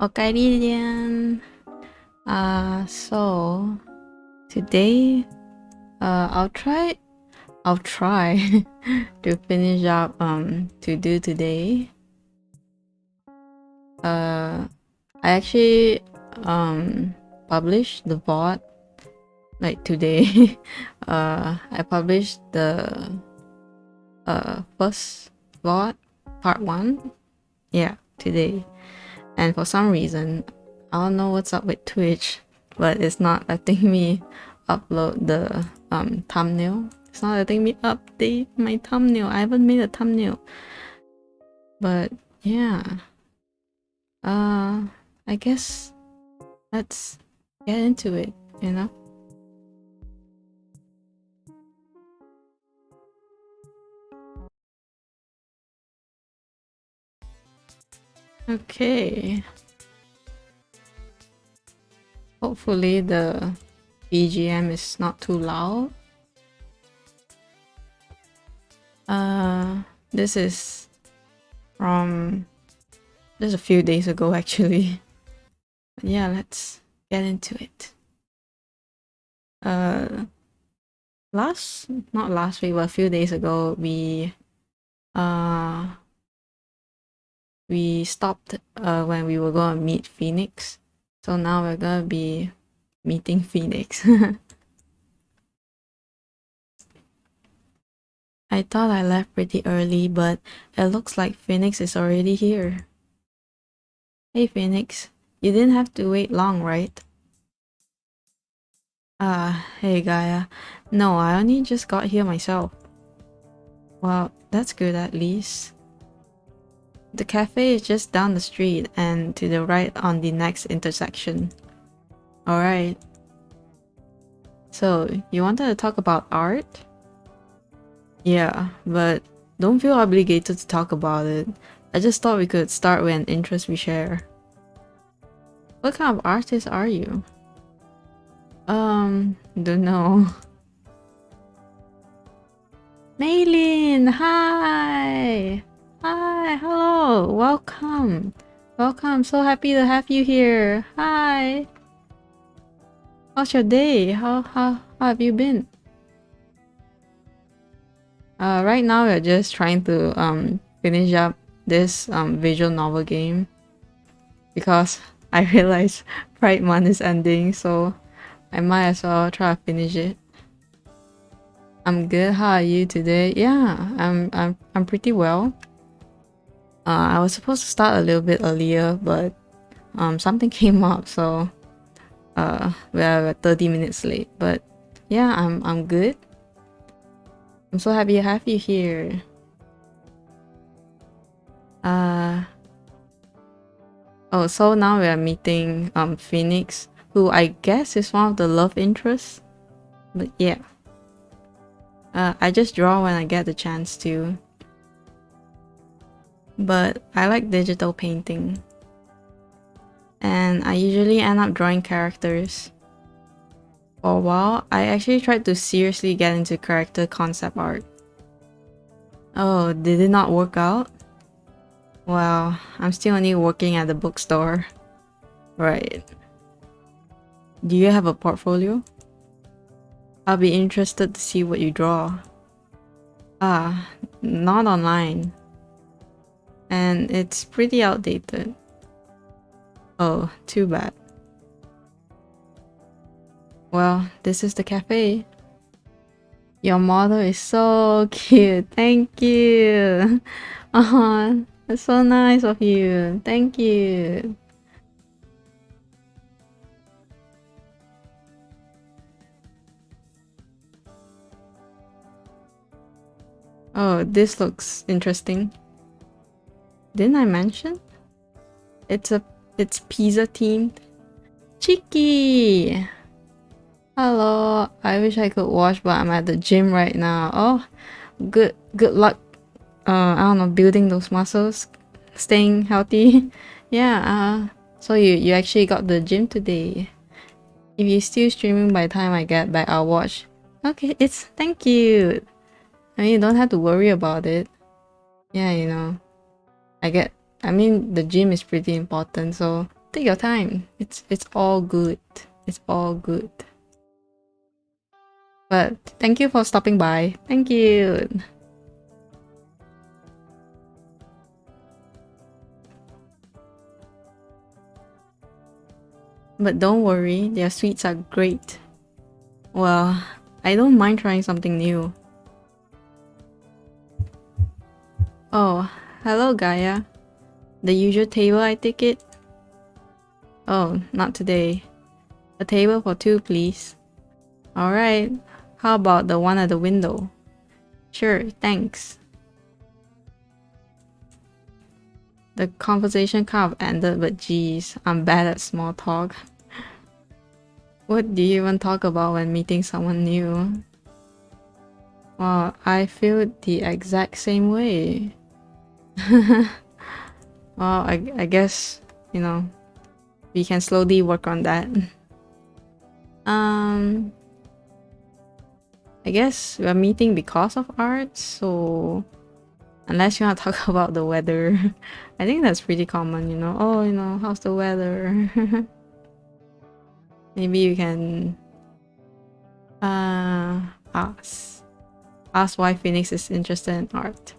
Viridian. So today, I'll try to finish up to do today. I actually published the VOD like today. I published the first VOD part 1, yeah, today. And for some reason, I don't know what's up with Twitch, but it's not letting me upload the thumbnail. It's not letting me update my thumbnail. I haven't made a thumbnail. But yeah. I guess let's get into it, you know? Okay. Hopefully the BGM is not too loud. This is from just a few days ago actually. But yeah, let's get into it. Not last week, but a few days ago, we stopped when we were gonna meet Phoenix. So now we're gonna be meeting Phoenix. I thought I left pretty early, but it looks like Phoenix is already here. Hey Phoenix, you didn't have to wait long, right? Hey Gaia. No, I only just got here myself. Well, that's good at least. The cafe is just down the street and to the right on the next intersection. Alright. So, you wanted to talk about art? Yeah, but don't feel obligated to talk about it. I just thought we could start with an interest we share. What kind of artist are you? Don't know. Maylin, hi! Hi, hello, welcome. Welcome, so happy to have you here. Hi. How's your day? How have you been? Right now we're just trying to finish up this visual novel game because I realized Pride Month is ending, so I might as well try to finish it. I'm good. How are you today? Yeah, I'm pretty well. I was supposed to start a little bit earlier, but something came up, so we're 30 minutes late. But yeah, I'm good. I'm so happy to have you here. Oh, so now we are meeting Phoenix, who I guess is one of the love interests. But yeah. I just draw when I get the chance to. But I like digital painting. And I usually end up drawing characters. For a while, I actually tried to seriously get into character concept art. Oh, did it not work out? Well, I'm still only working at the bookstore. Right. Do you have a portfolio? I'll be interested to see what you draw. Ah, not online. And it's pretty outdated. Oh, too bad. Well, this is the cafe. Your model is so cute. Thank you. That's so nice of you. Thank you. Oh, this looks interesting. Didn't I mention? It's pizza themed. Cheeky! Hello, I wish I could watch, but I'm at the gym right now. Oh, good luck. I don't know, building those muscles, staying healthy. Yeah. So you actually got the gym today. If you're still streaming by the time I get back, I'll watch. Okay, thank you. I mean, you don't have to worry about it. Yeah, you know. I mean, the gym is pretty important, so Take your time. It's all good. It's all good. But thank you for stopping by. Thank you. But don't worry, their sweets are great. Well, I don't mind trying something new. Oh, hello Gaia. The usual table, I take it? Oh, not today. A table for two, please. Alright, how about the one at the window? Sure, thanks. The conversation kind of ended, but geez, I'm bad at small talk. What do you even talk about when meeting someone new? Well, I feel the exact same way. Well, I guess, you know, we can slowly work on that. I guess we're meeting because of art, so unless you want to talk about the weather, I think that's pretty common, you know. Oh, you know, how's the weather? Maybe you can ask why Phoenix is interested in art.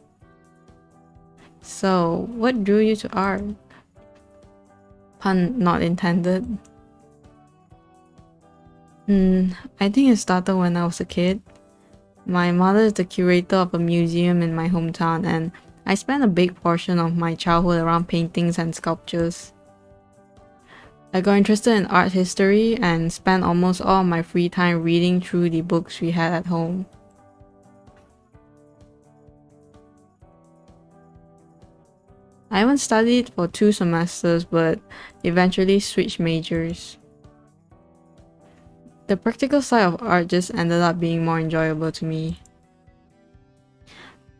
So, what drew you to art? Pun not intended. I think it started when I was a kid. My mother is the curator of a museum in my hometown, and I spent a big portion of my childhood around paintings and sculptures. I got interested in art history and spent almost all of my free time reading through the books we had at home. I haven't studied for 2 semesters, but eventually switched majors. The practical side of art just ended up being more enjoyable to me.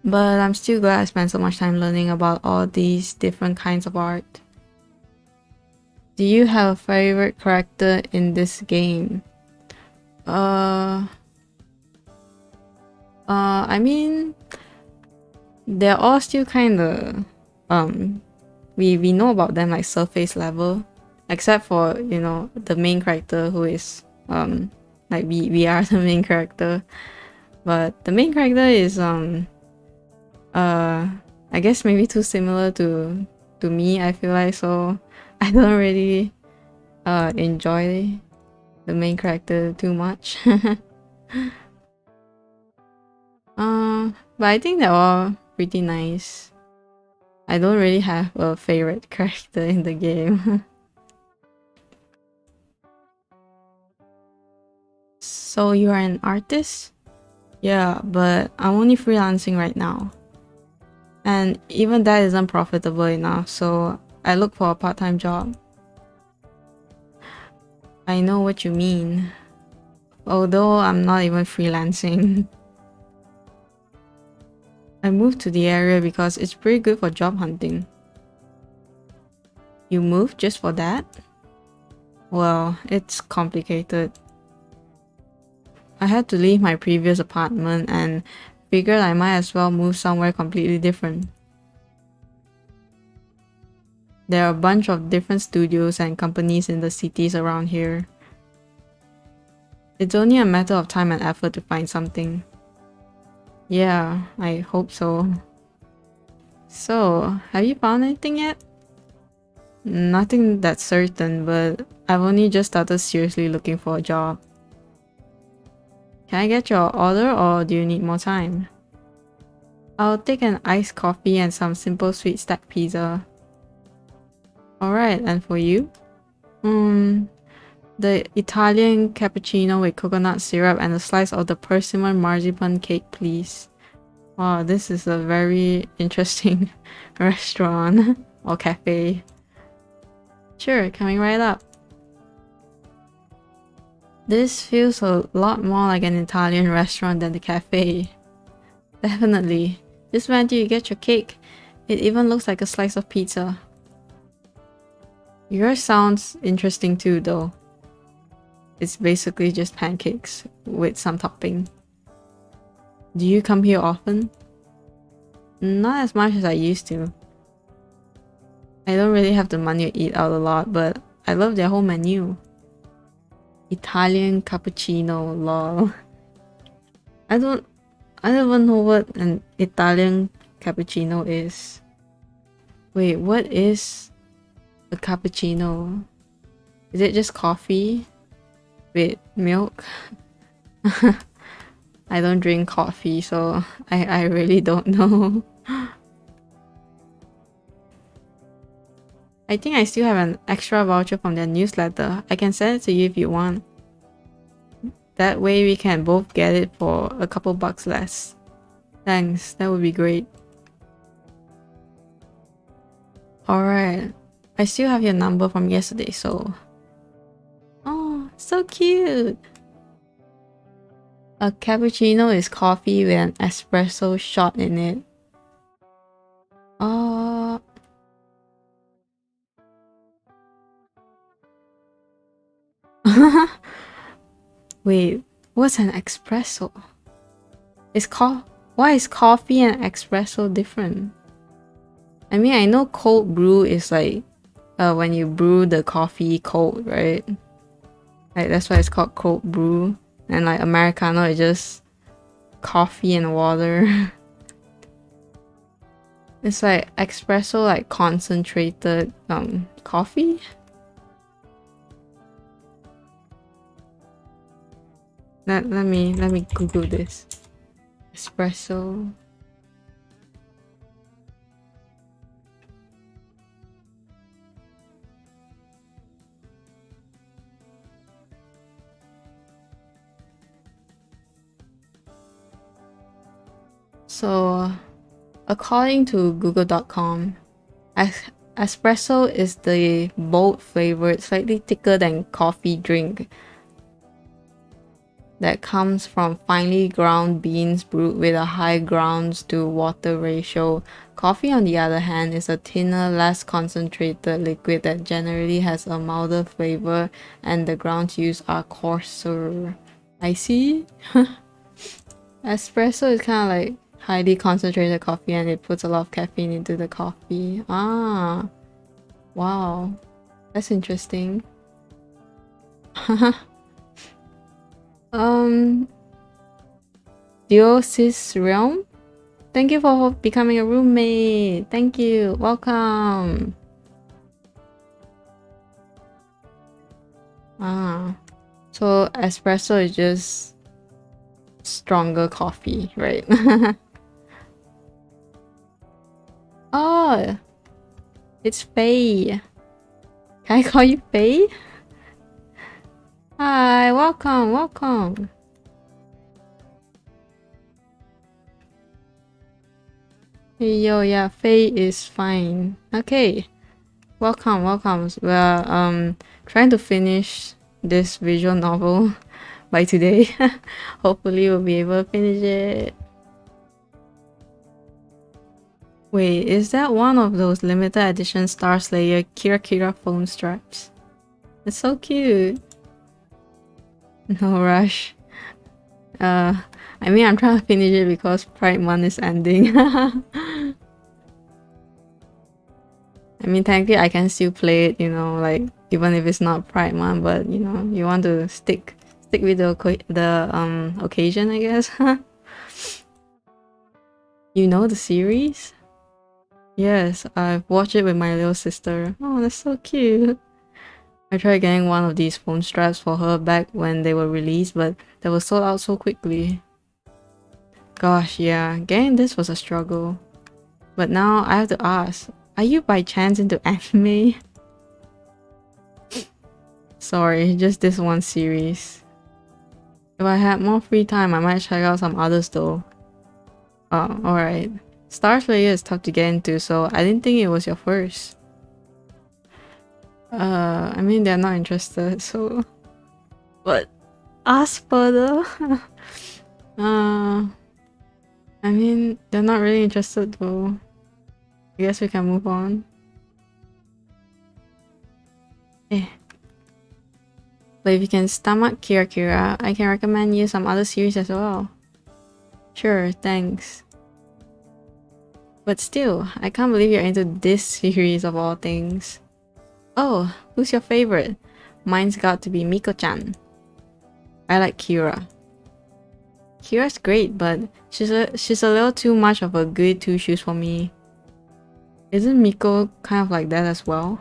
But I'm still glad I spent so much time learning about all these different kinds of art. Do you have a favorite character in this game? I mean, they're all still kinda, we know about them like surface level, except for, you know, the main character who is, like we are the main character, but the main character is, I guess maybe too similar to me, I feel like, so I don't really, enjoy the main character too much. But I think they're all pretty nice. I don't really have a favorite character in the game. So you are an artist? Yeah, but I'm only freelancing right now. And even that isn't profitable enough, so I look for a part-time job. I know what you mean. Although I'm not even freelancing. I moved to the area because it's pretty good for job hunting. You moved just for that? Well, it's complicated. I had to leave my previous apartment and figured I might as well move somewhere completely different. There are a bunch of different studios and companies in the cities around here. It's only a matter of time and effort to find something. Yeah, I hope so. So, have you found anything yet? Nothing that's certain, but I've only just started seriously looking for a job. Can I get your order or do you need more time? I'll take an iced coffee and some simple sweet stack pizza. Alright, and for you? The Italian cappuccino with coconut syrup and a slice of the persimmon marzipan cake, please. Wow, this is a very interesting restaurant or cafe. Sure, coming right up. This feels a lot more like an Italian restaurant than the cafe. Definitely. Just wait until you get your cake. It even looks like a slice of pizza. Yours sounds interesting too, though. It's basically just pancakes with some topping. Do you come here often? Not as much as I used to. I don't really have the money to eat out a lot, but I love their whole menu. Italian cappuccino, lol. I don't even know what an Italian cappuccino is. Wait, what is a cappuccino? Is it just coffee with milk? I don't drink coffee, so I really don't know. I think I still have an extra voucher from their newsletter. I can send it to you if you want. That way we can both get it for a couple bucks less. Thanks, that would be great. Alright, I still have your number from yesterday, so... Oh, so cute! A cappuccino is coffee with an espresso shot in it. Oh... Wait, what's an espresso? Why is coffee and espresso different? I mean, I know cold brew is like when you brew the coffee cold, right? Like that's why it's called cold brew. And like Americano is just coffee and water. It's like espresso, like concentrated coffee. Let me Google this. Espresso. So, according to google.com, espresso is the bold flavored, slightly thicker than coffee drink that comes from finely ground beans brewed with a high grounds to water ratio. Coffee, on the other hand, is a thinner, less concentrated liquid that generally has a milder flavor, and the grounds used are coarser. I see. Espresso is kind of like highly concentrated coffee, and it puts a lot of caffeine into the coffee. Ah, wow, that's interesting. Diosis Realm, thank you for becoming a roommate. Thank you, welcome. Ah, so espresso is just stronger coffee, right? Oh, it's Faye. Can I call you Faye? Hi, welcome, welcome. Hey, yo, yeah, Faye is fine. Okay, welcome, welcome. We're trying to finish this visual novel by today. Hopefully we'll be able to finish it. Wait, is that one of those limited edition Star Slayer Kira Kira phone straps? It's so cute. No rush. I mean, I'm trying to finish it because Pride Month is ending. I mean, technically I can still play it, you know, like even if it's not Pride Month, but you know, you want to stick with the occasion, I guess. You know the series? Yes, I've watched it with my little sister. Oh, that's so cute. I tried getting one of these phone straps for her back when they were released, but they were sold out so quickly. Gosh, yeah, getting this was a struggle. But now I have to ask, are you by chance into anime? Sorry, just this one series. If I had more free time, I might check out some others though. Oh, alright. Star Slayer is tough to get into, so I didn't think it was your first. I mean, they're not interested, so... But ask further. I mean, they're not really interested though. I guess we can move on. Eh. But if you can stomach Kira Kira, I can recommend you some other series as well. Sure, thanks. But still, I can't believe you're into this series of all things. Oh, who's your favorite? Mine's got to be Miko-chan. I like Kira. Kira's great, but she's a little too much of a goody two-shoes for me. Isn't Miko kind of like that as well?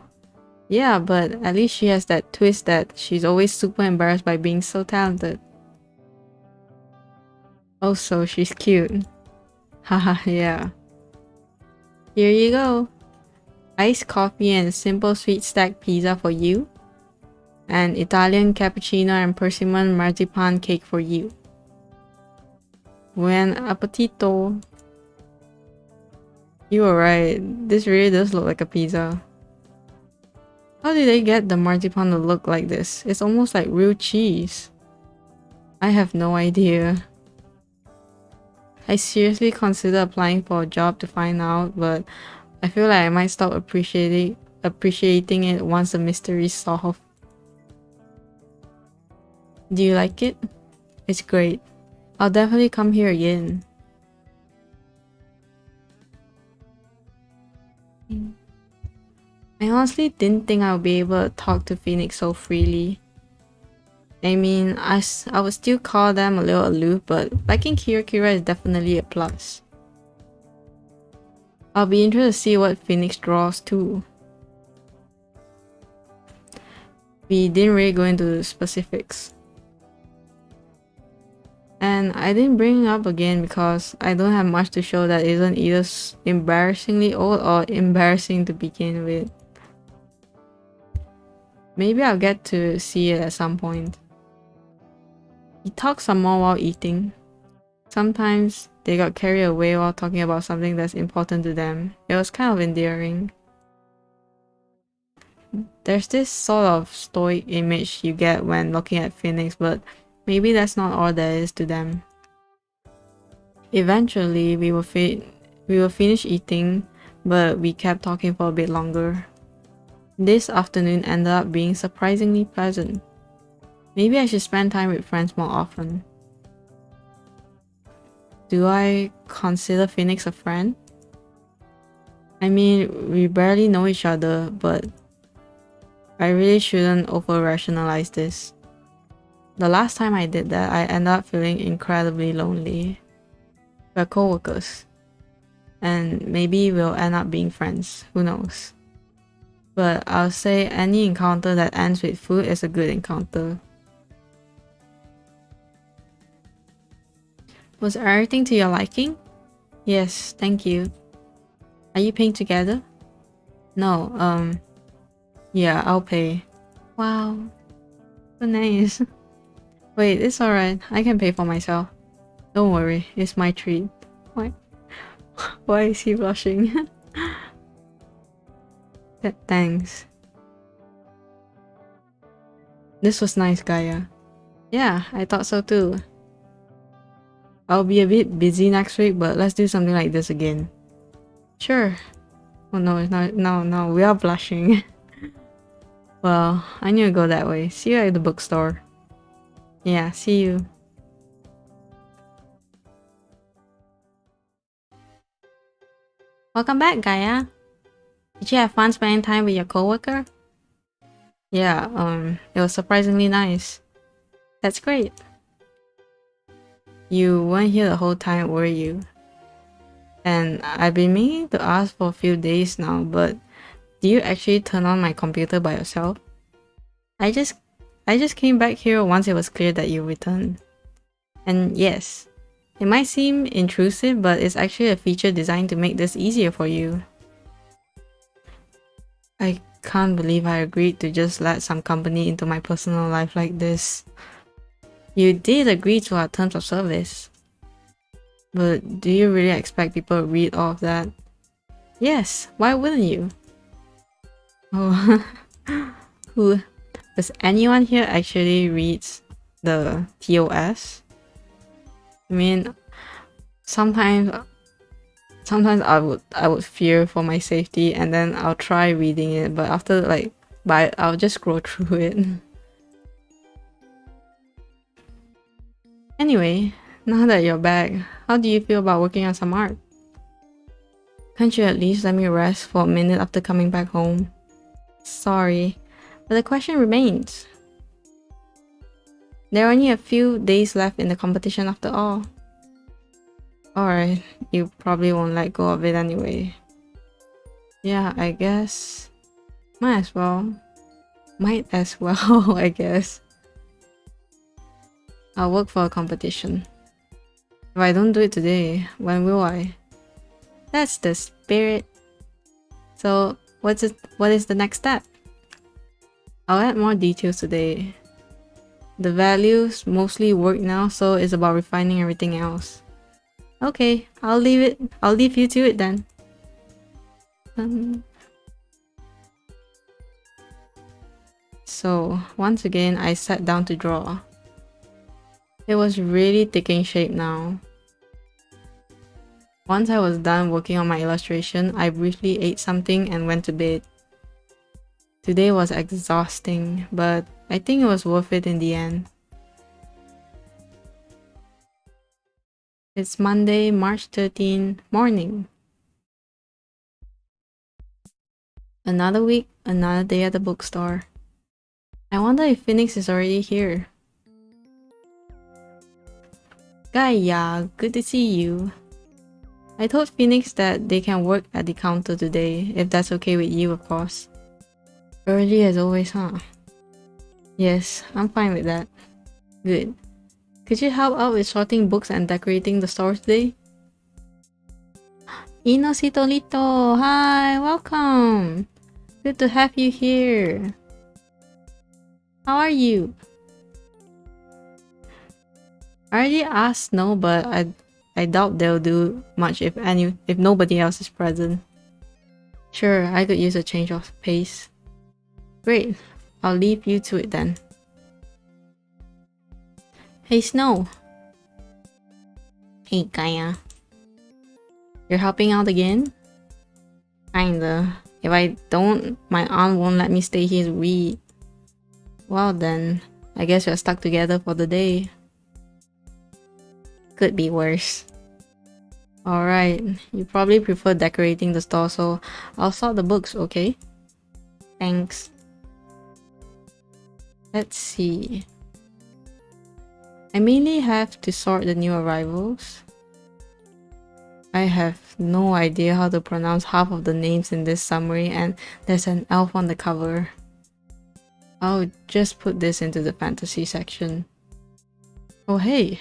Yeah, but at least she has that twist that she's always super embarrassed by being so talented. Also, she's cute. Haha, yeah. Here you go. Iced coffee and simple sweet stack pizza for you. And Italian cappuccino and persimmon marzipan cake for you. Buen appetito. You were right. This really does look like a pizza. How did they get the marzipan to look like this? It's almost like real cheese. I have no idea. I seriously consider applying for a job to find out, but I feel like I might stop appreciating it once the mystery is solved. Do you like it? It's great. I'll definitely come here again. I honestly didn't think I would be able to talk to Phoenix so freely. I mean, I would still call them a little aloof, but liking Kira is definitely a plus. I'll be interested to see what Phoenix draws too. We didn't really go into specifics. And I didn't bring it up again because I don't have much to show that isn't either embarrassingly old or embarrassing to begin with. Maybe I'll get to see it at some point. He talks some more while eating. Sometimes they got carried away while talking about something that's important to them. It was kind of endearing. There's this sort of stoic image you get when looking at Phoenix, but maybe that's not all there is to them. Eventually, we will finish eating, but we kept talking for a bit longer. This afternoon ended up being surprisingly pleasant. Maybe I should spend time with friends more often. Do I consider Phoenix a friend? I mean, we barely know each other, but I really shouldn't over-rationalize this. The last time I did that, I ended up feeling incredibly lonely. We're co-workers. And maybe we'll end up being friends, who knows. But I'll say any encounter that ends with food is a good encounter. Was everything to your liking? Yes, thank you. Are you paying together? No, yeah, I'll pay. Wow, so nice. Wait, it's alright, I can pay for myself. Don't worry, it's my treat. Why? Why is he blushing? Thanks. This was nice, Gaia. Yeah, I thought so too. I'll be a bit busy next week, but let's do something like this again. Sure. Oh no, it's not. No, we are blushing. Well, I knew it'd go that way. See you at the bookstore. Yeah, see you. Welcome back, Gaia. Did you have fun spending time with your coworker? Yeah, it was surprisingly nice. That's great. You weren't here the whole time, were you? And I've been meaning to ask for a few days now, but do you actually turn on my computer by yourself? I just came back here once it was clear that you returned. And yes, it might seem intrusive, but it's actually a feature designed to make this easier for you. I can't believe I agreed to just let some company into my personal life like this. You did agree to our terms of service. But do you really expect people to read all of that? Yes, why wouldn't you? Oh, does anyone here actually reads the TOS? I mean, sometimes I would fear for my safety, and then I'll try reading it, but after I'll just scroll through it. Anyway, now that you're back, how do you feel about working on some art? Can't you at least let me rest for a minute after coming back home? Sorry, but the question remains. There are only a few days left in the competition after all. Alright, you probably won't let go of it anyway. Yeah, I guess. Might as well. Might as well, I guess. I'll work for a competition. If I don't do it today, when will I? That's the spirit. So, what is the next step? I'll add more details today. The values mostly work now, so it's about refining everything else. Okay, I'll leave you to it then. So, once again, I sat down to draw. It was really taking shape now. Once I was done working on my illustration, I briefly ate something and went to bed. Today was exhausting, but I think it was worth it in the end. It's Monday, March 13, morning. Another week, another day at the bookstore. I wonder if Phoenix is already here. Gaia, good to see you. I told Phoenix that they can work at the counter today, if that's okay with you, of course. Early as always, huh? Yes, I'm fine with that. Good. Could you help out with sorting books and decorating the store today? Inosito Lito, hi, welcome! Good to have you here. How are you? I already asked Snow, but I doubt they'll do much if nobody else is present. Sure, I could use a change of pace. Great, I'll leave you to it then. Hey Snow. Hey Gaia. You're helping out again? Kinda. If I don't, my aunt won't let me stay here to read. Well then, I guess we're stuck together for the day. Could be worse. Alright, you probably prefer decorating the store, so I'll sort the books, okay? Thanks. Let's see. I mainly have to sort the new arrivals. I have no idea how to pronounce half of the names in this summary, and there's an elf on the cover. I'll just put this into the fantasy section. Oh hey,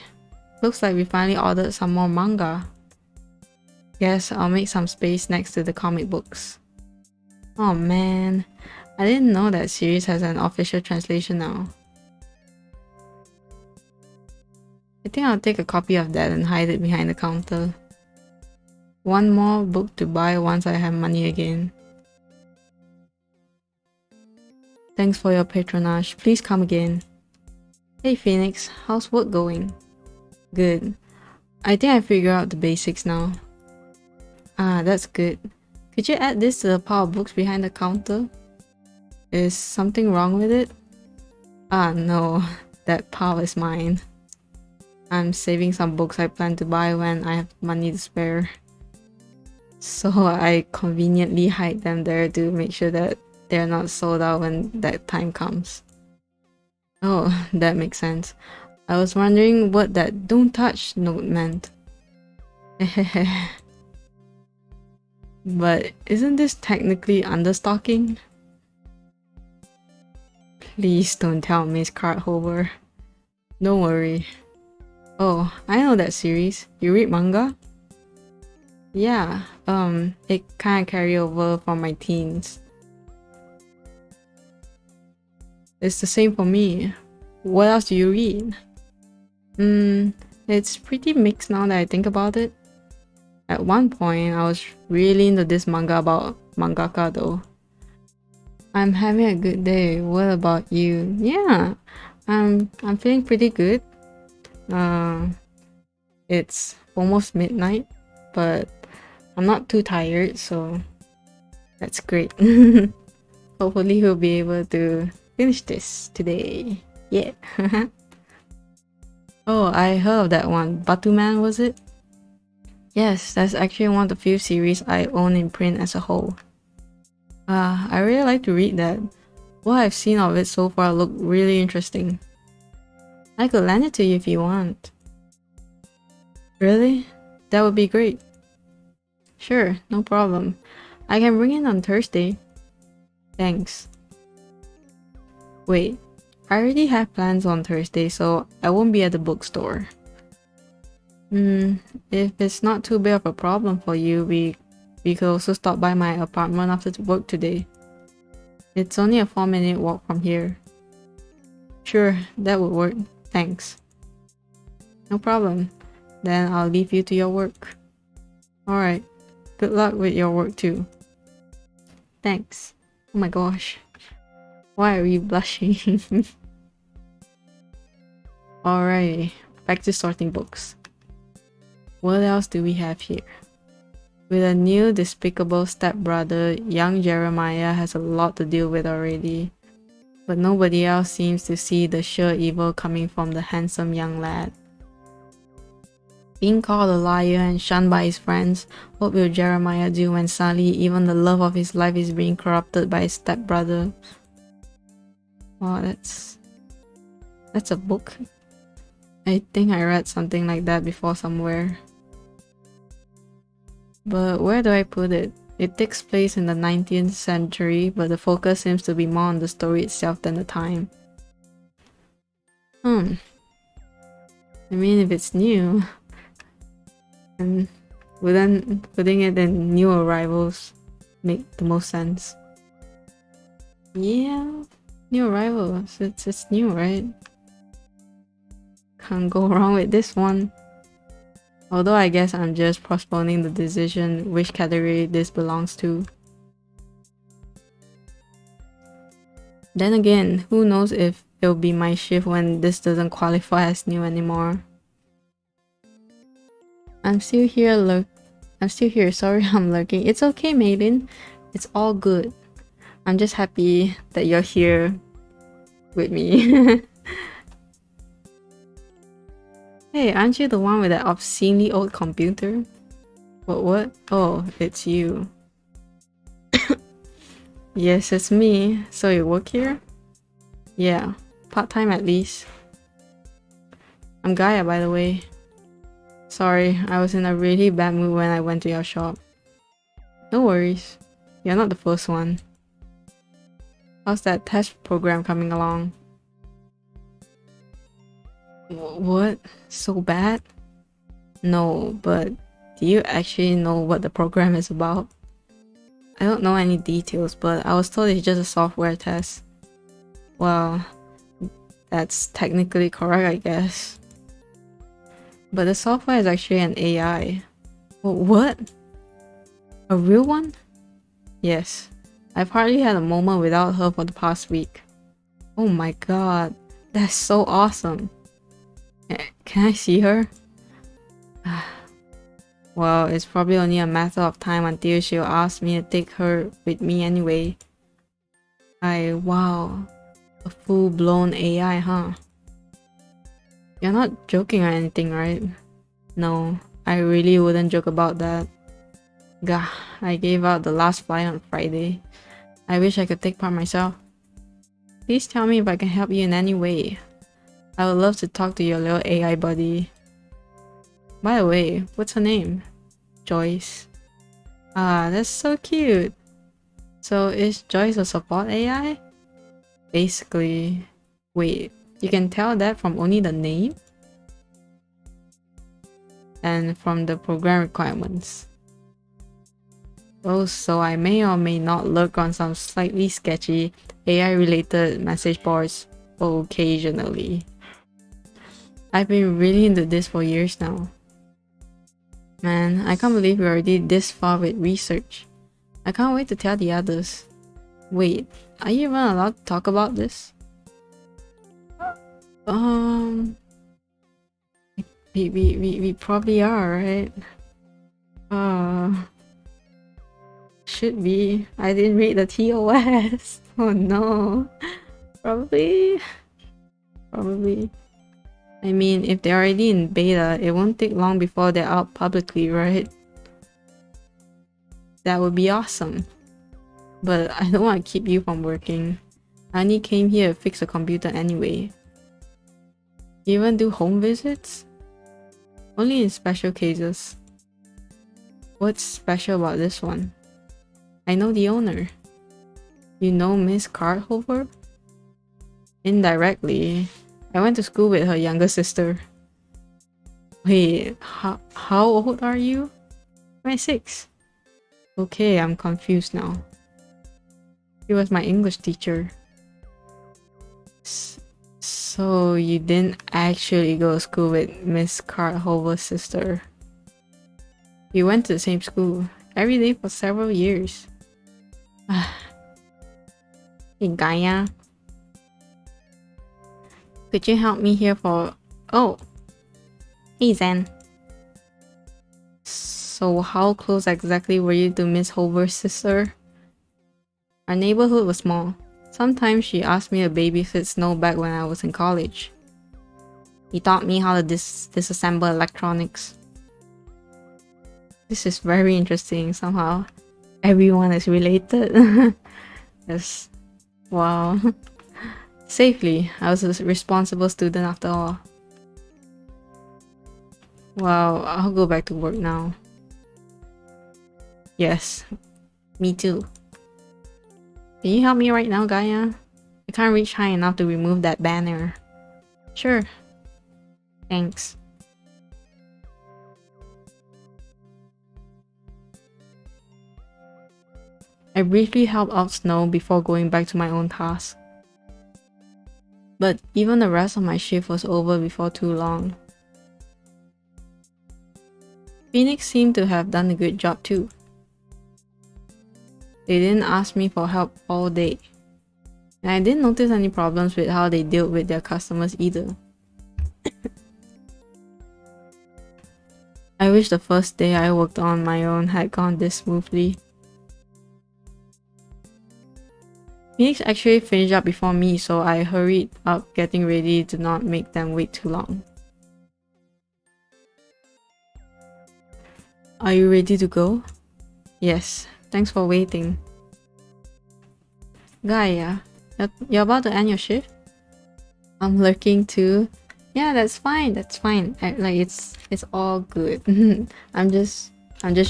looks like we finally ordered some more manga. Guess I'll make some space next to the comic books. Oh man, I didn't know that series has an official translation now. I think I'll take a copy of that and hide it behind the counter. One more book to buy once I have money again. Thanks for your patronage. Please come again. Hey Phoenix, how's work going? Good. I think I figured out the basics now. Ah, that's good. Could you add this to the pile of books behind the counter? Is something wrong with it? Ah no, that pile is mine. I'm saving some books I plan to buy when I have money to spare. So I conveniently hide them there to make sure that they're not sold out when that time comes. Oh, that makes sense. I was wondering what that "don't touch" note meant. But isn't this technically understocking? Please don't tell Miss Cardholder. Don't worry. Oh, I know that series. You read manga? Yeah, it kinda carry over from my teens. It's the same for me. What else do you read? It's pretty mixed now that I think about it. At one point, I was really into this manga about mangaka though. I'm having a good day. What about you? Yeah, I'm feeling pretty good. It's almost midnight, but I'm not too tired, so that's great. Hopefully we'll be able to finish this today. Yeah. Oh, I heard of that one. Batuman, was it? Yes, that's actually one of the few series I own in print as a whole. I really like to read that. What I've seen of it so far look really interesting. I could lend it to you if you want. Really? That would be great. Sure, no problem. I can bring it on Thursday. Thanks. Wait, I already have plans on Thursday, so I won't be at the bookstore. If it's not too big of a problem for you, we could also stop by my apartment after work today. It's only a 4-minute walk from here. Sure, that would work. Thanks. No problem. Then I'll leave you to your work. Alright. Good luck with your work too. Thanks. Oh my gosh. Why are we blushing? Alright. Back to sorting books. What else do we have here? With a new despicable stepbrother, young Jeremiah has a lot to deal with already. But nobody else seems to see the sheer evil coming from the handsome young lad. Being called a liar and shunned by his friends, what will Jeremiah do when suddenly even the love of his life is being corrupted by his stepbrother? Wow, that's a book. I think I read something like that before somewhere. But where do I put it? It takes place in the 19th century, but the focus seems to be more on the story itself than the time. I mean, if it's new, and wouldn't putting it in new arrivals make the most sense? Yeah, new arrivals. It's new, right? Can't go wrong with this one. Although I guess I'm just postponing the decision which category this belongs to. Then again, who knows if it'll be my shift when this doesn't qualify as new anymore. I'm still here, sorry I'm lurking. It's okay, Maiden. It's all good. I'm just happy that you're here with me. Hey, aren't you the one with that obscenely old computer? What? Oh, it's you. Yes, it's me. So you work here? Yeah, part-time at least. I'm Gaia, by the way. Sorry, I was in a really bad mood when I went to your shop. No worries. You're not the first one. How's that test program coming along? What? So bad? No, but do you actually know what the program is about? I don't know any details, but I was told it's just a software test. Well, that's technically correct, I guess. But the software is actually an AI. What? A real one? Yes. I've hardly had a moment without her for the past week. Oh my god, that's so awesome. Can I see her? Well, it's probably only a matter of time until she'll ask me to take her with me anyway. Wow. A full-blown AI, huh? You're not joking or anything, right? No, I really wouldn't joke about that. Gah, I gave out the last flyer on Friday. I wish I could take part myself. Please tell me if I can help you in any way. I would love to talk to your little AI buddy. By the way, what's her name? Joyce. Ah, that's so cute. So is Joyce a support AI? Basically. Wait, you can tell that from only the name? And from the program requirements. Oh, so I may or may not lurk on some slightly sketchy AI related message boards occasionally. I've been really into this for years now. Man, I can't believe we're already this far with research. I can't wait to tell the others. Wait, are you even allowed to talk about this? We probably are, right? Should be. I didn't read the TOS. Oh no. Probably. I mean, if they're already in beta, it won't take long before they're out publicly, right? That would be awesome. but I don't want to keep you from working. I only came here to fix a computer anyway. You even do home visits? Only in special cases. What's special about this one? I know the owner. You know Miss Cardhover? Indirectly. I went to school with her younger sister. Wait, how old are you? 26. Okay, I'm confused now. She was my English teacher. So you didn't actually go to school with Miss Cardhover's sister? We went to the same school, every day for several years. Hey Gaia. Could you help me here for... Oh! Hey Zen. So how close exactly were you to Miss Hover's sister? Our neighborhood was small. Sometimes she asked me to babysit Snow back when I was in college. He taught me how to disassemble electronics. This is very interesting. Somehow everyone is related. Yes. Wow. Safely. I was a responsible student after all. Wow, I'll go back to work now. Yes. Me too. Can you help me right now, Gaia? I can't reach high enough to remove that banner. Sure. Thanks. I briefly helped out Snow before going back to my own task. But even the rest of my shift was over before too long. Phoenix seemed to have done a good job too. They didn't ask me for help all day. And I didn't notice any problems with how they dealt with their customers either. I wish the first day I worked on my own had gone this smoothly. Phoenix actually finished up before me, so I hurried up getting ready to not make them wait too long. Are you ready to go? Yes, thanks for waiting. Gaia, you're about to end your shift? I'm lurking too. Yeah, that's fine, that's fine. It's all good. I'm just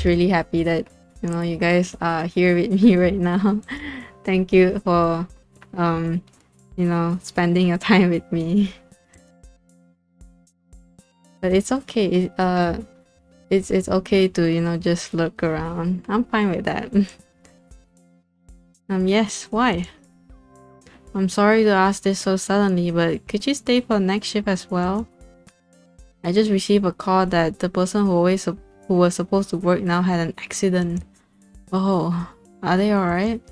really happy that you guys are here with me right now. Thank you for spending your time with me. But it's okay. It's okay to just look around. I'm fine with that. Yes, why? I'm sorry to ask this so suddenly, but could you stay for next shift as well? I just received a call that the person who was supposed to work now had an accident. Oh, are they alright?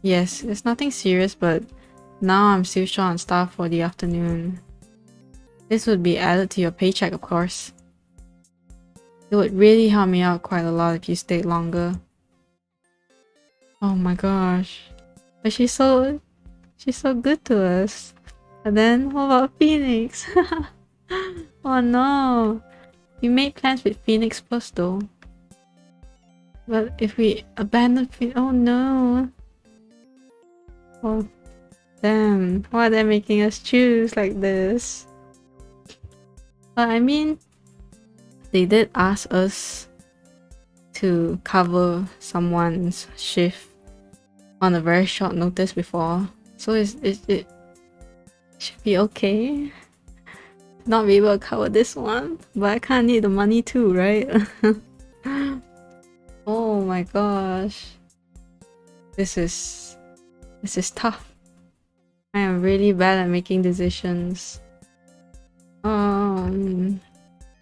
Yes, it's nothing serious, but now I'm still short on staff for the afternoon. This would be added to your paycheck, of course. It would really help me out quite a lot if you stayed longer. Oh my gosh. But she's so good to us. And then what about Phoenix? Oh no. We made plans with Phoenix first though. But if we abandon Phoenix, oh no. Oh damn. Why are they making us choose like this? But I mean, they did ask us to cover someone's shift on a very short notice before, so it should be okay. Not be able to cover this one, but I kinda need the money too, right? Oh my gosh, this is tough. I am really bad at making decisions.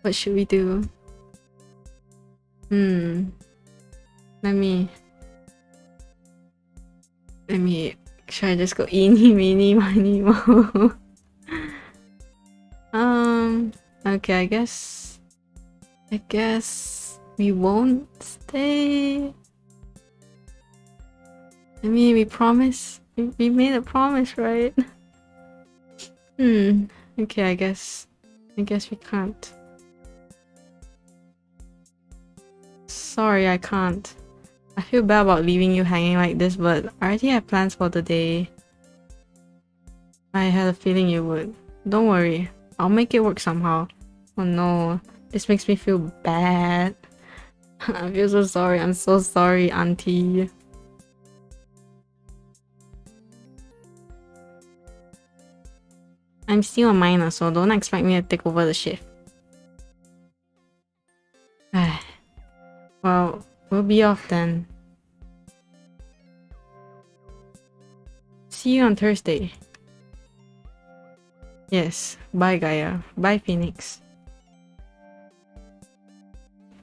What should we do? Let me should I just go eeny meeny miny mo? Okay, I guess we won't stay. I mean, we promised. We made a promise, right? Okay, I guess we can't. Sorry, I can't. I feel bad about leaving you hanging like this, but I already have plans for the day. I had a feeling you would. Don't worry, I'll make it work somehow. Oh no, this makes me feel bad. I feel so sorry. I'm so sorry, auntie. I'm still a minor, so don't expect me to take over the shift. Well, we'll be off then. See you on Thursday. Yes, bye Gaia. Bye Phoenix.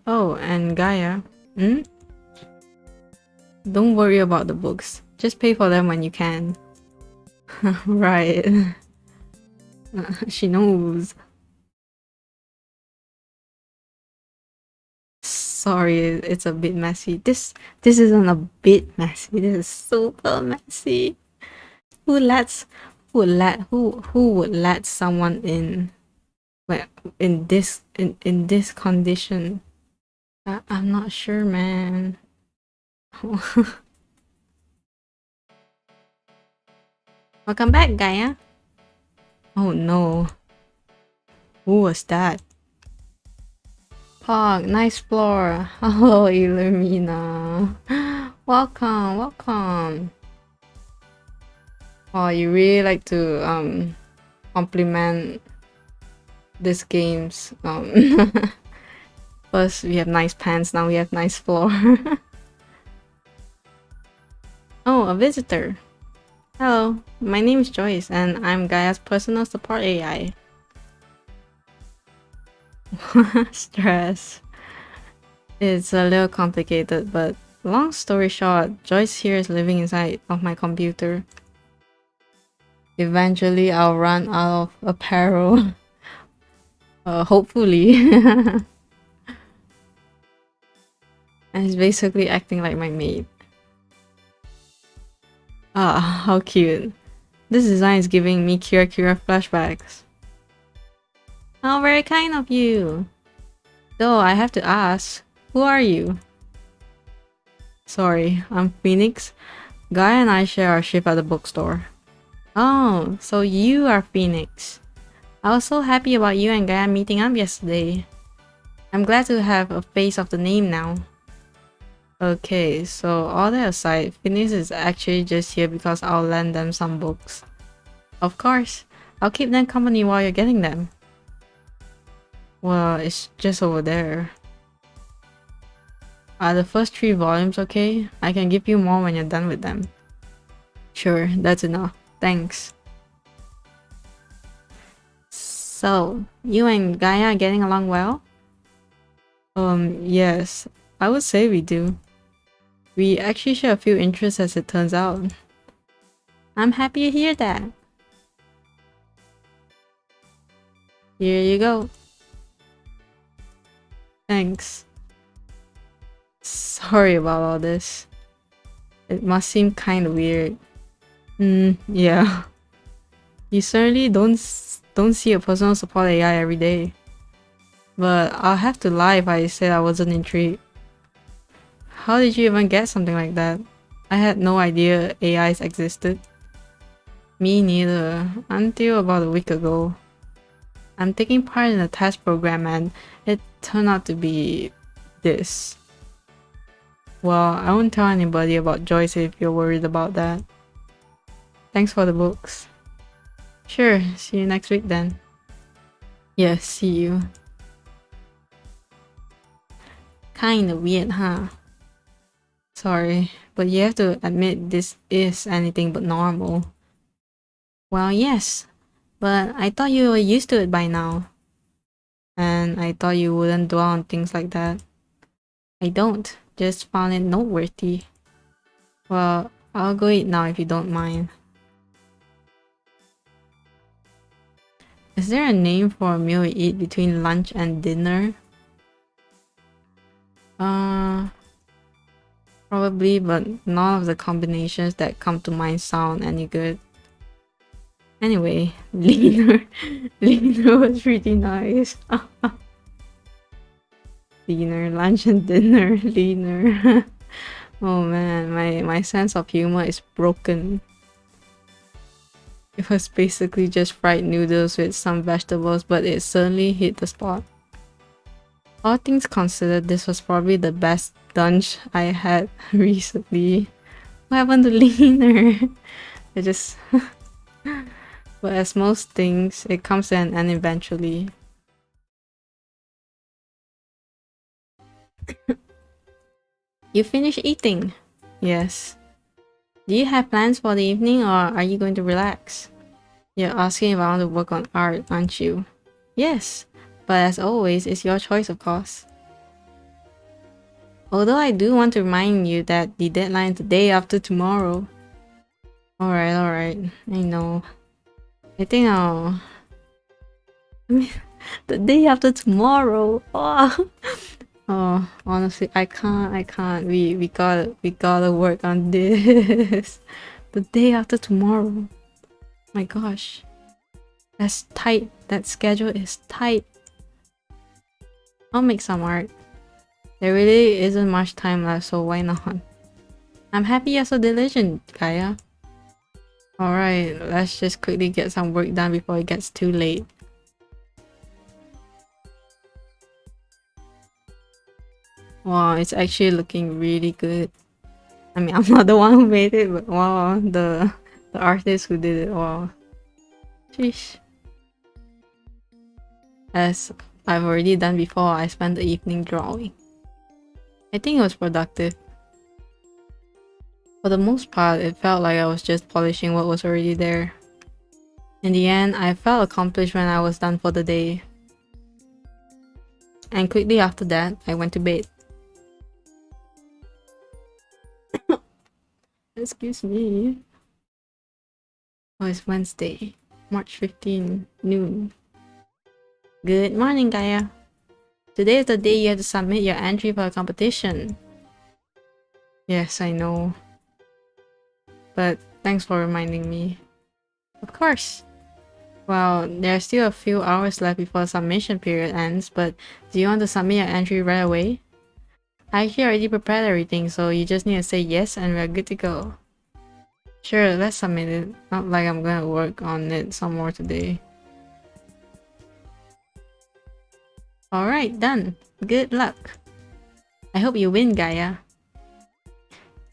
Oh, and Gaia. Don't worry about the books. Just pay for them when you can. Right. She knows. Sorry, it's a bit messy. This isn't a bit messy. This is super messy. Who would let someone in? Like in this condition? I'm not sure, man. Welcome back, Gaia. Oh no. Who was that? Pog, nice floor. Hello, Illumina. Welcome, welcome. Oh, you really like to compliment this game's first we have nice pants, now we have nice floor. Oh, a visitor. Hello, my name is Joyce and I'm Gaia's personal support AI. Stress. It's a little complicated, but long story short, Joyce here is living inside of my computer. Eventually, I'll run out of apparel. Hopefully. And he's basically acting like my maid. Ah, how cute. This design is giving me Kira Kira flashbacks. How very kind of you. Though I have to ask, who are you? Sorry, I'm Phoenix. Gaia and I share our shift at the bookstore. Oh, so you are Phoenix. I was so happy about you and Gaia meeting up yesterday. I'm glad to have a face of the name now. Okay, so all that aside, Phoenix is actually just here because I'll lend them some books. Of course, I'll keep them company while you're getting them. Well, it's just over there. Are the first 3 volumes okay? I can give you more when you're done with them. Sure, that's enough. Thanks. So, you and Gaia are getting along well? Yes, I would say we do. We actually share a few interests as it turns out. I'm happy to hear that. Here you go. Thanks. Sorry about all this. It must seem kinda weird. Yeah. You certainly don't see a personal support AI every day. But I'll have to lie if I said I wasn't intrigued. How did you even get something like that? I had no idea AIs existed. Me neither, until about a week ago. I'm taking part in a test program and it turned out to be this. Well, I won't tell anybody about Joyce if you're worried about that. Thanks for the books. Sure, see you next week then. Yes, see you. Kinda weird, huh? Sorry, but you have to admit this is anything but normal. Well, yes, but I thought you were used to it by now. And I thought you wouldn't dwell on things like that. I don't, just found it noteworthy. Well, I'll go eat now if you don't mind. Is there a name for a meal you eat between lunch and dinner? Probably, but none of the combinations that come to mind sound any good. Anyway, leaner. Leaner was pretty nice. Leaner, lunch and dinner, leaner. Oh man, my sense of humor is broken. It was basically just fried noodles with some vegetables, but it certainly hit the spot. All things considered, this was probably the best lunch I had recently. What happened to Leaner? It just... But as most things, it comes to an end eventually. You finished eating? Yes. Do you have plans for the evening or are you going to relax? You're asking if I want to work on art, aren't you? Yes, but as always, it's your choice, of course. Although I do want to remind you that the deadline is the day after tomorrow. Alright, I know. I think I mean, the day after tomorrow. Oh, oh honestly, I can't. We gotta work on this. The day after tomorrow. My gosh. That's tight. That schedule is tight. I'll make some art. There really isn't much time left, so why not? I'm happy you're so diligent, Gaia. Alright, let's just quickly get some work done before it gets too late. Wow, it's actually looking really good. I mean, I'm not the one who made it, but wow, the artist who did it, wow. Sheesh. As I've already done before, I spent the evening drawing. I think it was productive. For the most part, it felt like I was just polishing what was already there. In the end, I felt accomplished when I was done for the day. And quickly after that, I went to bed. Excuse me. Oh, it's Wednesday, March 15, noon. Good morning, Gaia. Today is the day you have to submit your entry for a competition. Yes, I know. But thanks for reminding me. Of course. Well, there are still a few hours left before the submission period ends, but do you want to submit your entry right away? I actually already prepared everything, so you just need to say yes and we're good to go. Sure, let's submit it. Not like I'm gonna work on it some more today. Alright, done. Good luck. I hope you win, Gaia.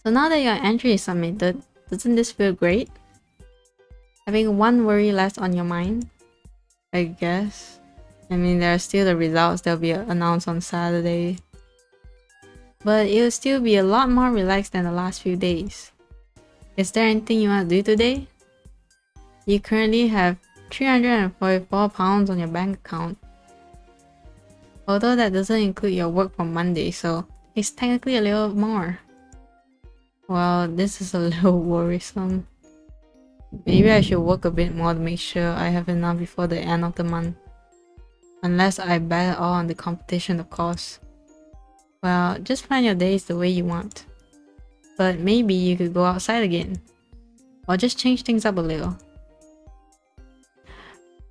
So now that your entry is submitted, doesn't this feel great? Having one worry less on your mind? I guess. I mean, there are still the results that will be announced on Saturday. But it'll still be a lot more relaxed than the last few days. Is there anything you want to do today? You currently have 344 pounds on your bank account. Although that doesn't include your work from Monday, so it's technically a little more. Well, this is a little worrisome. Maybe I should work a bit more to make sure I have enough before the end of the month. Unless I bet it all on the competition, of course. Well, just plan your days the way you want. But maybe you could go outside again. Or just change things up a little.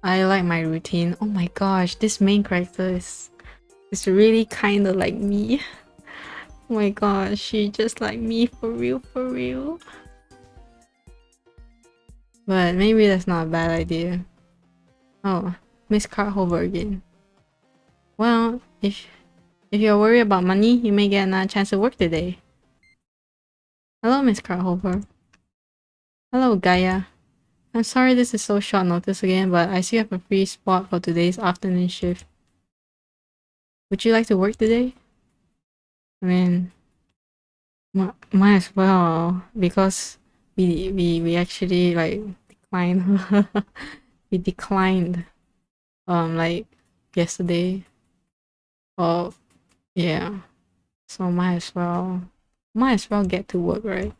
I like my routine. Oh my gosh, this main character is really kinda like me. Oh my gosh, she just like me for real, for real. But maybe that's not a bad idea. Oh, Miss Carhover again. Well, if you're worried about money, you may get another chance to work today. Hello, Miss Carhover. Hello, Gaia. I'm sorry this is so short notice again, but I still have a free spot for today's afternoon shift. Would you like to work today? I mean, might as well, because we actually like declined. We declined like yesterday. Oh yeah, so might as well get to work, right?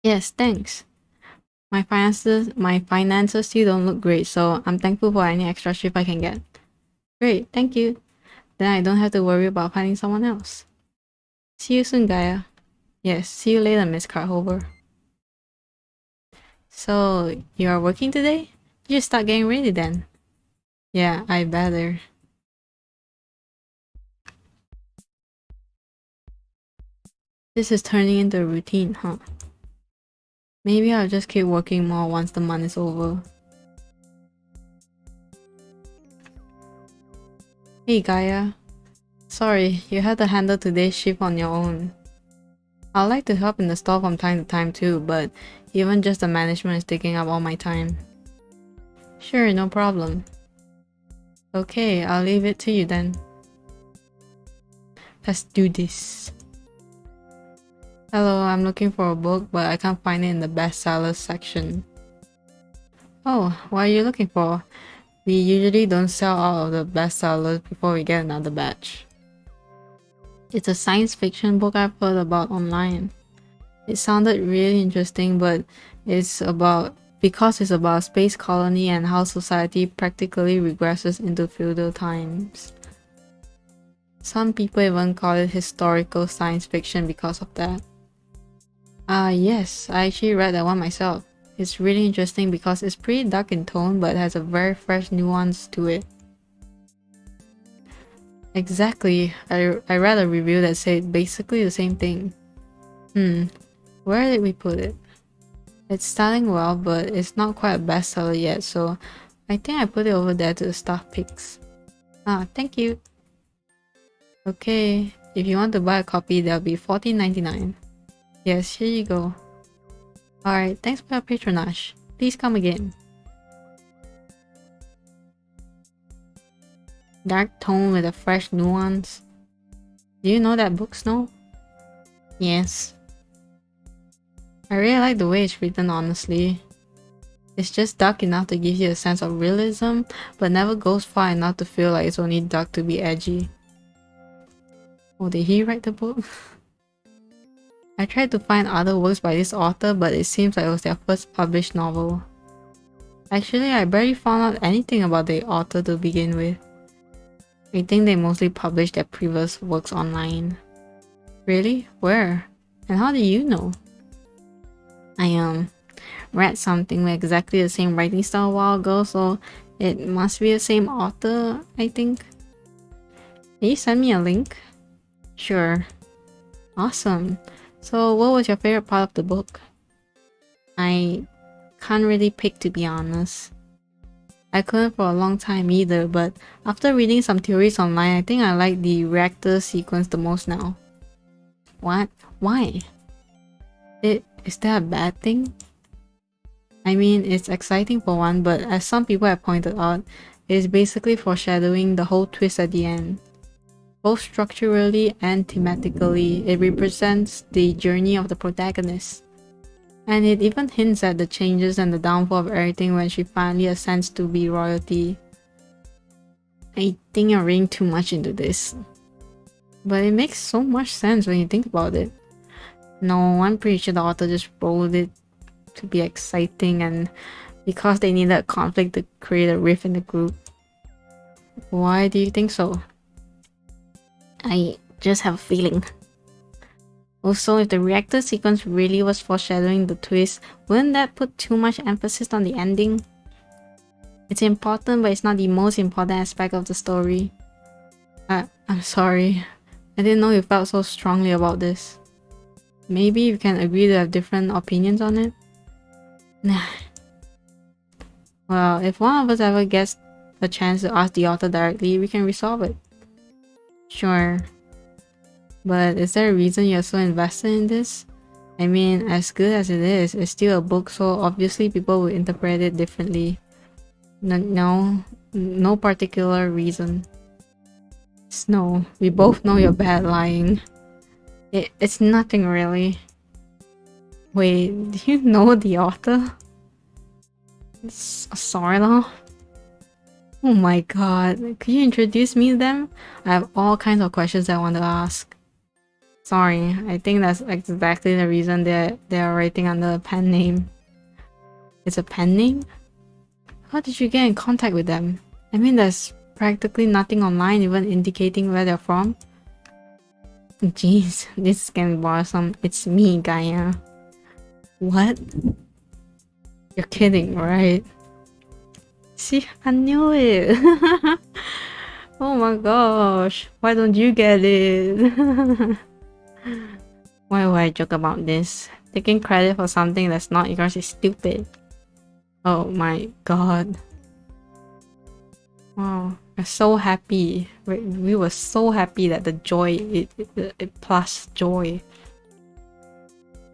Yes, thanks. My finances still don't look great, so I'm thankful for any extra shift I can get. Great, thank you. Then I don't have to worry about finding someone else. See you soon, Gaia. Yes, see you later, Miss Carhover. So, you are working today? You just start getting ready then. Yeah, I better. This is turning into a routine, huh? Maybe I'll just keep working more once the month is over. Hey Gaia. Sorry, you had to handle today's shift on your own. I'd like to help in the store from time to time too, but even just the management is taking up all my time. Sure, no problem. Okay, I'll leave it to you then. Let's do this. Hello, I'm looking for a book, but I can't find it in the bestsellers section. Oh, what are you looking for? We usually don't sell out of the bestsellers before we get another batch. It's a science fiction book I've heard about online. It sounded really interesting, but because it's about a space colony and how society practically regresses into feudal times. Some people even call it historical science fiction because of that. Yes, I actually read that one myself. It's really interesting because it's pretty dark in tone but has a very fresh nuance to it. Exactly, I read a review that said basically the same thing. Where did we put it? It's starting well, but it's not quite a bestseller yet, so I think I put it over there to the staff picks. Thank you. Okay, if you want to buy a copy, that'll be $14.99. Yes, here you go. Alright, thanks for your patronage. Please come again. Dark tone with a fresh nuance. Do you know that book, Snow? Yes. I really like the way it's written, honestly. It's just dark enough to give you a sense of realism, but never goes far enough to feel like it's only dark to be edgy. Oh, did he write the book? I tried to find other works by this author, but it seems like it was their first published novel. Actually, I barely found out anything about the author to begin with. I think they mostly published their previous works online. Really? Where? And how do you know? I read something with exactly the same writing style a while ago, so it must be the same author, I think. Can you send me a link? Sure. Awesome. So what was your favorite part of the book? I can't really pick, to be honest. I couldn't for a long time either, but after reading some theories online, I think I like the reactor sequence the most now. What? Why? Is that a bad thing? I mean, it's exciting for one, but as some people have pointed out, it is basically foreshadowing the whole twist at the end. Both structurally and thematically, it represents the journey of the protagonist. And it even hints at the changes and the downfall of everything when she finally ascends to be royalty. I think I'm reading too much into this. But it makes so much sense when you think about it. No, I'm pretty sure the author just wrote it to be exciting and because they needed a conflict to create a rift in the group. Why do you think so? I just have a feeling. Also, if the reactor sequence really was foreshadowing the twist, wouldn't that put too much emphasis on the ending? It's important, but it's not the most important aspect of the story. I'm sorry. I didn't know you felt so strongly about this. Maybe we can agree to have different opinions on it? Well, if one of us ever gets a chance to ask the author directly, we can resolve it. Sure. But is there a reason you're so invested in this? I mean, as good as it is, it's still a book, so obviously people will interpret it differently. No particular reason. Snow, we both know you're bad lying. It's nothing really. Wait, do you know the author? Sorla? Oh my god, could you introduce me to them? I have all kinds of questions I want to ask. Sorry, I think that's exactly the reason they are writing under a pen name. It's a pen name? How did you get in contact with them? I mean, there's practically nothing online even indicating where they're from. Jeez, this is getting bothersome. It's me, Gaia. What? You're kidding, right? See, I knew it! Oh my gosh, why don't you get it? Why would I joke about this? Taking credit for something that's not yours is stupid. Oh my god. Wow. We're so happy. We were so happy that the joy, it plus joy.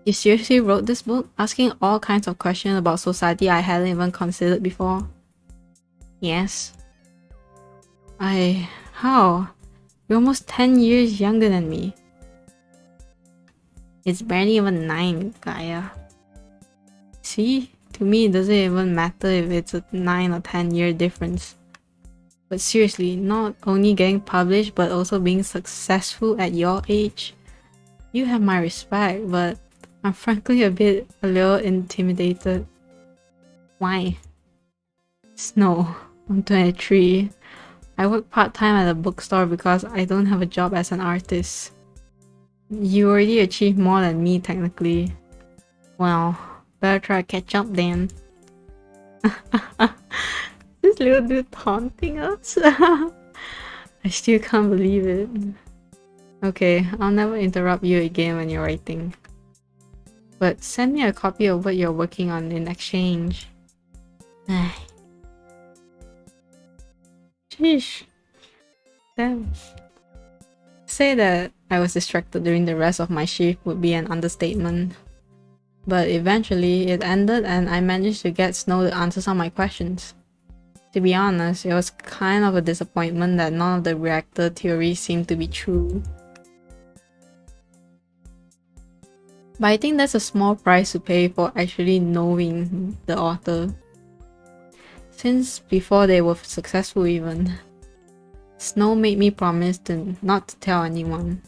You seriously wrote this book? Asking all kinds of questions about society I hadn't even considered before? Yes. How? You're almost 10 years younger than me. It's barely even 9, Gaia. See? To me, it doesn't even matter if it's a 9 or 10-year difference. But seriously, not only getting published, but also being successful at your age. You have my respect, but I'm frankly a little intimidated. Why? Snow. I'm 23. I work part-time at a bookstore because I don't have a job as an artist. You already achieved more than me, technically. Well, better try to catch up then. This little dude taunting us? I still can't believe it. Okay, I'll never interrupt you again when you're writing. But send me a copy of what you're working on in exchange. Sheesh. Damn. Say that I was distracted during the rest of my shift would be an understatement. But eventually, it ended and I managed to get Snow to answer some of my questions. To be honest, it was kind of a disappointment that none of the reactor theories seemed to be true. But I think that's a small price to pay for actually knowing the author. Since before they were successful even. Snow made me promise not to tell anyone.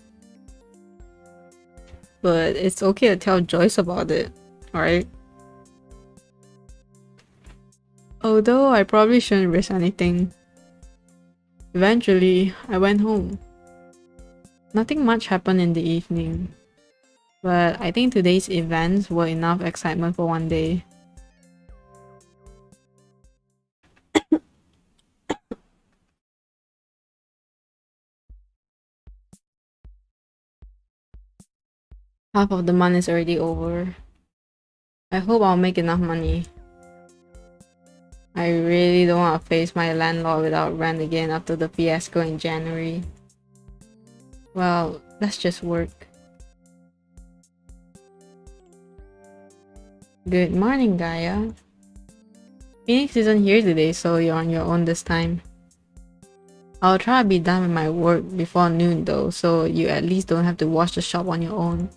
But it's okay to tell Joyce about it, right? Although I probably shouldn't risk anything. Eventually, I went home. Nothing much happened in the evening. But I think today's events were enough excitement for one day. Half of the month is already over. I hope I'll make enough money. I really don't want to face my landlord without rent again after the fiasco in January. Well, let's just work. Good morning, Gaia. Phoenix isn't here today, so you're on your own this time. I'll try to be done with my work before noon though, so you at least don't have to wash the shop on your own.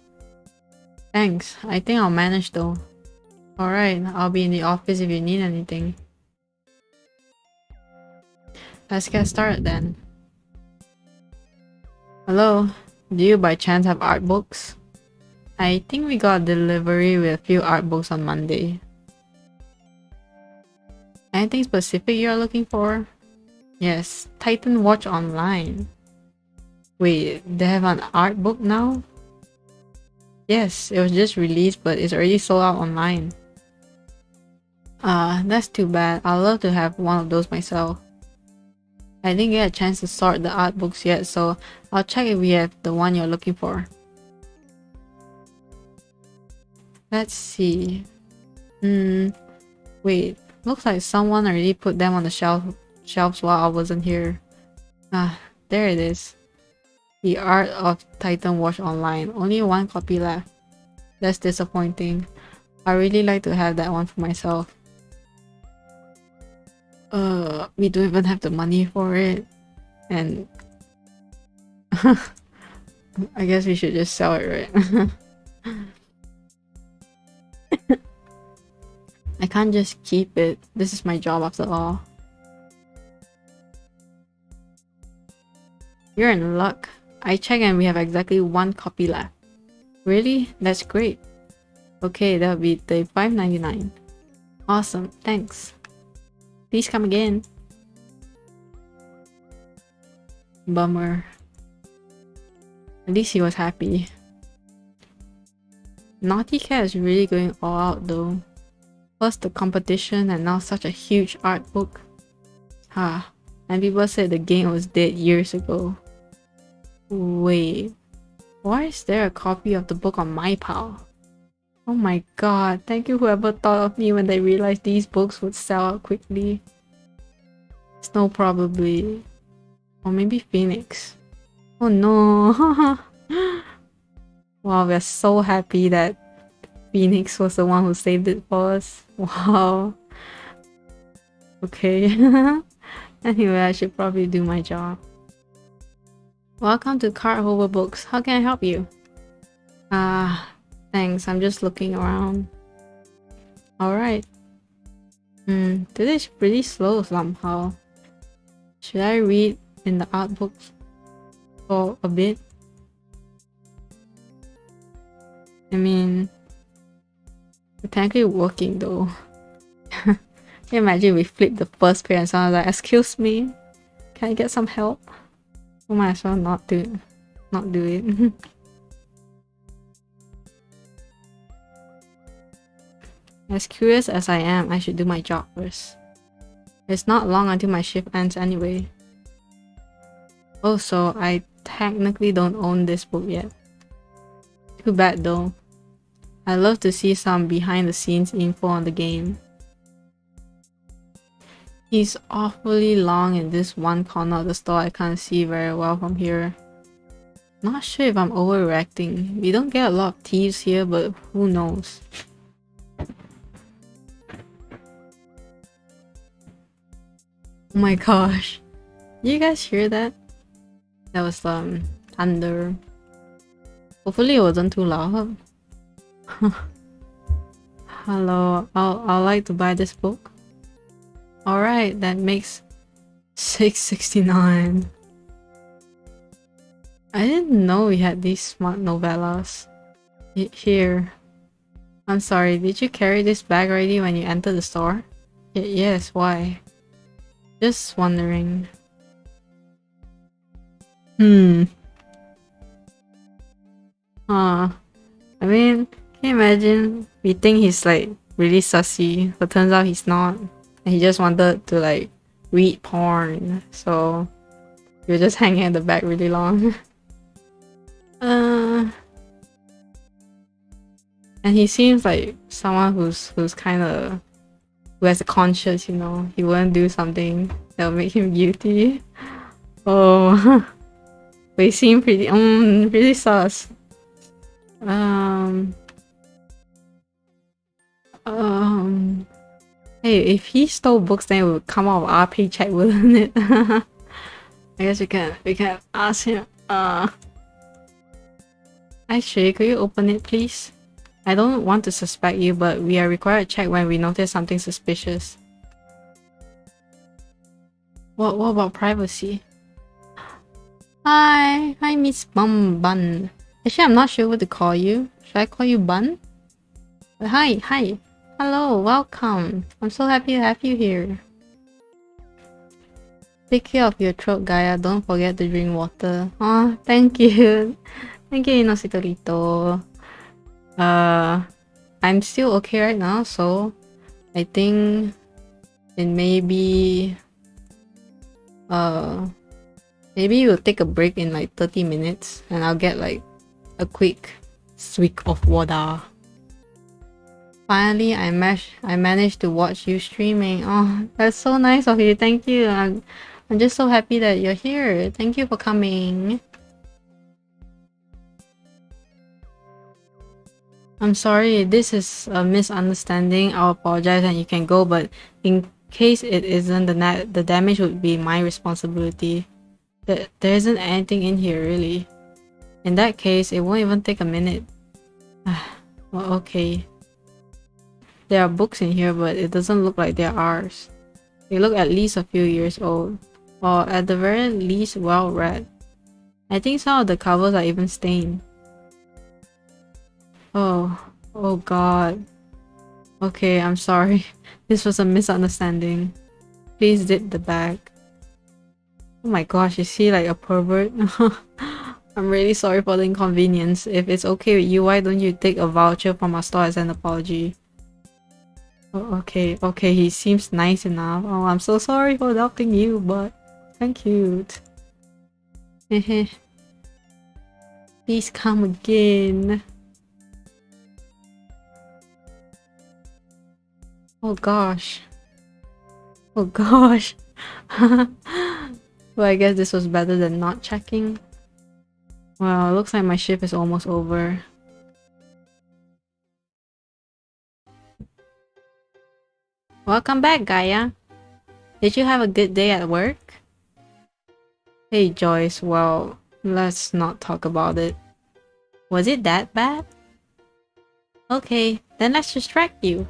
Thanks, I think I'll manage though. Alright, I'll be in the office if you need anything. Let's get started then. Hello, do you by chance have art books? I think we got a delivery with a few art books on Monday. Anything specific you're looking for? Yes, Titan Watch Online. Wait, they have an art book now? Yes, it was just released but it's already sold out online. That's too bad. I'd love to have one of those myself. I didn't get a chance to sort the art books yet, so I'll check if we have the one you're looking for. Let's see. Wait, looks like someone already put them on the shelves while I wasn't here. There it is. The Art of Titan Watch Online. Only one copy left. That's disappointing. I really like to have that one for myself. We don't even have the money for it. And I guess we should just sell it, right? I can't just keep it. This is my job after all. You're in luck. I checked and we have exactly one copy left. Really? That's great. Okay, that'll be $35.99. Awesome, thanks. Please come again. Bummer. At least he was happy. Naughty Cat is really going all out though. First the competition and now such a huge art book. And people said the game was dead years ago. Wait, Why is there a copy of the book on my pile? Oh my god, thank you whoever thought of me when they realized these books would sell out quickly. Snow probably. Or maybe Phoenix. Oh no. Wow, we're so happy that Phoenix was the one who saved it for us. Wow. Okay. Anyway, I should probably do my job. Welcome to Cardholder Books. How can I help you? Thanks. I'm just looking around. Alright. Today's pretty slow somehow. Should I read in the art books for a bit? I mean, we're technically working though. Can you imagine we flip the first page and someone's like, excuse me, can I get some help? We might as well not do it. As curious as I am, I should do my job first. It's not long until my shift ends anyway. Oh, so I technically don't own this book yet. Too bad though. I'd love to see some behind the scenes info on the game. He's awfully long in this one corner of the store I can't see very well from here. Not sure if I'm overreacting. We don't get a lot of thieves here, but who knows. Oh my gosh. Did you guys hear that? That was thunder. Hopefully it wasn't too loud. Hello, I'd like to buy this book. Alright, that makes $6.69. I didn't know we had these smart novellas. Here. I'm sorry, did you carry this bag already when you entered the store? Yes, why? Just wondering. I mean, can you imagine? We think he's like really sussy, but turns out he's not. And he just wanted to like read porn, so you're just hanging at the back really long. And he seems like someone who's kind of who has a conscience, you know. He wouldn't do something that will make him guilty. Oh, they seem pretty really sus. Hey, if he stole books, then it would come out of our paycheck, wouldn't it? I guess we can ask him. Actually, could you open it, please? I don't want to suspect you, but we are required to check when we notice something suspicious. What about privacy? Hi, Miss Bun. Actually, I'm not sure what to call you. Should I call you Bun? Hi. Hello, welcome. I'm so happy to have you here. Take care of your throat, Gaia. Don't forget to drink water. Oh, thank you. Thank you, Inositorito. I'm still okay right now, so I think it may be maybe we'll take a break in like 30 minutes and I'll get like a quick swig of water. Finally, I managed to watch you streaming. Oh, that's so nice of you. Thank you. I'm just so happy that you're here. Thank you for coming. I'm sorry, this is a misunderstanding. I'll apologize and you can go, but in case it isn't, the damage would be my responsibility. There isn't anything in here, really. In that case, it won't even take a minute. Well, okay. There are books in here, but it doesn't look like they're ours. They look at least a few years old, or at the very least well read. I think some of the covers are even stained. Oh god. Okay, I'm sorry. This was a misunderstanding. Please zip the bag. Oh my gosh, is he like a pervert? I'm really sorry for the inconvenience. If it's okay with you, why don't you take a voucher from our store as an apology? Oh, okay, he seems nice enough. Oh, I'm so sorry for doubting you, but thank you. Hehe. Please come again. Oh gosh. Oh gosh. Well, I guess this was better than not checking. Well, it looks like my shift is almost over. Welcome back, Gaia. Did you have a good day at work? Hey Joyce, well, let's not talk about it. Was it that bad? Okay, then let's distract you.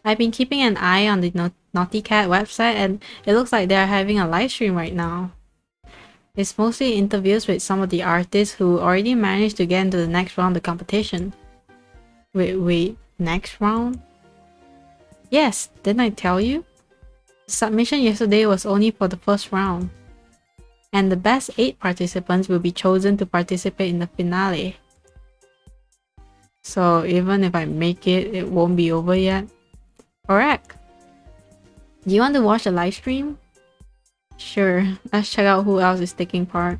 I've been keeping an eye on the Naughty Cat website and it looks like they're having a live stream right now. It's mostly interviews with some of the artists who already managed to get into the next round of the competition. Wait, next round? Yes, didn't I tell you? The submission yesterday was only for the first round. And the best 8 participants will be chosen to participate in the finale. So even if I make it, it won't be over yet? Correct. Do you want to watch the live stream? Sure, let's check out who else is taking part.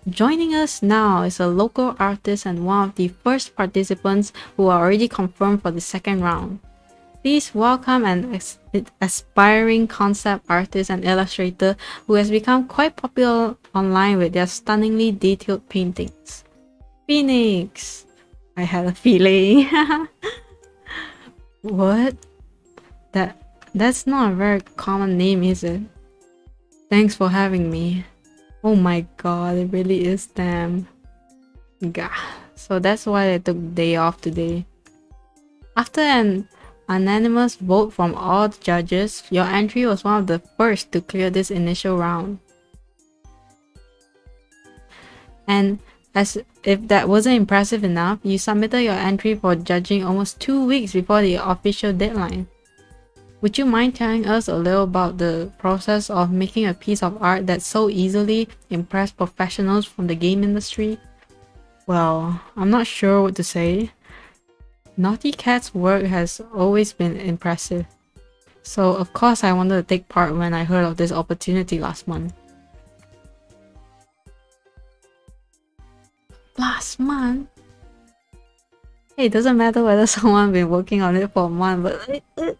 Joining us now is a local artist and one of the first participants who are already confirmed for the second round. Please welcome an aspiring concept artist and illustrator who has become quite popular online with their stunningly detailed paintings. Phoenix! I had a feeling. What? That's not a very common name, is it? Thanks for having me. Oh my god, it really is them. Gah. So that's why I took the day off today. After an unanimous vote from all the judges, your entry was one of the first to clear this initial round. And as if that wasn't impressive enough, you submitted your entry for judging almost 2 weeks before the official deadline. Would you mind telling us a little about the process of making a piece of art that so easily impressed professionals from the game industry? Well, I'm not sure what to say. Naughty Cat's work has always been impressive. So of course I wanted to take part when I heard of this opportunity last month. Last month? Hey, it doesn't matter whether someone's been working on it for a month, but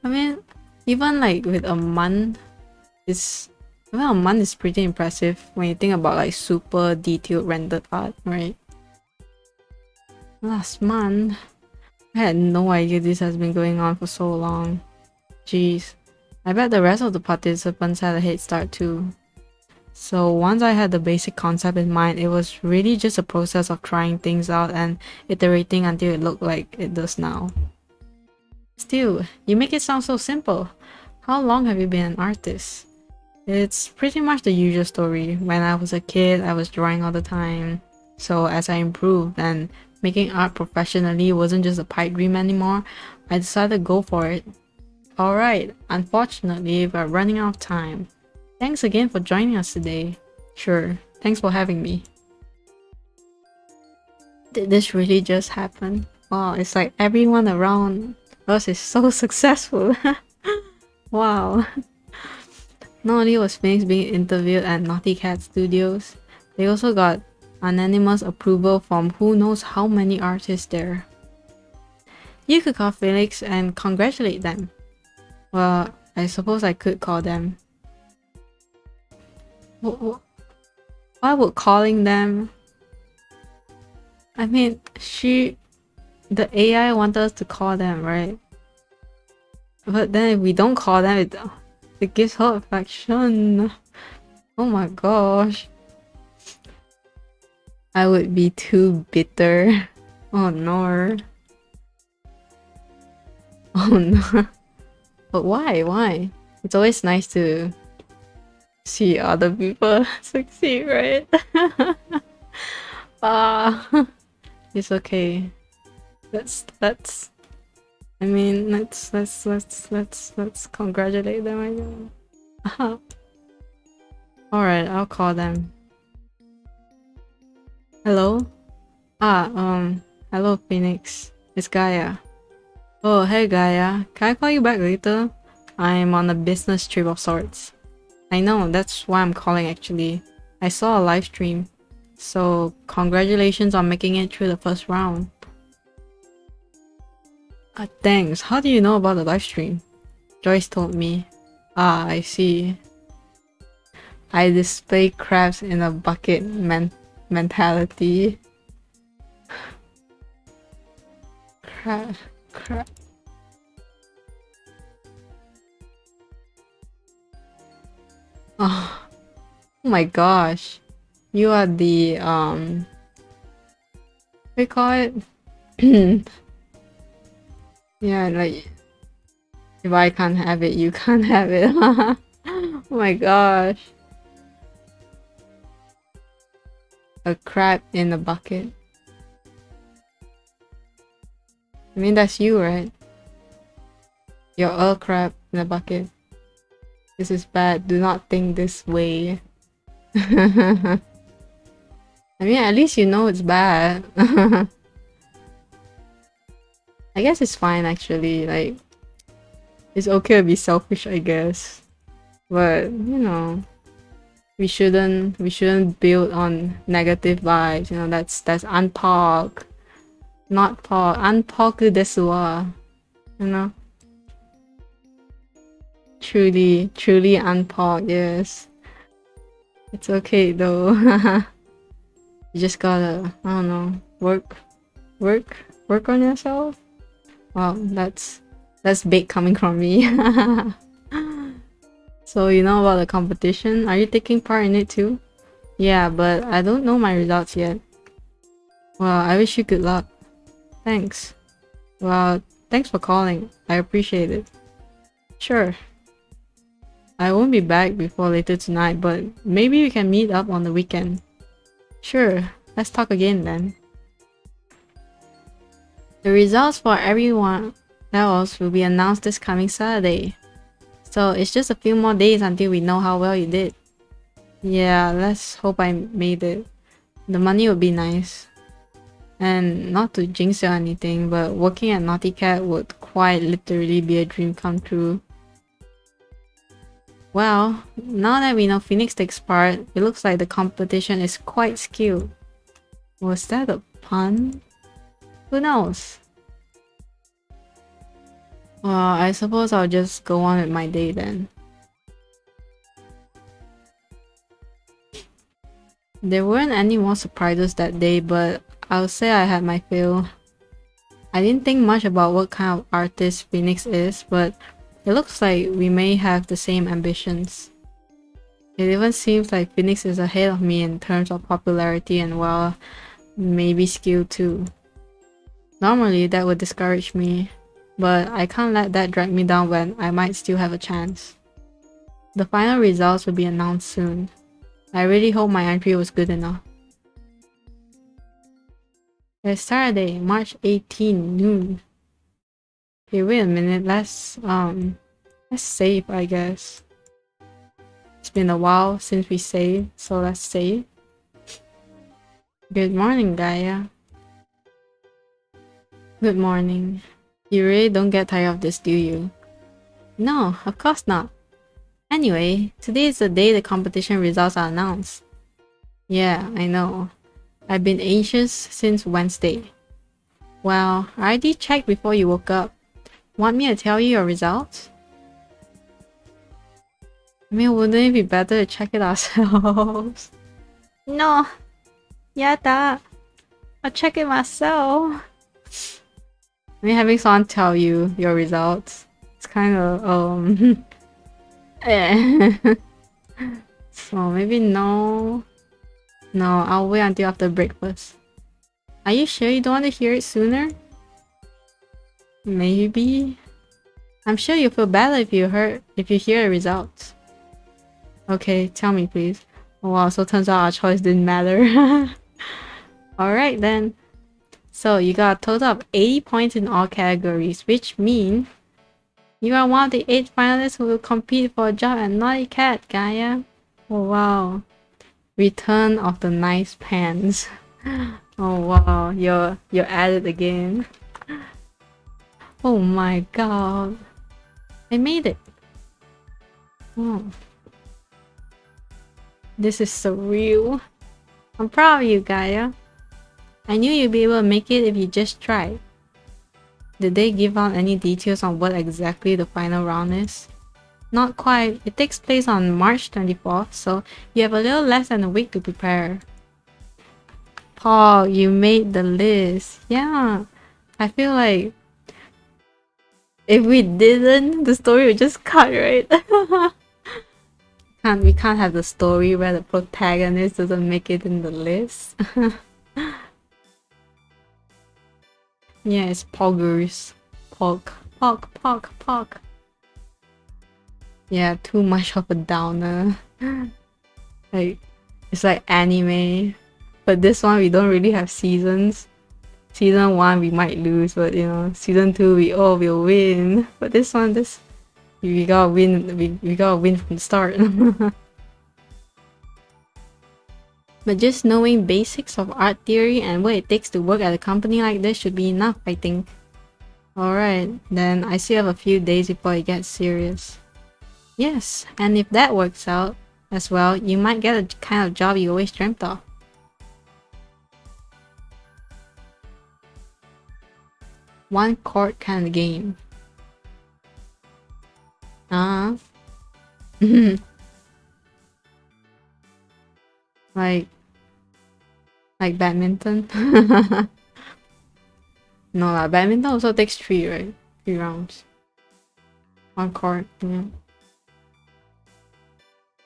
I mean, even like with a month, even a month is pretty impressive when you think about like super detailed rendered art, right? Last month? I had no idea this has been going on for so long. Jeez. I bet the rest of the participants had a head start too. So once I had the basic concept in mind, it was really just a process of trying things out and iterating until it looked like it does now. Still, you make it sound so simple. How long have you been an artist? It's pretty much the usual story. When I was a kid, I was drawing all the time. So as I improved and making art professionally wasn't just a pipe dream anymore, I decided to go for it. Alright, unfortunately, we're running out of time. Thanks again for joining us today. Sure, thanks for having me. Did this really just happen? Wow, it's like everyone around us is so successful. Wow. Not only was Phoenix being interviewed at Naughty Cat Studios, they also got unanimous approval from who knows how many artists there. You could call Phoenix and congratulate them. Well, I suppose I could call them. Why would calling them? I mean, the AI wanted us to call them, right? But then if we don't call them, it gives her affection. Oh my gosh. I would be too bitter. Oh no. Oh no. But why? It's always nice to see other people succeed, right? It's okay. Let's congratulate them, I guess. Alright, I'll call them. Hello? Hello Phoenix. It's Gaia. Oh, hey Gaia. Can I call you back later? I'm on a business trip of sorts. I know, that's why I'm calling actually. I saw a live stream. So congratulations on making it through the first round. Thanks. How do you know about the live stream? Joyce told me. Ah, I see. I display crabs in a bucket mentality. Crab. Oh my gosh. You are the what do you call it? Yeah, like if I can't have it, you can't have it. Oh my gosh. A crab in a bucket. I mean that's you, right? You're a crab in a bucket. This is bad. Do not think this way. I mean, at least you know it's bad. I guess it's fine actually. Like, it's okay to be selfish, I guess. But you know, we shouldn't build on negative vibes. You know, that's unpog, not pog. Unpog desu wa. You know, truly unpog. Yes, it's okay though. You just gotta, I don't know, work on yourself. Wow, that's big coming from me. So you know about the competition? Are you taking part in it too? Yeah, but I don't know my results yet. Well, I wish you good luck. Thanks. Well, thanks for calling. I appreciate it. Sure. I won't be back before later tonight, but maybe we can meet up on the weekend. Sure, let's talk again then. The results for everyone else will be announced this coming Saturday. So it's just a few more days until we know how well you did. Yeah, let's hope I made it. The money would be nice. And not to jinx or anything, but working at Naughty Cat would quite literally be a dream come true. Well, now that we know Phoenix takes part, it looks like the competition is quite skilled. Was that a pun? Who knows? Well, I suppose I'll just go on with my day then. There weren't any more surprises that day, but I'll say I had my fill. I didn't think much about what kind of artist Phoenix is, but it looks like we may have the same ambitions. It even seems like Phoenix is ahead of me in terms of popularity and, well, maybe skill too. Normally that would discourage me, but I can't let that drag me down when I might still have a chance. The final results will be announced soon. I really hope my entry was good enough. It's Saturday, March 18, noon. Okay, wait a minute, let's save, I guess. It's been a while since we saved, so let's save. Good morning, Gaia. Good morning. You really don't get tired of this, do you? No, of course not. Anyway, today is the day the competition results are announced. Yeah, I know. I've been anxious since Wednesday. Well, I already checked before you woke up. Want me to tell you your results? I mean, wouldn't it be better to check it ourselves? No! Yada! I'll check it myself! I mean, having someone tell you your results, it's kind of, So maybe no. No, I'll wait until after breakfast. Are you sure you don't want to hear it sooner? Maybe. I'm sure you'll feel better if you hear the results. Okay, tell me please. Oh wow, so turns out our choice didn't matter. Alright then. So you got a total of 80 points in all categories, which means you are one of the 8 finalists who will compete for a job at Naughty Cat, Gaia. Oh wow. Return of the nice pants. Oh wow, you're at it again. Oh my god. I made it. Oh. This is so real. I'm proud of you, Gaia. I knew you'd be able to make it if you just tried. Did they give out any details on what exactly the final round is? Not quite. It takes place on March 24th, so you have a little less than a week to prepare. Paul, you made the list. Yeah. I feel like if we didn't, the story would just cut, right? We can't have the story where the protagonist doesn't make it in the list. Yeah, it's poggers. Pog. Yeah, too much of a downer. Like, it's like anime. But this one, we don't really have seasons. Season 1, we might lose, but you know, Season 2, we'll win. But this one, we gotta win, we gotta win from the start. But just knowing basics of art theory and what it takes to work at a company like this should be enough, I think. Alright, then I still have a few days before it gets serious. Yes, and if that works out as well, you might get a kind of job you always dreamt of. One court kind of game. Ah. Like badminton? No lah, badminton also takes 3, right? 3 rounds. One court, yeah.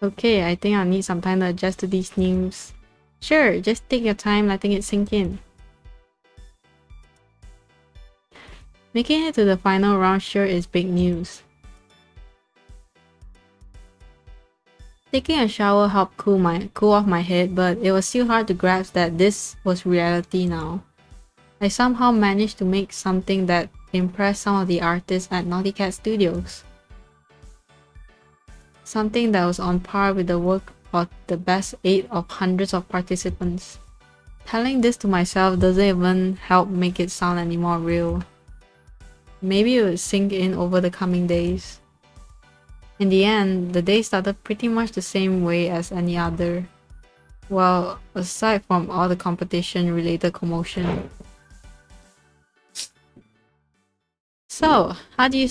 Okay, I think I'll need some time to adjust to these news. Sure, just take your time letting it sink in. Making it to the final round sure is big news. Taking a shower helped cool off my head, but it was still hard to grasp that this was reality now. I somehow managed to make something that impressed some of the artists at Naughty Cat Studios. Something that was on par with the work of the best 8 of hundreds of participants. Telling this to myself doesn't even help make it sound any more real. Maybe it would sink in over the coming days. In the end, the day started pretty much the same way as any other. Well, aside from all the competition-related commotion. So, how do you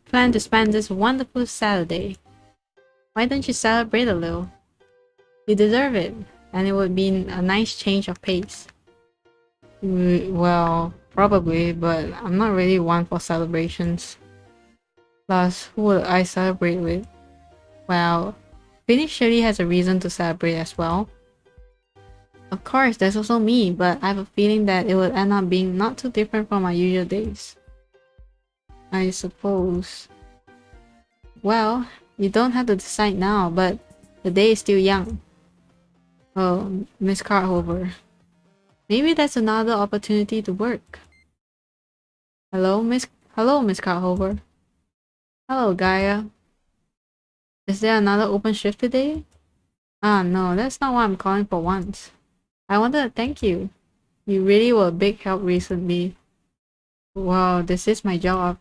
plan to spend this wonderful Saturday? Why don't you celebrate a little? You deserve it, and it would be a nice change of pace. Well, probably, but I'm not really one for celebrations. Plus, who would I celebrate with? Well, Phoenix surely has a reason to celebrate as well. Of course, there's also me, but I have a feeling that it would end up being not too different from my usual days. I suppose. Well, you don't have to decide now, but the day is still young. Oh, Miss Carthover. Maybe that's another opportunity to work. Hello, Miss Carthover. Hello, Gaia. Is there another open shift today? Ah, no, that's not what I'm calling for once. I wanted to thank you. You really were a big help recently. Wow, this is my job.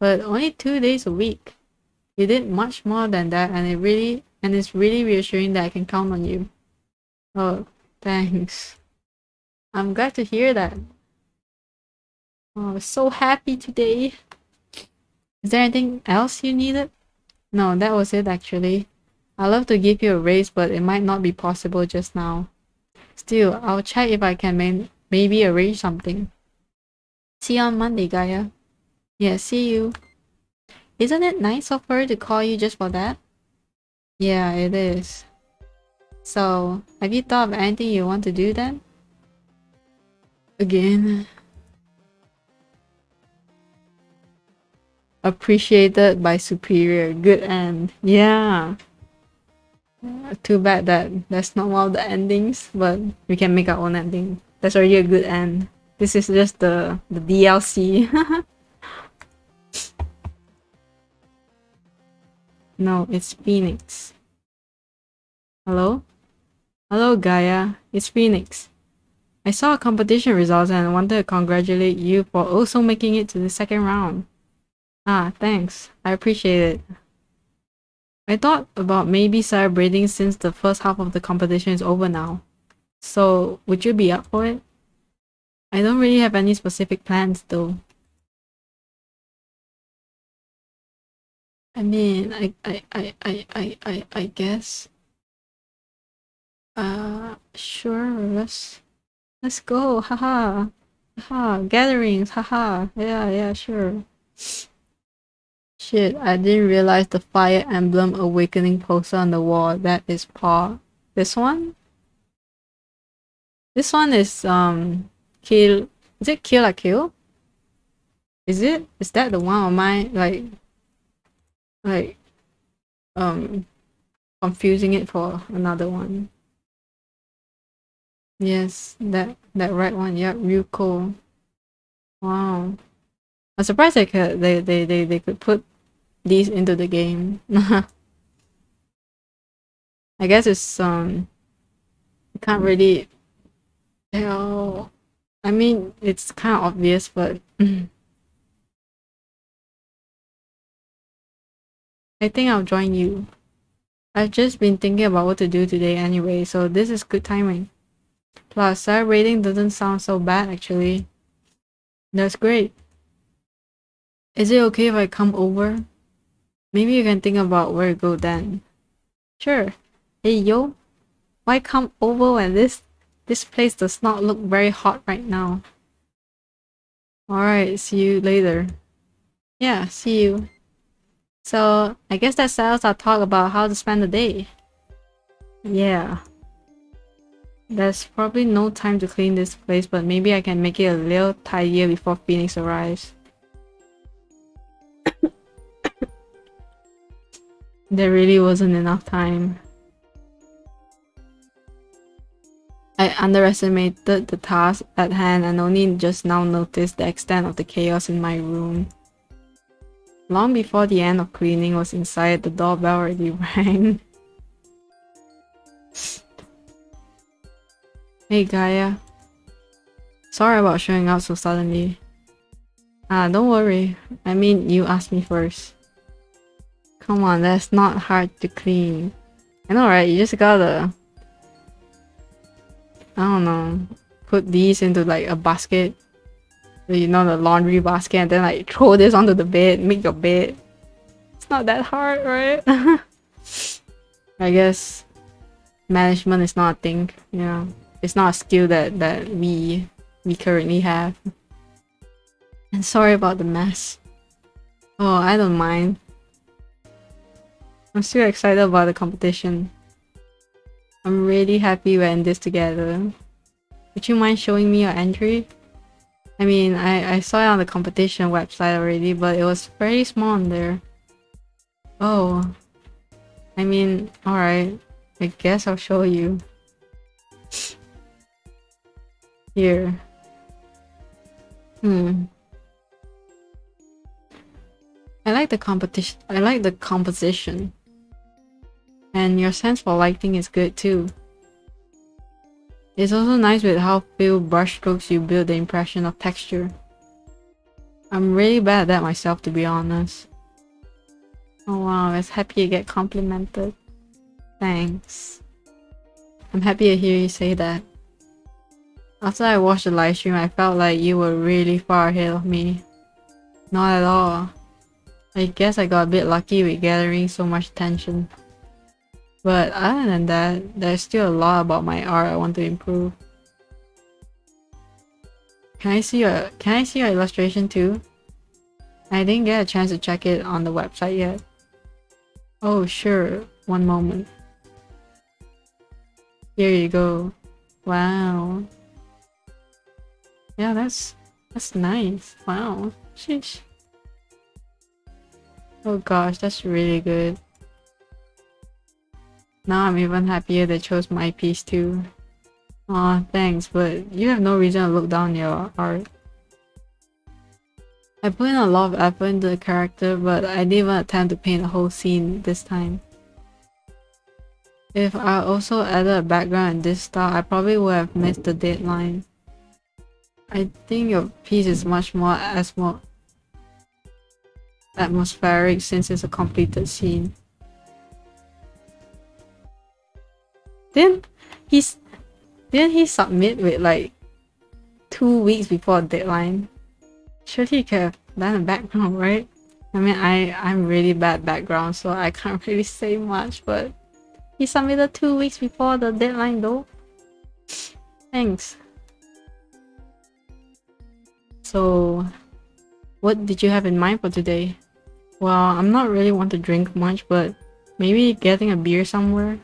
But only 2 days a week. You did much more than that, and it's really reassuring that I can count on you. Oh, thanks. I'm glad to hear that. Oh, I'm so happy today. Is there anything else you needed? No, that was it actually. I'd love to give you a raise, but it might not be possible just now. Still, I'll check if I can maybe arrange something. See you on Monday, Gaia. Yeah, see you. Isn't it nice of her to call you just for that? Yeah, it is. So, have you thought of anything you want to do then? Again? Appreciated by superior. Good end. Yeah. Too bad that that's not one of the endings, but we can make our own ending. That's already a good end. This is just the DLC. No, it's Phoenix. Hello? Hello, Gaia. It's Phoenix. I saw competition results and wanted to congratulate you for also making it to the second round. Ah, thanks. I appreciate it. I thought about maybe celebrating since the first half of the competition is over now. So, would you be up for it? I don't really have any specific plans though. I mean, I guess. Sure, let's go, haha. Haha, gatherings, haha. Yeah, sure. Shit, I didn't realize the Fire Emblem Awakening poster on the wall. That is paw. This one? This one is, Kill. Is it Kill la Kill? Is it? Is that the one? Or am I, like, confusing it for another one? Yes, that right one. Yep, Ryuko. Wow. I'm surprised they could put these into the game. I guess it's you can't really tell. I mean, it's kind of obvious, but I think I'll join you. I've just been thinking about what to do today anyway, so this is good timing. Plus, celebrating doesn't sound so bad actually. That's great. Is it okay if I come over? Maybe you can think about where to go then. Sure. Hey yo, why come over when this place does not look very hot right now? Alright, see you later. Yeah, see you. So, I guess that settles our talk about how to spend the day. Yeah. There's probably no time to clean this place, but maybe I can make it a little tidier before Phoenix arrives. There really wasn't enough time. I underestimated the task at hand and only just now noticed the extent of the chaos in my room. Long before the end of cleaning was in sight, the doorbell already rang. Hey Gaia. Sorry about showing up so suddenly. Don't worry. I mean, you asked me first. Come on, that's not hard to clean. I know, right? You just gotta... I don't know. Put these into like a basket. You know, the laundry basket, and then like throw this onto the bed, make your bed. It's not that hard, right? I guess management is not a thing. Yeah, it's not a skill that we currently have. And sorry about the mess. Oh, I don't mind. I'm still excited about the competition. I'm really happy we're in this together. Would you mind showing me your entry? I mean, I saw it on the competition website already, but it was very small on there. Oh. I mean, alright. I guess I'll show you. Here. I like the competition. I like the composition. And your sense for lighting is good too. It's also nice with how few brushstrokes you build the impression of texture. I'm really bad at that myself, to be honest. Oh wow, it's happy you get complimented. Thanks. I'm happy to hear you say that. After I watched the livestream, I felt like you were really far ahead of me. Not at all. I guess I got a bit lucky with gathering so much attention. But other than that, there's still a lot about my art I want to improve. Can I see your illustration too? I didn't get a chance to check it on the website yet. Oh sure, one moment. Here you go. Wow. Yeah, that's nice. Wow. Sheesh. Oh gosh, that's really good. Now I'm even happier they chose my piece too. Aw, thanks, but you have no reason to look down your art. I put in a lot of effort into the character, but I didn't even attempt to paint a whole scene this time. If I also added a background in this style, I probably would have missed the deadline. I think your piece is much more atmospheric since it's a completed scene. Didn't he's didn't he submit with like 2 weeks before deadline? Surely he could have done a background, right? I mean, I'm really bad background, so I can't really say much, but he submitted 2 weeks before the deadline though. Thanks. So, what did you have in mind for today? Well, I'm not really one to drink much, but maybe getting a beer somewhere.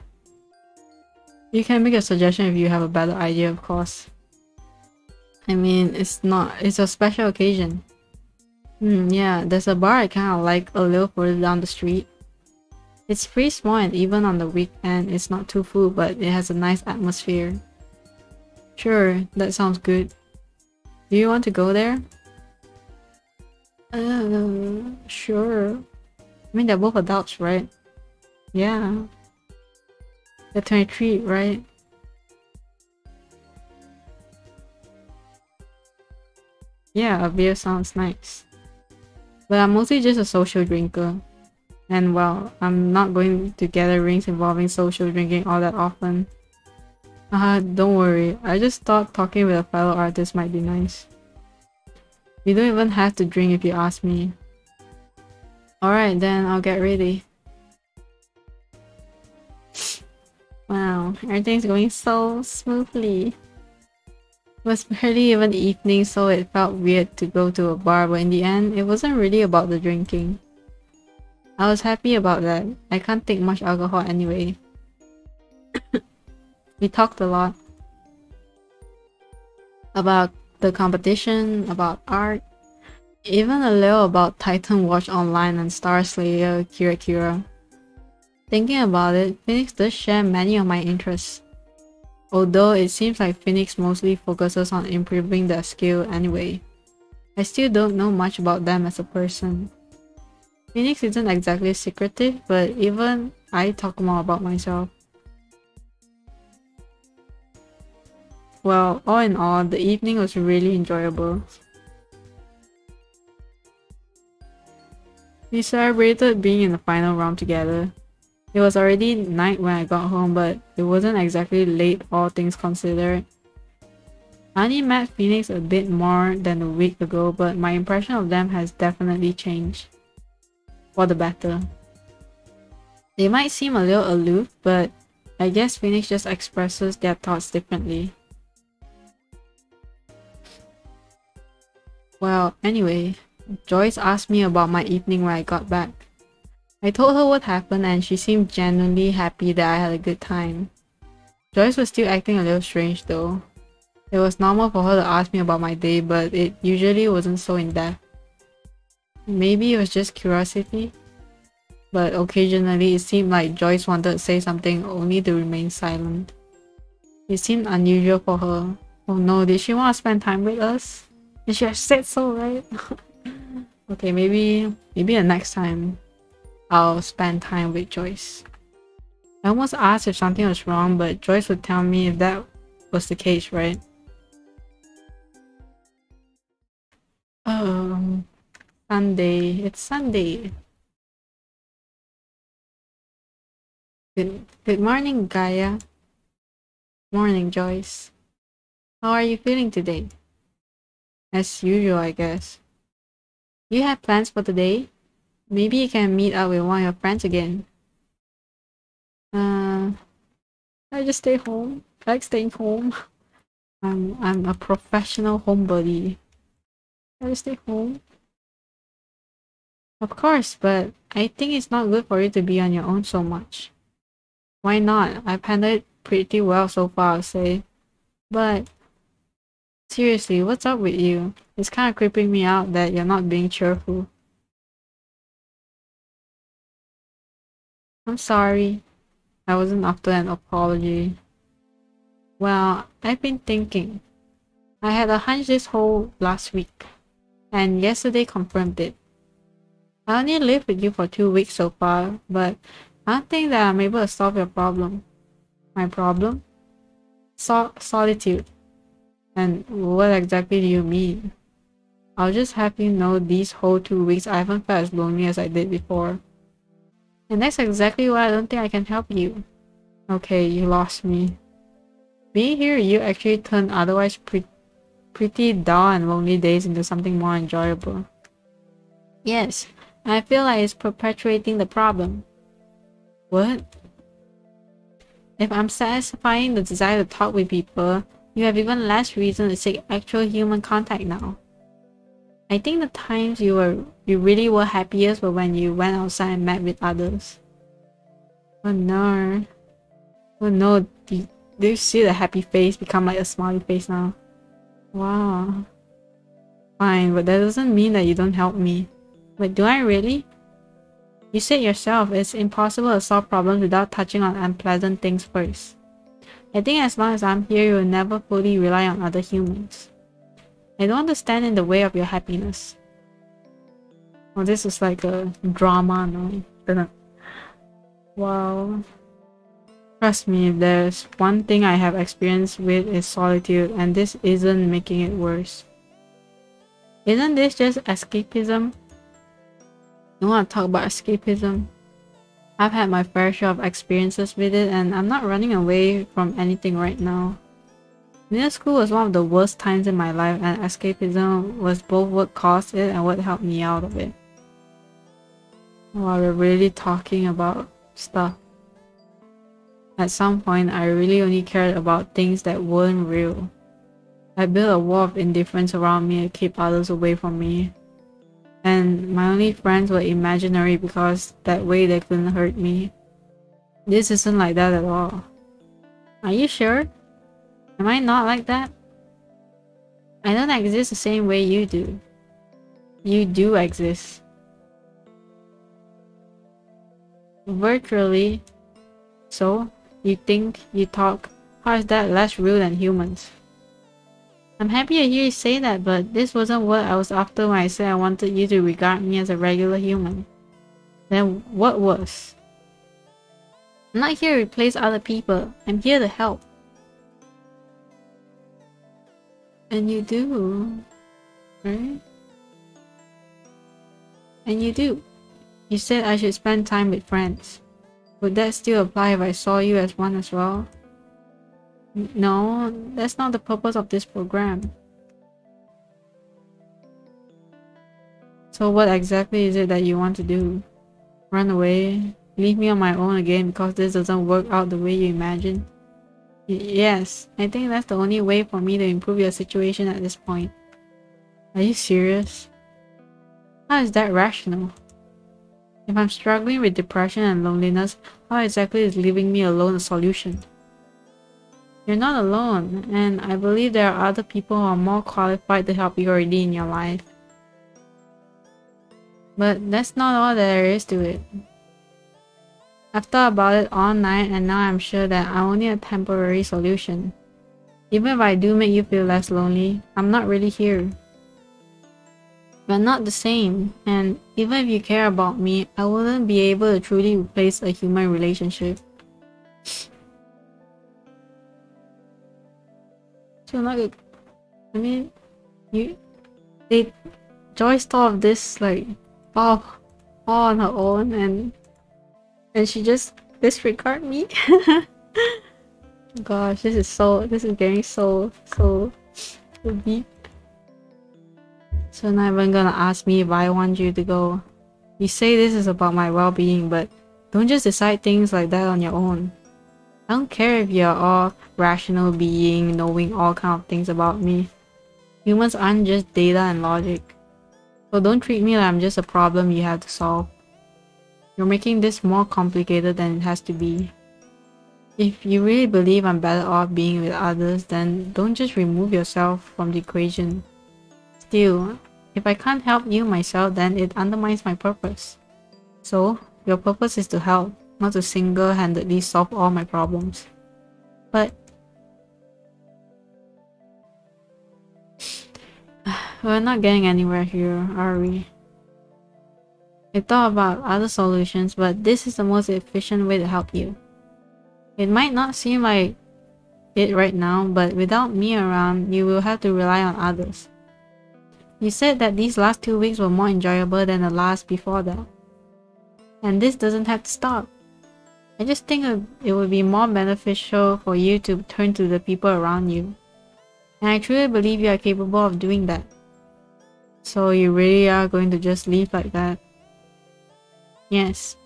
You can make a suggestion if you have a better idea, of course. I mean, it's a special occasion. Yeah, there's a bar I kinda like a little further down the street. It's pretty small and even on the weekend it's not too full, but it has a nice atmosphere. Sure, that sounds good. Do you want to go there? Sure. I mean, they're both adults, right? Yeah. They're 23, right? Yeah, a beer sounds nice. But I'm mostly just a social drinker. And well, I'm not going to gatherings involving social drinking all that often. Don't worry. I just thought talking with a fellow artist might be nice. You don't even have to drink if you ask me. Alright, then I'll get ready. Wow, everything's going so smoothly. It was barely even evening, so it felt weird to go to a bar, but in the end, it wasn't really about the drinking. I was happy about that. I can't take much alcohol anyway. We talked a lot. About the competition, about art, even a little about Titan Watch Online and Star Slayer Kira Kira. Thinking about it, Phoenix does share many of my interests. Although it seems like Phoenix mostly focuses on improving their skill anyway. I still don't know much about them as a person. Phoenix isn't exactly secretive, but even I talk more about myself. Well, all in all, the evening was really enjoyable. We celebrated being in the final round together. It was already night when I got home, but it wasn't exactly late, all things considered. I only met Phoenix a bit more than a week ago, but my impression of them has definitely changed. For the better. They might seem a little aloof, but I guess Phoenix just expresses their thoughts differently. Well, anyway, Joyce asked me about my evening when I got back. I told her what happened and she seemed genuinely happy that I had a good time. Joyce was still acting a little strange though. It was normal for her to ask me about my day, but it usually wasn't so in-depth. Maybe it was just curiosity? But occasionally it seemed like Joyce wanted to say something only to remain silent. It seemed unusual for her. Oh no, did she want to spend time with us? And she had said so, right? Okay, maybe the next time I'll spend time with Joyce. I almost asked if something was wrong, but Joyce would tell me if that was the case, right? Sunday. It's Sunday. Good morning, Gaia. Morning, Joyce. How are you feeling today? As usual, I guess. You have plans for today? Maybe you can meet up with one of your friends again. I just stay home. I like staying home. I'm a professional homebody. I just stay home. Of course, but I think it's not good for you to be on your own so much. Why not? I've handled it pretty well so far, I'll say. But seriously, what's up with you? It's kind of creeping me out that you're not being cheerful. I'm sorry. I wasn't after an apology. Well, I've been thinking. I had a hunch this whole last week, and yesterday confirmed it. I only lived with you for 2 weeks so far, but I don't think that I'm able to solve your problem. My problem? Solitude. And what exactly do you mean? I'll just have you know these whole 2 weeks I haven't felt as lonely as I did before. And that's exactly why I don't think I can help you. Okay, you lost me. Being here, you actually turned otherwise pretty dull and lonely days into something more enjoyable. Yes, I feel like it's perpetuating the problem. What? If I'm satisfying the desire to talk with people, you have even less reason to seek actual human contact now. I think the times you really were happiest were when you went outside and met with others. Oh no. Oh no, do you see the happy face become like a smiley face now? Wow. Fine, but that doesn't mean that you don't help me. But do I really? You said yourself it's impossible to solve problems without touching on unpleasant things first. I think as long as I'm here, you will never fully rely on other humans. I don't want to stand in the way of your happiness. Oh, this is like a drama, no? Wow. Trust me, if there's one thing I have experience with is solitude, and this isn't making it worse. Isn't this just escapism? You want to talk about escapism? I've had my fair share of experiences with it, and I'm not running away from anything right now. Middle school was one of the worst times in my life, and escapism was both what caused it and what helped me out of it. Wow, we're really talking about stuff. At some point, I really only cared about things that weren't real. I built a wall of indifference around me to keep others away from me. And my only friends were imaginary because that way they couldn't hurt me. This isn't like that at all. Are you sure? Am I not like that? I don't exist the same way you do. You do exist. Virtually. So, you think, you talk, how is that less real than humans? I'm happy to hear you say that, but this wasn't what I was after when I said I wanted you to regard me as a regular human. Then what was? I'm not here to replace other people. I'm here to help. And you do, right? And you do. You said I should spend time with friends. Would that still apply if I saw you as one as well? No, that's not the purpose of this program. So what exactly is it that you want to do? Run away? Leave me on my own again because this doesn't work out the way you imagine? Yes, I think that's the only way for me to improve your situation at this point. Are you serious? How is that rational? If I'm struggling with depression and loneliness, how exactly is leaving me alone a solution? You're not alone, and I believe there are other people who are more qualified to help you already in your life. But that's not all there is to it. I've thought about it all night, and now I'm sure that I'm only a temporary solution. Even if I do make you feel less lonely, I'm not really here. We're not the same, and even if you care about me, I wouldn't be able to truly replace a human relationship. So not good. I mean, Joyce thought of this like all on her own, and she just disregard me. Gosh, this is getting so deep. So now you're gonna ask me if I want you to go. You say this is about my well-being, but don't just decide things like that on your own. I don't care if you're all rational being, knowing all kind of things about me. Humans aren't just data and logic. So don't treat me like I'm just a problem you have to solve. You're making this more complicated than it has to be. If you really believe I'm better off being with others, then don't just remove yourself from the equation. Still, if I can't help you myself, then it undermines my purpose. So, your purpose is to help, not to single-handedly solve all my problems. But we're not getting anywhere here, are we? I thought about other solutions, but this is the most efficient way to help you. It might not seem like it right now, but without me around, you will have to rely on others. You said that these last 2 weeks were more enjoyable than the last before that. And this doesn't have to stop. I just think it would be more beneficial for you to turn to the people around you. And I truly believe you are capable of doing that. So you really are going to just leave like that? Yes.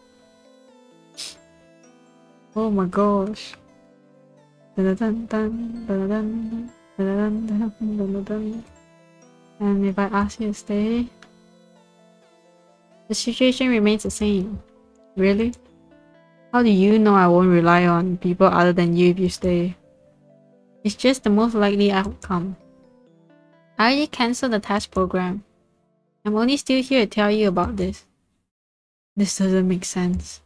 Oh my gosh. And if I ask you to stay, the situation remains the same. Really? How do you know I won't rely on people other than you if you stay? It's just the most likely outcome. I already cancelled the task program. I'm only still here to tell you about this. This doesn't make sense.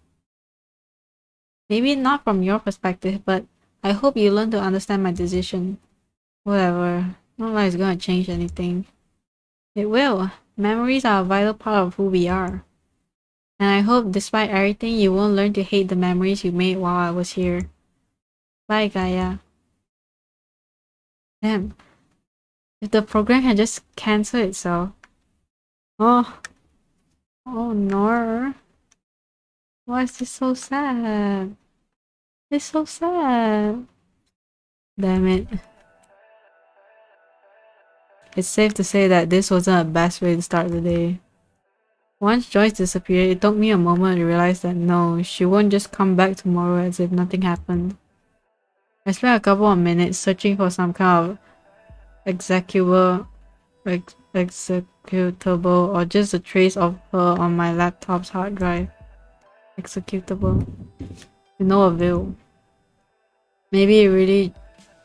Maybe not from your perspective, but I hope you learn to understand my decision. Whatever. Not like it's gonna change anything. It will. Memories are a vital part of who we are. And I hope despite everything you won't learn to hate the memories you made while I was here. Bye, Gaia. Damn. If the program can just cancel itself. Oh. Oh no. Why is this so sad? It's so sad. Damn it. It's safe to say that this wasn't the best way to start the day. Once Joyce disappeared, it took me a moment to realize that no, she won't just come back tomorrow as if nothing happened. I spent a couple of minutes searching for some kind of executable or just a trace of her on my laptop's hard drive. Executable. To no avail. Maybe it really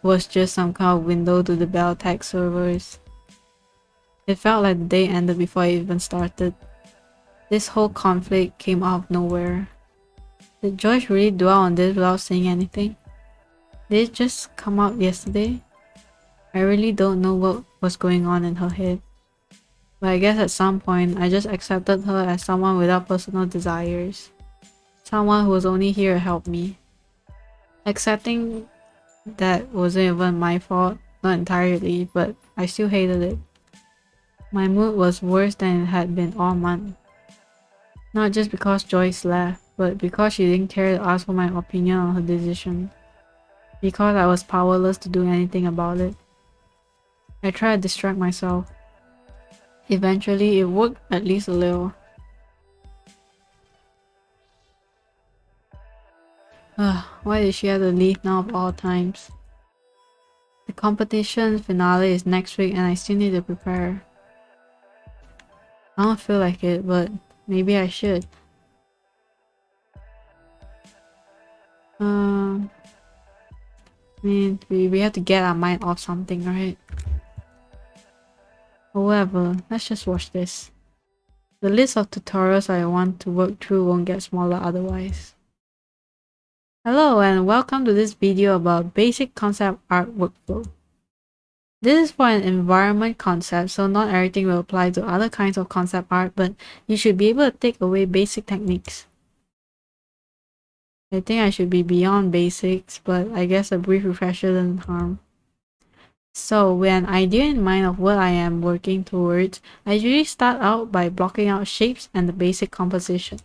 was just some kind of window to the Bell-Tech servers. It felt like the day ended before it even started. This whole conflict came out of nowhere. Did Joyce really dwell on this without saying anything? Did it just come out yesterday? I really don't know what was going on in her head. But I guess at some point, I just accepted her as someone without personal desires. Someone who was only here to help me. Accepting that wasn't even my fault, not entirely, but I still hated it. My mood was worse than it had been all month. Not just because Joyce left, but because she didn't care to ask for my opinion on her decision. Because I was powerless to do anything about it. I tried to distract myself. Eventually, it worked at least a little. Ugh, why did she have to leave now of all times? The competition finale is next week and I still need to prepare. I don't feel like it, but maybe I should. I mean, we have to get our mind off something, right? However, let's just watch this. The list of tutorials I want to work through won't get smaller otherwise. Hello and welcome to this video about basic concept art workflow. This is for an environment concept, so not everything will apply to other kinds of concept art, but you should be able to take away basic techniques. I think I should be beyond basics, but I guess a brief refresher doesn't harm. So, with an idea in mind of what I am working towards, I usually start out by blocking out shapes and the basic composition.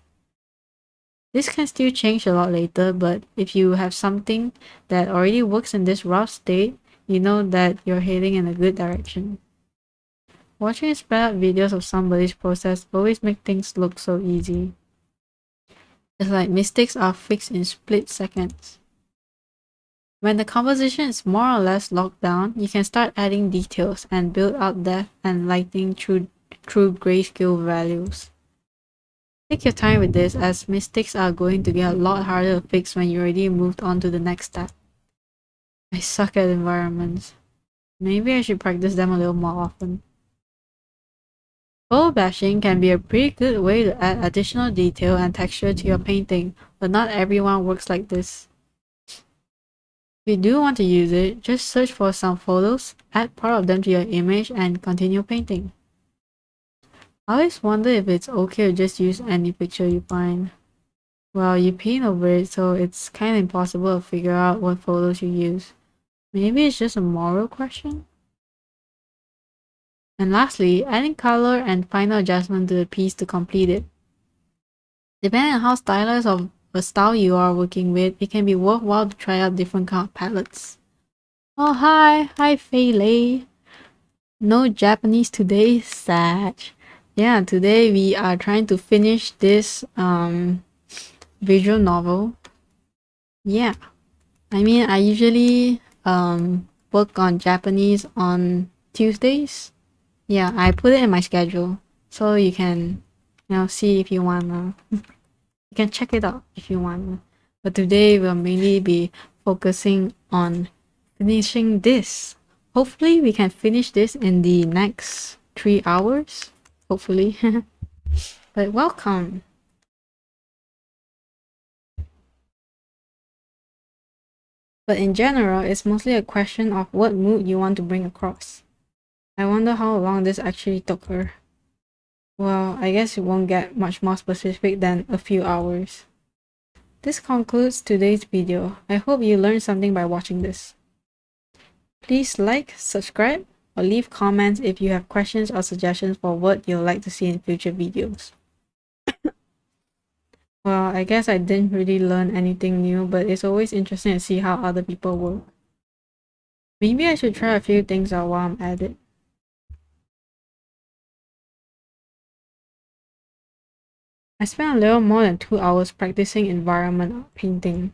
This can still change a lot later, but if you have something that already works in this rough state, you know that you're heading in a good direction. Watching spread out videos of somebody's process always makes things look so easy. It's like mistakes are fixed in split seconds. When the composition is more or less locked down, you can start adding details and build out depth and lighting through grayscale values. Take your time with this as mistakes are going to get a lot harder to fix when you already moved on to the next step. I suck at environments. Maybe I should practice them a little more often. Color bashing can be a pretty good way to add additional detail and texture to your painting, but not everyone works like this. If you do want to use it, just search for some photos, add part of them to your image, and continue painting. I always wonder if it's okay to just use any picture you find. Well, you paint over it, so it's kinda impossible to figure out what photos you use. Maybe it's just a moral question? And lastly, adding color and final adjustment to the piece to complete it. Depending on how stylized a style you are working with, it can be worthwhile to try out different kind of palettes. Oh, hi Feilei. No Japanese today, sad. Yeah, today we are trying to finish this visual novel. Yeah, I mean, I usually work on Japanese on Tuesdays. Yeah, I put it in my schedule so you can, see if you wanna. You can check it out if you want. But today we'll mainly be focusing on finishing this. Hopefully we can finish this in the next 3 hours. Hopefully. But welcome. But in general, it's mostly a question of what mood you want to bring across. I wonder how long this actually took her. Well, I guess it won't get much more specific than a few hours. This concludes today's video. I hope you learned something by watching this. Please like, subscribe, or leave comments if you have questions or suggestions for what you'd like to see in future videos. Well, I guess I didn't really learn anything new, but it's always interesting to see how other people work. Maybe I should try a few things out while I'm at it. I spent a little more than 2 hours practicing environment painting.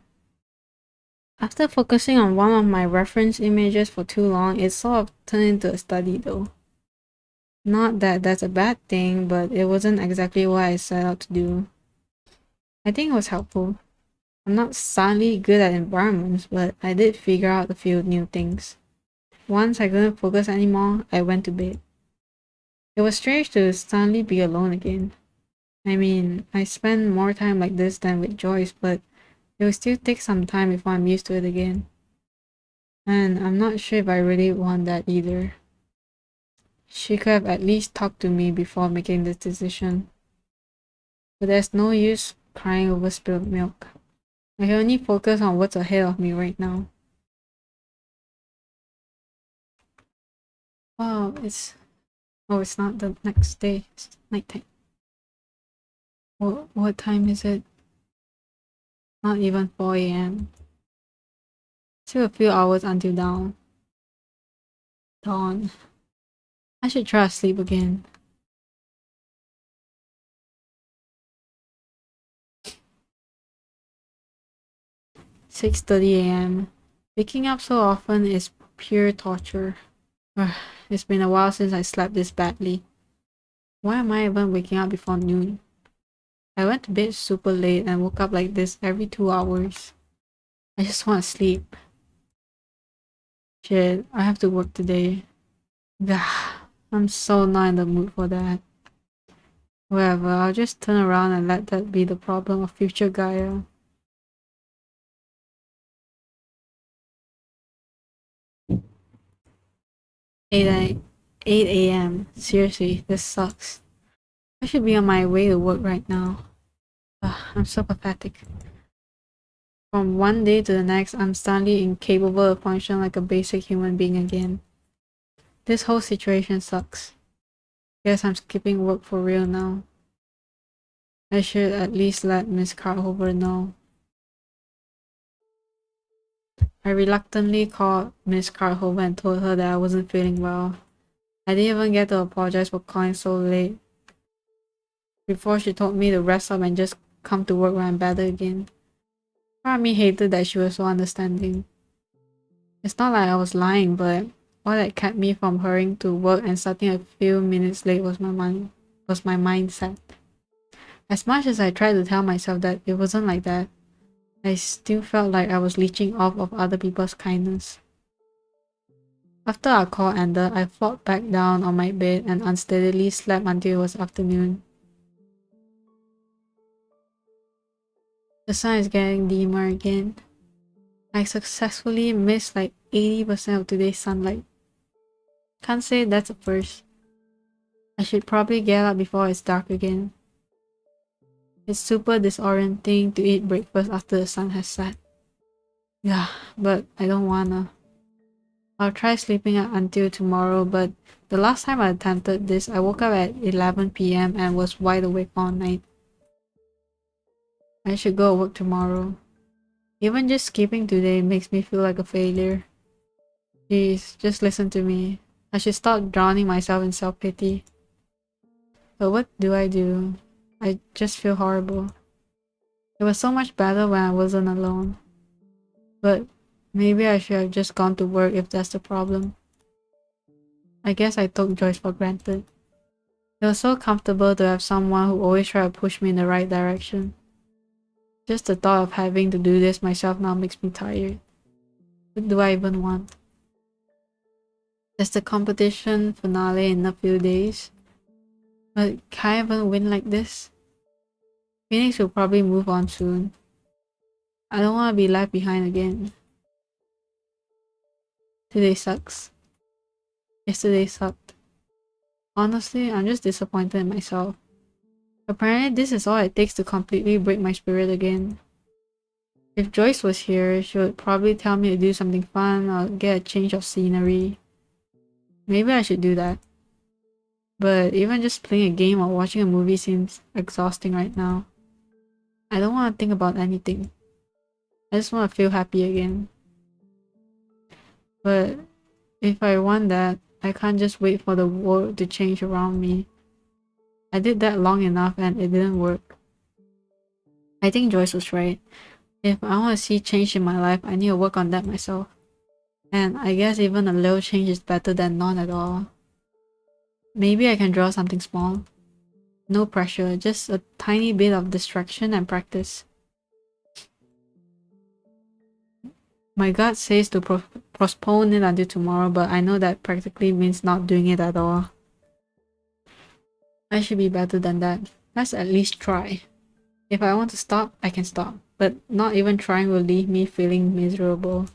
After focusing on one of my reference images for too long, it sort of turned into a study though. Not that that's a bad thing, but it wasn't exactly what I set out to do. I think it was helpful. I'm not suddenly good at environments, but I did figure out a few new things. Once I couldn't focus anymore, I went to bed. It was strange to suddenly be alone again. I mean, I spend more time like this than with Joyce, but it will still take some time before I'm used to it again. And I'm not sure if I really want that either. She could have at least talked to me before making this decision. But there's no use crying over spilled milk. I can only focus on what's ahead of me right now. Wow, it's not the next day, it's nighttime. What time is it? Not even 4 a.m. Still a few hours until dawn. I should try to sleep again. 6:30 a.m. Waking up so often is pure torture. It's been a while since I slept this badly. Why am I even waking up before noon? I went to bed super late and woke up like this every 2 hours. I just want to sleep. Shit, I have to work today. Gah, I'm so not in the mood for that. Whatever, I'll just turn around and let that be the problem of future Gaia. Eight a.m. Seriously, this sucks. I should be on my way to work right now. I'm so pathetic. From one day to the next, I'm suddenly incapable of functioning like a basic human being again. This whole situation sucks. Guess I'm skipping work for real now. I should at least let Miss Carhover know. I reluctantly called Miss Carhover and told her that I wasn't feeling well. I didn't even get to apologize for calling so late. Before she told me to rest up and just come to work when I'm better again. Part of me hated that she was so understanding. It's not like I was lying, but what that kept me from hurrying to work and starting a few minutes late was my mindset. As much as I tried to tell myself that it wasn't like that, I still felt like I was leeching off of other people's kindness. After our call ended, I flopped back down on my bed and unsteadily slept until it was afternoon. The sun is getting dimmer again. I successfully missed like 80% of today's sunlight. Can't say that's a first. I should probably get up before it's dark again. It's super disorienting to eat breakfast after the sun has set. Yeah, but I don't wanna. I'll try sleeping until tomorrow, but the last time I attempted this, I woke up at 11 p.m. and was wide awake all night. I should go work tomorrow. Even just skipping today makes me feel like a failure. Jeez, just listen to me. I should stop drowning myself in self-pity. But what do? I just feel horrible. It was so much better when I wasn't alone. But maybe I should have just gone to work if that's the problem. I guess I took Joyce for granted. It was so comfortable to have someone who always tried to push me in the right direction. Just the thought of having to do this myself now makes me tired. What do I even want? There's the competition finale in a few days. But can I even win like this? Phoenix will probably move on soon. I don't want to be left behind again. Today sucks. Yesterday sucked. Honestly, I'm just disappointed in myself. Apparently this is all it takes to completely break my spirit again. If Joyce was here, she would probably tell me to do something fun or get a change of scenery. Maybe I should do that. But even just playing a game or watching a movie seems exhausting right now. I don't want to think about anything. I just want to feel happy again. But if I want that, I can't just wait for the world to change around me. I did that long enough and it didn't work. I think Joyce was right. If I want to see change in my life, I need to work on that myself. And I guess even a little change is better than none at all. Maybe I can draw something small. No pressure, just a tiny bit of distraction and practice. My gut says to postpone it until tomorrow, but I know that practically means not doing it at all. I should be better than that. Let's at least try. If I want to stop, I can stop, but not even trying will leave me feeling miserable.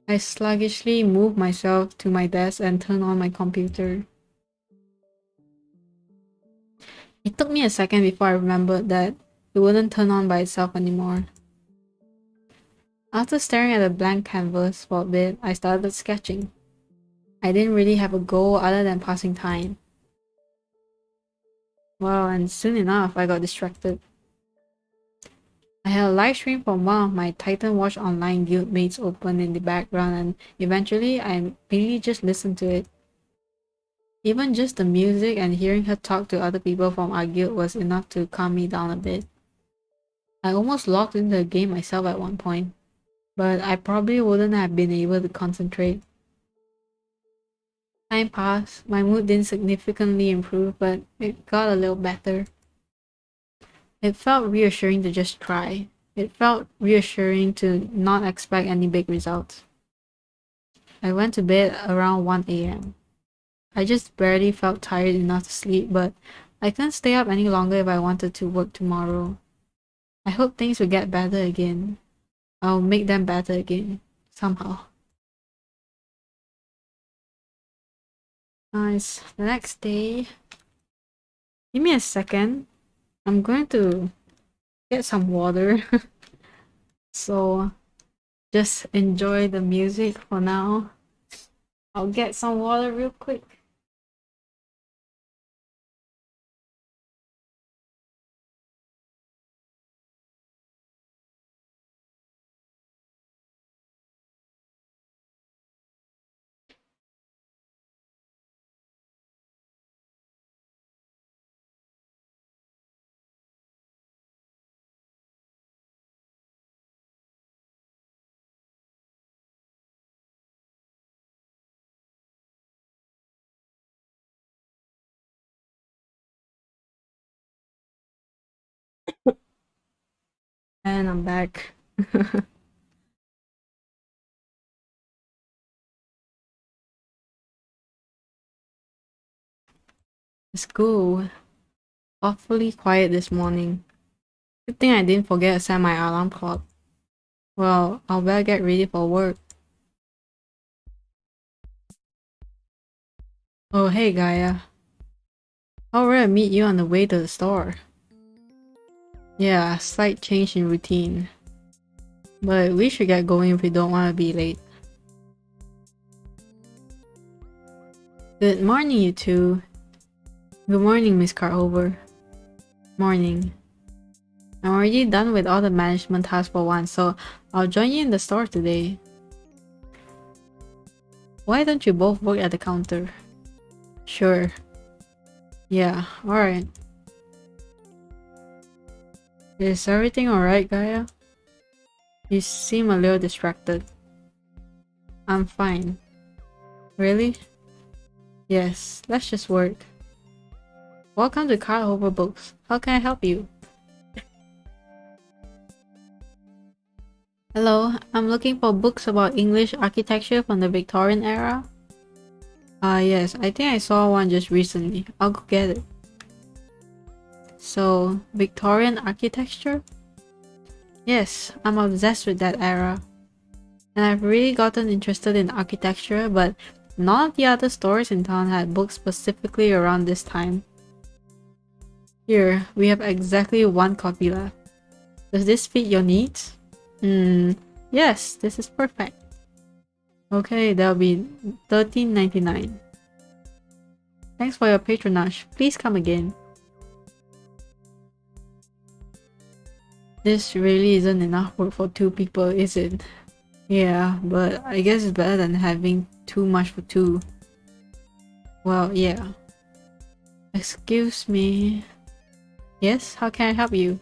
I sluggishly move myself to my desk and turn on my computer. It took me a second before I remembered that it wouldn't turn on by itself anymore. After staring at a blank canvas for a bit, I started sketching. I didn't really have a goal other than passing time. Well, and soon enough, I got distracted. I had a live stream from one of my Titan Watch Online guildmates open in the background, and eventually I really just listened to it. Even just the music and hearing her talk to other people from our guild was enough to calm me down a bit. I almost logged into the game myself at one point, but I probably wouldn't have been able to concentrate. Time passed, my mood didn't significantly improve, but it got a little better. It felt reassuring to just try. It felt reassuring to not expect any big results. I went to bed around 1 a.m. I just barely felt tired enough to sleep, but I couldn't stay up any longer if I wanted to work tomorrow. I hope things will get better again. I'll make them better again, somehow. Nice. The next day... Give me a second. I'm going to get some water. So just enjoy the music for now. I'll get some water real quick. And I'm back. School. Awfully quiet this morning. Good thing I didn't forget to set my alarm clock. Well, I'll better get ready for work. Oh, hey Gaia. How rare to meet you on the way to the store. Yeah, slight change in routine. But we should get going if we don't want to be late. Good morning, you two. Good morning, Miss Carhover. Morning. I'm already done with all the management tasks for once, so I'll join you in the store today. Why don't you both work at the counter? Sure. Yeah, alright. Is everything alright, Gaia? You seem a little distracted. I'm fine. Really? Yes, let's just work. Welcome to Carhover Books. How can I help you? Hello, I'm looking for books about English architecture from the Victorian era. Yes, I think I saw one just recently. I'll go get it. So, Victorian architecture? Yes, I'm obsessed with that era. And I've really gotten interested in architecture, but none of the other stores in town had books specifically around this time. Here, we have exactly one copy left. Does this fit your needs? Yes, this is perfect. Okay, that'll be $13.99. Thanks for your patronage. Please come again. This really isn't enough work for 2 people, is it? Yeah, but I guess it's better than having too much for 2. Well, yeah. Excuse me. Yes, how can I help you?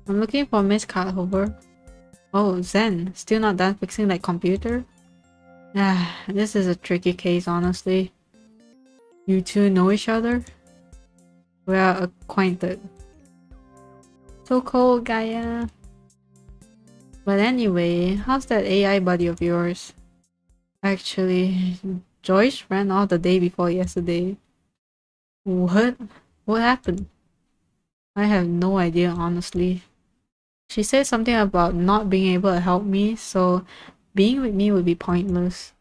I'm looking for Miss Carhover. Oh, Zen, still not done fixing that computer? Ah, this is a tricky case, honestly. You two know each other? We are acquainted. So cold, Gaia. But anyway, how's that AI buddy of yours? Actually, Joyce ran off the day before yesterday. What? What happened? I have no idea, honestly. She said something about not being able to help me, so being with me would be pointless.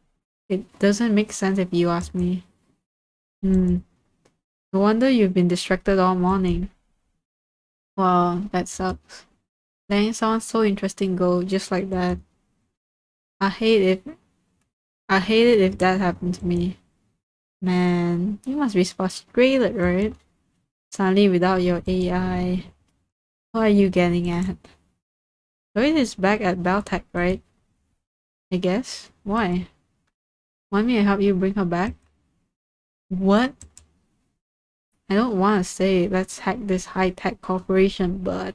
It doesn't make sense if you ask me. No wonder you've been distracted all morning. Wow, that sucks. Letting someone so interesting go just like that. I hate it if that happened to me. Man, you must be frustrated, right? Suddenly without your AI. What are you getting at? Joyce is back at Beltec, right? I guess. Why? Want me to help you bring her back? What? I don't want to say let's hack this high-tech corporation, but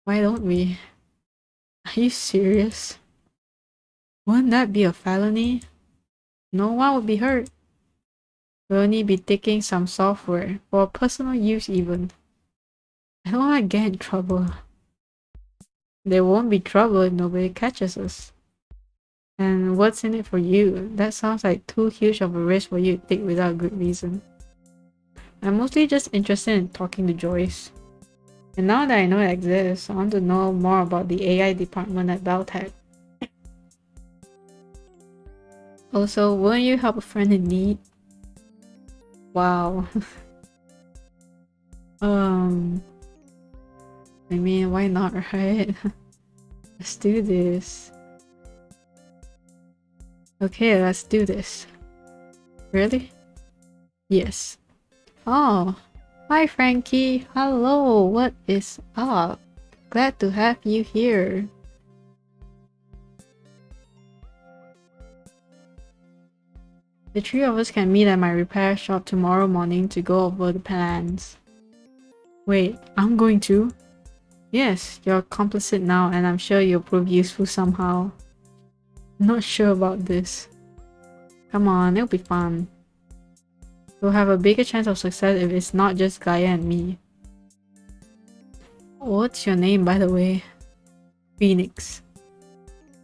why don't we? Are you serious? Wouldn't that be a felony? No one would be hurt. We'll only be taking some software for personal use even. I don't want to get in trouble. There won't be trouble if nobody catches us. And what's in it for you? That sounds like too huge of a risk for you to take without good reason. I'm mostly just interested in talking to Joyce. And now that I know it exists, I want to know more about the AI department at Beltec. Also, wouldn't you help a friend in need? Wow. I mean, why not, right? Let's do this. Okay, let's do this. Really? Yes. Oh, hi Frankie. Hello, what is up? Glad to have you here. The 3 of us can meet at my repair shop tomorrow morning to go over the plans. Wait, I'm going to? Yes, you're complicit now and I'm sure you'll prove useful somehow. Not sure about this. Come on, it'll be fun. We'll have a bigger chance of success if it's not just Gaia and me. What's your name, by the way? Phoenix.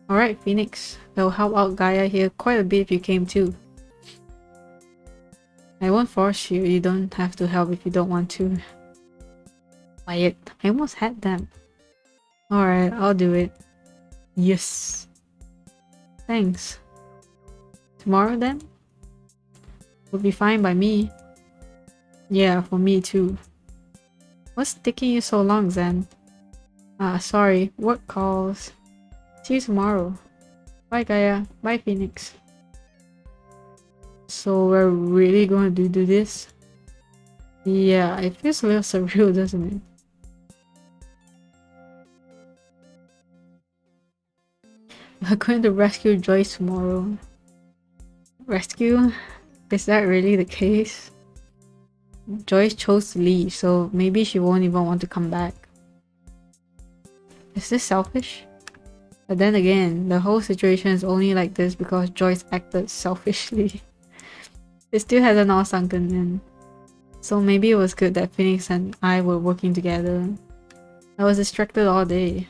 Alright, Phoenix. That'll help out Gaia here quite a bit if you came too. I won't force you. You don't have to help if you don't want to. Quiet. I almost had them. Alright, I'll do it. Yes. Thanks. Tomorrow then? Would be fine by me. Yeah, for me too. What's taking you so long, Zen? Sorry. Work calls. See you tomorrow. Bye, Gaia. Bye, Phoenix. So we're really going to do this? Yeah, it feels a little surreal, doesn't it? We're going to rescue Joyce tomorrow. Rescue? Is that really the case? Joyce chose to leave, so maybe she won't even want to come back. Is this selfish? But then again, the whole situation is only like this because Joyce acted selfishly. It still hasn't all sunken in. So maybe it was good that Phoenix and I were working together. I was distracted all day.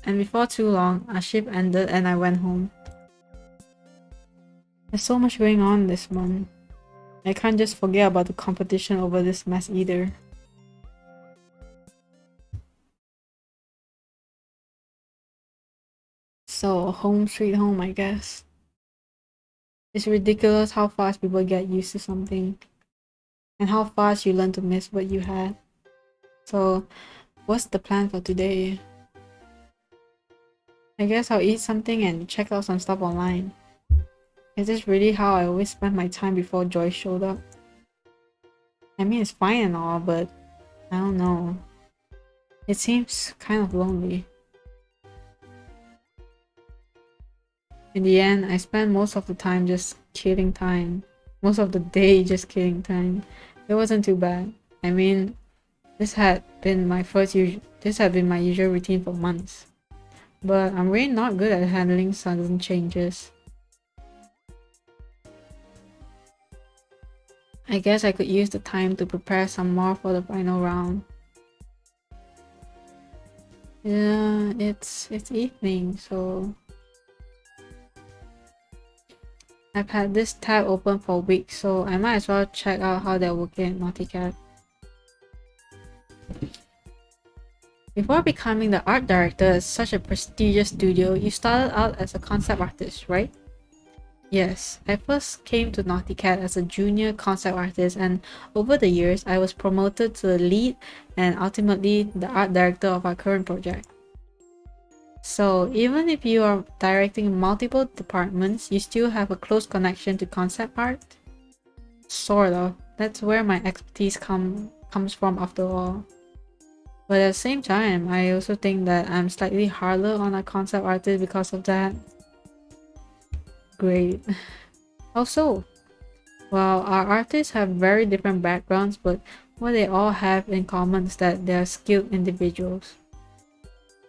And before too long, our shift ended and I went home. There's so much going on this month. I can't just forget about the competition over this mess either. So, home sweet home, I guess. It's ridiculous how fast people get used to something. And how fast you learn to miss what you had. So, what's the plan for today? I guess I'll eat something and check out some stuff online. Is this really how I always spent my time before Joy showed up? I mean, it's fine and all, but I don't know. It seems kind of lonely. In the end, I spent most of the time just killing time. Most of the day just killing time. It wasn't too bad. I mean, this had been my usual routine for months. But I'm really not good at handling sudden changes. I guess I could use the time to prepare some more for the final round. Yeah, it's evening, so I've had this tab open for weeks, so I might as well check out how they're working at Naughty Cat. Before becoming the art director at such a prestigious studio, you started out as a concept artist, right? Yes, I first came to Naughty Cat as a junior concept artist, and over the years I was promoted to the lead and ultimately the art director of our current project. So even if you are directing multiple departments, you still have a close connection to concept art? Sort of. That's where my expertise comes from after all. But at the same time, I also think that I'm slightly harder on a concept artist because of that. Great. Also, well, our artists have very different backgrounds, but what they all have in common is that they are skilled individuals.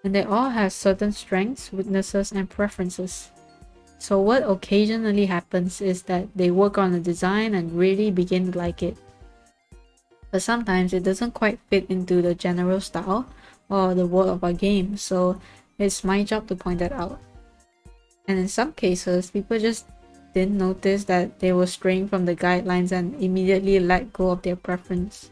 And they all have certain strengths, weaknesses, and preferences. So what occasionally happens is that they work on a design and really begin to like it. But sometimes it doesn't quite fit into the general style or the world of our game, so it's my job to point that out. And in some cases, people just didn't notice that they were straying from the guidelines and immediately let go of their preference.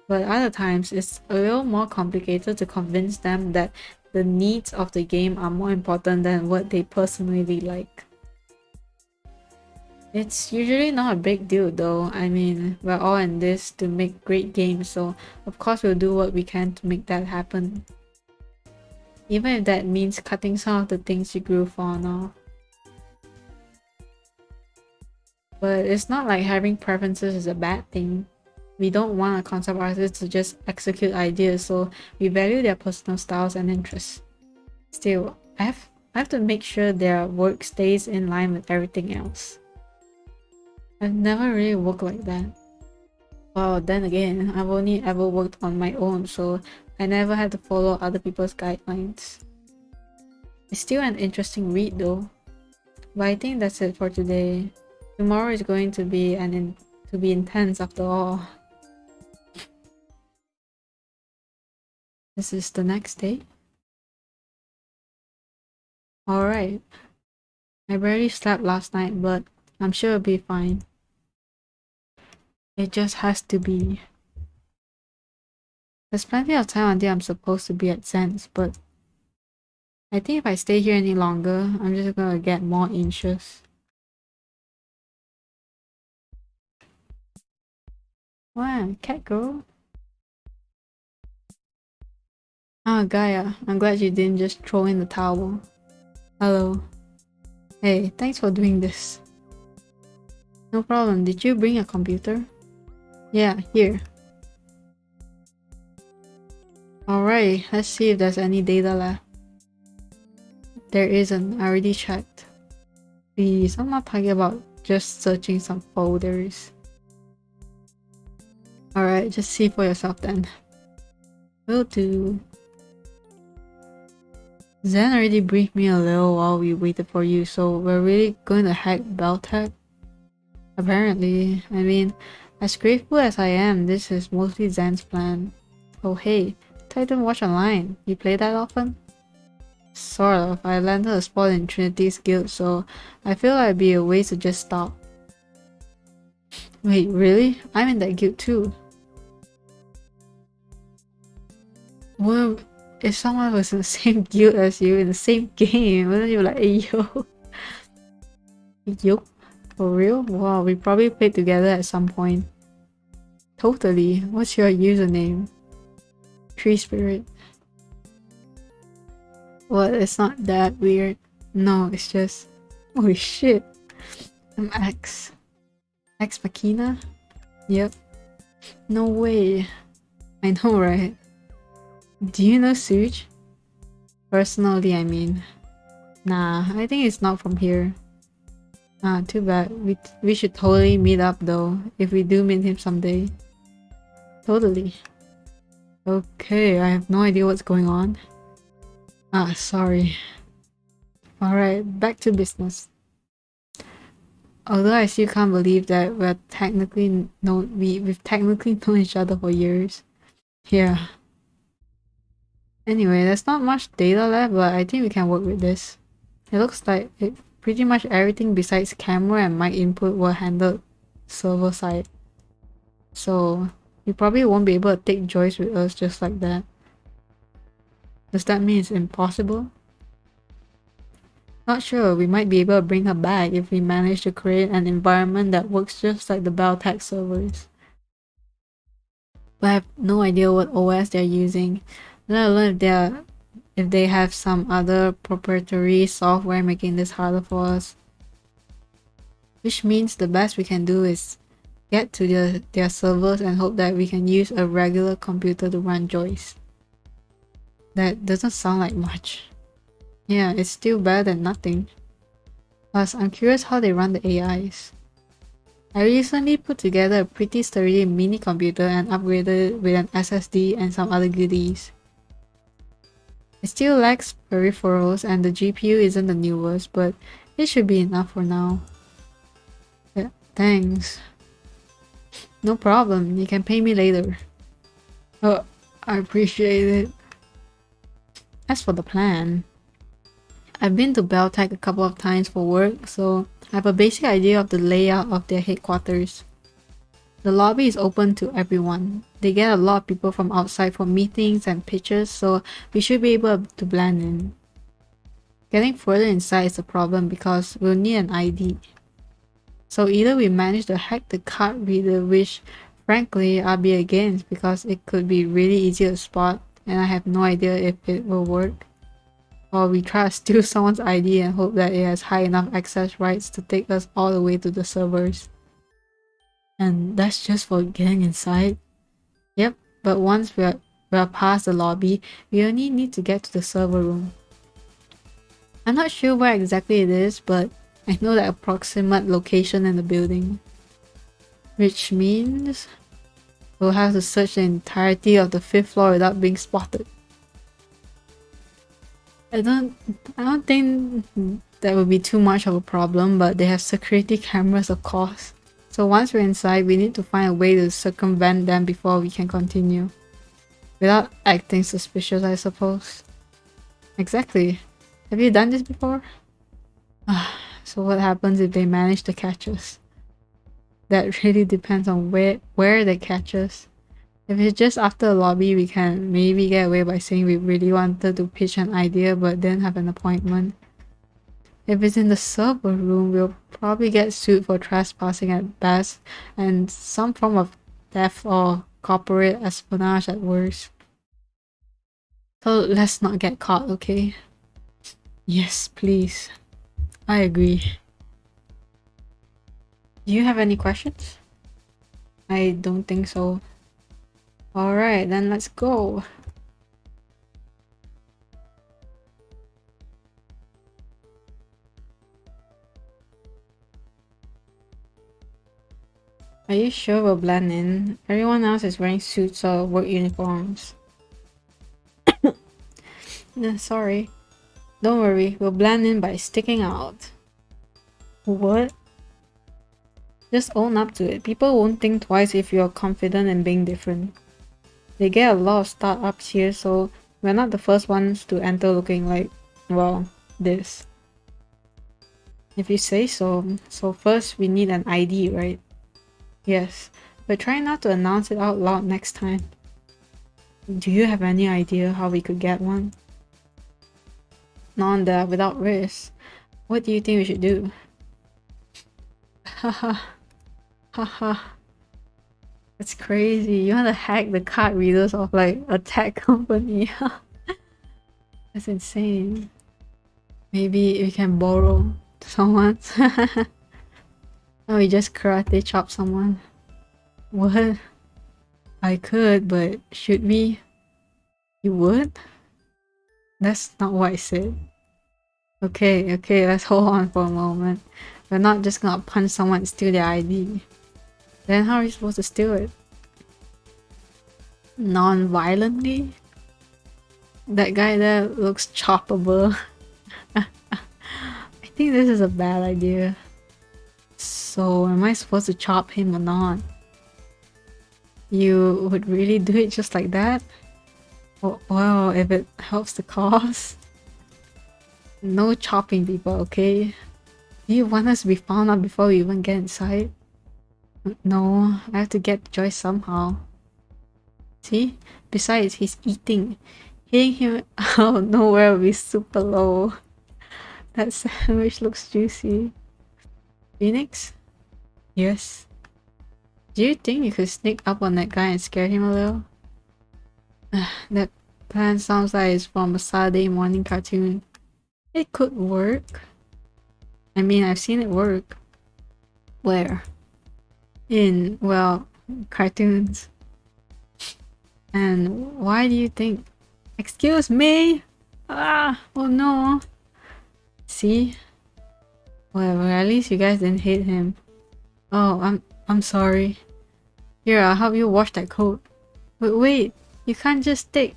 But other times, it's a little more complicated to convince them that the needs of the game are more important than what they personally like. It's usually not a big deal though. I mean, we're all in this to make great games, so of course we'll do what we can to make that happen. Even if that means cutting some of the things you grew fond of. But it's not like having preferences is a bad thing. We don't want a concept artist to just execute ideas, so we value their personal styles and interests. Still, I have to make sure their work stays in line with everything else. I've never really worked like that. Well, then again, I've only ever worked on my own, so I never had to follow other people's guidelines. It's still an interesting read though. But I think that's it for today. Tomorrow is going to be intense after all. This is the next day. Alright. I barely slept last night, but I'm sure it'll be fine. It just has to be. There's plenty of time until I'm supposed to be at Zen's, but I think if I stay here any longer, I'm just gonna get more anxious. Wow, cat girl. Ah, Gaia, I'm glad you didn't just throw in the towel. Hello. Hey, thanks for doing this. No problem. Did you bring a computer? Yeah, here. Alright, let's see if there's any data left. There isn't. I already checked. Please, I'm not talking about just searching some folders. Alright, just see for yourself then. Will do. Zen already briefed me a little while we waited for you, so we're really going to hack Beltec? Apparently. I mean, as grateful as I am, this is mostly Zen's plan. Oh hey, Titan Watch Online. You play that often? Sort of. I landed a spot in Trinity's guild, so I feel like it'd be a waste to just stop. Wait, really? I'm in that guild too. Well, if someone was in the same guild as you in the same game, wouldn't you like, hey yo? Yo? For real? Wow, we probably played together at some point. Totally. What's your username? Tree Spirit. Well, it's not that weird. No, it's just... Holy shit. I'm X. Ex Machina? Yep. No way. I know, right? Do you know Suj? Personally, I mean. Nah, I think it's not from here. Ah, too bad. We should totally meet up though, if we do meet him someday. Totally. Okay, I have no idea what's going on. Ah, sorry. Alright, back to business. Although I still can't believe that we've technically known each other for years. Yeah. Anyway, there's not much data left, but I think we can work with this. It looks like pretty much everything besides camera and mic input were handled server side. So you probably won't be able to take Joyce with us just like that. Does that mean it's impossible? Not sure, we might be able to bring her back if we manage to create an environment that works just like the Beltec servers. But I have no idea what OS they're using, let alone if they have some other proprietary software making this harder for us. Which means the best we can do is get to their servers and hope that we can use a regular computer to run Joyce. That doesn't sound like much. Yeah, it's still better than nothing. Plus, I'm curious how they run the AIs. I recently put together a pretty sturdy mini computer and upgraded it with an SSD and some other goodies. It still lacks peripherals and the GPU isn't the newest, but it should be enough for now. Yeah, thanks. No problem, you can pay me later. Oh, I appreciate it. As for the plan, I've been to Beltec a couple of times for work, so I have a basic idea of the layout of their headquarters. The lobby is open to everyone. They get a lot of people from outside for meetings and pitches, so we should be able to blend in. Getting further inside is a problem because we'll need an ID. So either we manage to hack the card reader, which frankly I'll be against because it could be really easy to spot and I have no idea if it will work. Or we try to steal someone's ID and hope that it has high enough access rights to take us all the way to the servers. And that's just for getting inside? Yep, but once we're past the lobby, we only need to get to the server room. I'm not sure where exactly it is, but I know the approximate location in the building. Which means we'll have to search the entirety of the 5th floor without being spotted. I don't think that would be too much of a problem, but they have security cameras of course. So once we're inside, we need to find a way to circumvent them before we can continue. Without acting suspicious, I suppose. Exactly. Have you done this before? So what happens if they manage to catch us? That really depends on where they catch us. If it's just after the lobby, we can maybe get away by saying we really wanted to pitch an idea but didn't have an appointment. If it's in the server room, we'll probably get sued for trespassing at best and some form of theft or corporate espionage at worst. So let's not get caught, okay? Yes, please. I agree. Do you have any questions? I don't think so. Alright, then let's go. Are you sure we'll blend in? Everyone else is wearing suits or work uniforms. Sorry. Don't worry, we'll blend in by sticking out. What? Just own up to it. People won't think twice if you're confident in being different. They get a lot of startups here, so we're not the first ones to enter looking like, well, this. If you say so. So first we need an ID, right? Yes, but try not to announce it out loud next time. Do you have any idea how we could get one? Not that without risk. What do you think we should do? Haha. Haha. That's crazy. You want to hack the card readers of like a tech company? That's insane. Maybe we can borrow someone's. No, we just karate chop someone. What? I could, but should we? You would? That's not what I said. Okay, let's hold on for a moment. We're not just gonna punch someone and steal their ID. Then how are we supposed to steal it? Non-violently? That guy there looks choppable. I think this is a bad idea. So, am I supposed to chop him or not? You would really do it just like that? Well, if it helps the cause. No chopping people, okay? Do you want us to be found out before we even get inside? No, I have to get Joyce somehow. See? Besides, he's eating. Hitting him out of nowhere will be super low. That sandwich looks juicy. Phoenix? Yes? Do you think you could sneak up on that guy and scare him a little? That plan sounds like it's from a Saturday morning cartoon. It could work. I mean, I've seen it work. Where? In, well, cartoons. And why do you think? Excuse me? Ah, oh no. See? Whatever, at least you guys didn't hit him. Oh, I'm sorry. Here, I'll help you wash that coat. Wait, you can't just stick.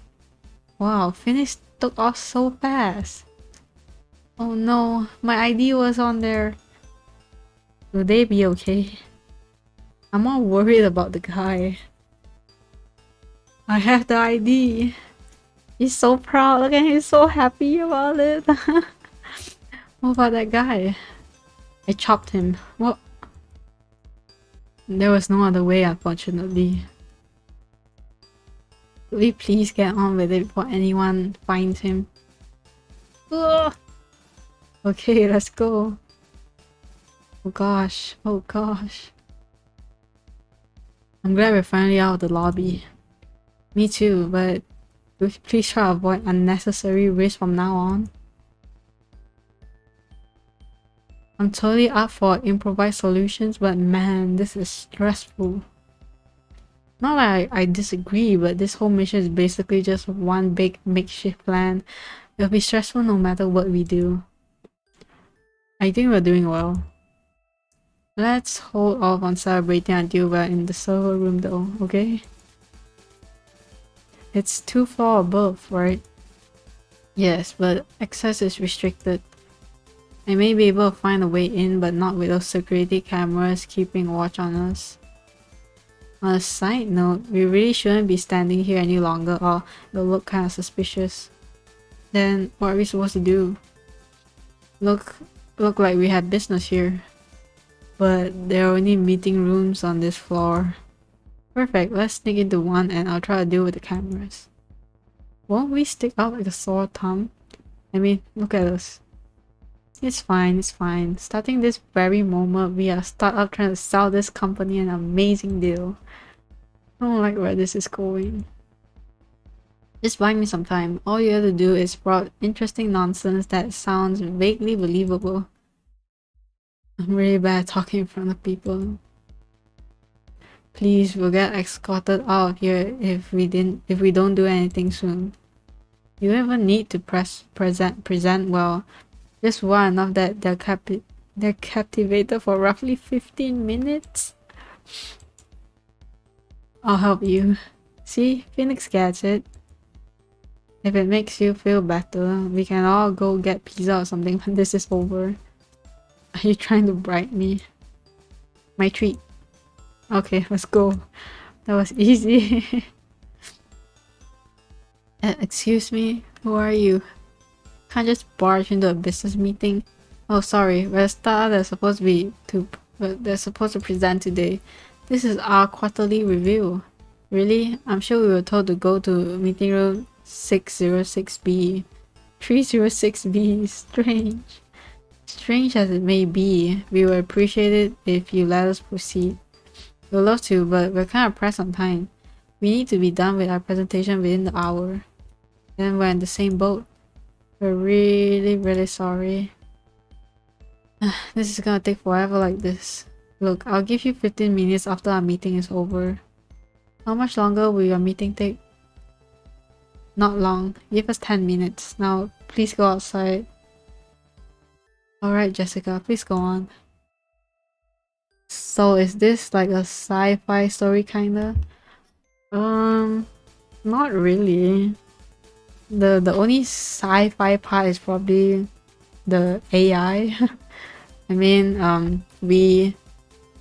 Wow, Phoenix took off so fast. Oh no, my ID was on there. Will they be okay? I'm all worried about the guy. I have the ID. He's so proud. Look at him, he's so happy about it. What about that guy? I chopped him. What? There was no other way, unfortunately. Could we please get on with it before anyone finds him? Ugh. Okay, let's go. Oh gosh, oh gosh. I'm glad we're finally out of the lobby. Me too, but please try to avoid unnecessary risk from now on. I'm totally up for improvised solutions, but man, this is stressful. Not like I disagree, but this whole mission is basically just one big makeshift plan. It'll be stressful no matter what we do. I think we're doing well. Let's hold off on celebrating until we're in the server room though, okay? It's 2 floors above, right? Yes, but access is restricted. I may be able to find a way in, but not with those security cameras keeping watch on us. On a side note, we really shouldn't be standing here any longer or it'll look kinda suspicious. Then what are we supposed to do? Look like we had business here. But there are only meeting rooms on this floor. Perfect, let's sneak into one and I'll try to deal with the cameras. Won't we stick out like a sore thumb? I mean, look at us. It's fine, it's fine. Starting this very moment, we are a startup trying to sell this company an amazing deal. I don't like where this is going. Just buy me some time. All you have to do is sprout interesting nonsense that sounds vaguely believable. I'm really bad at talking in front of people. Please, we'll get escorted out of here if we don't do anything soon. You don't even need to present well. Just well enough that they're captivated for roughly 15 minutes. I'll help you. See, Phoenix gets it. If it makes you feel better, we can all go get pizza or something when this is over. Are you trying to bribe me? My treat. Okay, let's go. That was easy. Excuse me, who are you? Can't just barge into a business meeting. Oh, sorry, we're staff that's supposed to present today. This is our quarterly review. Really? I'm sure we were told to go to meeting room 606B. 306B. Strange. Strange as it may be, we would appreciate it if you let us proceed. We'd love to, but we're kind of pressed on time. We need to be done with our presentation within the hour. Then we're in the same boat. We're really sorry. This is gonna take forever like this. Look, I'll give you 15 minutes after our meeting is over. How much longer will your meeting take? Not long. Give us 10 minutes. Now, please go outside. Alright, Jessica, please go on. So, is this like a sci-fi story kinda? Not really. The only sci-fi part is probably the AI. I mean, we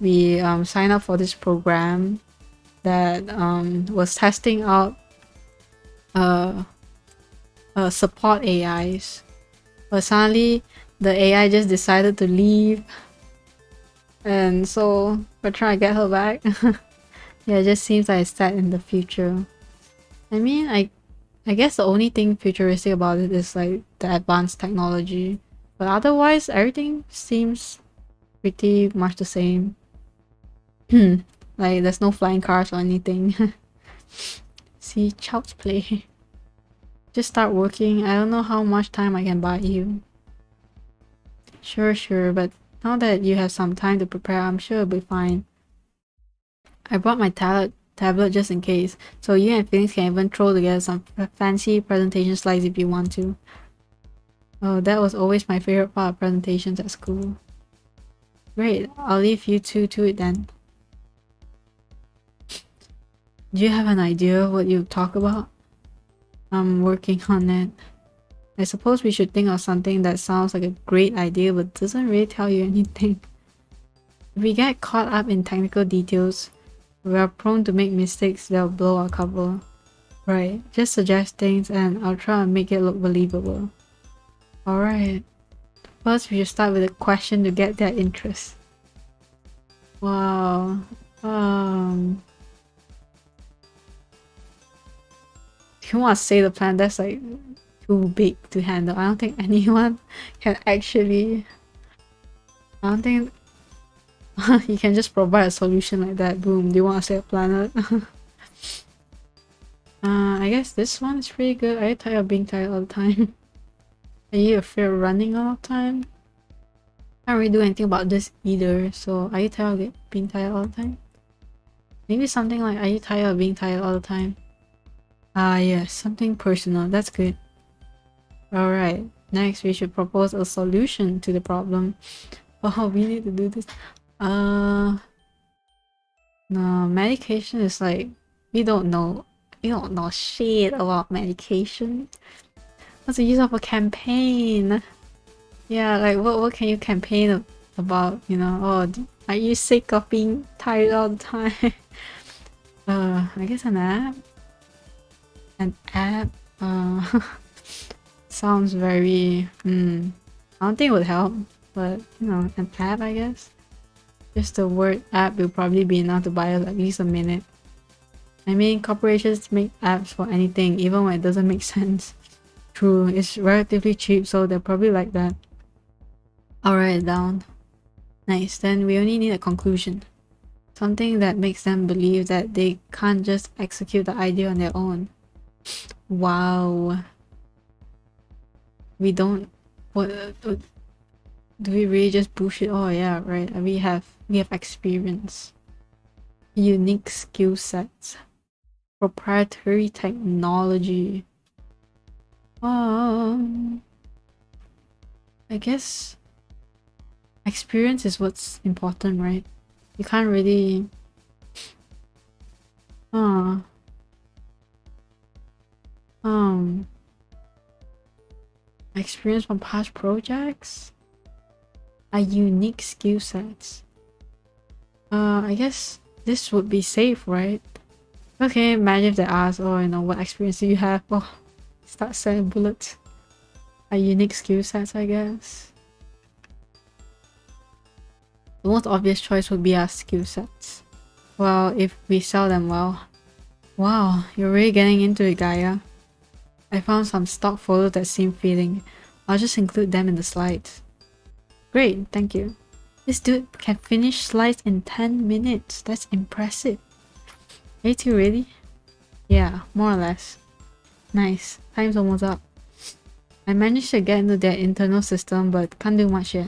signed up for this program that was testing out support AIs, but suddenly the AI just decided to leave, and so we're trying to get her back. Yeah, it just seems like it's set in the future. I mean, I guess the only thing futuristic about it is like the advanced technology, but otherwise everything seems pretty much the same. Like there's no flying cars or anything. See, child's play. Just start working. I don't know how much time I can buy you. Sure, but now that you have some time to prepare, I'm sure it'll be fine. I brought my tablet just in case, so you and Phoenix can even throw together some fancy presentation slides if you want to. Oh, that was always my favorite part of presentations at school. Great, I'll leave you two to it then. Do you have an idea what you'll talk about? I'm working on it. I suppose we should think of something that sounds like a great idea but doesn't really tell you anything. If we get caught up in technical details, we are prone to make mistakes that'll blow our cover. Right, just suggest things and I'll try and make it look believable. Alright. First, we should start with a question to get their interest. Wow. If you want to say the plan, that's like too big to handle. I don't think anyone can actually... I don't think you can just provide a solution like that. Boom, do you want to say a planet? I guess this one is pretty good. Are you tired of being tired all the time? Are you afraid of running all the time? I can't really do anything about this either, so are you tired of being tired all the time? Maybe something like, are you tired of being tired all the time? Ah yes, something personal, that's good. Alright, next we should propose a solution to the problem. Oh, we need to do this. No, medication is like, we don't know shit about medication. What's the use of a campaign? Yeah, like what can you campaign about, you know? Oh, are you sick of being tired all the time? I guess an app? An app? Sounds very... I don't think it would help, but, you know, an app, I guess? Just the word app will probably be enough to buy us at least a minute. I mean, corporations make apps for anything, even when it doesn't make sense. True, it's relatively cheap, so they're probably like that. I'll write it down. Nice, then we only need a conclusion. Something that makes them believe that they can't just execute the idea on their own. Wow. We don't... Do we really just bullshit? Oh yeah, right. We have experience, unique skill sets, proprietary technology. I guess experience is what's important, right? You can't really experience from past projects, a unique skill sets. I guess this would be safe, right? Okay, imagine if they ask, oh, you know, what experience do you have? Oh, start selling bullets. A unique skill sets, I guess. The most obvious choice would be our skill sets. Well, if we sell them well. Wow, you're really getting into it, Gaia. I found some stock photos that seem fitting. I'll just include them in the slides. Great, thank you. This dude can finish slides in 10 minutes. That's impressive. Are you two ready? Yeah, more or less. Nice, time's almost up. I managed to get into their internal system, but can't do much yet.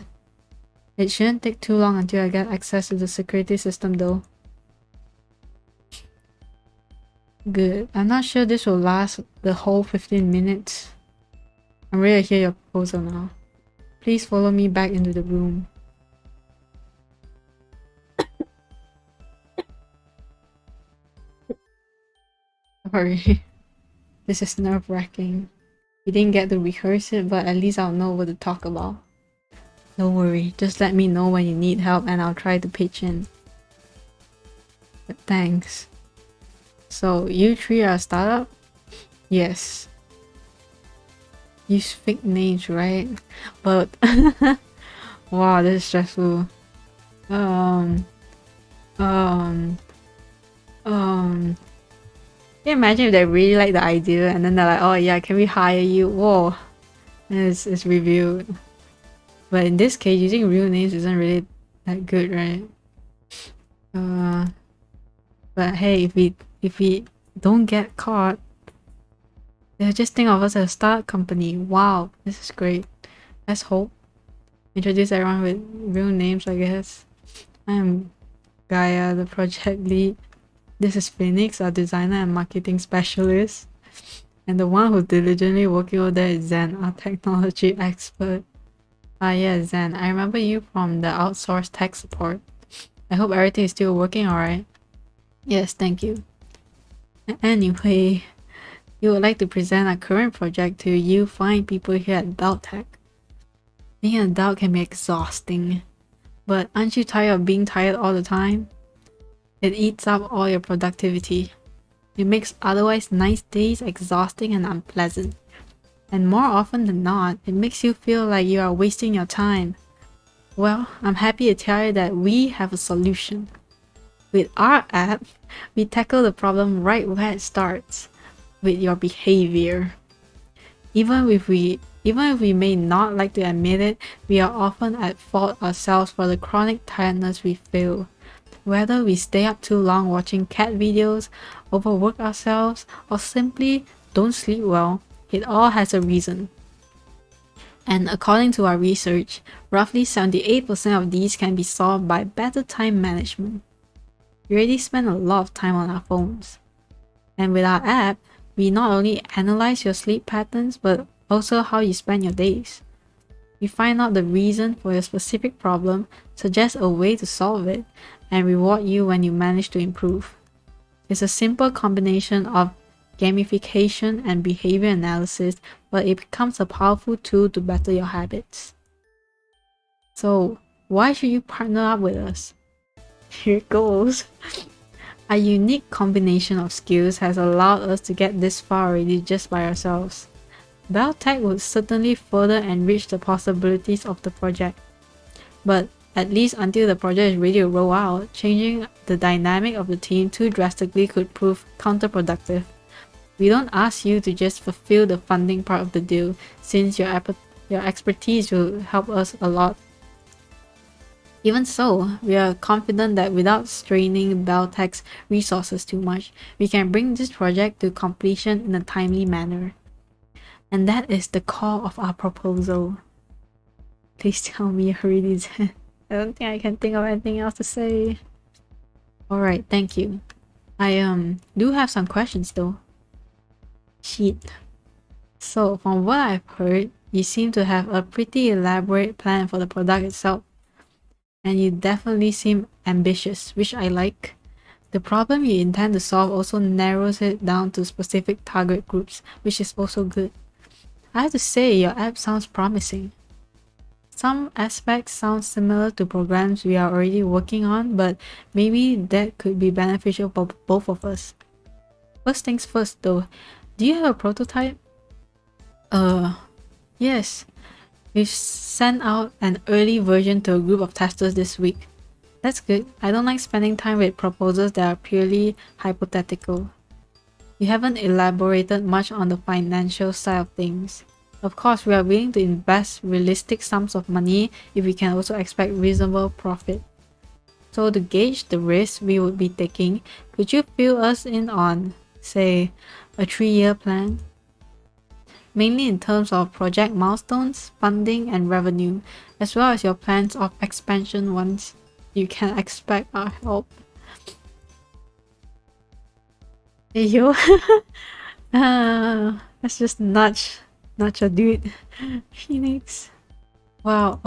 It shouldn't take too long until I get access to the security system though. Good. I'm not sure this will last the whole 15 minutes. I'm ready to hear your proposal now. Please follow me back into the room. Sorry. This is nerve-wracking. We didn't get to rehearse it, but at least I'll know what to talk about. Don't worry, just let me know when you need help and I'll try to pitch in. But thanks. So, you three are a startup? Yes. Use fake names, right? But wow, this is stressful. Can you imagine if they really like the idea and then they're like, oh yeah, can we hire you? Whoa. And it's reviewed. But in this case, using real names isn't really that good, right? But hey, if we don't get caught, they'll just think of us as a startup company. Wow, this is great. Let's hope. Introduce everyone with real names, I guess. I'm Gaia, the project lead. This is Phoenix, our designer and marketing specialist. And the one who's diligently working over there is Zen, our technology expert. Ah yeah, Zen, I remember you from the outsourced tech support. I hope everything is still working alright. Yes, thank you. Anyway, we would like to present our current project to you fine people here at Adult Tech. Being an adult can be exhausting, but aren't you tired of being tired all the time? It eats up all your productivity. It makes otherwise nice days exhausting and unpleasant. And more often than not, it makes you feel like you are wasting your time. Well, I'm happy to tell you that we have a solution. With our app, we tackle the problem right where it starts, with your behavior. Even if we may not like to admit it, we are often at fault ourselves for the chronic tiredness we feel. Whether we stay up too long watching cat videos, overwork ourselves, or simply don't sleep well, it all has a reason. And according to our research, roughly 78% of these can be solved by better time management. We already spend a lot of time on our phones. And with our app, we not only analyze your sleep patterns, but also how you spend your days. We find out the reason for your specific problem, suggest a way to solve it, and reward you when you manage to improve. It's a simple combination of gamification and behavior analysis, but it becomes a powerful tool to better your habits. So, why should you partner up with us? Here it goes. A unique combination of skills has allowed us to get this far already just by ourselves. Beltech would certainly further enrich the possibilities of the project. But at least until the project is ready to roll out, changing the dynamic of the team too drastically could prove counterproductive. We don't ask you to just fulfill the funding part of the deal, since your expertise will help us a lot. Even so, we are confident that without straining Beltech's resources too much, we can bring this project to completion in a timely manner. And that is the core of our proposal. Please tell me you're really dead. I don't think I can think of anything else to say. Alright, thank you. I do have some questions though. Shit. So, from what I've heard, you seem to have a pretty elaborate plan for the product itself. And you definitely seem ambitious, which I like. The problem you intend to solve also narrows it down to specific target groups, which is also good. I have to say, your app sounds promising. Some aspects sound similar to programs we are already working on, but maybe that could be beneficial for both of us. First things first though, do you have a prototype? Yes. We've sent out an early version to a group of testers this week. That's good. I don't like spending time with proposals that are purely hypothetical. You haven't elaborated much on the financial side of things. Of course, we are willing to invest realistic sums of money if we can also expect reasonable profit. So to gauge the risk we would be taking, could you fill us in on, say, a 3-year plan? Mainly in terms of project milestones, funding, and revenue, as well as your plans of expansion once you can expect our help. Hey yo, let's just nudge a dude. Phoenix. Wow,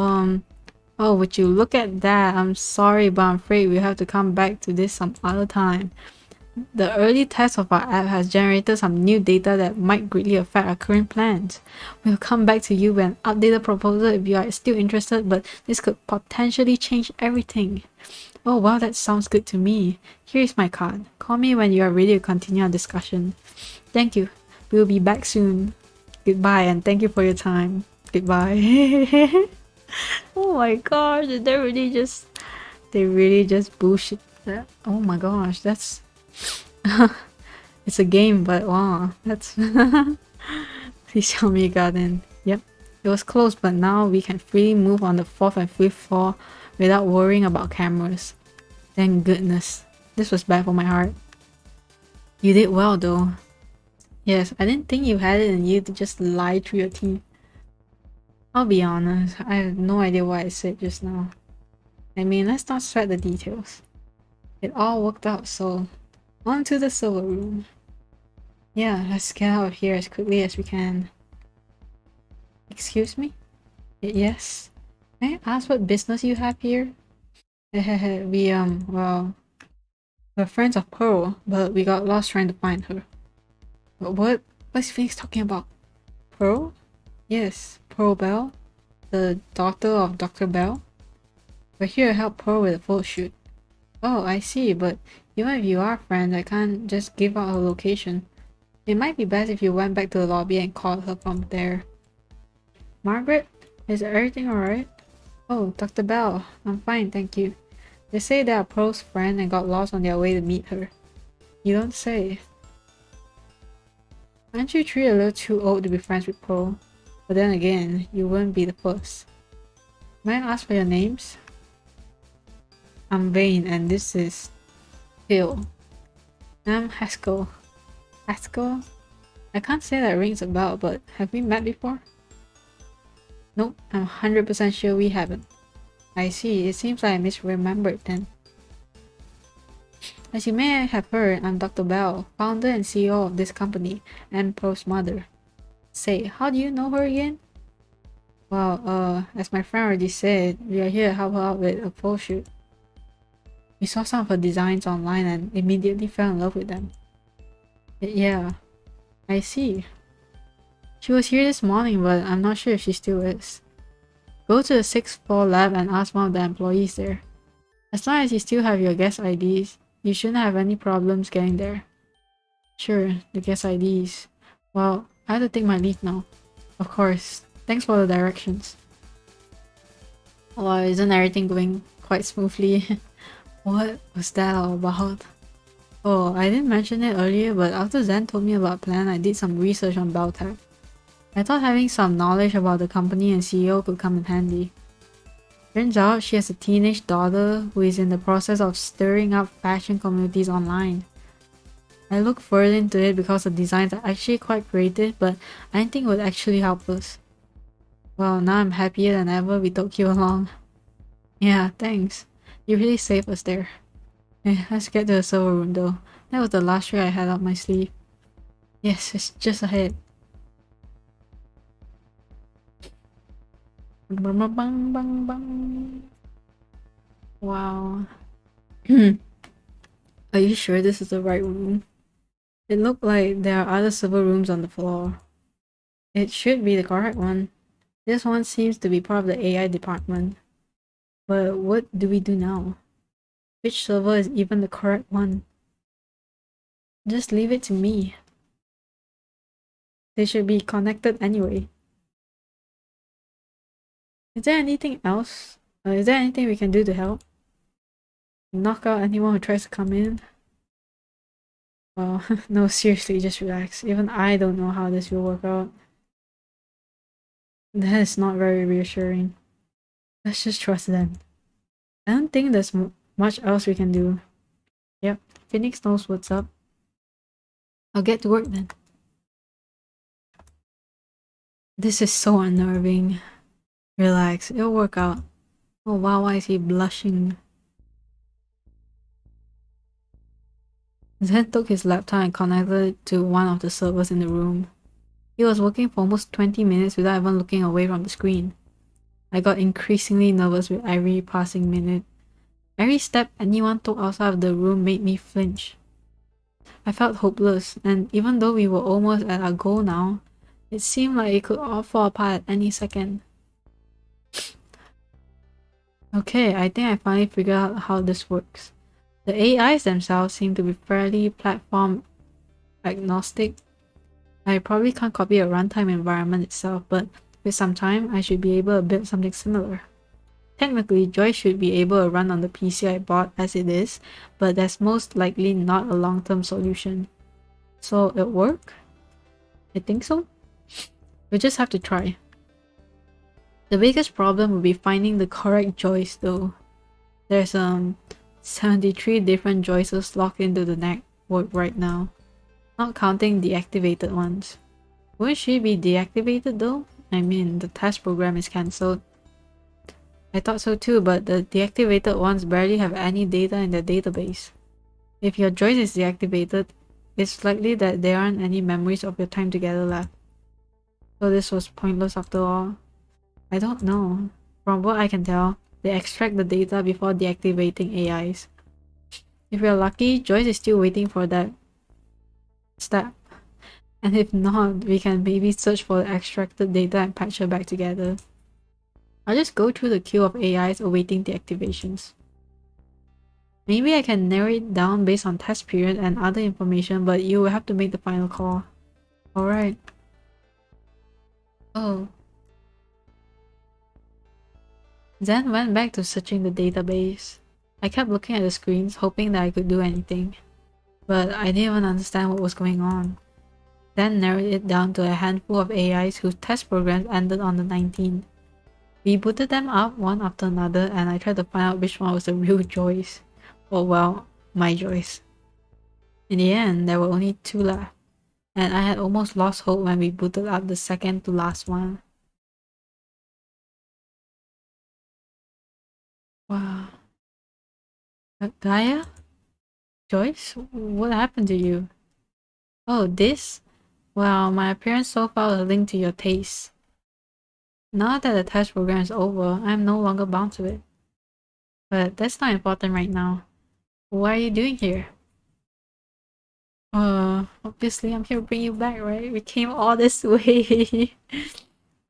oh, would you look at that? I'm sorry, but I'm afraid we have to come back to this some other time. The early test of our app has generated some new data that might greatly affect our current plans. We'll come back to you with an updated proposal if you are still interested, but this could potentially change everything. Oh wow, that sounds good to me. Here's my card. Call me when you are ready to continue our discussion. Thank you. We'll be back soon. Goodbye and thank you for your time. Goodbye. Oh my gosh, they really just bullshit that. Oh my gosh, that's it's a game, but wow, that's please tell me you got in. Yep, it was close, but now we can freely move on the 4th and 5th floor without worrying about cameras. Thank goodness. This was bad for my heart. You did well though. Yes, I didn't think you had it in you to just lie through your teeth. I'll be honest, I have no idea what I said just now. I mean, let's not sweat the details. It all worked out, so on to the server room. Yeah, let's get out of here as quickly as we can. Excuse me? Yes? May I ask what business you have here? We, well, we're friends of Pearl, but we got lost trying to find her. What's Phoenix talking about? Pearl? Yes, Pearl Bell, the daughter of Dr. Bell. We're here to help Pearl with a photo shoot. Oh, I see, but even if you are friends, I can't just give out her location. It might be best if you went back to the lobby and called her from there. Margaret? Is everything alright? Oh, Dr. Bell. I'm fine, thank you. They say they are Pearl's friend and got lost on their way to meet her. You don't say. Aren't you three a little too old to be friends with Pearl? But then again, you wouldn't be the first. May I ask for your names? I'm Vane and this is Phil. I'm Haskell. Haskell? I can't say that rings a bell, but have we met before? Nope, I'm 100% sure we haven't. I see, it seems like I misremembered then. As you may have heard, I'm Dr. Bell, founder and CEO of this company, and Pearl's mother. Say, how do you know her again? Well, as my friend already said, we are here to help her out with a photo shoot. We saw some of her designs online and immediately fell in love with them. Yeah, I see. She was here this morning, but I'm not sure if she still is. Go to the 6th floor lab and ask one of the employees there. As long as you still have your guest IDs, you shouldn't have any problems getting there. Sure, the guest IDs. Well, I have to take my leave now. Of course, thanks for the directions. Well, isn't everything going quite smoothly? What was that all about? Oh, I didn't mention it earlier, but after Zen told me about plan, I did some research on Beltec. I thought having some knowledge about the company and CEO could come in handy. Turns out she has a teenage daughter who is in the process of stirring up fashion communities online. I looked further into it because the designs are actually quite creative, but I didn't think it would actually help us. Well, now I'm happier than ever we took you along. Yeah, thanks. You really saved us there. Let's get to the server room though. That was the last trick I had up my sleeve. Yes, it's just ahead. Bang, bang, bang, bang. Wow. Are you sure this is the right room? It looked like there are other server rooms on the floor. It should be the correct one. This one seems to be part of the AI department. But what do we do now? Which server is even the correct one? Just leave it to me. They should be connected anyway. Is there anything else? Is there anything we can do to help? Knock out anyone who tries to come in? Well, no, seriously, just relax. Even I don't know how this will work out. That is not very reassuring. Let's just trust them. I don't think there's much else we can do. Yep, Phoenix knows what's up. I'll get to work then. This is so unnerving. Relax, it'll work out. Oh wow, why is he blushing? Zen took his laptop and connected it to one of the servers in the room. He was working for almost 20 minutes without even looking away from the screen. I got increasingly nervous with every passing minute. Every step anyone took outside of the room made me flinch. I felt hopeless, and even though we were almost at our goal now, it seemed like it could all fall apart at any second. Okay, I think I finally figured out how this works. The AIs themselves seem to be fairly platform agnostic. I probably can't copy a runtime environment itself, but with some time, I should be able to build something similar. Technically, Joy should be able to run on the PC I bought as it is, but that's most likely not a long-term solution. So, it'll work? I think so? We'll just have to try. The biggest problem will be finding the correct Joys though. There's 73 different Joyces locked into the network right now, not counting deactivated ones. Won't she be deactivated though? I mean, the test program is cancelled. I thought so too, but the deactivated ones barely have any data in their database. If your Joyce is deactivated, it's likely that there aren't any memories of your time together left. So this was pointless after all. I don't know. From what I can tell, they extract the data before deactivating AIs. If we're lucky, Joyce is still waiting for that step. And if not, we can maybe search for the extracted data and patch her back together. I'll just go through the queue of AIs awaiting deactivations. Maybe I can narrow it down based on test period and other information, but you will have to make the final call. Alright. Oh. Zen went back to searching the database. I kept looking at the screens, hoping that I could do anything. But I didn't even understand what was going on. Then narrowed it down to a handful of AIs whose test programs ended on the 19th. We booted them up one after another and I tried to find out which one was the real Joyce. Or well, my Joyce. In the end, there were only 2 left. And I had almost lost hope when we booted up the second to last one. Wow. Gaia? Joyce? What happened to you? Oh, this? Well, my appearance so far was linked to your taste. Now that the test program is over, I am no longer bound to it. But that's not important right now. What are you doing here? Obviously I'm here to bring you back, right? We came all this way.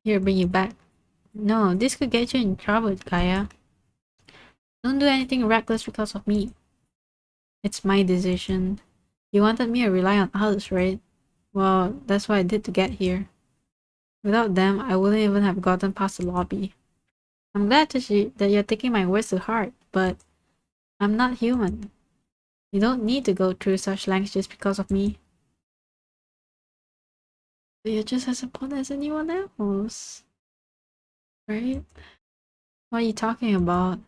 Here to bring you back. No, this could get you in trouble, Gaia. Don't do anything reckless because of me. It's my decision. You wanted me to rely on others, right? Well, that's what I did to get here. Without them, I wouldn't even have gotten past the lobby. I'm glad that you're taking my words to heart, but I'm not human. You don't need to go through such lengths just because of me. You're just as important as anyone else. Right? What are you talking about?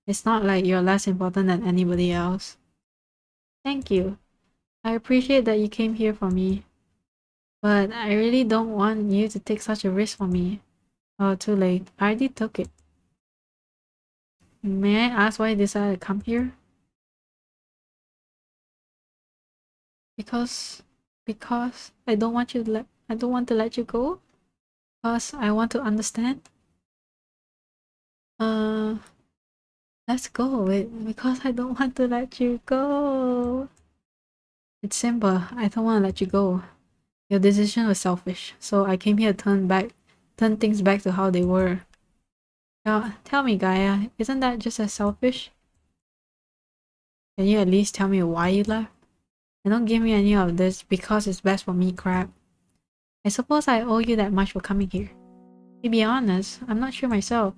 It's not like you're less important than anybody else. Thank you. I appreciate that you came here for me. But I really don't want you to take such a risk for me. Oh, too late. I already took it. May I ask why you decided to come here? Because I don't want to let you go. Because I want to understand. Uh, let's go. Because I don't want to let you go. It's simple. I don't want to let you go. Your decision was selfish, so I came here to turn things back to how they were. Now, tell me, Gaia, isn't that just as selfish? Can you at least tell me why you left? And don't give me any of this because it's best for me crap. I suppose I owe you that much for coming here. To be honest, I'm not sure myself.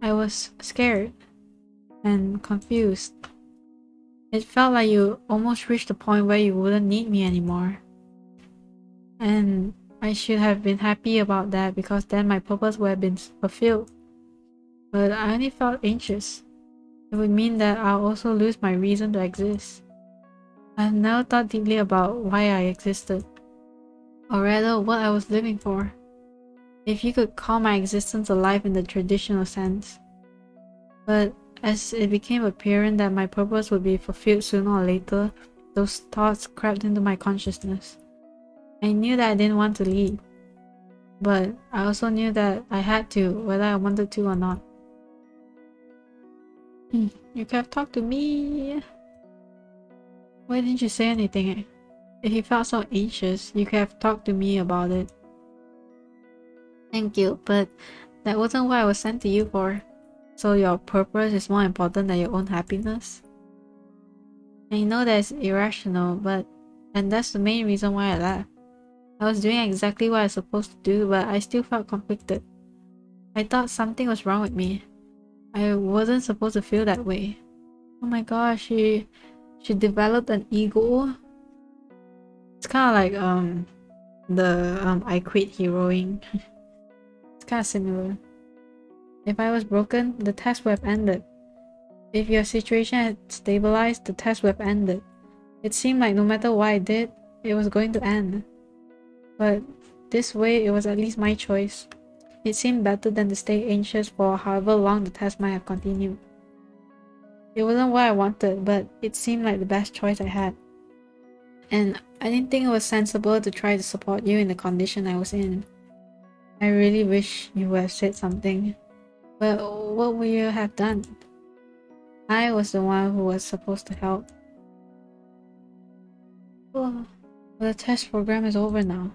I was scared and confused. It felt like you almost reached the point where you wouldn't need me anymore. And I should have been happy about that because then my purpose would have been fulfilled. But I only felt anxious. It would mean that I'll also lose my reason to exist. I've never thought deeply about why I existed, or rather what I was living for. If you could call my existence alive in the traditional sense. But as it became apparent that my purpose would be fulfilled sooner or later, those thoughts crept into my consciousness. I knew that I didn't want to leave, but I also knew that I had to, whether I wanted to or not. You could have talked to me. Why didn't you say anything? If you felt so anxious, you could have talked to me about it. Thank you, but that wasn't what I was sent to you for. So your purpose is more important than your own happiness? I know that's irrational, and that's the main reason why I left. I was doing exactly what I was supposed to do, but I still felt conflicted. I thought something was wrong with me. I wasn't supposed to feel that way. Oh my gosh, she developed an ego. It's kind of like the I quit heroing. It's kind of similar. If I was broken, the test would have ended. If your situation had stabilized, the test would have ended. It seemed like no matter what I did, it was going to end. But this way, it was at least my choice. It seemed better than to stay anxious for however long the test might have continued. It wasn't what I wanted, but it seemed like the best choice I had. And I didn't think it was sensible to try to support you in the condition I was in. I really wish you would have said something. But what would you have done? I was the one who was supposed to help. Oh, the test program is over now.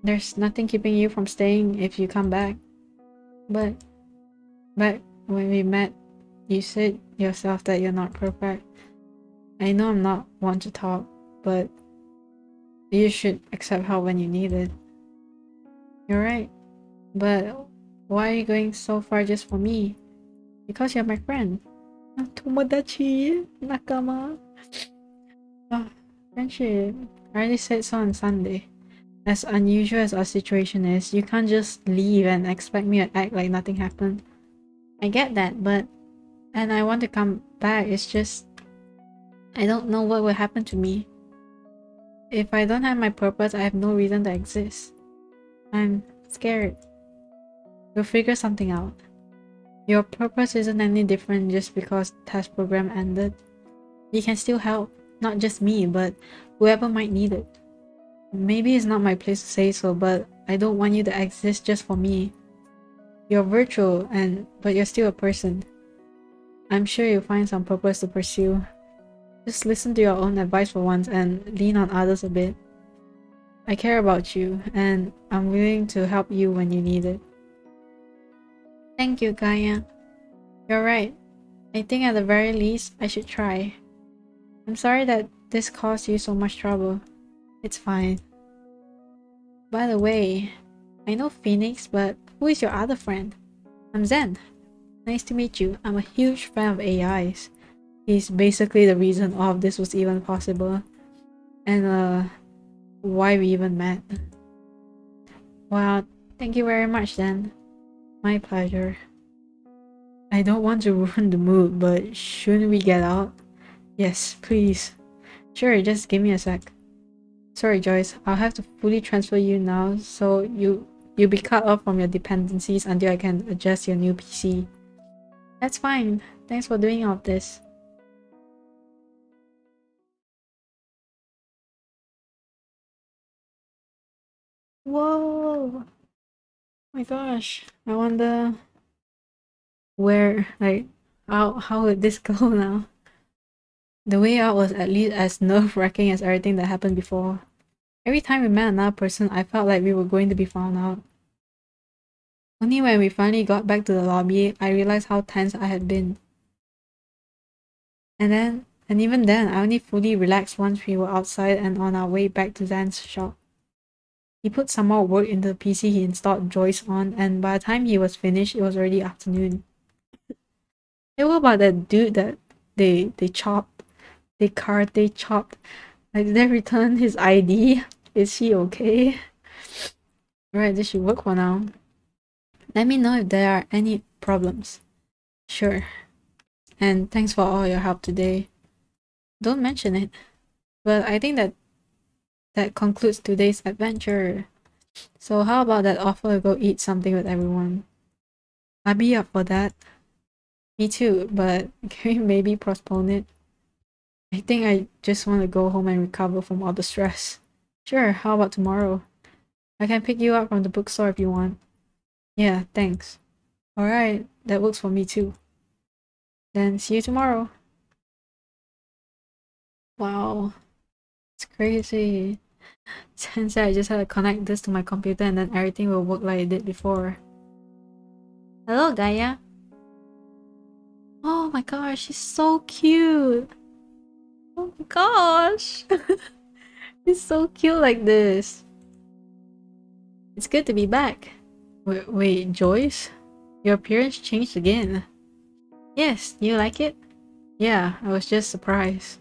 There's nothing keeping you from staying if you come back. But when we met, you said yourself that you're not perfect. I know I'm not one to talk, but you should accept help when you need it. You're right. But why are you going so far just for me? Because you're my friend. Tomodachi, nakama. Oh, friendship. I already said so on Sunday. As unusual as our situation is, you can't just leave and expect me to act like nothing happened. I get that, and I want to come back, it's just I don't know what will happen to me. If I don't have my purpose, I have no reason to exist. I'm scared. We'll figure something out. Your purpose isn't any different just because the test program ended. You can still help, not just me, but whoever might need it. Maybe it's not my place to say so, but I don't want you to exist just for me. You're virtual, but you're still a person. I'm sure you'll find some purpose to pursue. Just listen to your own advice for once and lean on others a bit. I care about you, and I'm willing to help you when you need it. Thank you, Gaia. You're right. I think at the very least, I should try. I'm sorry that this caused you so much trouble. It's fine. By the way, I know Phoenix, but who is your other friend? I'm Zen. Nice to meet you. I'm a huge fan of AIs. He's basically the reason all of this was even possible. And why we even met. Wow, thank you very much then. My pleasure. I don't want to ruin the mood, but shouldn't we get out? Yes, please. Sure, just give me a sec. Sorry, Joyce. I'll have to fully transfer you now, so you You'll be cut off from your dependencies until I can adjust your new PC. That's fine. Thanks for doing all of this. Whoa! Oh my gosh. I wonder where, like, how would this go now? The way out was at least as nerve-wracking as everything that happened before. Every time we met another person, I felt like we were going to be found out. Only when we finally got back to the lobby, I realized how tense I had been. And even then, I only fully relaxed once we were outside and on our way back to Zan's shop. He put some more work into the PC he installed Joyce on, and by the time he was finished, it was already afternoon. Hey, what about that dude that they chopped? They karate chopped. Like, did they return his ID? Is he okay? Right, this should work for now. Let me know if there are any problems. Sure. And thanks for all your help today. Don't mention it. But I think that concludes today's adventure. So how about that offer to go eat something with everyone? I'd be up for that. Me too, but can we maybe postpone it? I think I just want to go home and recover from all the stress. Sure, how about tomorrow? I can pick you up from the bookstore if you want. Yeah, thanks. Alright, that works for me too. Then see you tomorrow. Wow, it's crazy. Since I just had to connect this to my computer and then everything will work like it did before. Hello, Gaia. Oh my gosh, she's so cute. Oh my gosh. She's so cute like this. It's good to be back. Wait, Joyce? Your appearance changed again. Yes, you like it? Yeah, I was just surprised.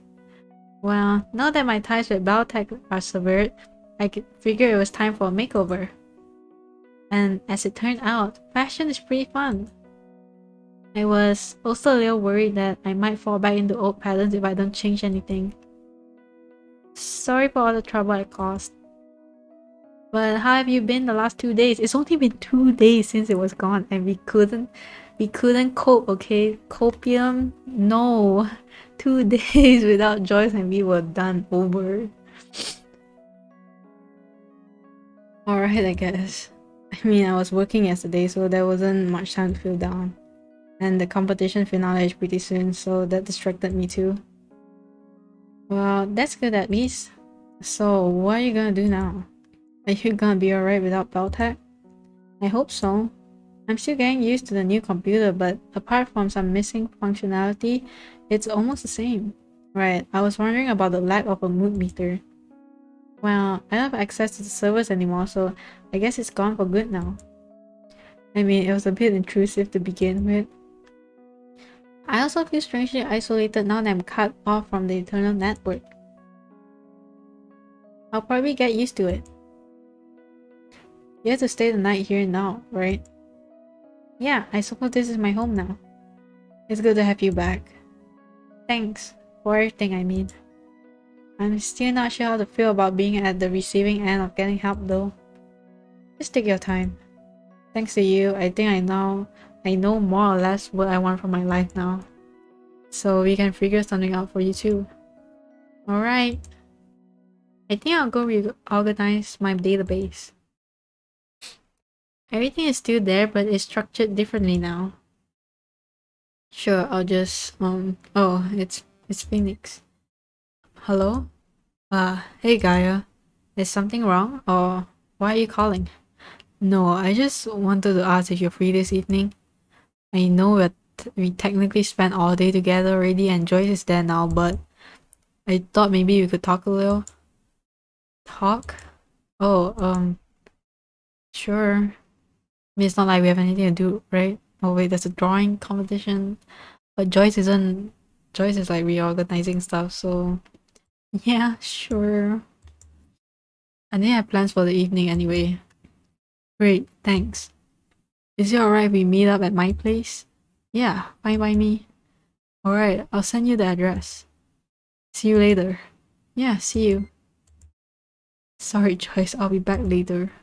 Well, now that my ties with biotech are severed, I could figure it was time for a makeover. And as it turned out, fashion is pretty fun. I was also a little worried that I might fall back into old patterns if I don't change anything. Sorry for all the trouble I caused. But how have you been the last 2 days? It's only been 2 days since it was gone and we couldn't cope, okay? Copium? No. 2 days without Joyce and we were done over. Alright, I guess. I mean, I was working yesterday, so there wasn't much time to feel down. And the competition finale is pretty soon, so that distracted me too. Well, that's good at least. So, what are you gonna do now? Are you gonna be alright without Beltec? I hope so. I'm still getting used to the new computer, but apart from some missing functionality, it's almost the same. Right, I was wondering about the lack of a mood meter. Well, I don't have access to the servers anymore, so I guess it's gone for good now. I mean, it was a bit intrusive to begin with. I also feel strangely isolated now that I'm cut off from the internal network. I'll probably get used to it. You have to stay the night here now, right? Yeah, I suppose this is my home now. It's good to have you back. Thanks. For everything, I mean. I'm still not sure how to feel about being at the receiving end of getting help though. Just take your time. Thanks to you, I think I know more or less what I want from my life now. So we can figure something out for you too. Alright. I think I'll go reorganize my database. Everything is still there, but it's structured differently now. Sure, I'll just oh, it's Phoenix. Hello? Hey Gaia. Is something wrong? Or why are you calling? No, I just wanted to ask if you're free this evening. I know that we technically spent all day together already and Joyce is there now, but I thought maybe we could talk a little. Talk? Oh, sure. I mean, it's not like we have anything to do, right? Oh wait, there's a drawing competition. But Joyce is like reorganizing stuff, so yeah, sure. I didn't have plans for the evening anyway. Great, thanks. Is it alright if we meet up at my place? Yeah, fine by me. Alright, I'll send you the address. See you later. Yeah, see you. Sorry, Joyce, I'll be back later.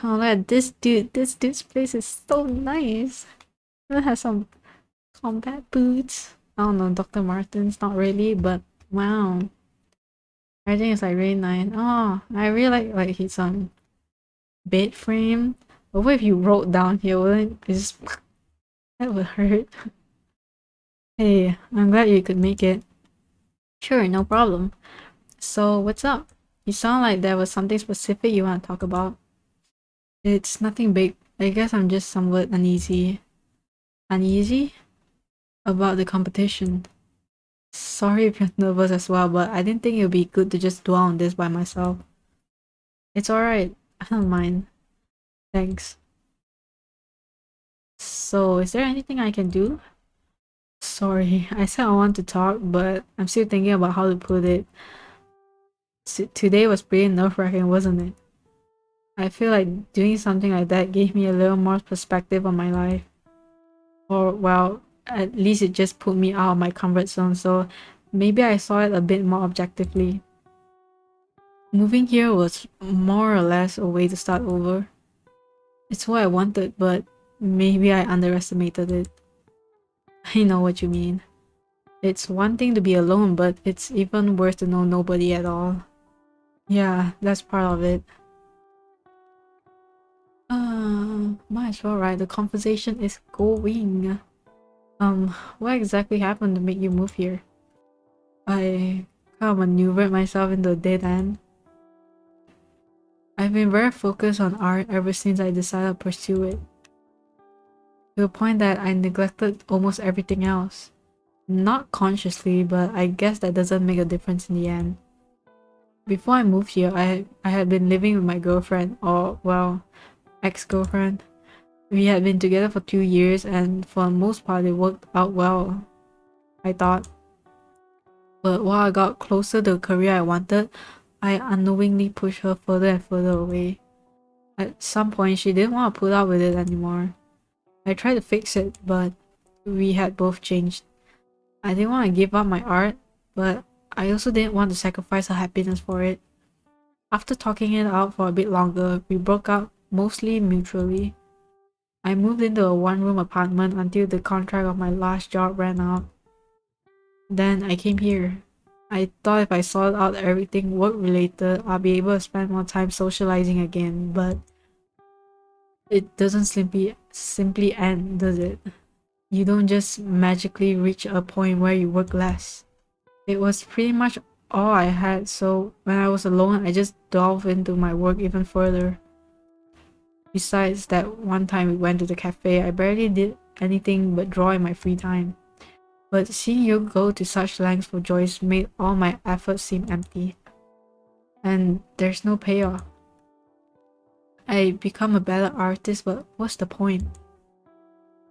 Oh, look at this dude. This dude's place is so nice. It has some combat boots. I don't know, Dr. Martens, not really, but wow. Everything is like really nice. Oh, I really like his bed frame. But what if you rolled down here? Wouldn't it just that would hurt? Hey, I'm glad you could make it. Sure, no problem. So, what's up? You sound like there was something specific you want to talk about. It's nothing big. I guess I'm just somewhat uneasy. Uneasy? About the competition. Sorry if you're nervous as well, but I didn't think it would be good to just dwell on this by myself. It's alright. I don't mind. Thanks. So, is there anything I can do? Sorry, I said I want to talk, but I'm still thinking about how to put it. Today was pretty nerve-wracking, wasn't it? I feel like doing something like that gave me a little more perspective on my life. Or, well, at least it just put me out of my comfort zone, so maybe I saw it a bit more objectively. Moving here was more or less a way to start over. It's what I wanted, but maybe I underestimated it. I know what you mean. It's one thing to be alone, but it's even worse to know nobody at all. Yeah, that's part of it. Might as well, right? The conversation is going. What exactly happened to make you move here? I kind of maneuvered myself into a dead end. I've been very focused on art ever since I decided to pursue it. To the point that I neglected almost everything else. Not consciously, but I guess that doesn't make a difference in the end. Before I moved here, I had been living with my girlfriend, or well, ex-girlfriend. We had been together for 2 years, and for the most part it worked out well, I thought. But while I got closer to the career I wanted, I unknowingly pushed her further and further away. At some point, she didn't want to put up with it anymore. I tried to fix it, but we had both changed. I didn't want to give up my art, but I also didn't want to sacrifice her happiness for it. After talking it out for a bit longer, we broke up mostly mutually. I moved into a one-room apartment until the contract of my last job ran out. Then I came here. I thought if I sorted out everything work-related, I'll be able to spend more time socializing again, but it doesn't simply end, does it? You don't just magically reach a point where you work less. It was pretty much all I had, so when I was alone, I just dove into my work even further. Besides that one time we went to the cafe, I barely did anything but draw in my free time. But seeing you go to such lengths for Joyce made all my efforts seem empty. And there's no payoff. I become a better artist, but what's the point?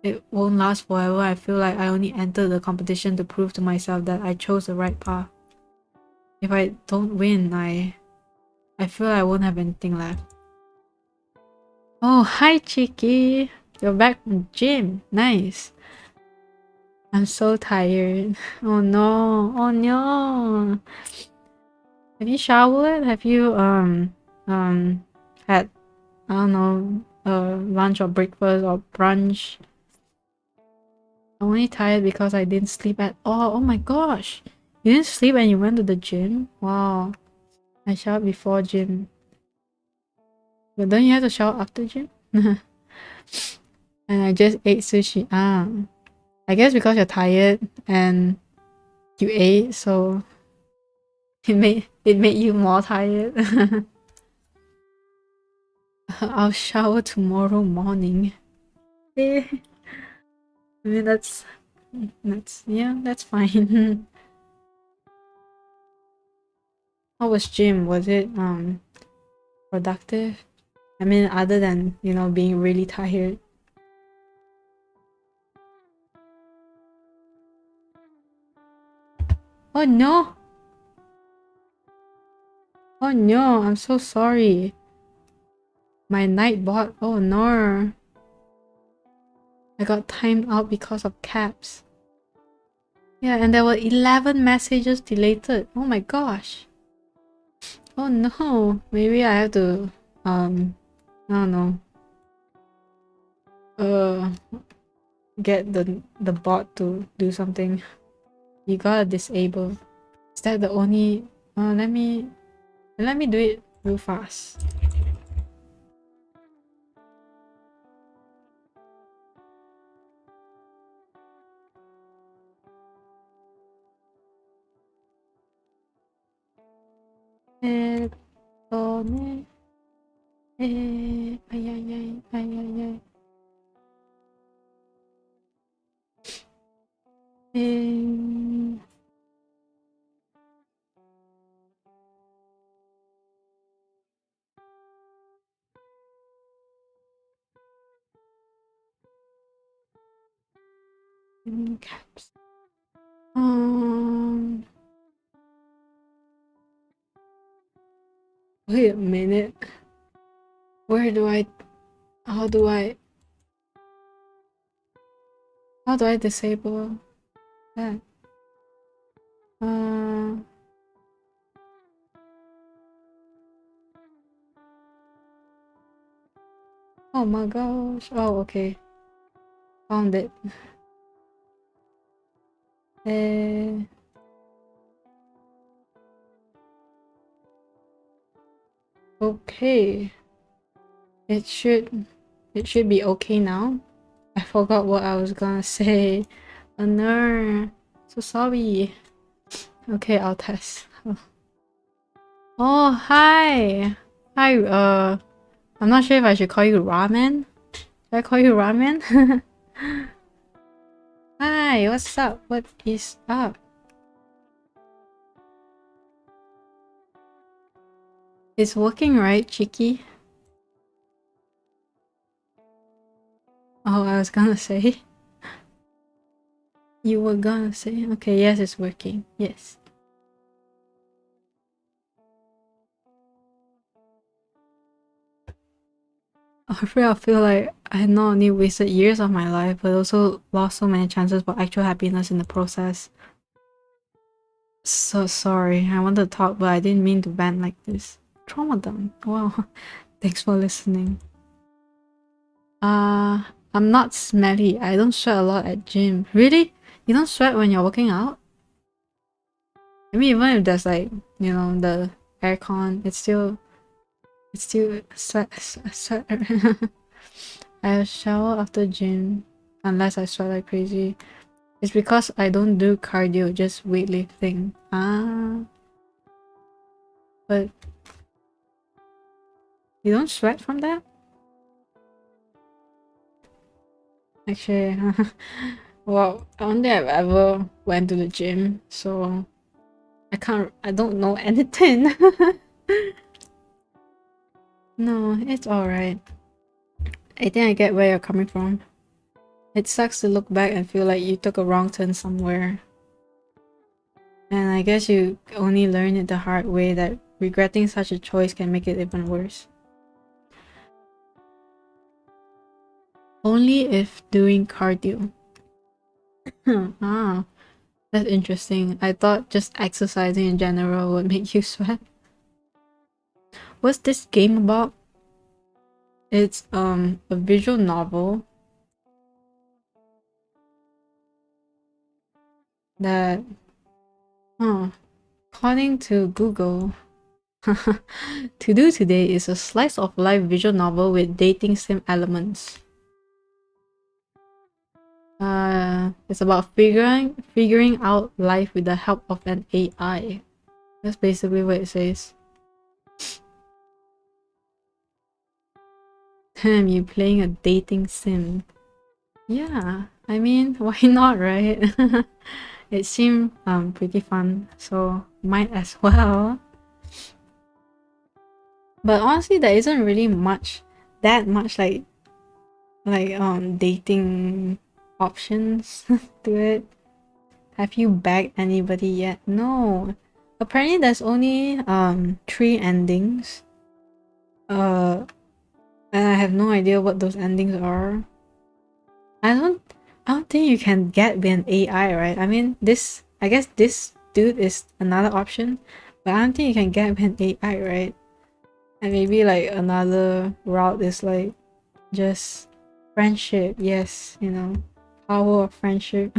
It won't last forever. I feel like I only entered the competition to prove to myself that I chose the right path. If I don't win, I feel I won't have anything left. Oh, hi Chicky! You're back from gym. Nice. I'm so tired. Oh no. Oh no. Have you showered? Have you had, I don't know, lunch or breakfast or brunch? I'm only tired because I didn't sleep at all. Oh my gosh. You didn't sleep and you went to the gym? Wow. I showered before gym. But don't you have to shower after gym? And I just ate sushi. Ah. I guess because you're tired and you ate, so it made you more tired. I'll shower tomorrow morning. Eh. I mean that's yeah, that's fine. How was gym? Was it productive? I mean, other than, you know, being really tired. Oh no! Oh no, I'm so sorry. My night bot. Oh no. I got timed out because of caps. Yeah, and there were 11 messages deleted. Oh my gosh. Oh no. Maybe I have to I don't know. Get the bot to do something. You gotta disable. Is that the only? Let me do it real fast. Perdone. Ay, ay, ay, ay, ay, ay. Caps. Wait a minute. Where do I? How do I? How do I disable that? Oh my gosh. Oh, okay. Found it. Okay. It should be okay now. I forgot what I was gonna say. Oh no. So sorry. Okay, I'll test. Oh, hi. Hi, I'm not sure if I should call you Ramen. Should I call you Ramen? Hi, what's up? What is up? It's working, right, Chicky? Oh, I was gonna say. You were gonna say. Okay, yes, it's working. Yes. I feel like I not only wasted years of my life, but also lost so many chances for actual happiness in the process. So sorry, I wanted to talk, but I didn't mean to vent like this. Trauma dump. Wow. Thanks for listening. I'm not smelly. I don't sweat a lot at gym. Really? You don't sweat when you're working out? I mean, even if there's like, you know, the aircon, it's still sweat. I shower after gym unless I sweat like crazy. It's because I don't do cardio, just weightlifting. But you don't sweat from that? Actually, well, I don't think I've ever went to the gym, so I don't know anything. No, it's alright. I think I get where you're coming from. It sucks to look back and feel like you took a wrong turn somewhere. And I guess you only learn it the hard way that regretting such a choice can make it even worse. Only if doing cardio. Ah, that's interesting. I thought just exercising in general would make you sweat. What's this game about? It's a visual novel that according to Google, To Do Today is a slice of life visual novel with dating sim elements. It's about figuring out life with the help of an AI. That's basically what it says. Damn, you playing a dating sim. Yeah, I mean, why not, right? It seemed pretty fun, so might as well. But honestly, there isn't really that much like dating options to it. Have you bagged anybody yet? No. Apparently there's only 3 endings. And I have no idea what those endings are. I don't think you can get with an AI, right? I mean, I guess this dude is another option, but I don't think you can get with an AI, right? And maybe like another route is like just friendship. Yes, you know, power of friendship.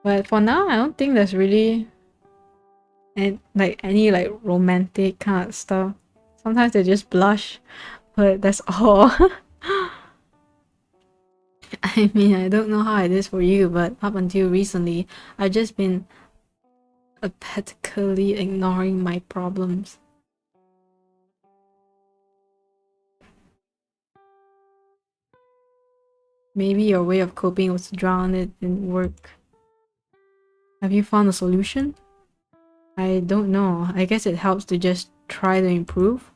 But for now, I don't think there's really any like romantic kind of stuff. Sometimes they just blush, but that's all. I mean, I don't know how it is for you, but up until recently, I've just been apathetically ignoring my problems. Maybe your way of coping was to drown it in work. Have you found a solution? I don't know. I guess it helps to just try to improve.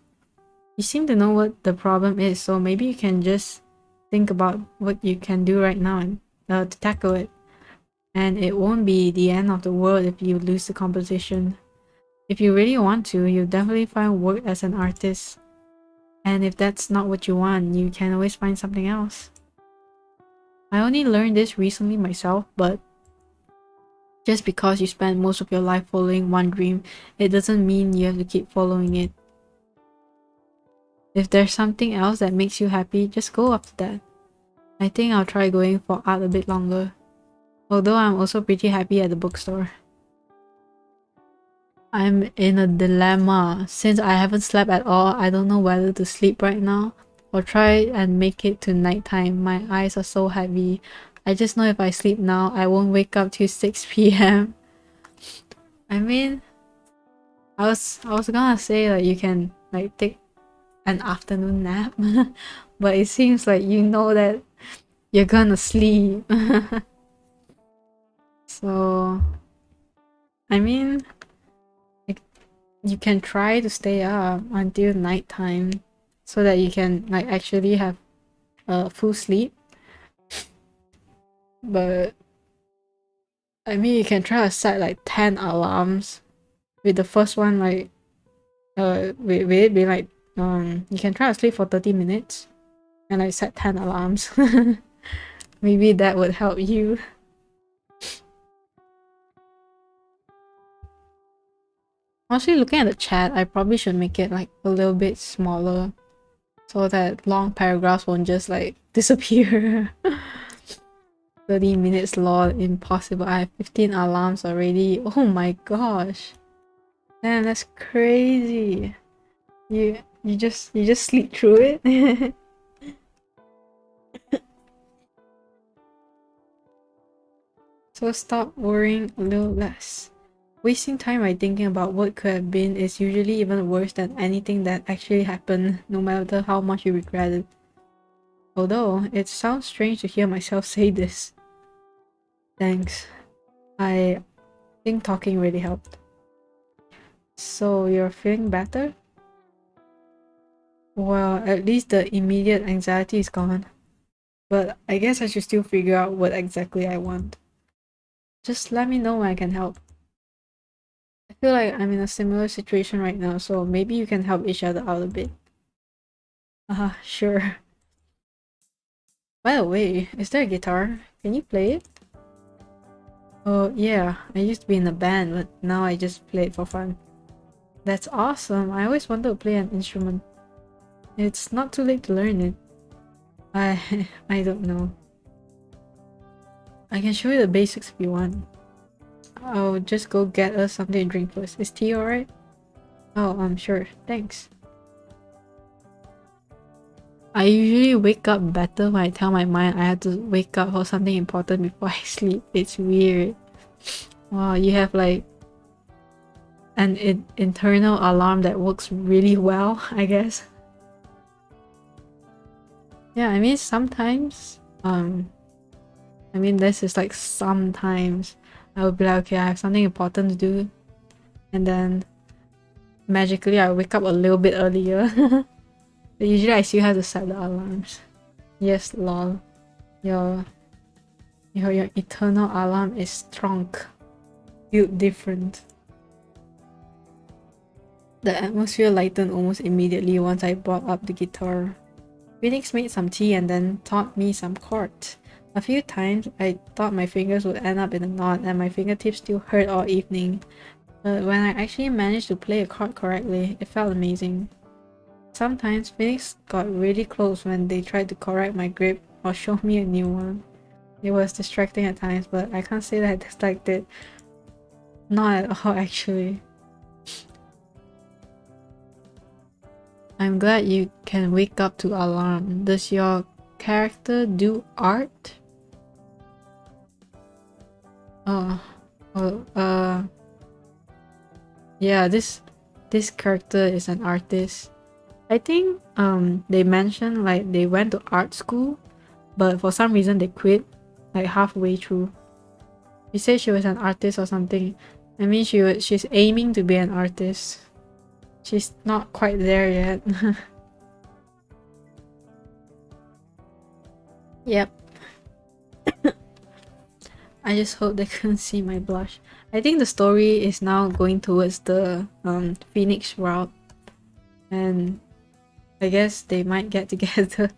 You seem to know what the problem is, so maybe you can just think about what you can do right now and to tackle it. And it won't be the end of the world if you lose the competition. If you really want to, you'll definitely find work as an artist. And if that's not what you want, you can always find something else. I only learned this recently myself, but just because you spend most of your life following one dream, it doesn't mean you have to keep following it. If there's something else that makes you happy, just go after that. I think I'll try going for art a bit longer. Although I'm also pretty happy at the bookstore. I'm in a dilemma. Since I haven't slept at all, I don't know whether to sleep right now or try and make it to nighttime. My eyes are so heavy. I just know if I sleep now, I won't wake up till 6 p.m. I mean, I was gonna say that you can like take an afternoon nap, but it seems like you know that you're gonna sleep. So, I mean, you can try to stay up until nighttime so that you can like actually have a full sleep. But I mean, you can try to set like 10 alarms. With the first one, like with it be like you can try to sleep for 30 minutes and like set 10 alarms. Maybe that would help you. Honestly, looking at the chat, I probably should make it like a little bit smaller so that long paragraphs won't just like disappear. 30 minutes lol, impossible. I have 15 alarms already. Oh my gosh. Damn, that's crazy. You just sleep through it. So stop worrying a little less. Wasting time by thinking about what could have been is usually even worse than anything that actually happened, no matter how much you regret it. Although, it sounds strange to hear myself say this. Thanks. I think talking really helped. So, you're feeling better? Well, at least the immediate anxiety is gone. But I guess I should still figure out what exactly I want. Just let me know when I can help. I feel like I'm in a similar situation right now, so maybe you can help each other out a bit. Sure. By the way, is there a guitar? Can you play it? Oh, yeah. I used to be in a band, but now I just play it for fun. That's awesome. I always wanted to play an instrument. It's not too late to learn it. I don't know. I can show you the basics if you want. I'll just go get us something to drink first. Is tea alright? Oh, I'm sure. Thanks. I usually wake up better when I tell my mind I have to wake up for something important before I sleep. It's weird. Wow, you have like an internal alarm that works really well, I guess. Yeah, I mean sometimes, I mean this is like sometimes I would be like, okay, I have something important to do, and then magically I wake up a little bit earlier. But usually I still have to set the alarms. Yes, lol. Your eternal alarm is strong. Built different. The atmosphere lightened almost immediately once I brought up the guitar. Phoenix made some tea and then taught me some chords. A few times I thought my fingers would end up in a knot and my fingertips still hurt all evening. But when I actually managed to play a chord correctly, it felt amazing. Sometimes Phoenix got really close when they tried to correct my grip or show me a new one. It was distracting at times, but I can't say that I disliked it. Not at all, actually. I'm glad you can wake up to alarm. Does your character do art? Oh, yeah, this character is an artist. I think they mentioned like they went to art school, but for some reason they quit like halfway through. She said she was an artist or something. I mean, she's aiming to be an artist. She's not quite there yet. Yep. I just hope they couldn't see my blush. I think the story is now going towards the Phoenix route, and I guess they might get together.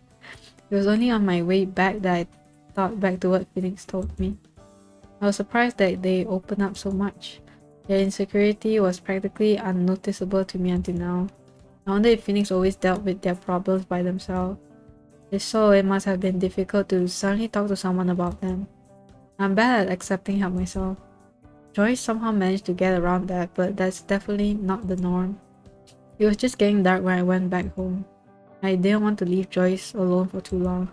It was only on my way back that I thought back to what Phoenix told me. I was surprised that they opened up so much. Their insecurity was practically unnoticeable to me until now. I wonder if Phoenix always dealt with their problems by themselves. If so, it must have been difficult to suddenly talk to someone about them. I'm bad at accepting help myself. Joyce somehow managed to get around that, but that's definitely not the norm. It was just getting dark when I went back home. I didn't want to leave Joyce alone for too long,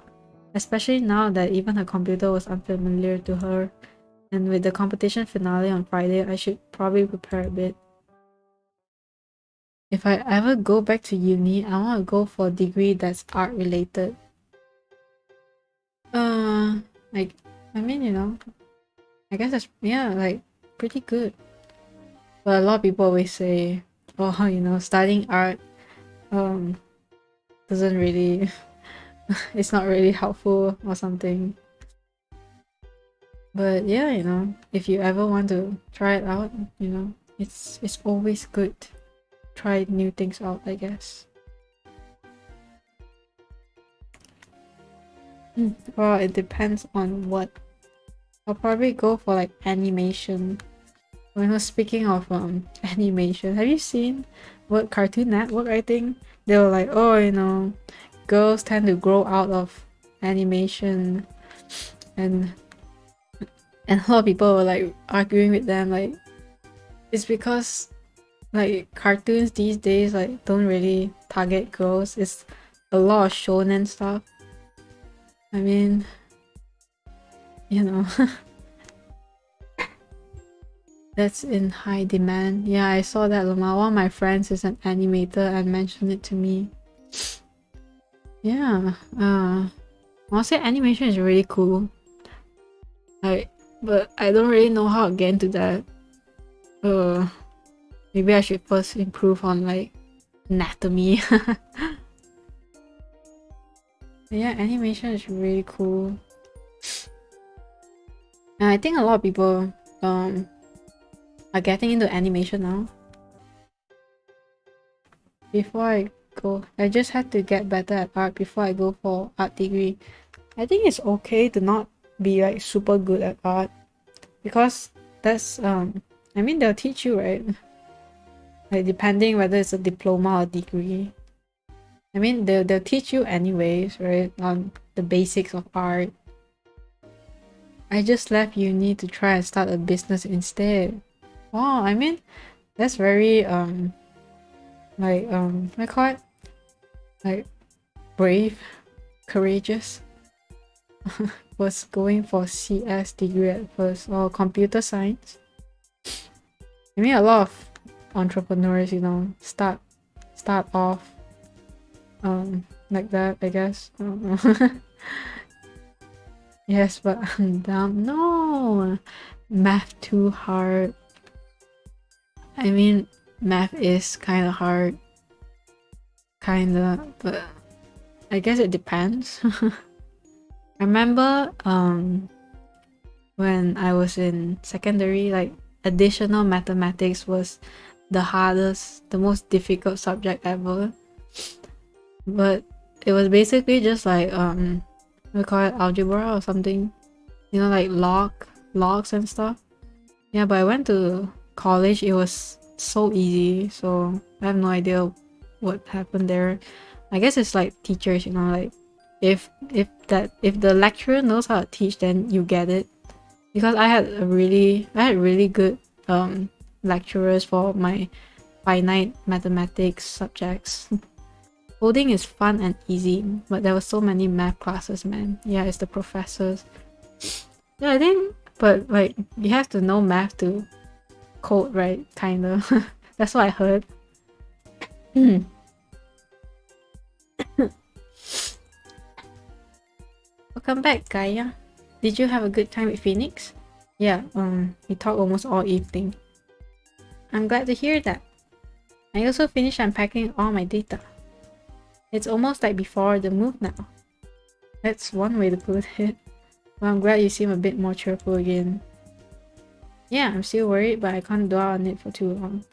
especially now that even her computer was unfamiliar to her, and with the competition finale on Friday, I should probably prepare a bit. If I ever go back to uni, I want to go for a degree that's art related. Like, I mean, you know, I guess that's, yeah, like, pretty good. But a lot of people always say, oh, you know, studying art, doesn't really, it's not really helpful or something. But yeah, you know, if you ever want to try it out, you know, it's always good to try new things out, I guess. Well, it depends on what. I'll probably go for like animation. You know, speaking of animation, have you seen what Cartoon Network, I think they were like, oh, you know, girls tend to grow out of animation, and a lot of people were like arguing with them, like it's because like cartoons these days like don't really target girls. It's a lot of shonen stuff. I mean, you know, that's in high demand. Yeah, I saw that. One of my friends is an animator and mentioned it to me. Yeah, I'll say animation is really cool. But I don't really know how to get into that. Maybe I should first improve on like anatomy. Yeah, animation is really cool. And I think a lot of people are getting into animation now. Before I go, I just had to get better at art before I go for art degree. I think it's okay to not be like super good at art, because that's I mean they'll teach you, right? Like depending whether it's a diploma or degree. I mean they'll teach you anyways, right? On the basics of art. I just left uni to try and start a business instead. Wow, I mean that's very like what I call it? Like brave, courageous. Was going for CS degree at first, or computer science. I mean a lot of entrepreneurs, you know, start off like that, I guess. I don't know. Yes, but I'm dumb. No, math too hard. I mean, math is kind of hard, kinda, but I guess it depends. I remember when I was in secondary, like additional mathematics was the hardest, the most difficult subject ever. But it was basically just like we call it algebra or something, you know, like logs and stuff. Yeah, but I went to college, it was so easy. So I have no idea what happened there. I guess it's like teachers, you know, like if the lecturer knows how to teach, then you get it. Because I had really good lecturers for my finite mathematics subjects. Coding is fun and easy, but there were so many math classes, man. Yeah, it's the professors. Yeah, I think, but like you have to know math to code, right? Kinda. That's what I heard. Welcome back, Gaia. Did you have a good time with Phoenix? Yeah, we talked almost all evening. I'm glad to hear that. I also finished unpacking all my data. It's almost like before the move now. That's one way to put it. Well, I'm glad you seem a bit more cheerful again. Yeah, I'm still worried, but I can't dwell on it for too long.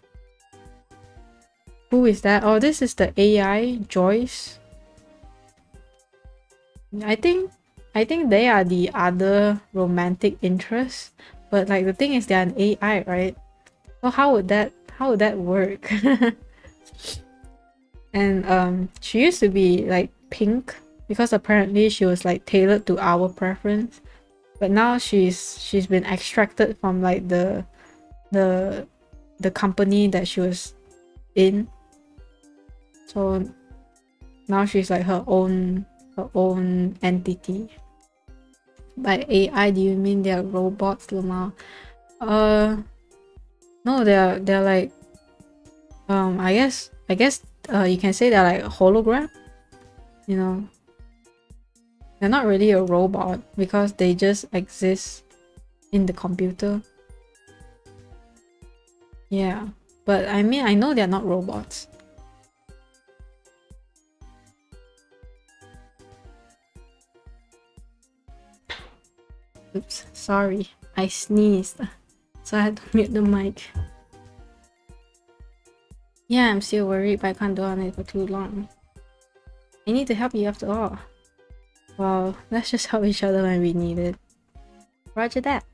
Who is that? Oh, this is the AI, Joyce. I think they are the other romantic interest, but like the thing is they're an AI, right? So how would that work? And she used to be like pink because apparently she was like tailored to our preference, but now she's been extracted from like the company that she was in, so now she's like her own entity. By AI, do you mean they're robots, Lama? No, they're like I guess you can say they're like a hologram. You know, they're not really a robot because they just exist in the computer. Yeah, but I mean, I know they're not robots. Oops, sorry, I sneezed, so I had to mute the mic. Yeah, I'm still worried, but I can't dwell on it for too long. I need to help you after all. Well, let's just help each other when we need it. Roger that.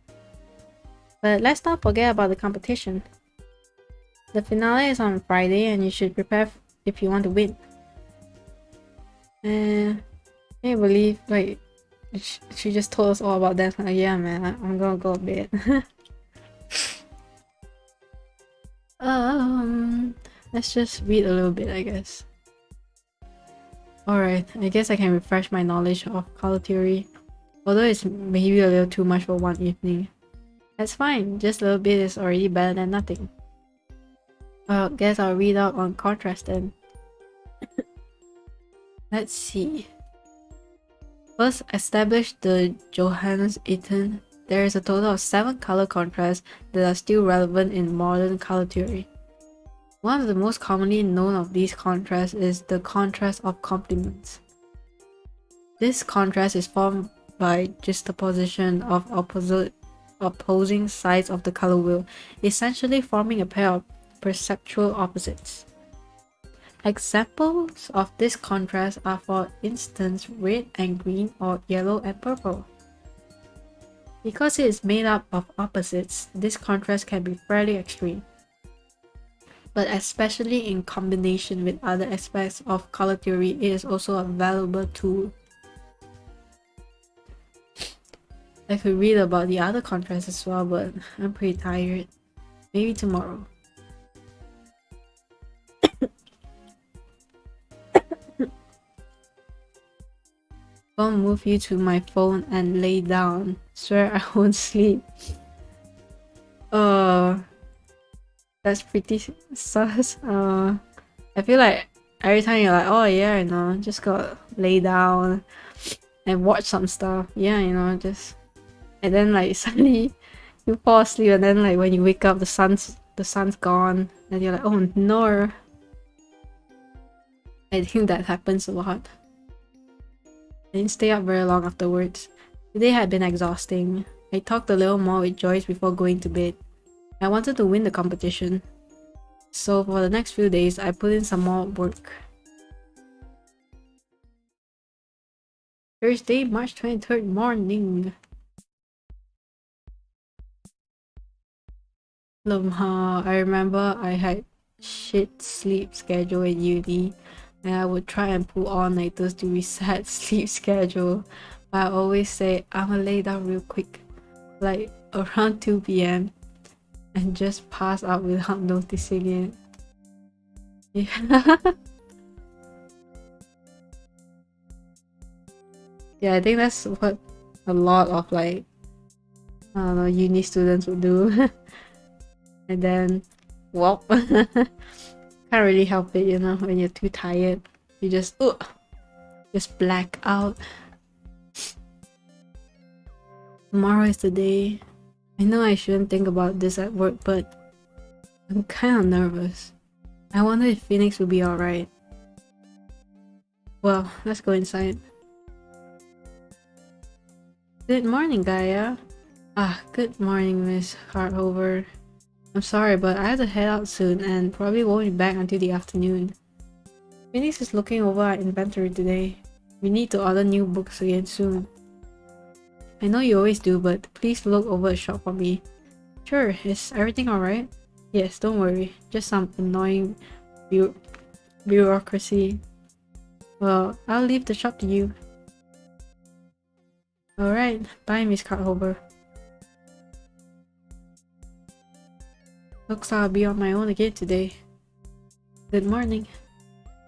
But let's not forget about the competition. The finale is on Friday and you should prepare if you want to win. And I can't believe like she just told us all about that. Like, yeah, man, I'm gonna go a bit. Let's just read a little bit, I guess. Alright, I guess I can refresh my knowledge of color theory. Although it's maybe a little too much for one evening. That's fine, just a little bit is already better than nothing. Well, guess I'll read out on contrast then. Let's see. First, establish the Johannes-Itten. There is a total of 7 color contrasts that are still relevant in modern color theory. One of the most commonly known of these contrasts is the contrast of complements. This contrast is formed by juxtaposition of opposing sides of the color wheel, essentially forming a pair of perceptual opposites. Examples of this contrast are, for instance, red and green or yellow and purple. Because it is made up of opposites, this contrast can be fairly extreme, but especially in combination with other aspects of color theory, it is also a valuable tool. I could read about the other contrasts as well, but I'm pretty tired. Maybe tomorrow. Gonna move you to my phone and lay down. Swear I won't sleep. That's pretty sus. I feel like every time you're like, oh yeah, you know, just go lay down and watch some stuff. Yeah, you know, just, and then like suddenly you fall asleep, and then like when you wake up, the sun's gone, and you're like, oh no. I think that happens a lot. I didn't stay up very long afterwards. Today had been exhausting. I talked a little more with Joyce before going to bed. I wanted to win the competition. So for the next few days, I put in some more work. Thursday, March 23rd morning. I remember I had shit sleep schedule in uni, and I would try and pull all-nighters to reset sleep schedule. But I always say I'ma lay down real quick, like around 2 p.m. and just pass out without noticing it. Yeah. Yeah, I think that's what a lot of like I don't know, uni students would do. And then, well, can't really help it, you know, when you're too tired. You just black out. Tomorrow is the day. I know I shouldn't think about this at work, but I'm kind of nervous. I wonder if Phoenix will be alright. Well, let's go inside. Good morning, Gaia. Good morning, Miss Hartover. I'm sorry, but I have to head out soon and probably won't be back until the afternoon. Phoenix is looking over our inventory today. We need to order new books again soon. I know you always do, but please look over the shop for me. Sure, is everything alright? Yes, don't worry. Just some annoying bureaucracy. Well, I'll leave the shop to you. Alright, bye Miss Carthover. Looks like I'll be on my own again today. Good morning.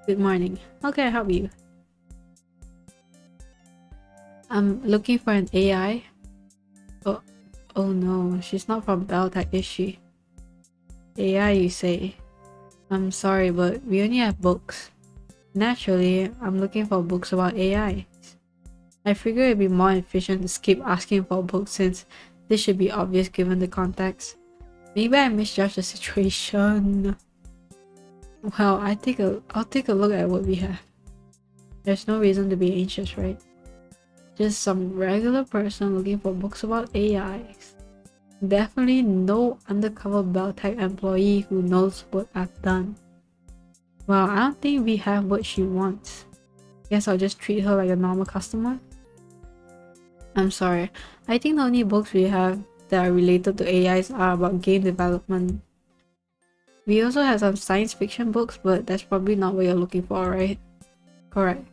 Good morning. How can I help you? I'm looking for an AI. Oh no, she's not from Beltech, is she? AI, you say? I'm sorry, but we only have books. Naturally, I'm looking for books about AI. I figure it'd be more efficient to skip asking for books since this should be obvious given the context. Maybe I misjudged the situation. Well, I'll take a look at what we have. There's no reason to be anxious, right? Just some regular person looking for books about AIs. Definitely no undercover Beltech employee who knows what I've done. Well, I don't think we have what she wants. Guess I'll just treat her like a normal customer. I'm sorry. I think the only books we have that are related to AIs are about game development. We also have some science fiction books, but that's probably not what you're looking for, right? Correct.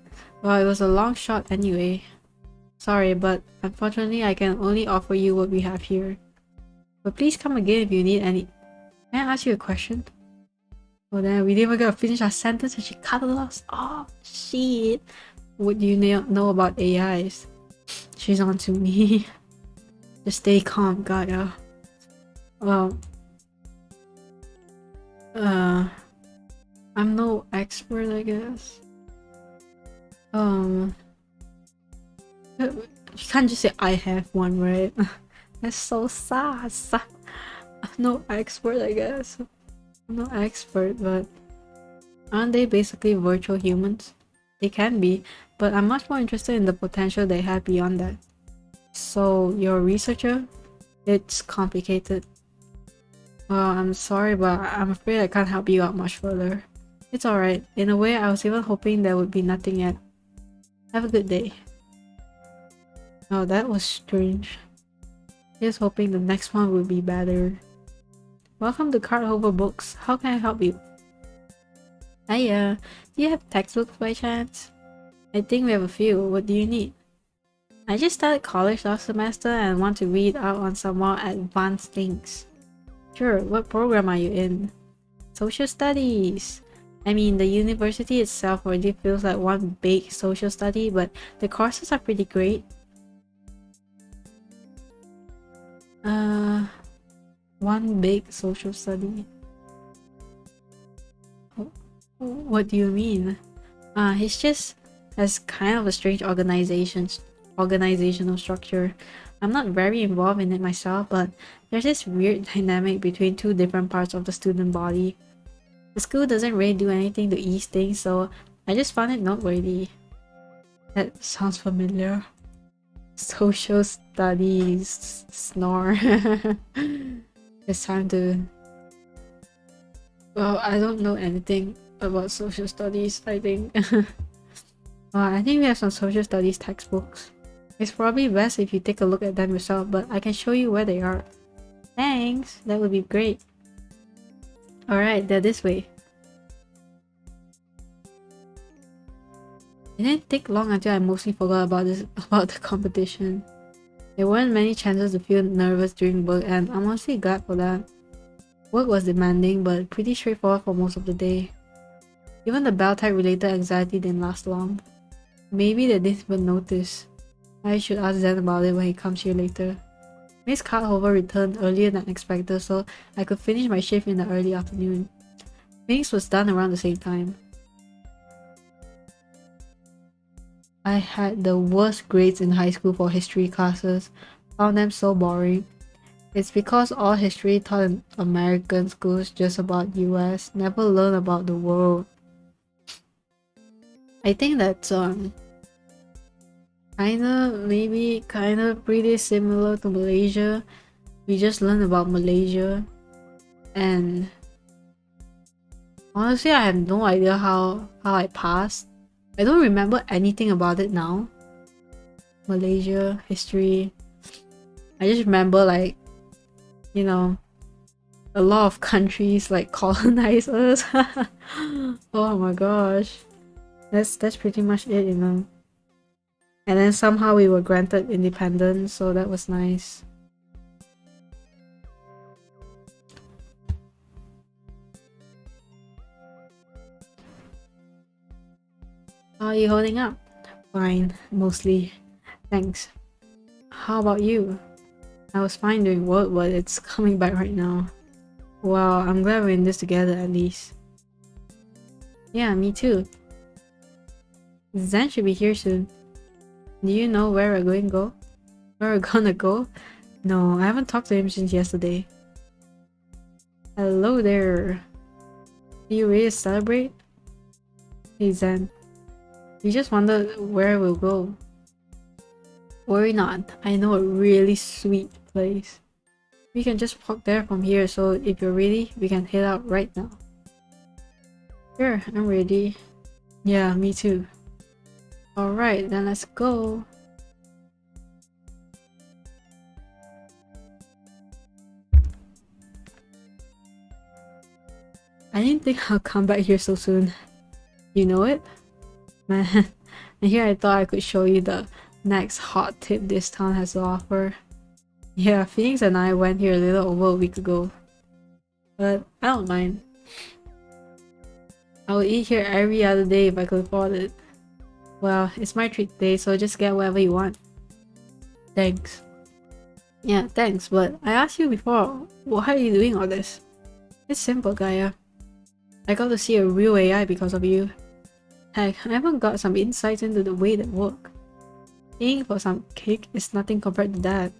Well, it was a long shot anyway. Sorry, but unfortunately I can only offer you what we have here. But please come again if you need any. Can I ask you a question? Oh damn, we didn't even get to finish our sentence and she cut us off. Oh shit. What do you know about AIs? She's on to me. Just stay calm, Gaia. Well, I'm no expert, I guess. You can't just say I have one, right? That's so sass. I'm no expert, I guess. I'm no expert, but aren't they basically virtual humans? They can be, but I'm much more interested in the potential they have beyond that. So, you're a researcher? It's complicated. Well, I'm sorry, but I'm afraid I can't help you out much further. It's alright. In a way, I was even hoping there would be nothing yet. Have a good day. Oh, that was strange. Just hoping the next one will be better. Welcome to Carthover Books. How can I help you? Hiya. Do you have textbooks by chance? I think we have a few. What do you need? I just started college last semester and want to read out on some more advanced things. Sure, what program are you in? Social studies. I mean, the university itself already feels like one big social study, but the courses are pretty great. One big social study. What do you mean? It's just has kind of a strange organizational structure. I'm not very involved in it myself, but there's this weird dynamic between two different parts of the student body. The school doesn't really do anything to ease things, so I just found it noteworthy. That sounds familiar. Social studies, snore. It's time to... Well, I don't know anything about social studies, I think. I think we have some social studies textbooks. It's probably best if you take a look at them yourself, but I can show you where they are. Thanks, that would be great. Alright, they're this way. It didn't take long until I mostly forgot about the competition. There weren't many chances to feel nervous during work, and I'm honestly glad for that. Work was demanding, but pretty straightforward for most of the day. Even the bell tag related anxiety didn't last long. Maybe they didn't even notice. I should ask Zen about it when he comes here later. Miss Carthover returned earlier than expected, so I could finish my shift in the early afternoon. Phoenix was done around the same time. I had the worst grades in high school for history classes. Found them so boring. It's because all history taught in American schools just about US, never learn about the world. I think that's kinda pretty similar to Malaysia. We just learned about Malaysia, and honestly I have no idea how I passed. I don't remember anything about it now. Malaysia history, I just remember, like, you know, a lot of countries like colonize us. Oh my gosh, that's pretty much it, you know. And then somehow we were granted independence, so that was nice. How are you holding up? Fine, mostly. Thanks. How about you? I was fine doing work, but it's coming back right now. Wow, I'm glad we're in this together at least. Yeah, me too. Zen should be here soon. Do you know where we're gonna go? No, I haven't talked to him since yesterday. Hello there. Are you ready to celebrate? Hey Zen. We just wondered where we'll go. Worry not, I know a really sweet place. We can just walk there from here, so if you're ready, we can head out right now. Sure, I'm ready. Yeah, me too. Alright, then let's go. I didn't think I'll come back here so soon. You know it? Man, and here I thought I could show you the next hot tip this town has to offer. Yeah, Phoenix and I went here a little over a week ago. But I don't mind. I would eat here every other day if I could afford it. Well, it's my treat day, so just get whatever you want. Thanks. Yeah, thanks, but I asked you before, why are you doing all this? It's simple, Gaia. I got to see a real AI because of you. Heck, I even got some insights into the way they work. Paying for some cake is nothing compared to that.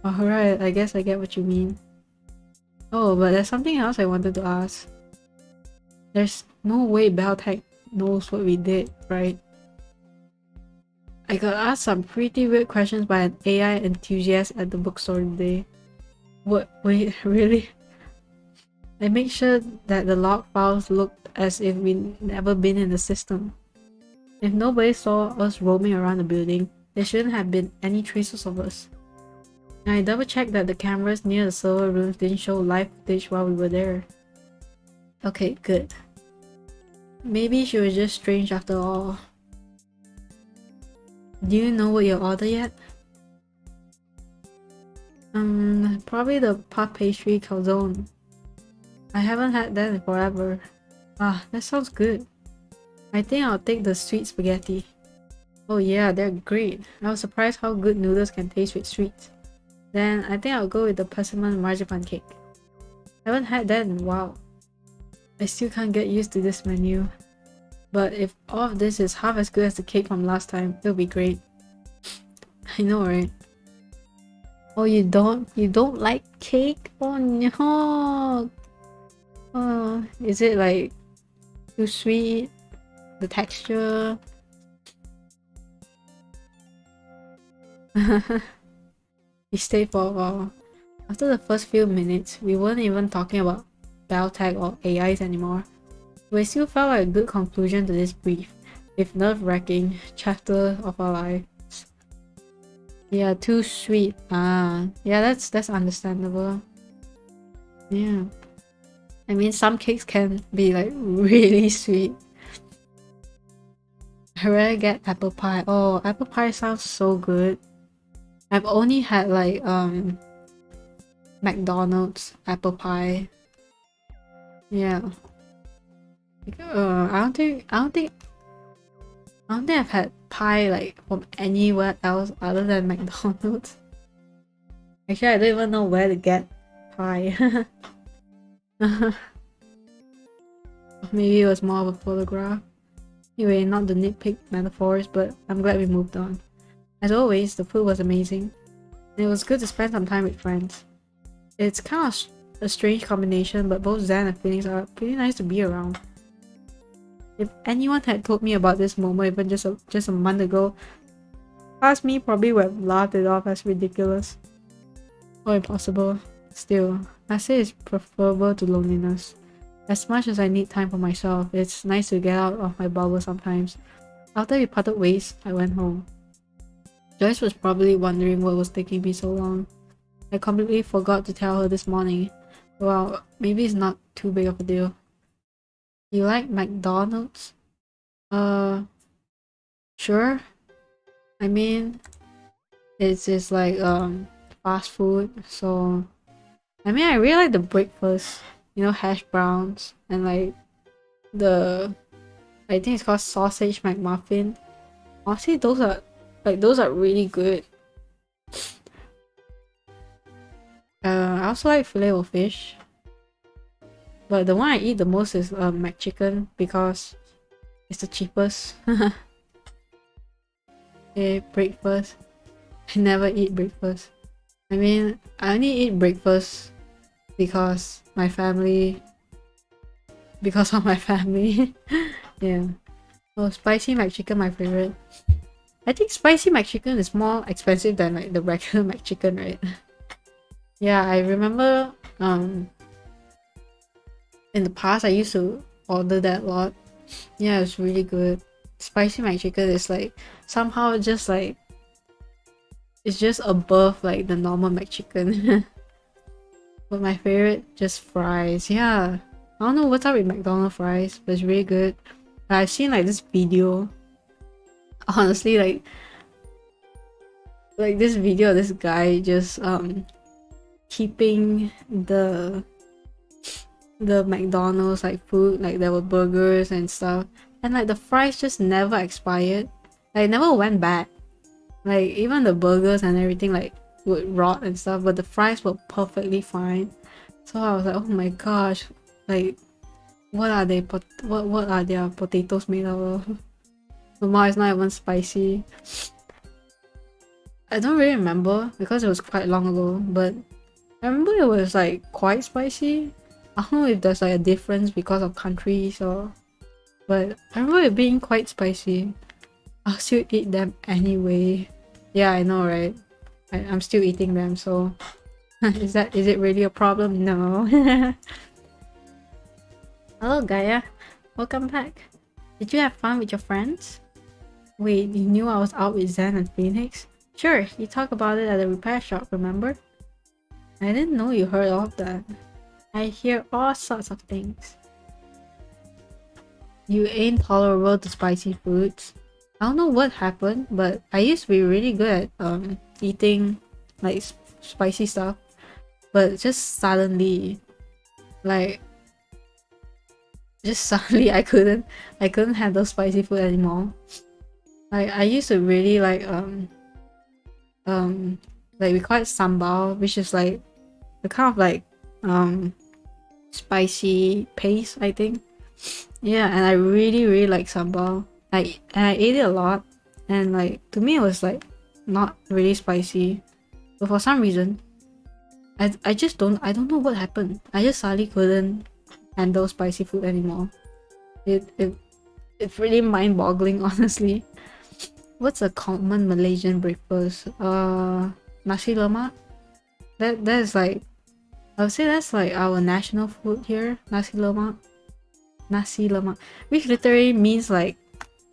Alright, I guess I get what you mean. Oh, but there's something else I wanted to ask. There's no way Beltech knows what we did, right? I got asked some pretty weird questions by an AI enthusiast at the bookstore today. What? Wait, really? I made sure that the log files looked as if we'd never been in the system. If nobody saw us roaming around the building, there shouldn't have been any traces of us. And I double checked that the cameras near the server rooms didn't show live footage while we were there. Okay, good. Maybe she was just strange after all. Do you know what you ordered yet? Probably the puff pastry calzone. I haven't had that in forever. Ah, that sounds good. I think I'll take the sweet spaghetti. Oh yeah, they're great. I was surprised how good noodles can taste with sweets. Then I think I'll go with the persimmon marzipan cake. I haven't had that in a while. I still can't get used to this menu. But if all of this is half as good as the cake from last time, it'll be great. I know, right? Oh, you don't like cake? Oh no! Oh, is it like too sweet? The texture? We stayed for a while. After the first few minutes, we weren't even talking about Beltech or AIs anymore. But it still felt like a good conclusion to this brief, if nerve-wracking, chapter of our lives. Yeah, too sweet. Ah, yeah, that's understandable. Yeah. I mean, some cakes can be like really sweet. I rather get apple pie. Oh, apple pie sounds so good. I've only had like McDonald's apple pie. Yeah. I don't think I've had pie like from anywhere else other than McDonald's. Actually, I don't even know where to get pie. Maybe it was more of a photograph. Anyway, not the nitpick metaphors, but I'm glad we moved on. As always, the food was amazing, and it was good to spend some time with friends. It's kind of a strange combination, but both Zen and Phoenix are pretty nice to be around. If anyone had told me about this moment even just a month ago, past me probably would have laughed it off as ridiculous or impossible. Still, I say it's preferable to loneliness. As much as I need time for myself, it's nice to get out of my bubble sometimes. After we parted ways, I went home. Joyce was probably wondering what was taking me so long. I completely forgot to tell her this morning. Well, maybe it's not too big of a deal. You like McDonald's? Sure. I mean, it's just like fast food, so I mean I really like the breakfast, you know, hash browns and like the I think it's called sausage McMuffin. Honestly, those are really good. I also like filet o fish, but the one I eat the most is McChicken because it's the cheapest. Okay, breakfast. I never eat breakfast. I mean, I only eat breakfast because of my family. Yeah. Oh, spicy McChicken, my favorite. I think spicy McChicken is more expensive than like the regular McChicken, right? Yeah, I remember in the past I used to order that a lot. Yeah, it's really good. Spicy McChicken is like somehow just like it's just above like the normal McChicken. But my favorite, just fries. Yeah, I don't know what's up with McDonald's fries, but it's really good. I've seen like this video. Honestly, like this video of this guy just keeping the McDonald's like food, like there were burgers and stuff, and like the fries just never expired. Like never went bad. Like even the burgers and everything like would rot and stuff, but the fries were perfectly fine. So I was like, oh my gosh, like what are they? What are their potatoes made out of? Somehow it's not even spicy. I don't really remember because it was quite long ago, but I remember it was like quite spicy. I don't know if there's like a difference because of countries or, but I remember it being quite spicy. I'll still eat them anyway. Yeah, I know, right? I'm still eating them, so is it really a problem? No. Hello, Gaia. Welcome back. Did you have fun with your friends? Wait, you knew I was out with Zen and Phoenix? Sure, you talked about it at the repair shop, remember? I didn't know you heard of that. I hear all sorts of things. You ain't tolerable to spicy foods. I don't know what happened, but I used to be really good at eating like spicy stuff, but just suddenly, like I couldn't handle spicy food anymore. Like I used to really like we call it sambal, which is like the kind of like spicy paste, I think. Yeah, and I really like sambal. And I ate it a lot, and like to me it was like not really spicy, but for some reason I don't know what happened. I just suddenly couldn't handle spicy food anymore. It's really mind-boggling, honestly. What's a common Malaysian breakfast? Nasi lemak. That is like, I would say that's like our national food here. Nasi lemak. Nasi lemak, which literally means like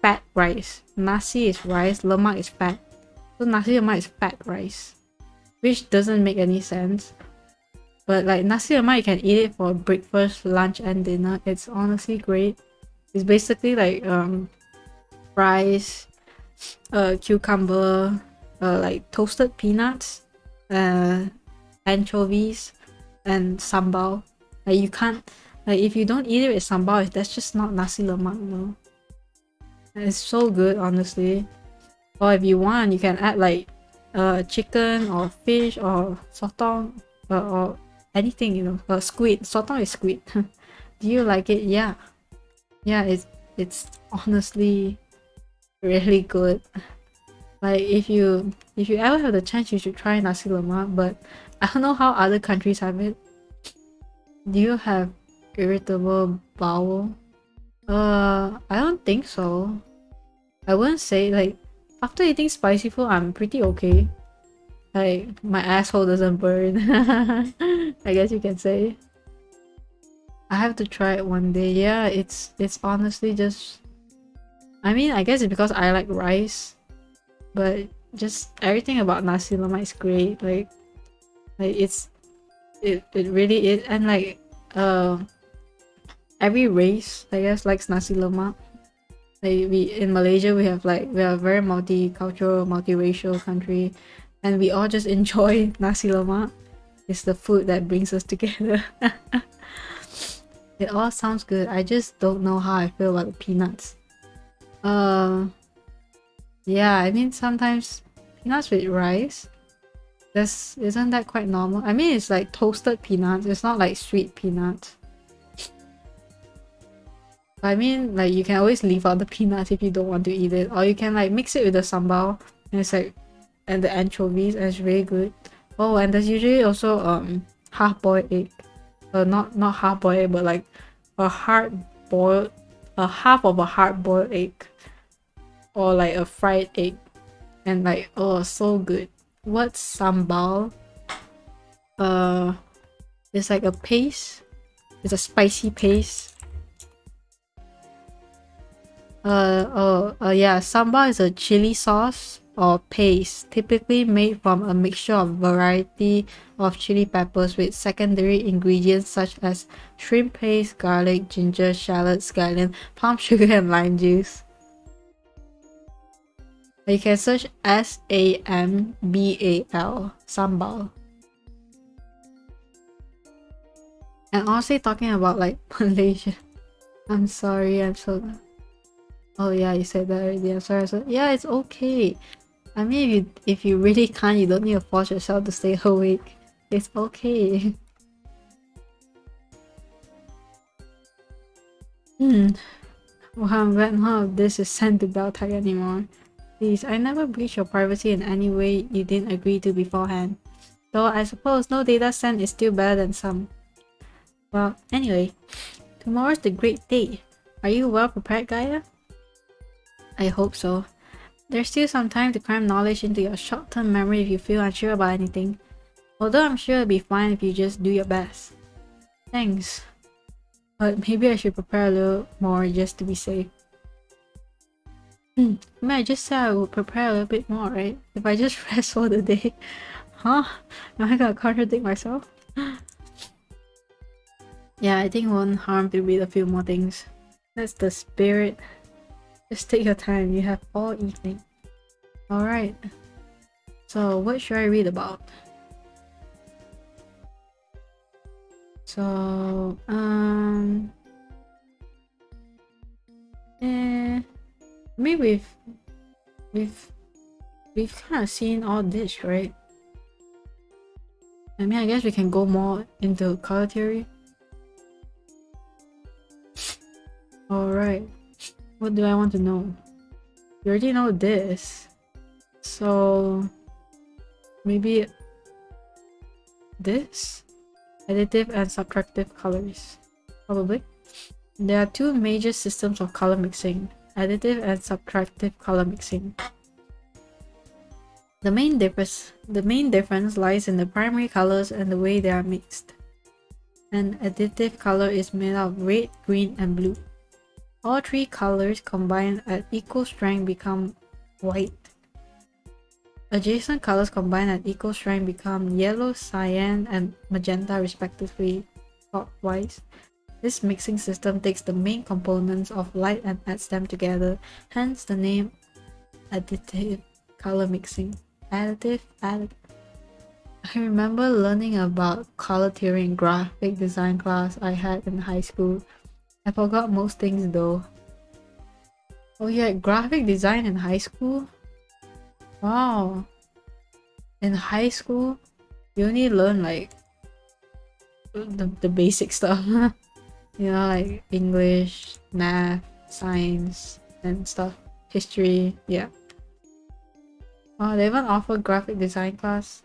fat rice. Nasi is rice, lemak is fat. So nasi lemak is fat rice, which doesn't make any sense. But like nasi lemak, you can eat it for breakfast, lunch, and dinner. It's honestly great. It's basically like rice, cucumber, like toasted peanuts, anchovies, and sambal. Like you can't, like if you don't eat it with sambal, that's just not nasi lemak, you know. It's so good, honestly. Or if you want, you can add like chicken or fish or sotong or anything, you know. Squid. Sotong is squid. Do you like it? Yeah. Yeah, it's honestly really good. Like if you ever have the chance, you should try nasi lemak. But I don't know how other countries have it. Do you have irritable bowel? I don't think so. I wouldn't say like after eating spicy food, I'm pretty okay. Like my asshole doesn't burn. I guess you can say. I have to try it one day. Yeah, it's honestly just. I mean, I guess it's because I like rice, but just everything about nasi lemak is great. Like it really is, and like every race I guess likes nasi lemak. Like we in Malaysia we are a very multicultural, multiracial country, and we all just enjoy nasi lemak. It's the food that brings us together. It all sounds good. I just don't know how I feel about the peanuts. Yeah, I mean sometimes peanuts with rice. Isn't that quite normal? I mean it's like toasted peanuts. It's not like sweet peanuts. I mean, like you can always leave out the peanuts if you don't want to eat it, or you can like mix it with the sambal, and it's like, and the anchovies, and it's really good. Oh, and there's usually also half-boiled egg, not half-boiled egg, but like a hard-boiled, a half of a hard-boiled egg, or like a fried egg, and like oh, so good. What's sambal? It's like a paste. It's a spicy paste. Yeah, sambal is a chili sauce or paste typically made from a mixture of variety of chili peppers with secondary ingredients such as shrimp paste, garlic, ginger, shallots, scallion, palm sugar, and lime juice. You can search SAMBAL, sambal. And honestly, talking about like Malaysia, I'm sorry, I'm so. Oh yeah, you said that already. I'm sorry. Yeah, it's okay. I mean, if you really can't, you don't need to force yourself to stay awake. It's okay. Well, I'm glad none of this is sent to Beltag anymore. Please, I never breached your privacy in any way you didn't agree to beforehand. Though I suppose no data sent is still better than some. Well, anyway, tomorrow's the great day. Are you well prepared, Gaia? I hope so. There's still some time to cram knowledge into your short-term memory if you feel unsure about anything. Although I'm sure it'll be fine if you just do your best. Thanks. But maybe I should prepare a little more just to be safe. I mean, I just said I would prepare a little bit more, right? If I just rest for the day. Huh? Am I gonna contradict myself? Yeah, I think it won't harm to read a few more things. That's the spirit. Just take your time, you have all evening. Alright. So, what should I read about? So, I mean we've kind of seen all this, right? I mean, I guess we can go more into color theory. Alright. What do I want to know? You already know this. So maybe this? Additive and subtractive colors. Probably. There are two major systems of color mixing. Additive and subtractive color mixing. The main difference lies in the primary colors and the way they are mixed. An additive color is made of red, green, and blue. All three colors combined at equal strength become white. Adjacent colors combine at equal strength become yellow, cyan, and magenta respectively, clockwise. This mixing system takes the main components of light and adds them together, hence the name additive color mixing. Additive. I remember learning about color theory in graphic design class I had in high school. I forgot most things though. Oh yeah, graphic design in high school? Wow. In high school, you only learn like the basic stuff. You know, like English, math, science, and stuff. History, yeah. Oh, they even offer graphic design class.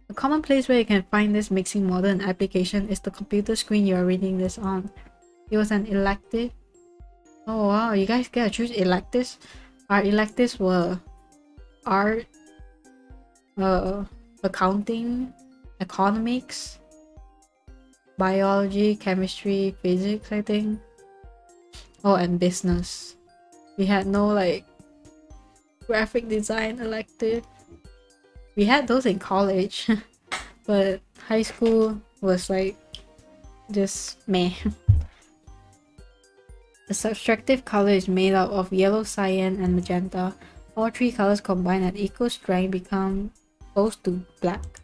A common place where you can find this mixing model and application is the computer screen you are reading this on. It was an elective. Oh wow, you guys get to choose electives? Our electives were art, accounting, economics, biology, chemistry, physics, I think. Oh, and business. We had no like graphic design elective. We had those in college, but high school was like just meh. The subtractive color is made up of yellow, cyan, and magenta. All three colors combined at equal strength become close to black.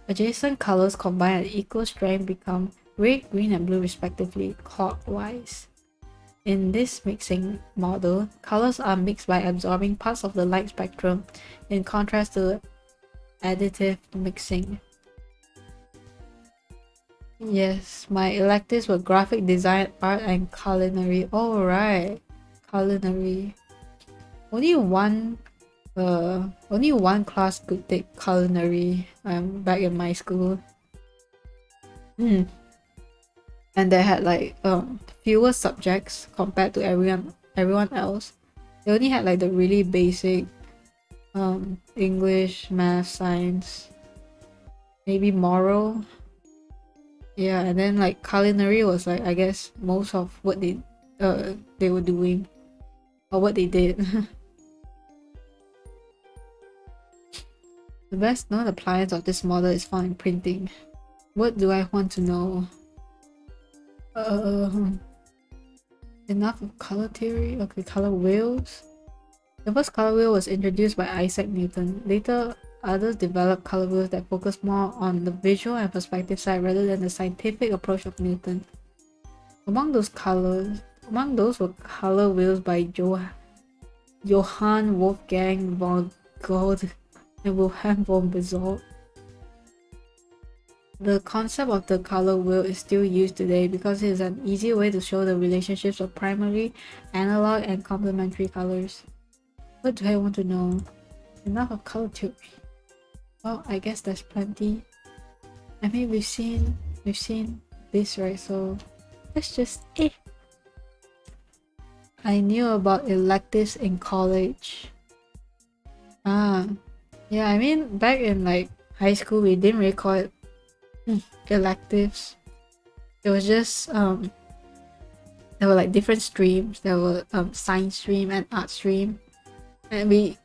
Adjacent colors combined at equal strength become red, green, and blue respectively, clockwise. In this mixing model, colors are mixed by absorbing parts of the light spectrum, in contrast to additive mixing. Yes, my electives were graphic design, art, and culinary. Oh right, culinary. Only one class could take culinary. Back in my school. And they had like fewer subjects compared to everyone else. They only had like the really basic English, math, science, maybe moral. Yeah, and then like culinary was like I guess most of what they were doing or what they did. The best known appliance of this model is found in printing. What do I want to know? Enough of color theory? Okay, color wheels. The first color wheel was introduced by Isaac Newton. Later, others developed color wheels that focus more on the visual and perspective side rather than the scientific approach of Newton. Among those were color wheels by Johann Wolfgang von Goethe and Wilhelm von Bezold. The concept of the color wheel is still used today because it is an easy way to show the relationships of primary, analog, and complementary colors. What do I want to know? Enough of color theory. Well, I guess there's plenty. I mean, we've seen this, right? So let's just I knew about electives in college. Yeah, I mean, back in like high school, we didn't really call it electives. It was just there were like different streams. There were science stream and art stream, and we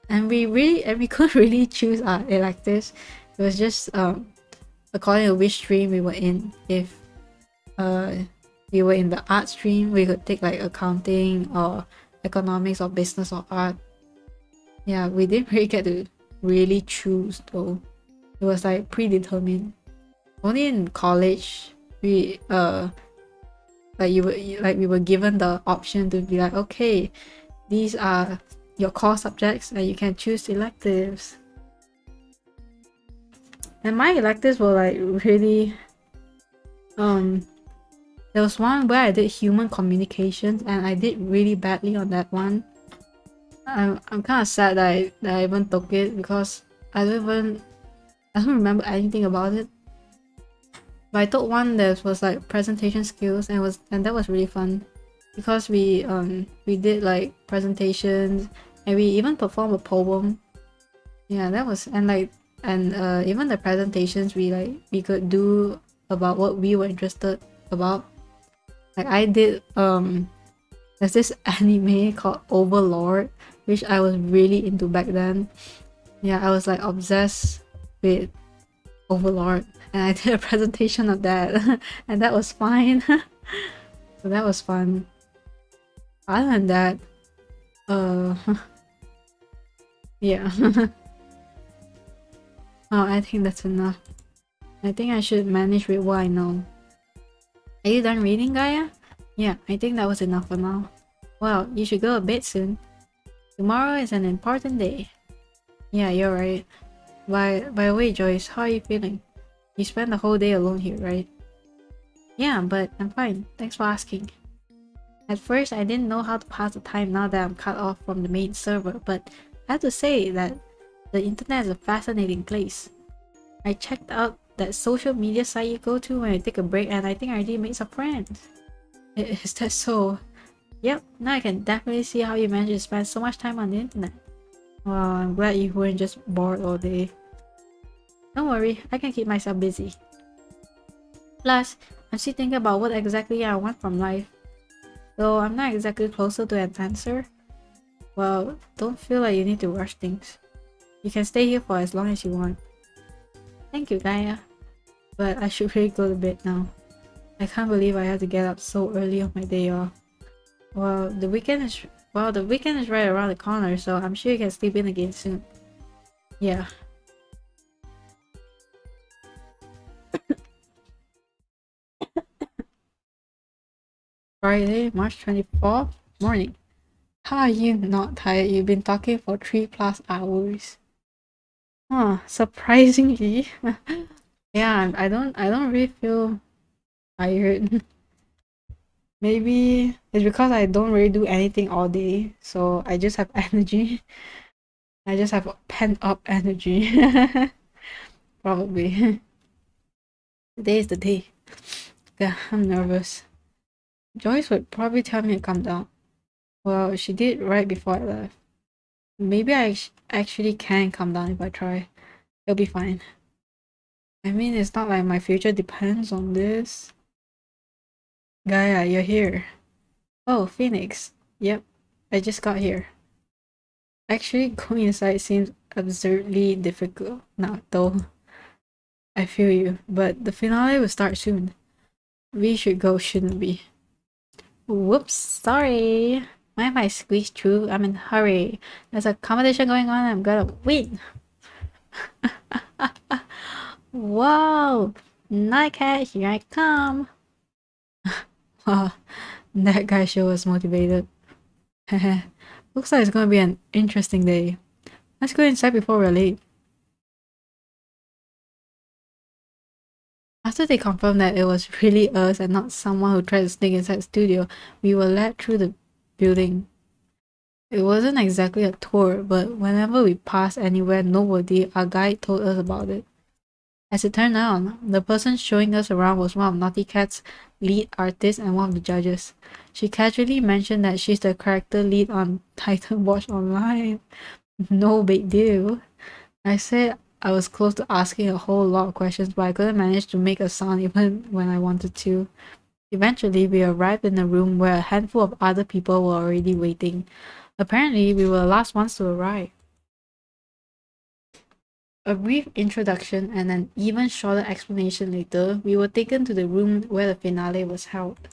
couldn't really choose our electives. It was just according to which stream we were in. If we were in the art stream, we could take like accounting or economics or business or art. Yeah, we didn't really get to really choose though. It was like predetermined. Only in college we we were given the option to be like, okay, these are your core subjects and you can choose electives. And my electives were like really there was one where I did human communications and I did really badly on that one. I'm kind of sad that I even took it because I don't remember anything about it. But I took one that was like presentation skills and that was really fun because we did like presentations and we even performed a poem. Yeah, that was even the presentations we could do about what we were interested about. Like I did there's this anime called Overlord which I was really into back then. Yeah, I was like obsessed with Overlord, and I did a presentation of that, and that was fine. So that was fun. Other than that, uh, yeah. Oh, I think that's enough. I think I should manage with what I know. Are you done reading, Gaia? Yeah, I think that was enough for now. Well, you should go to bed soon. Tomorrow is an important day. Yeah, you're right. By the way, Joyce, how are you feeling? You spent the whole day alone here, right? Yeah, but I'm fine. Thanks for asking. At first, I didn't know how to pass the time now that I'm cut off from the main server, but I have to say that the internet is a fascinating place. I checked out that social media site you go to when you take a break, and I think I already made some friends. Is that so? Yep, now I can definitely see how you managed to spend so much time on the internet. Well, I'm glad you weren't just bored all day. Don't worry, I can keep myself busy. Plus, I'm still thinking about what exactly I want from life. Though I'm not exactly closer to an answer. Well, don't feel like you need to rush things. You can stay here for as long as you want. Thank you, Gaia. But I should really go to bed now. I can't believe I have to get up so early on my day off. Well, the weekend is right around the corner, so I'm sure you can sleep in again soon. Yeah. Friday, March 24th, morning. How are you not tired? You've been talking for 3+ hours. Huh, surprisingly. Yeah, I don't really feel tired. Maybe it's because I don't really do anything all day, so I just have energy. I just have pent up energy. Probably. Today is the day. Yeah, I'm nervous. Joyce would probably tell me to calm down. Well, she did right before I left. Maybe I actually can calm down if I try. It'll be fine. I mean, it's not like my future depends on this. Gaia, you're here. Oh, Phoenix. Yep, I just got here. Actually, going inside seems absurdly difficult now, though. I feel you, but the finale will start soon. We should go, shouldn't we? Whoops, sorry. Why am I squeezed through? I'm in a hurry. There's a competition going on, I'm gonna win. Whoa! Nightcat, here I come! Wow, that guy sure was motivated. Looks like it's gonna be an interesting day. Let's go inside before we're late. After they confirmed that it was really us and not someone who tried to sneak inside the studio, we were led through the building. It wasn't exactly a tour, but whenever we passed anywhere nobody, our guide told us about it. As it turned out, the person showing us around was one of Naughty Cat's lead artists and one of the judges. She casually mentioned that she's the character lead on Titan Watch Online. No big deal. I said I was close to asking a whole lot of questions, but I couldn't manage to make a sound even when I wanted to. Eventually, we arrived in a room where a handful of other people were already waiting. Apparently, we were the last ones to arrive. A brief introduction and an even shorter explanation later, we were taken to the room where the finale was held.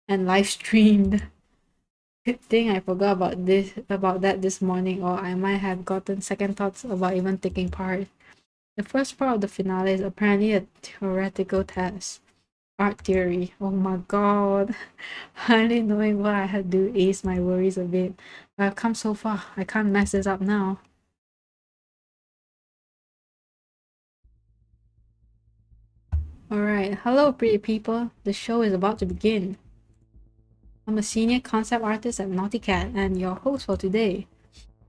And live streamed. Good thing I forgot about that this morning, or I might have gotten second thoughts about even taking part. The first part of the finale is apparently a theoretical test. Art theory. Oh my god. Hardly knowing what I had to do ease my worries a bit. But I've come so far. I can't mess this up now. Alright, hello pretty people. The show is about to begin. I'm a senior concept artist at Naughty Cat and your host for today.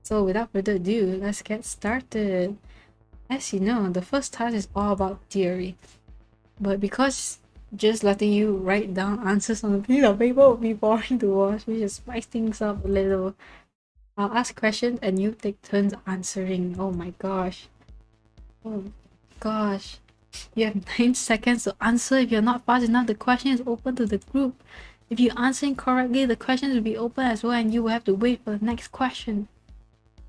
So without further ado, let's get started. As you know, the first task is all about theory. But because just letting you write down answers on a piece of paper would be boring to watch, we should spice things up a little. I'll ask questions and you take turns answering. Oh my gosh. Oh gosh. You have 9 seconds to answer. If you're not fast enough, the question is open to the group. If you answer incorrectly, the questions will be open as well, and you will have to wait for the next question.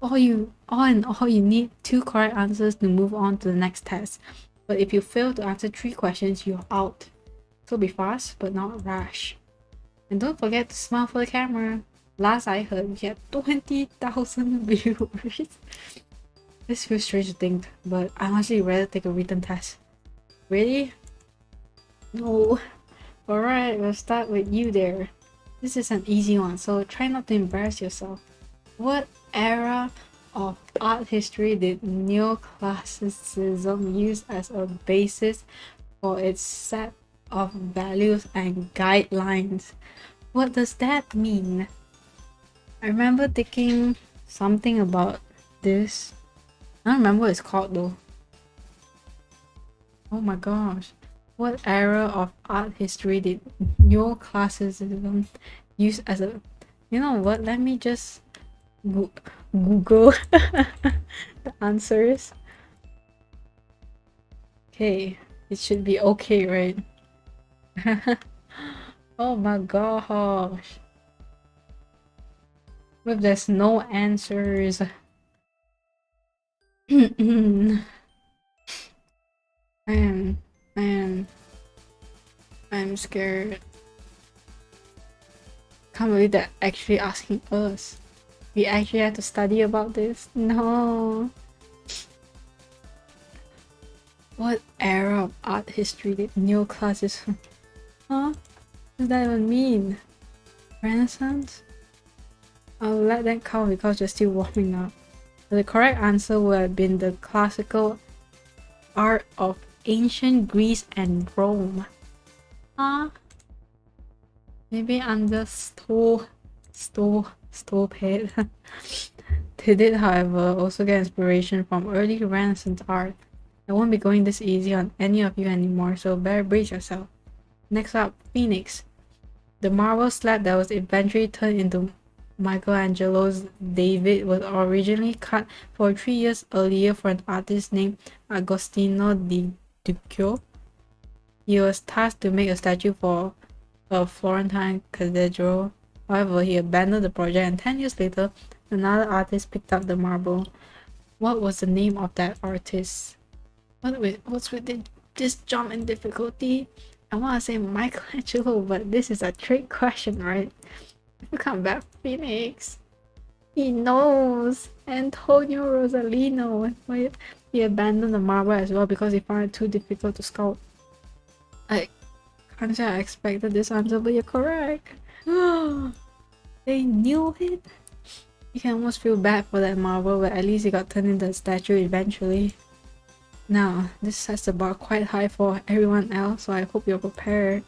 All you need 2 correct answers to move on to the next test. But if you fail to answer 3 questions, you're out. So be fast, but not rash. And don't forget to smile for the camera. Last I heard, we had 20,000 viewers. This feels strange to think, but I honestly rather take a written test. Really? No. Alright, we'll start with you there. This is an easy one, so try not to embarrass yourself. What era of art history did neoclassicism use as a basis for its set of values and guidelines? What does that mean? I remember thinking something about this. I don't remember what it's called though. Oh my gosh. What era of art history did neoclassicism use as a... You know what? Let me just Google the answers. Okay, it should be okay, right? Oh my gosh. But there's no answers. I'm scared. Can't believe they're actually asking us. We actually had to study about this. No. What era of art history did neoclassicism? Huh? What does that even mean? Renaissance? I'll let that count because you're still warming up. The correct answer would have been the classical art of ancient Greece and Rome. Huh? Maybe I'm just stupid. They did, however, also get inspiration from early Renaissance art. I won't be going this easy on any of you anymore, so better brace yourself. Next up, Phoenix. The marble slab that was eventually turned into Michelangelo's David was originally cut for 3 years earlier for an artist named Agostino di Duccio. He was tasked to make a statue for a Florentine cathedral. However, he abandoned the project, and 10 years later, another artist picked up the marble. What was the name of that artist? What's with this jump in difficulty? I want to say Michelangelo, but this is a trick question, right? Come back, Phoenix. He knows. Antonio Rosalino. He abandoned the marble as well because he found it too difficult to sculpt. I can't say I expected this answer, but you're correct. They knew it. You can almost feel bad for that marble, but at least it got turned into a statue eventually. Now, this sets the bar quite high for everyone else, so I hope you're prepared.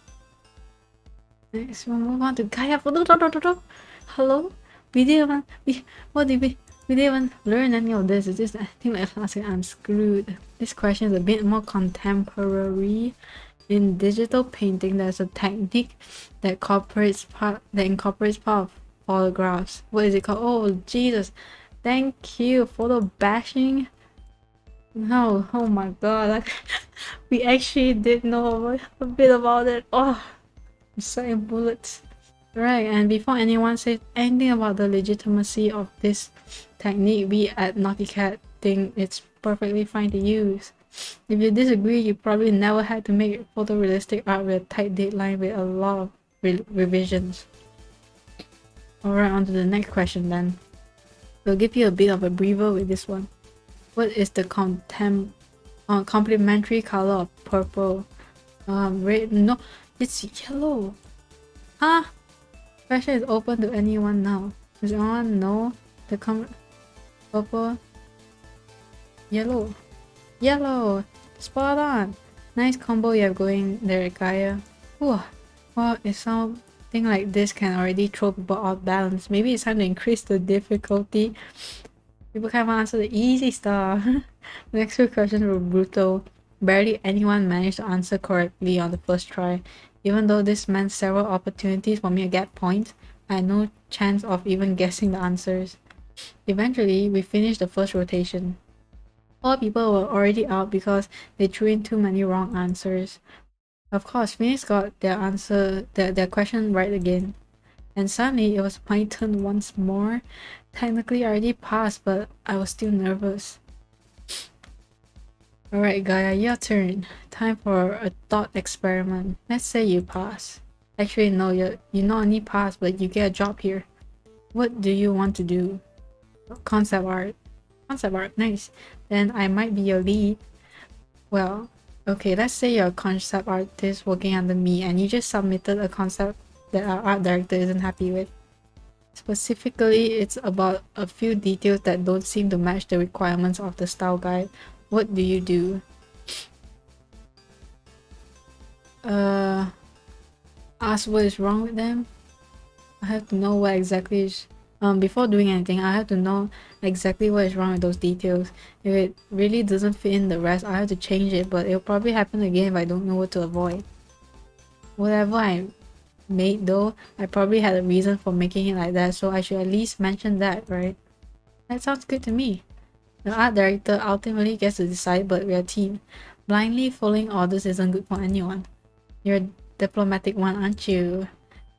Next, we'll move on to Gaia. Hello? We didn't even learn any of this. It's just, I think like last week, I'm screwed. This question is a bit more contemporary. In digital painting, there's a technique that incorporates part of photographs. What is it called? Oh Jesus! Thank you. Photo bashing. No, oh my god! Like, we actually did know a bit about it. Oh, I'm sweating bullets. Right, and before anyone says anything about the legitimacy of this technique, we at Naughty Cat think it's perfectly fine to use. If you disagree, you probably never had to make photorealistic art with a tight deadline with a lot of revisions. Alright, on to the next question then. We'll give you a bit of a breather with this one. What is the complementary color of purple? Red? No, it's yellow. Huh? Question is open to anyone now. Does anyone know the purple? Yellow! Spot on! Nice combo you have going there, Gaia. Ooh, well, if something like this can already throw people off balance, maybe it's time to increase the difficulty. People can't answer the easy stuff. The next few questions were brutal. Barely anyone managed to answer correctly on the first try. Even though this meant several opportunities for me to get points, I had no chance of even guessing the answers. Eventually, we finished the first rotation. 4 people were already out because they threw in too many wrong answers. Of course, Phoenix got their answer, their question right again. And suddenly it was my turn once more. Technically I already passed, but I was still nervous. Alright Gaia, your turn. Time for a thought experiment. Let's say you pass. Actually no, you not only pass, but you get a job here. What do you want to do? Concept art. Concept art, nice. Then I might be your lead. Well, okay, let's say you're a concept artist working under me and you just submitted a concept that our art director isn't happy with. Specifically, it's about a few details that don't seem to match the requirements of the style guide. What do you do? Ask what is wrong with them? I have to know what exactly is... before doing anything, I have to know exactly what is wrong with those details. If it really doesn't fit in the rest, I have to change it, but it'll probably happen again if I don't know what to avoid. Whatever I made though, I probably had a reason for making it like that, so I should at least mention that, right? That sounds good to me. The art director ultimately gets to decide, but we're a team. Blindly following orders isn't good for anyone. You're a diplomatic one, aren't you?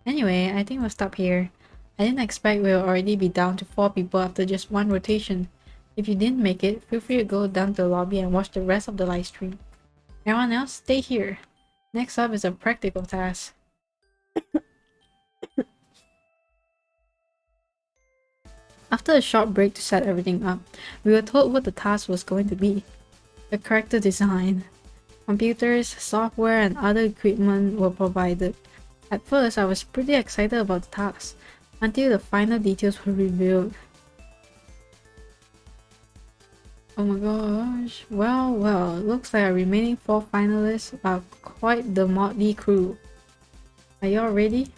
Anyway, I think we'll stop here. I didn't expect we'll already be down to 4 people after just one rotation. If you didn't make it, feel free to go down to the lobby and watch the rest of the live stream. Everyone else, stay here. Next up is a practical task. After a short break to set everything up, we were told what the task was going to be. The character design. Computers, software, and other equipment were provided. At first, I was pretty excited about the task, until the final details were revealed. Oh my gosh, well, looks like our remaining 4 finalists are quite the motley crew. Are you all ready?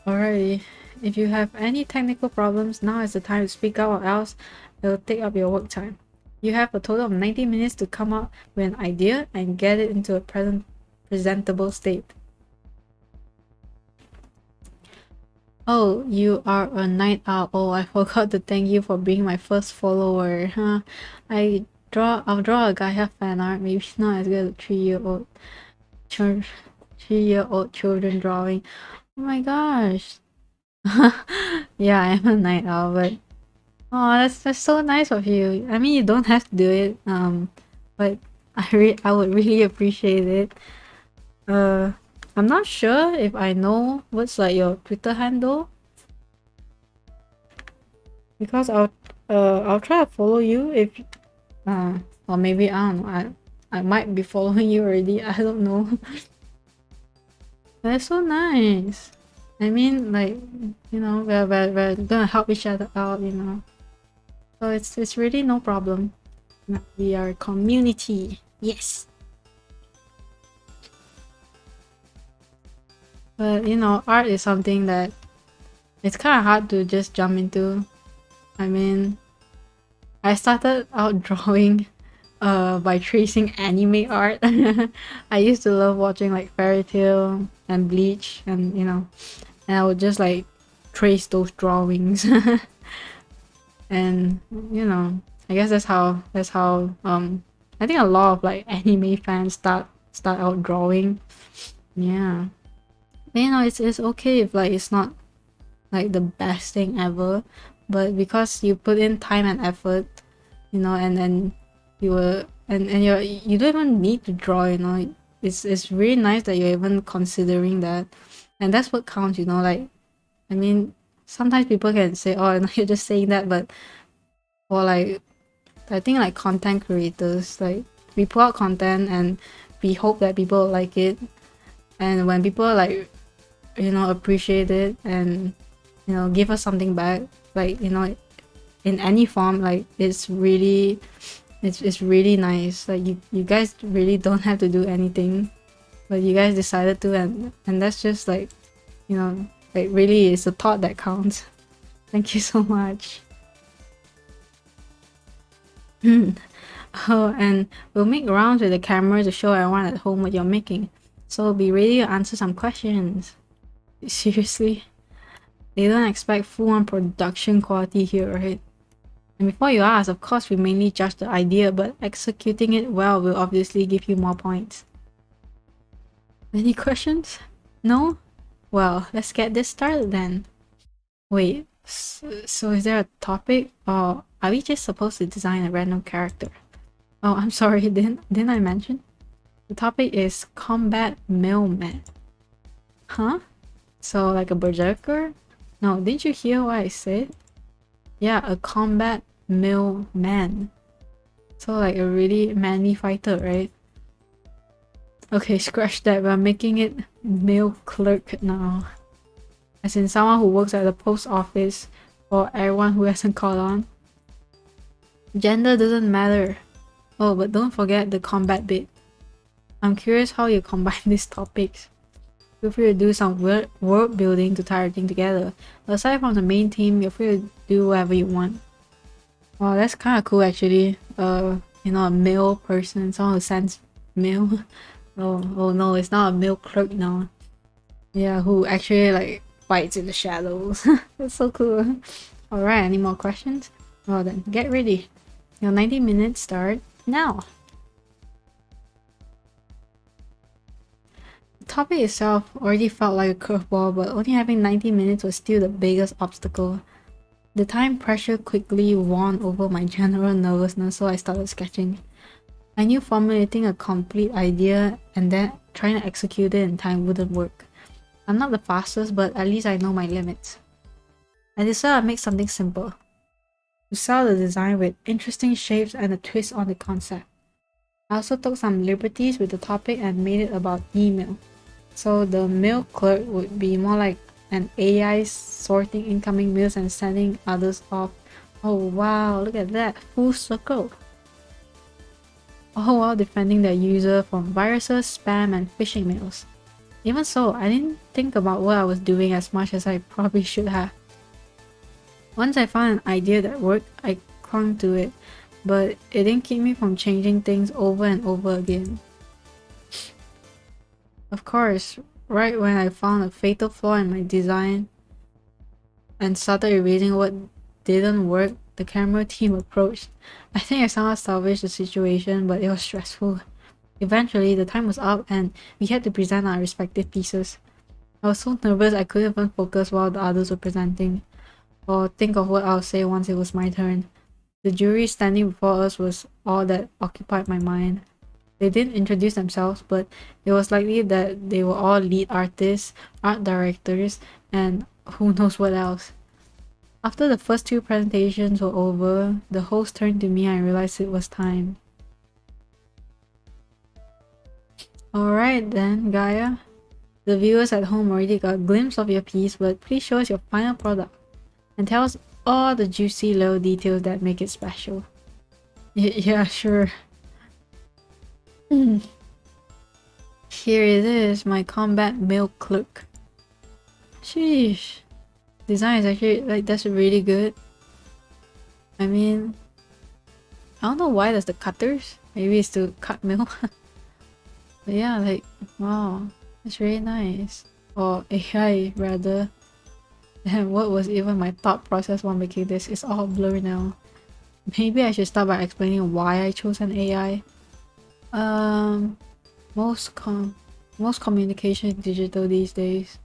Alrighty, if you have any technical problems, now is the time to speak out or else it will take up your work time. You have a total of 90 minutes to come up with an idea and get it into a presentable state. Oh, you are a night owl. Oh, I forgot to thank you for being my first follower. Huh? I'll draw a Gaia fan art. Maybe not as good as 3-year-old 3-year-old children drawing. Oh my gosh. Yeah, I am a night owl, but oh, that's so nice of you. I mean, you don't have to do it. But I would really appreciate it. I'm not sure if I know what's like your Twitter handle, because I'll try to follow you if or maybe I don't know, I might be following you already. I don't know. That's so nice. I mean, like, you know, we're gonna help each other out, you know. So it's really no problem. We are a community. Yes. But you know, art is something that it's kind of hard to just jump into. I mean, I started out drawing by tracing anime art. I used to love watching like Fairy Tail and Bleach, and you know, and I would just like trace those drawings. And you know, I guess that's how I think a lot of like anime fans start out drawing. Yeah. But, you know, it's okay if like it's not like the best thing ever, but because you put in time and effort, you know, and then you were and you don't even need to draw, you know. It's really nice that you're even considering that, and that's what counts, you know. Like, I mean, sometimes people can say, oh, no, you're just saying that, but or like I think like content creators, like we put out content and we hope that people like it, and when people like, you know, appreciate it and, you know, give us something back, like, you know, in any form, like it's really nice. Like you guys really don't have to do anything, but you guys decided to, and that's just like, you know, like really it's the thought that counts. Thank you so much. Oh, and we'll make rounds with the camera to show everyone at home what you're making, so be ready to answer some questions. Seriously? They don't expect full-on production quality here, right? And before you ask, of course we mainly judge the idea, but executing it well will obviously give you more points. Any questions? No? Well, let's get this started then. Wait, so is there a topic, or are we just supposed to design a random character? Oh, I'm sorry, didn't I mention? The topic is combat mailman. Huh? So like a berserker? No, didn't you hear what I said? Yeah, a combat mailman. So like a really manly fighter, right? Okay, scratch that, we're making it mail clerk now. As in someone who works at the post office, for everyone who hasn't caught on. Gender doesn't matter. Oh, but don't forget the combat bit. I'm curious how you combine these topics. Feel free to do some world building to tie everything together. Aside from the main theme, you're free to do whatever you want. Wow, that's kind of cool actually. You know, a mail person, someone who sends mail. Oh no, it's not a mail clerk now. Yeah, who actually like fights in the shadows. That's so cool. Alright, any more questions? Well then, get ready. Your 90 minutes start now. The topic itself already felt like a curveball, but only having 90 minutes was still the biggest obstacle. The time pressure quickly won over my general nervousness, so I started sketching. I knew formulating a complete idea and then trying to execute it in time wouldn't work. I'm not the fastest, but at least I know my limits. I decided I'd make something simple. To sell the design with interesting shapes and a twist on the concept. I also took some liberties with the topic and made it about email. So the mail clerk would be more like an AI sorting incoming mails and sending others off. Oh wow, look at that, full circle. All while defending their user from viruses, spam, and phishing mails. Even so, I didn't think about what I was doing as much as I probably should have. Once I found an idea that worked, I clung to it, but it didn't keep me from changing things over and over again. Of course, right when I found a fatal flaw in my design and started erasing what didn't work, the camera team approached. I think I somehow salvaged the situation, but it was stressful. Eventually, the time was up and we had to present our respective pieces. I was so nervous I couldn't even focus while the others were presenting, or think of what I'll say once it was my turn. The jury standing before us was all that occupied my mind. They didn't introduce themselves, but it was likely that they were all lead artists, art directors, and who knows what else. After the first two presentations were over, the host turned to me and I realized it was time. Alright then, Gaia. The viewers at home already got a glimpse of your piece, but please show us your final product and tell us all the juicy little details that make it special. Yeah, sure. Here it is, my combat mail clerk. Sheesh. Design is actually, like, that's really good. I mean, I don't know why there's the cutters. Maybe it's to cut mail. But yeah, like, wow, that's really nice. Or AI rather. And what was even my thought process while making this? It's all blurry now. Maybe I should start by explaining why I chose an AI. Most communication is digital these days.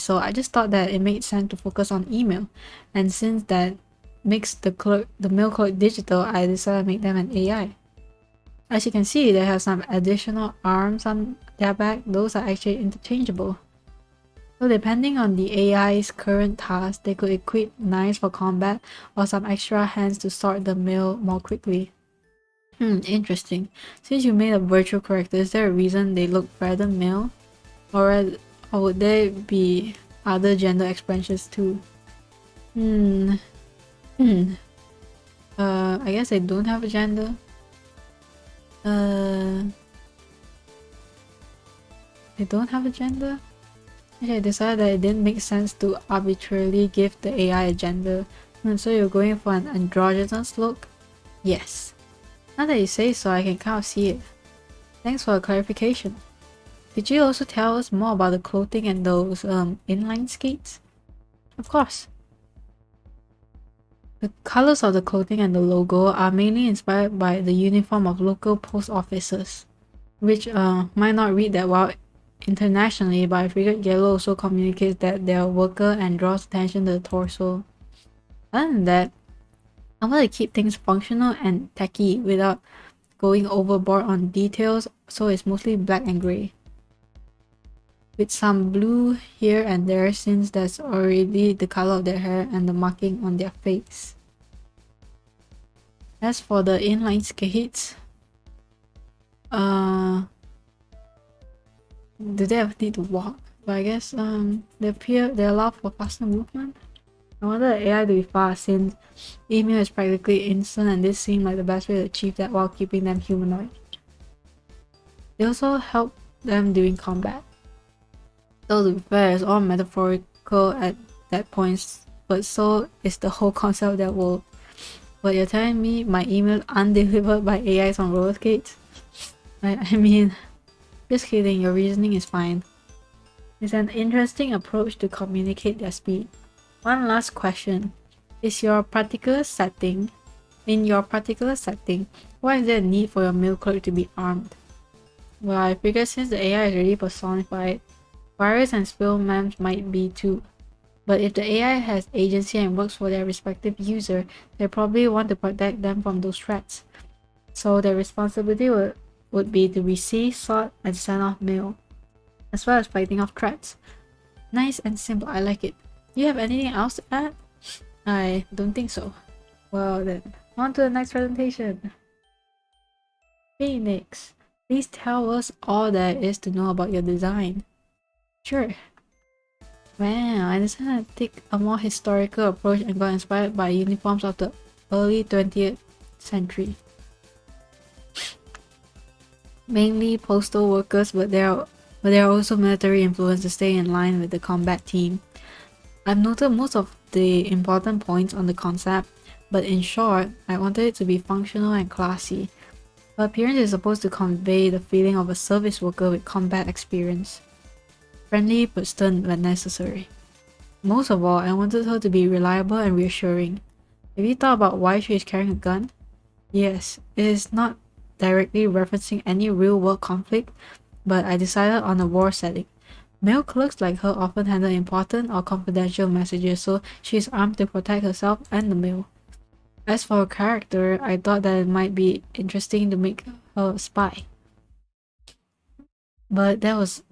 So I just thought that it made sense to focus on email. And since that makes the mail clerk digital, I decided to make them an AI. As you can see, they have some additional arms on their back. Those are actually interchangeable. So depending on the AI's current task, they could equip knives for combat or some extra hands to sort the mail more quickly. Interesting. Since you made a virtual character, is there a reason they look rather male? Or would there be other gender expressions too? I guess they don't have a gender. They don't have a gender? Okay, I decided that it didn't make sense to arbitrarily give the AI a gender. So you're going for an androgynous look? Yes. Now that you say so, I can kind of see it. Thanks for the clarification. Did you also tell us more about the clothing and those inline skates? Of course. The colors of the clothing and the logo are mainly inspired by the uniform of local post offices. which might not read that well internationally, but I figured yellow also communicates that they're a worker and draws attention to the torso. Other than that, I want to keep things functional and tacky without going overboard on details, so it's mostly black and grey. With some blue here and there since that's already the color of their hair and the marking on their face. As for the inline skates, do they ever need to walk? But I guess they allow for faster movement. I wanted the AI to be fast since email is practically instant and this seemed like the best way to achieve that while keeping them humanoid. They also help them during combat. Though to be fair, it's all metaphorical at that point, but so is the whole concept of that world. But you're telling me my email undelivered by AIs on roller skates? I mean, just kidding, your reasoning is fine. It's an interesting approach to communicate their speed. One last question. In your particular setting, why is there a need for your mail clerk to be armed? Well, I figure since the AI is already personified, virus and spellman might be too. But if the AI has agency and works for their respective user, they probably want to protect them from those threats. So their responsibility would be to receive, sort, and send off mail, as well as fighting off threats. Nice and simple, I like it. Do you have anything else to add? I don't think so. Well then, on to the next presentation. Phoenix, please tell us all there is to know about your design. Sure. Wow, I decided to take a more historical approach and got inspired by uniforms of the early 20th century. Mainly postal workers, but there are also military influence to stay in line with the combat team. I've noted most of the important points on the concept, but in short, I wanted it to be functional and classy. Her appearance is supposed to convey the feeling of a service worker with combat experience. Friendly but stern when necessary. Most of all, I wanted her to be reliable and reassuring. Have you thought about why she is carrying a gun? Yes, it is not directly referencing any real-world conflict, but I decided on a war setting. Mail clerks like her often handle important or confidential messages, so she is armed to protect herself and the mail. As for her character, I thought that it might be interesting to make her a spy. But that was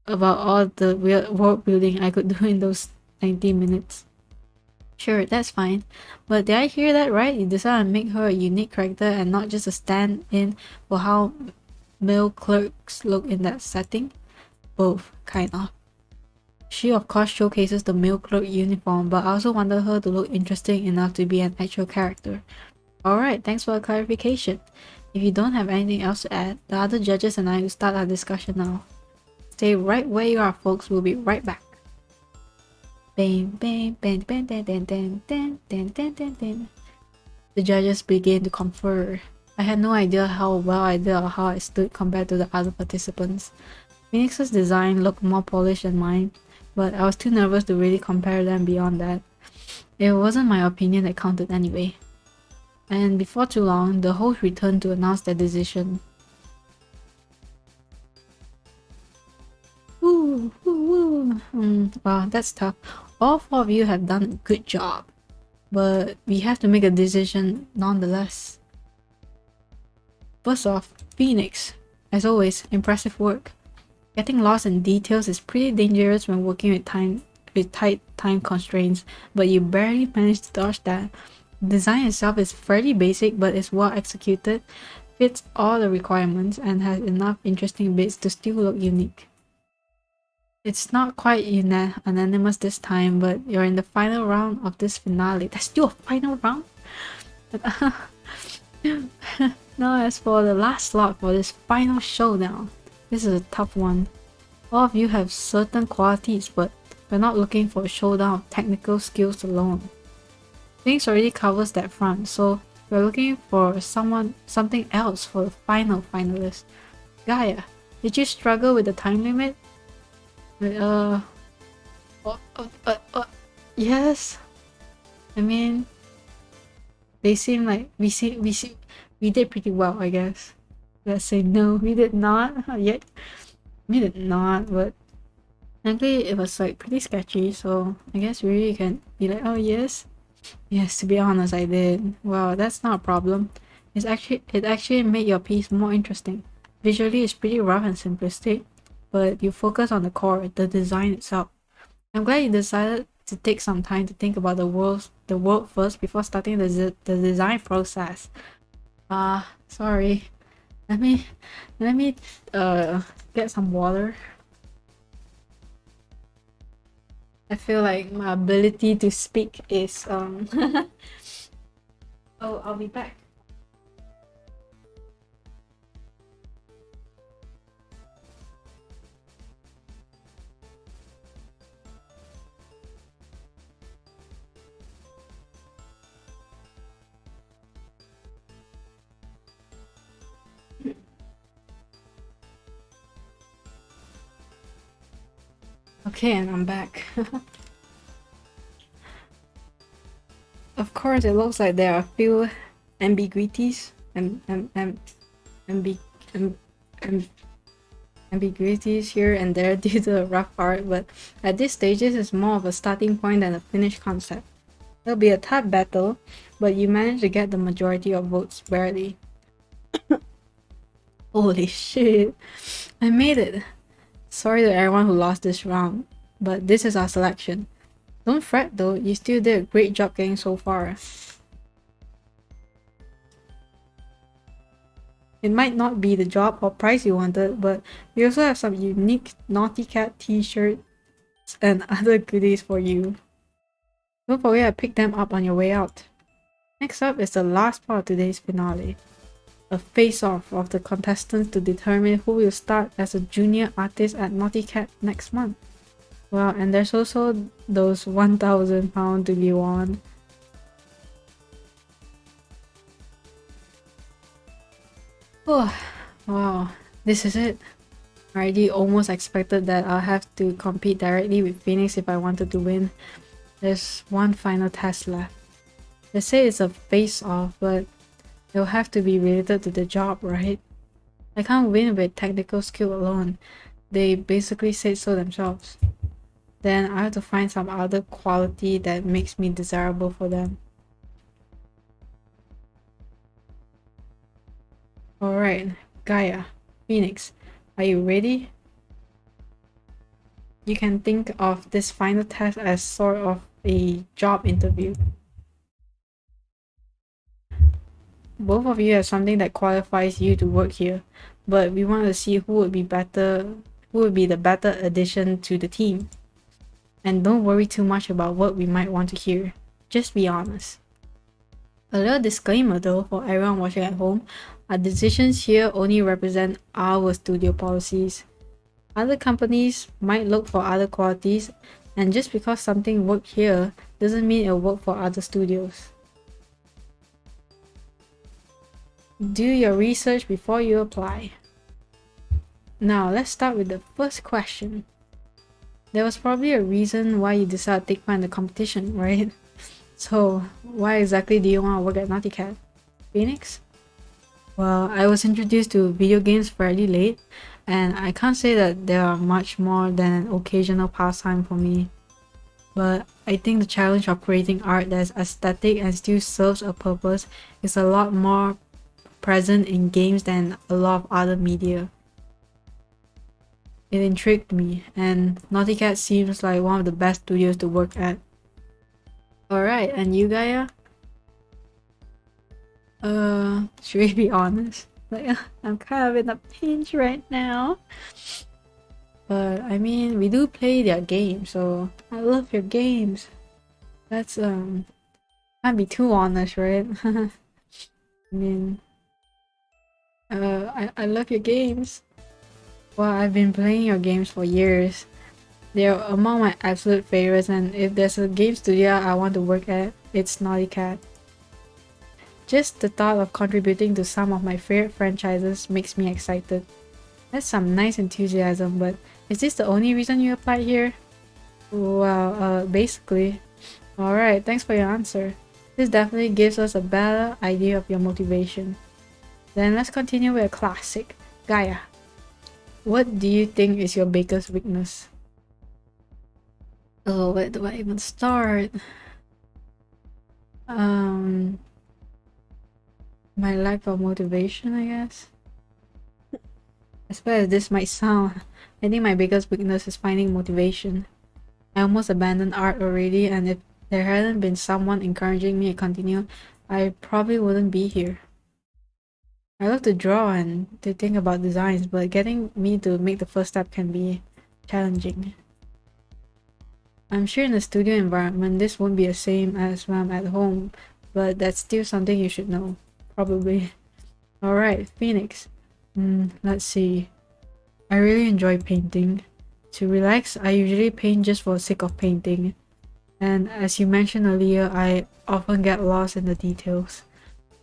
about all the weird world building I could do in those 90 minutes. Sure, that's fine. But did I hear that right? You decided to make her a unique character and not just a stand-in for how mail clerks look in that setting? Both, kind of. She of course showcases the mail clerk uniform, but I also wanted her to look interesting enough to be an actual character. Alright, thanks for the clarification. If you don't have anything else to add, the other judges and I will start our discussion now. Stay right where you are, folks. We'll be right back. Bang, bang, bang, bang, bang, bang, bang, bang, bang, bang, bang, bang. The judges began to confer. I had no idea how well I did or how I stood compared to the other participants. Phoenix's design looked more polished than mine, but I was too nervous to really compare them beyond that. It wasn't my opinion that counted anyway. And before too long, the host returned to announce their decision. Woo, woo, woo. Wow, that's tough. All four of you have done a good job, but we have to make a decision nonetheless. First off, Phoenix. As always, impressive work. Getting lost in details is pretty dangerous when working with tight time constraints, but you barely managed to dodge that. The design itself is fairly basic, but is well executed, fits all the requirements, and has enough interesting bits to still look unique. It's not quite unanimous this time, but you're in the final round of this finale. That's still a final round? Now as for the last slot for this final showdown, this is a tough one. All of you have certain qualities, but we're not looking for a showdown of technical skills alone. Things already covers that front, so we're looking for something else for the final finalist. Gaia, did you struggle with the time limit? Yes. I mean, they seem like we did pretty well, I guess. Let's say no, we did not. Yet we did not, but frankly it was like pretty sketchy, so I guess we really can be like, oh yes. Yes, to be honest, I did. Well, that's not a problem. It actually made your piece more interesting. Visually it's pretty rough and simplistic, but you focus on the core, the design itself. I'm glad you decided to take some time to think about the world first before starting the design process. Sorry. Let me get some water. I feel like my ability to speak is oh, I'll be back. Okay, and I'm back. Of course, it looks like there are a few ambiguities and ambi am, am, ambiguities here and there due to the rough art, but at this stage, this is more of a starting point than a finished concept. It'll be a tough battle, but you managed to get the majority of votes barely. Holy shit, I made it! Sorry to everyone who lost this round, but this is our selection. Don't fret though, you still did a great job getting so far. It might not be the job or prize you wanted, but we also have some unique Naughty Cat t-shirts and other goodies for you. Don't forget to pick them up on your way out. Next up is the last part of today's finale. A face-off of the contestants to determine who will start as a junior artist at Naughty Cat next month. Well, and there's also those £1,000 to be won. Oh, wow, this is it. I already almost expected that I'll have to compete directly with Phoenix if I wanted to win. There's one final test left. They say it's a face-off, but it'll have to be related to the job, right? I can't win with technical skill alone. They basically said so themselves. Then I have to find some other quality that makes me desirable for them. Alright, Gaia, Phoenix, are you ready? You can think of this final test as sort of a job interview. Both of you have something that qualifies you to work here, but we want to see who would be the better addition to the team. And don't worry too much about what we might want to hear. Just be honest. A little disclaimer though for everyone watching at home, our decisions here only represent our studio policies. Other companies might look for other qualities, and just because something worked here doesn't mean it'll work for other studios. Do your research before you apply. Now let's start with the first question. There was probably a reason why you decided to take part in the competition, right? So why exactly do you want to work at Naughty Cat? Phoenix? Well, I was introduced to video games fairly late, and I can't say that they are much more than an occasional pastime for me. But I think the challenge of creating art that's aesthetic and still serves a purpose is a lot more present in games than a lot of other media. It intrigued me, and Naughty Cat seems like one of the best studios to work at. Alright, and you, Gaia? Should we be honest? Like, I'm kind of in a pinch right now. But I mean, we do play their games, so I love your games. That's can't be too honest, right? I mean, I love your games. Well, I've been playing your games for years. They're among my absolute favorites, and if there's a game studio I want to work at, it's Naughty Cat. Just the thought of contributing to some of my favorite franchises makes me excited. That's some nice enthusiasm, but is this the only reason you applied here? Well, basically. Alright, thanks for your answer. This definitely gives us a better idea of your motivation. Then let's continue with a classic. Gaia, what do you think is your biggest weakness? Oh, where do I even start? My lack of motivation, I guess. As bad as this might sound, I think my biggest weakness is finding motivation. I almost abandoned art already, and if there hadn't been someone encouraging me to continue, I probably wouldn't be here. I love to draw and to think about designs, but getting me to make the first step can be challenging. I'm sure in a studio environment this won't be the same as when I'm at home, but that's still something you should know. Probably. Alright, Phoenix. Let's see. I really enjoy painting. To relax, I usually paint just for the sake of painting. And as you mentioned earlier, I often get lost in the details.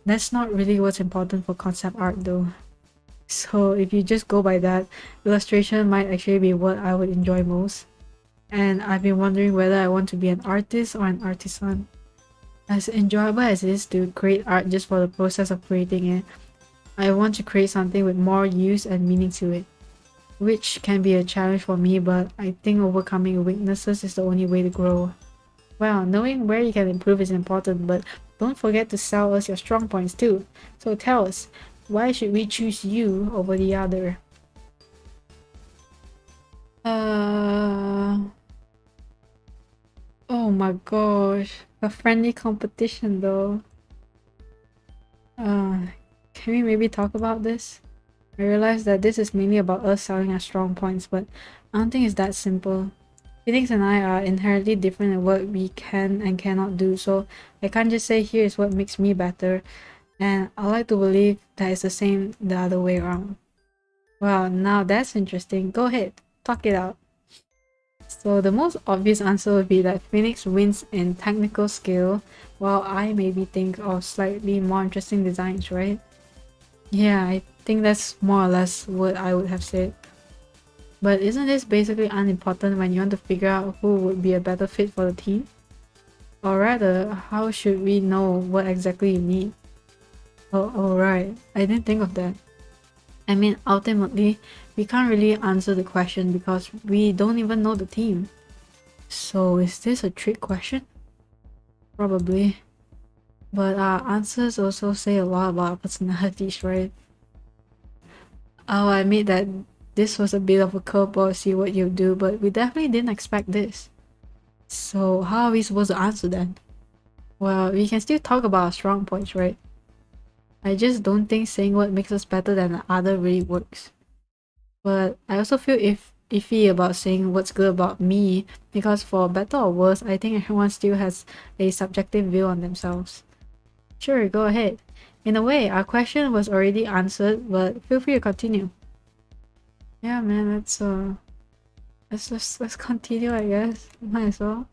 That's not really what's important for concept art though. So if you just go by that, illustration might actually be what I would enjoy most. And I've been wondering whether I want to be an artist or an artisan. As enjoyable as it is to create art just for the process of creating it, I want to create something with more use and meaning to it. Which can be a challenge for me, but I think overcoming weaknesses is the only way to grow. Well, knowing where you can improve is important, but don't forget to sell us your strong points too. So tell us, why should we choose you over the other? Oh my gosh, a friendly competition though. Can we maybe talk about this? I realize that this is mainly about us selling our strong points, but I don't think it's that simple. Phoenix and I are inherently different in what we can and cannot do, so I can't just say here is what makes me better, and I like to believe that it's the same the other way around. Well, now that's interesting. Go ahead, talk it out. So the most obvious answer would be that Phoenix wins in technical skill, while I maybe think of slightly more interesting designs, right? Yeah, I think that's more or less what I would have said. But isn't this basically unimportant when you want to figure out who would be a better fit for the team? Or rather, how should we know what exactly you need? Oh right, I didn't think of that. I mean, ultimately, we can't really answer the question because we don't even know the team. So is this a trick question? Probably. But our answers also say a lot about our personalities, right? I'll admit that this was a bit of a curveball to see what you'll do, but we definitely didn't expect this. So how are we supposed to answer then? Well, we can still talk about our strong points, right? I just don't think saying what makes us better than the other really works. But I also feel iffy about saying what's good about me because for better or worse, I think everyone still has a subjective view on themselves. Sure, go ahead. In a way, our question was already answered, but feel free to continue. Yeah, man, let's continue, I guess. Might as well.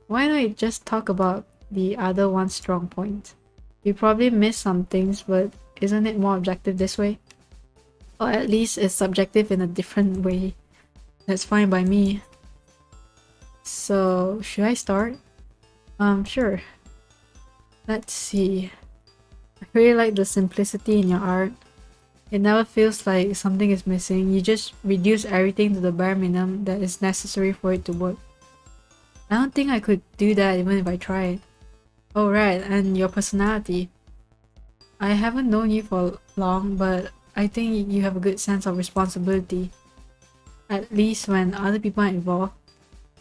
Why don't you just talk about the other one's strong point? You probably missed some things, but isn't it more objective this way? Or at least it's subjective in a different way. That's fine by me. So, should I start? Sure. Let's see. I really like the simplicity in your art. It never feels like something is missing. You just reduce everything to the bare minimum that is necessary for it to work. I don't think I could do that even if I tried. Oh right, and your personality. I haven't known you for long, but I think you have a good sense of responsibility. At least when other people are involved,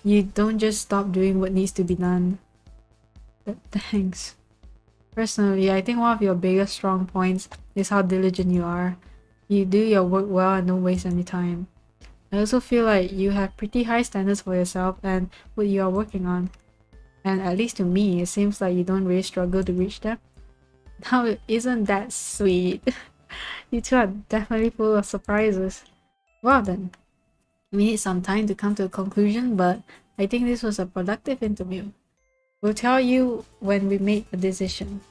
you don't just stop doing what needs to be done. Thanks. Personally, I think one of your biggest strong points is how diligent you are. You do your work well and don't waste any time. I also feel like you have pretty high standards for yourself and what you are working on. And at least to me, it seems like you don't really struggle to reach them. Now, isn't that sweet? You two are definitely full of surprises. Well then, we need some time to come to a conclusion, but I think this was a productive interview. We'll tell you when we make a decision.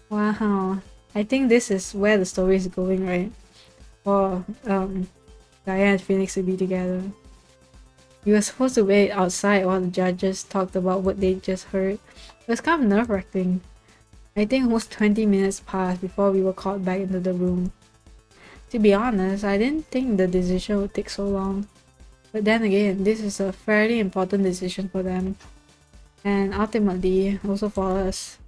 Wow, I think this is where the story is going, right? For Gaia and Phoenix to be together. We were supposed to wait outside while the judges talked about what they just heard. It was kind of nerve-wracking. I think almost 20 minutes passed before we were called back into the room. To be honest, I didn't think the decision would take so long. But then again, this is a fairly important decision for them. And ultimately, also for us.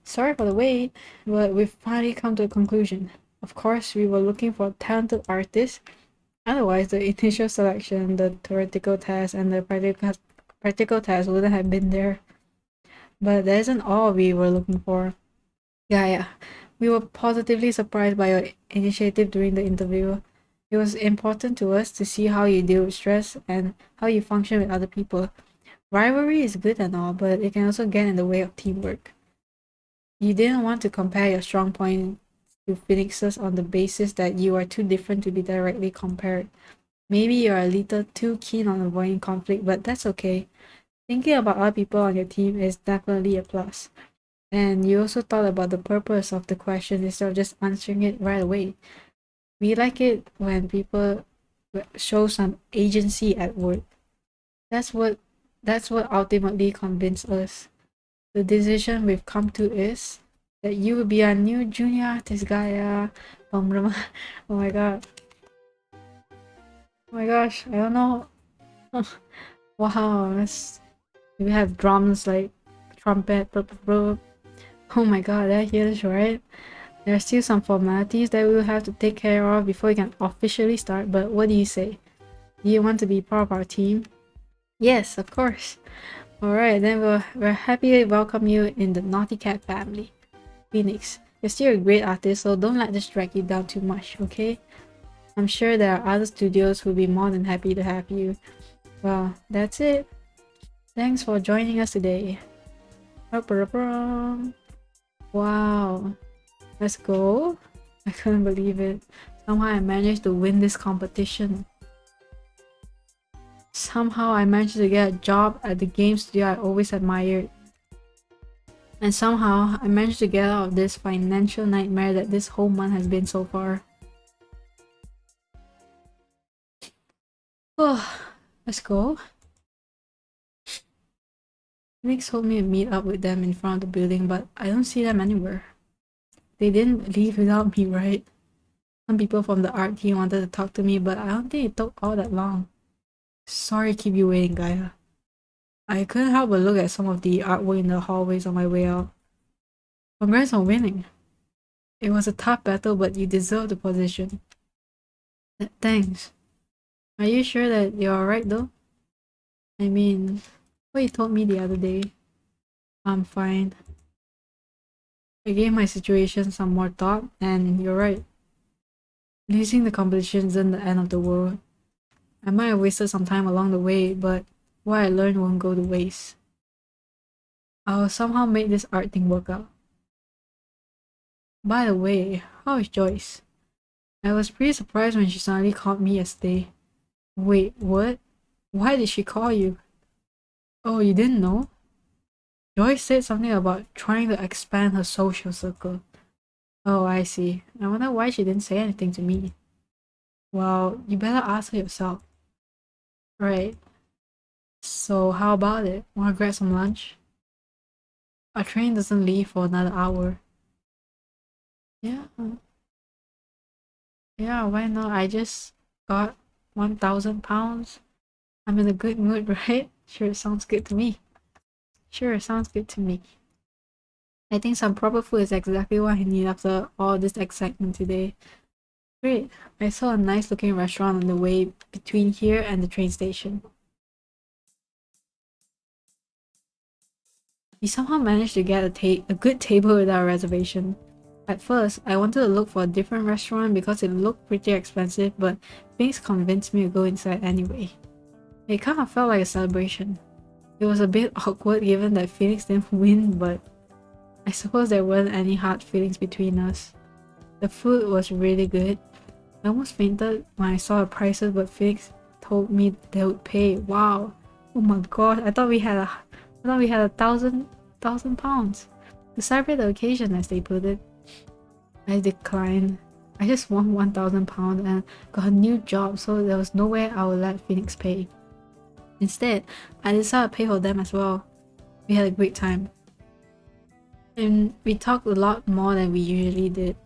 Sorry for the wait, but we've finally come to a conclusion. Of course, we were looking for talented artists. Otherwise, the initial selection, the theoretical test, and the practical test wouldn't have been there. But that isn't all we were looking for. Yeah. We were positively surprised by your initiative during the interview. It was important to us to see how you deal with stress and how you function with other people. Rivalry is good and all, but it can also get in the way of teamwork. You didn't want to compare your strong points to Phoenix's on the basis that you are too different to be directly compared. Maybe you're a little too keen on avoiding conflict, but that's okay. Thinking about other people on your team is definitely a plus. And you also thought about the purpose of the question instead of just answering it right away. We like it when people show some agency at work. That's what ultimately convinced us. The decision we've come to is that you will be our new junior artist, Gaia. Oh my god. Oh my gosh, I don't know. Wow, we have drums like trumpet, blah, blah, blah. Oh my god, that hears right. There are still some formalities that we will have to take care of before we can officially start, but what do you say? Do you want to be part of our team? Yes, of course. Alright, then we're happy to welcome you in the Naughty Cat family. Phoenix, you're still a great artist, so don't let this drag you down too much, okay? I'm sure there are other studios who'll be more than happy to have you. Well, that's it. Thanks for joining us today. Wow. Let's go. I couldn't believe it. Somehow I managed to win this competition. Somehow I managed to get a job at the game studio I always admired. And somehow I managed to get out of this financial nightmare that this whole month has been so far. Oh, let's go. Nick told me to meet up with them in front of the building, but I don't see them anywhere. They didn't leave without me, right? Some people from the art team wanted to talk to me, but I don't think it took all that long. Sorry to keep you waiting, Gaia. I couldn't help but look at some of the artwork in the hallways on my way out. Congrats on winning. It was a tough battle, but you deserve the position. Thanks. Are you sure that you're alright though? I mean, what you told me the other day. I'm fine. I gave my situation some more thought, and you're right. Losing the competition isn't the end of the world. I might have wasted some time along the way, but what I learned won't go to waste. I'll somehow make this art thing work out. By the way, how is Joyce? I was pretty surprised when she suddenly called me yesterday. Wait, what? Why did she call you? Oh, you didn't know? Joyce said something about trying to expand her social circle. Oh, I see. I wonder why she didn't say anything to me. Well, you better ask her yourself. Right. So how about it? Wanna grab some lunch? Our train doesn't leave for another hour. Yeah. Yeah, why not? I just got 1,000 pounds. I'm in a good mood, right? Sure, sounds good to me. Sure, sounds good to me. I think some proper food is exactly what I need after all this excitement today. Great. I saw a nice looking restaurant on the way between here and the train station. We somehow managed to get a good table without a reservation. At first, I wanted to look for a different restaurant because it looked pretty expensive, but things convinced me to go inside anyway. It kind of felt like a celebration. It was a bit awkward given that Phoenix didn't win, but I suppose there weren't any hard feelings between us. The food was really good. I almost fainted when I saw the prices, but Phoenix told me they would pay. Wow! Oh my god! I thought we had a thousand pounds to celebrate the occasion, as they put it. I declined. I just won 1,000 pounds and got a new job, so there was no way I would let Phoenix pay. Instead, I decided to pay for them as well. We had a great time. And we talked a lot more than we usually did.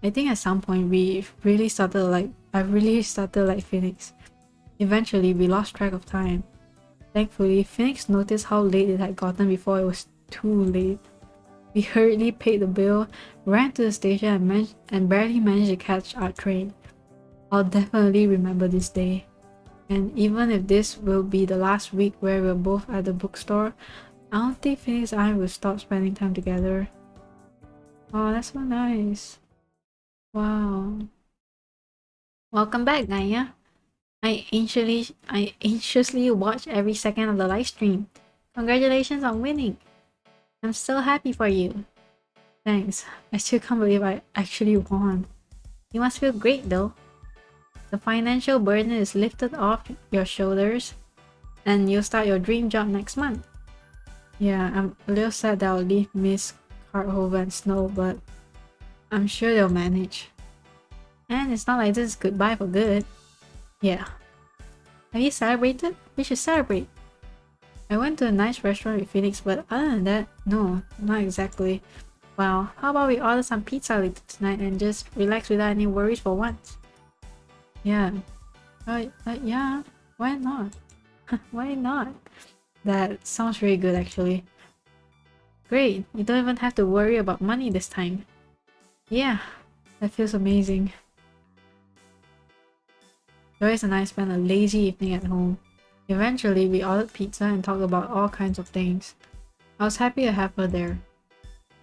I think at some point I really started like Phoenix. Eventually, we lost track of time. Thankfully, Phoenix noticed how late it had gotten before it was too late. We hurriedly paid the bill, ran to the station and barely managed to catch our train. I'll definitely remember this day. And even if this will be the last week where we're both at the bookstore, I don't think Phoenix and I will stop spending time together. Oh, that's so nice. Wow. Welcome back, Gaia. I anxiously watched every second of the live stream. Congratulations on winning. I'm so happy for you. Thanks. I still can't believe I actually won. You must feel great though. The financial burden is lifted off your shoulders and you'll start your dream job next month. Yeah, I'm a little sad that I'll leave Miss Carthover and Snow, but I'm sure they'll manage. And it's not like this is goodbye for good. Yeah. Have you celebrated? We should celebrate. I went to a nice restaurant with Phoenix, but other than that, no, not exactly. Well, how about we order some pizza later tonight and just relax without any worries for once? Yeah. Yeah, why not? Why not? That sounds really good actually. Great, you don't even have to worry about money this time. Yeah, that feels amazing. Joyce and I spent a lazy evening at home. Eventually, we ordered pizza and talked about all kinds of things. I was happy to have her there.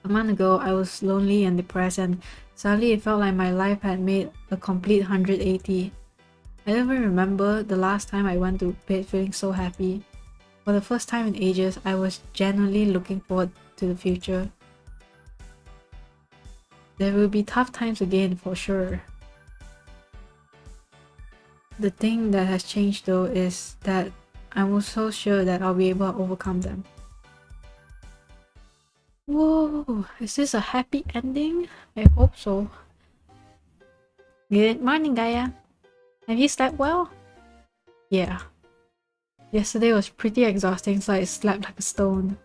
A month ago, I was lonely and depressed, and suddenly it felt like my life had made a complete 180. I don't even remember the last time I went to bed feeling so happy. For the first time in ages, I was genuinely looking forward to the future. There will be tough times again for sure. The thing that has changed though is that I'm also sure that I'll be able to overcome them. Whoa, is this a happy ending? I hope so. Good morning, Gaia. Have you slept well? Yeah. Yesterday was pretty exhausting, so I slept like a stone.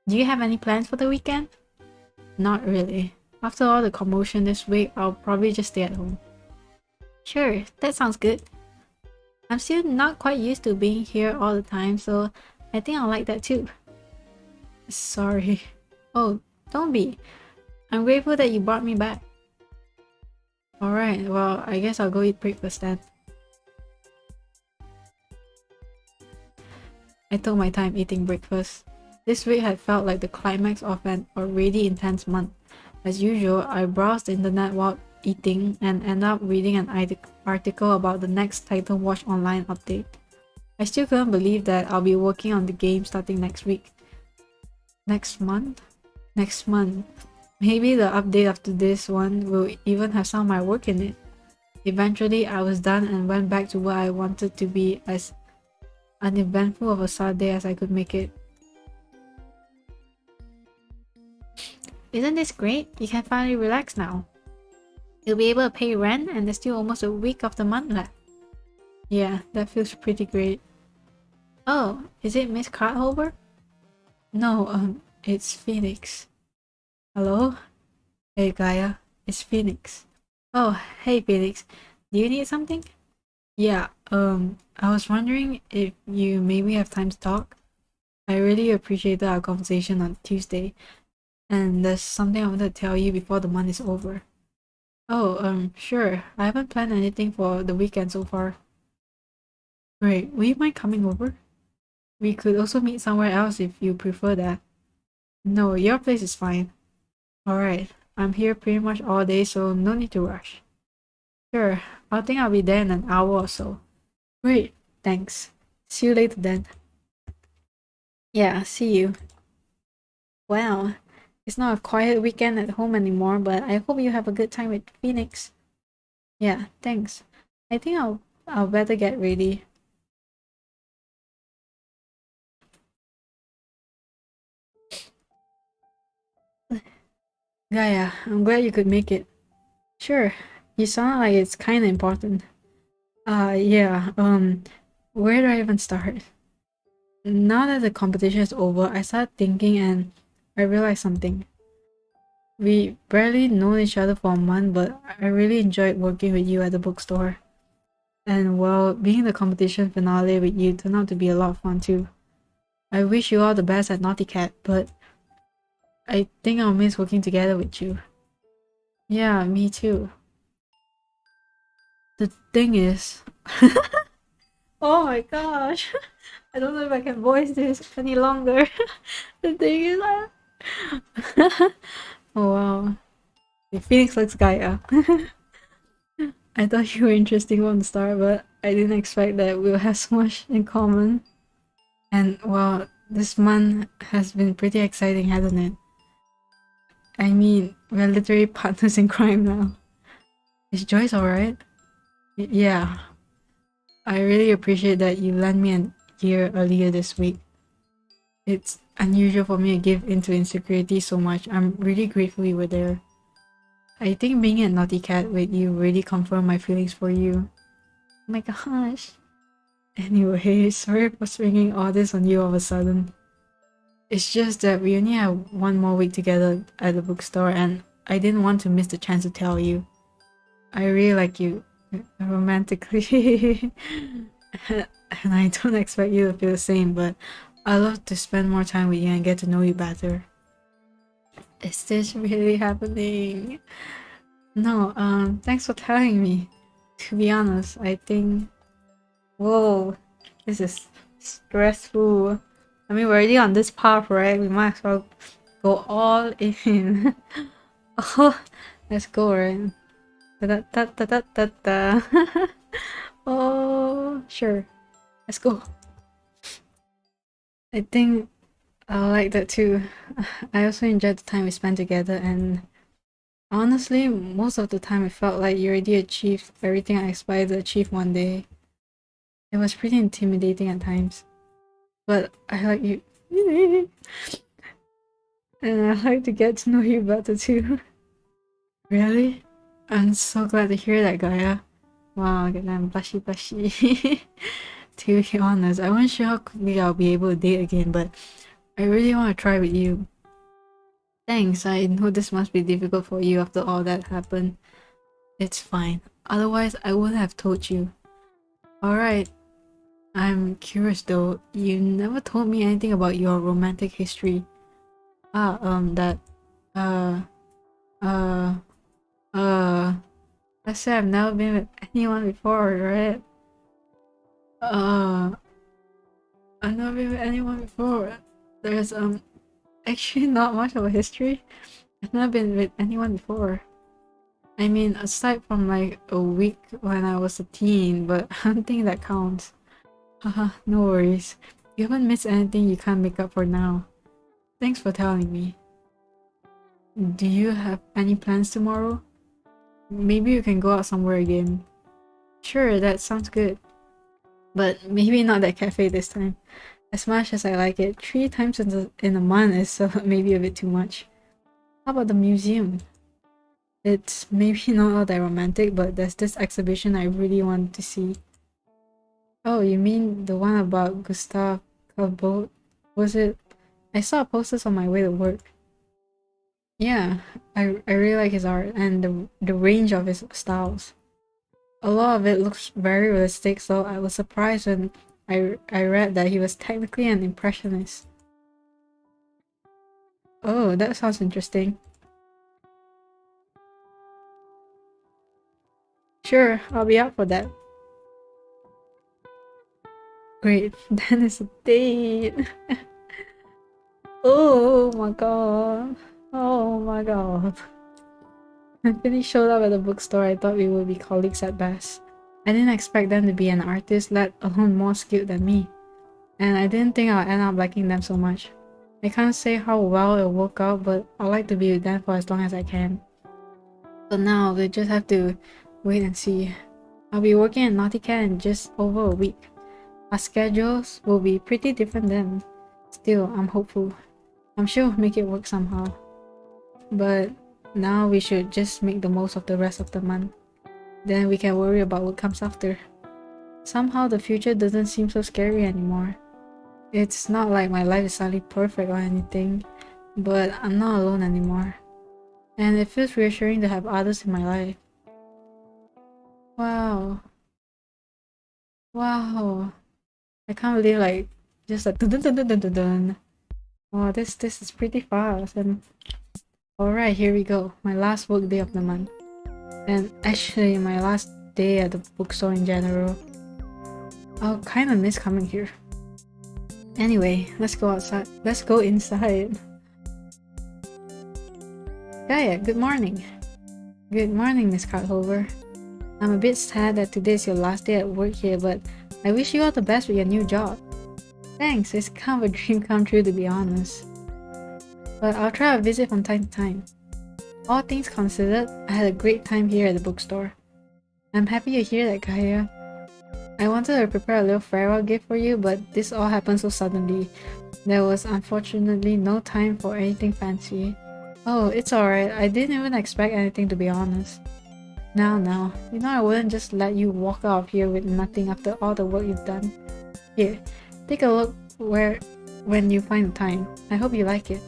Do you have any plans for the weekend? Not really. After all the commotion this week, I'll probably just stay at home. Sure, that sounds good. I'm still not quite used to being here all the time, so I think I'll like that too. Sorry. Oh, don't be. I'm grateful that you brought me back. Alright, well, I guess I'll go eat breakfast then. I took my time eating breakfast. This week had felt like the climax of an already intense month. As usual, I browsed the internet while eating and ended up reading an article about the next Titan Watch Online update. I still couldn't believe that I'll be working on the game starting next week. Next month? Next month. Maybe the update after this one will even have some of my work in it. Eventually, I was done and went back to what I wanted to be as uneventful of a Saturday as I could make it. Isn't this great? You can finally relax now. You'll be able to pay rent and there's still almost a week of the month left. Yeah, that feels pretty great. Oh, is it Miss Carthover? No, it's Phoenix. Hello? Hey Gaia, it's Phoenix. Oh, hey Phoenix. Do you need something? Yeah, I was wondering if you maybe have time to talk. I really appreciated our conversation on Tuesday, and there's something I wanted to tell you before the month is over. Oh, sure. I haven't planned anything for the weekend so far. Great. Will you mind coming over? We could also meet somewhere else if you prefer that. No, your place is fine. Alright. I'm here pretty much all day, so no need to rush. Sure. I think I'll be there in an hour or so. Great. Thanks. See you later then. Yeah, see you. Wow. It's not a quiet weekend at home anymore, but I hope you have a good time with Phoenix. Yeah, thanks. I think I'll better get ready. Gaia, I'm glad you could make it. Sure. You sound like it's kinda important. Yeah, where do I even start? Now that the competition is over, I started thinking and I realized something. We barely known each other for a month, but I really enjoyed working with you at the bookstore. And well, being the competition finale with you turned out to be a lot of fun too. I wish you all the best at Naughty Cat, but I think I'll miss working together with you. Yeah, me too. The thing is... oh my gosh! I don't know if I can voice this any longer. The thing is... oh wow. Phoenix looks Gaia. I thought you were interesting from the start, but I didn't expect that we'll have so much in common. And well, this month has been pretty exciting, hasn't it? I mean, we're literally partners in crime now. Is Joyce alright? Yeah. I really appreciate that you lent me a gear earlier this week. It's unusual for me to give into insecurity so much. I'm really grateful you were there. I think being at Naughty Cat with you really confirmed my feelings for you. Oh my gosh. Anyway, sorry for springing all this on you all of a sudden. It's just that we only have one more week together at the bookstore and I didn't want to miss the chance to tell you. I really like you romantically. And I don't expect you to feel the same, but I love to spend more time with you and get to know you better. Is this really happening? No, thanks for telling me. To be honest, I think... whoa, this is stressful. I mean, we're already on this path, right? We might as well go all in. Oh, let's go, right? Da da da da da da. Oh, sure. Let's go. I think I like that too. I also enjoyed the time we spent together, and honestly, most of the time it felt like you already achieved everything I aspired to achieve one day. It was pretty intimidating at times, but I like you. And I like to get to know you better too. Really? I'm so glad to hear that, Gaia. Wow, get them blushy blushy. To be honest, I wasn't sure how quickly I'll be able to date again, but I really want to try with you. Thanks, I know this must be difficult for you after all that happened. It's fine. Otherwise, I wouldn't have told you. Alright. I'm curious though, you never told me anything about your romantic history. That... Uh... Uh... I said I've never been with anyone before, right? I've never been with anyone before. There's, actually not much of a history. I've never been with anyone before. I mean, aside from like a week when I was a teen, but I don't think that counts. Haha, no worries. You haven't missed anything you can't make up for now. Thanks for telling me. Do you have any plans tomorrow? Maybe you can go out somewhere again. Sure, that sounds good. But maybe not that cafe this time. As much as I like it, 3 times in a month is maybe a bit too much. How about the museum? It's maybe not all that romantic, but there's this exhibition I really want to see. Oh, you mean the one about Gustav Colbert? Was it? I saw posters on my way to work. Yeah, I really like his art and the range of his styles. A lot of it looks very realistic, so I was surprised when I read that he was technically an impressionist. Oh, that sounds interesting. Sure, I'll be up for that. Great, then it's a date. Oh my god. Oh my god. When Finny showed up at the bookstore, I thought we would be colleagues at best. I didn't expect them to be an artist, let alone more skilled than me. And I didn't think I'll end up liking them so much. I can't say how well it'll work out, but I'd like to be with them for as long as I can. But now, we just have to wait and see. I'll be working at Naughty Cat in just over a week. Our schedules will be pretty different then. Still, I'm hopeful. I'm sure we'll make it work somehow. But now we should just make the most of the rest of the month. Then we can worry about what comes after. Somehow the future doesn't seem so scary anymore. It's not like my life is suddenly perfect or anything, but I'm not alone anymore. And it feels reassuring to have others in my life. Wow. Wow. I can't believe like just like dun dun dun dun dun dun dun. Wow, this is pretty fast. And alright, here we go. My last work day of the month. And actually my last day at the bookstore in general. I'll kinda miss coming here. Anyway, let's go outside. Let's go inside. Gaia, good morning. Good morning, Miss Carthover. I'm a bit sad that today's your last day at work here, but I wish you all the best with your new job. Thanks, it's kind of a dream come true to be honest. But I'll try to visit from time to time. All things considered, I had a great time here at the bookstore. I'm happy to hear that, Gaia. I wanted to prepare a little farewell gift for you, but this all happened so suddenly. There was unfortunately no time for anything fancy. Oh, it's alright. I didn't even expect anything to be honest. Now, you know I wouldn't just let you walk out of here with nothing after all the work you've done. Here, take a look when you find the time. I hope you like it.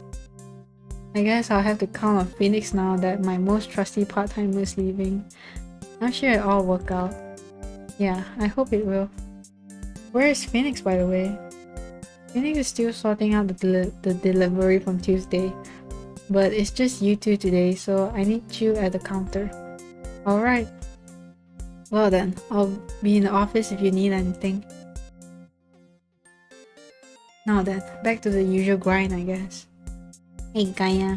I guess I'll have to count on Phoenix now that my most trusty part-timer is leaving. I'm sure it'll all work out. Yeah, I hope it will. Where is Phoenix, by the way? Phoenix is still sorting out the delivery from Tuesday. But it's just you two today, so I need you at the counter. Alright. Well then, I'll be in the office if you need anything. Now then, back to the usual grind, I guess. Hey Gaia.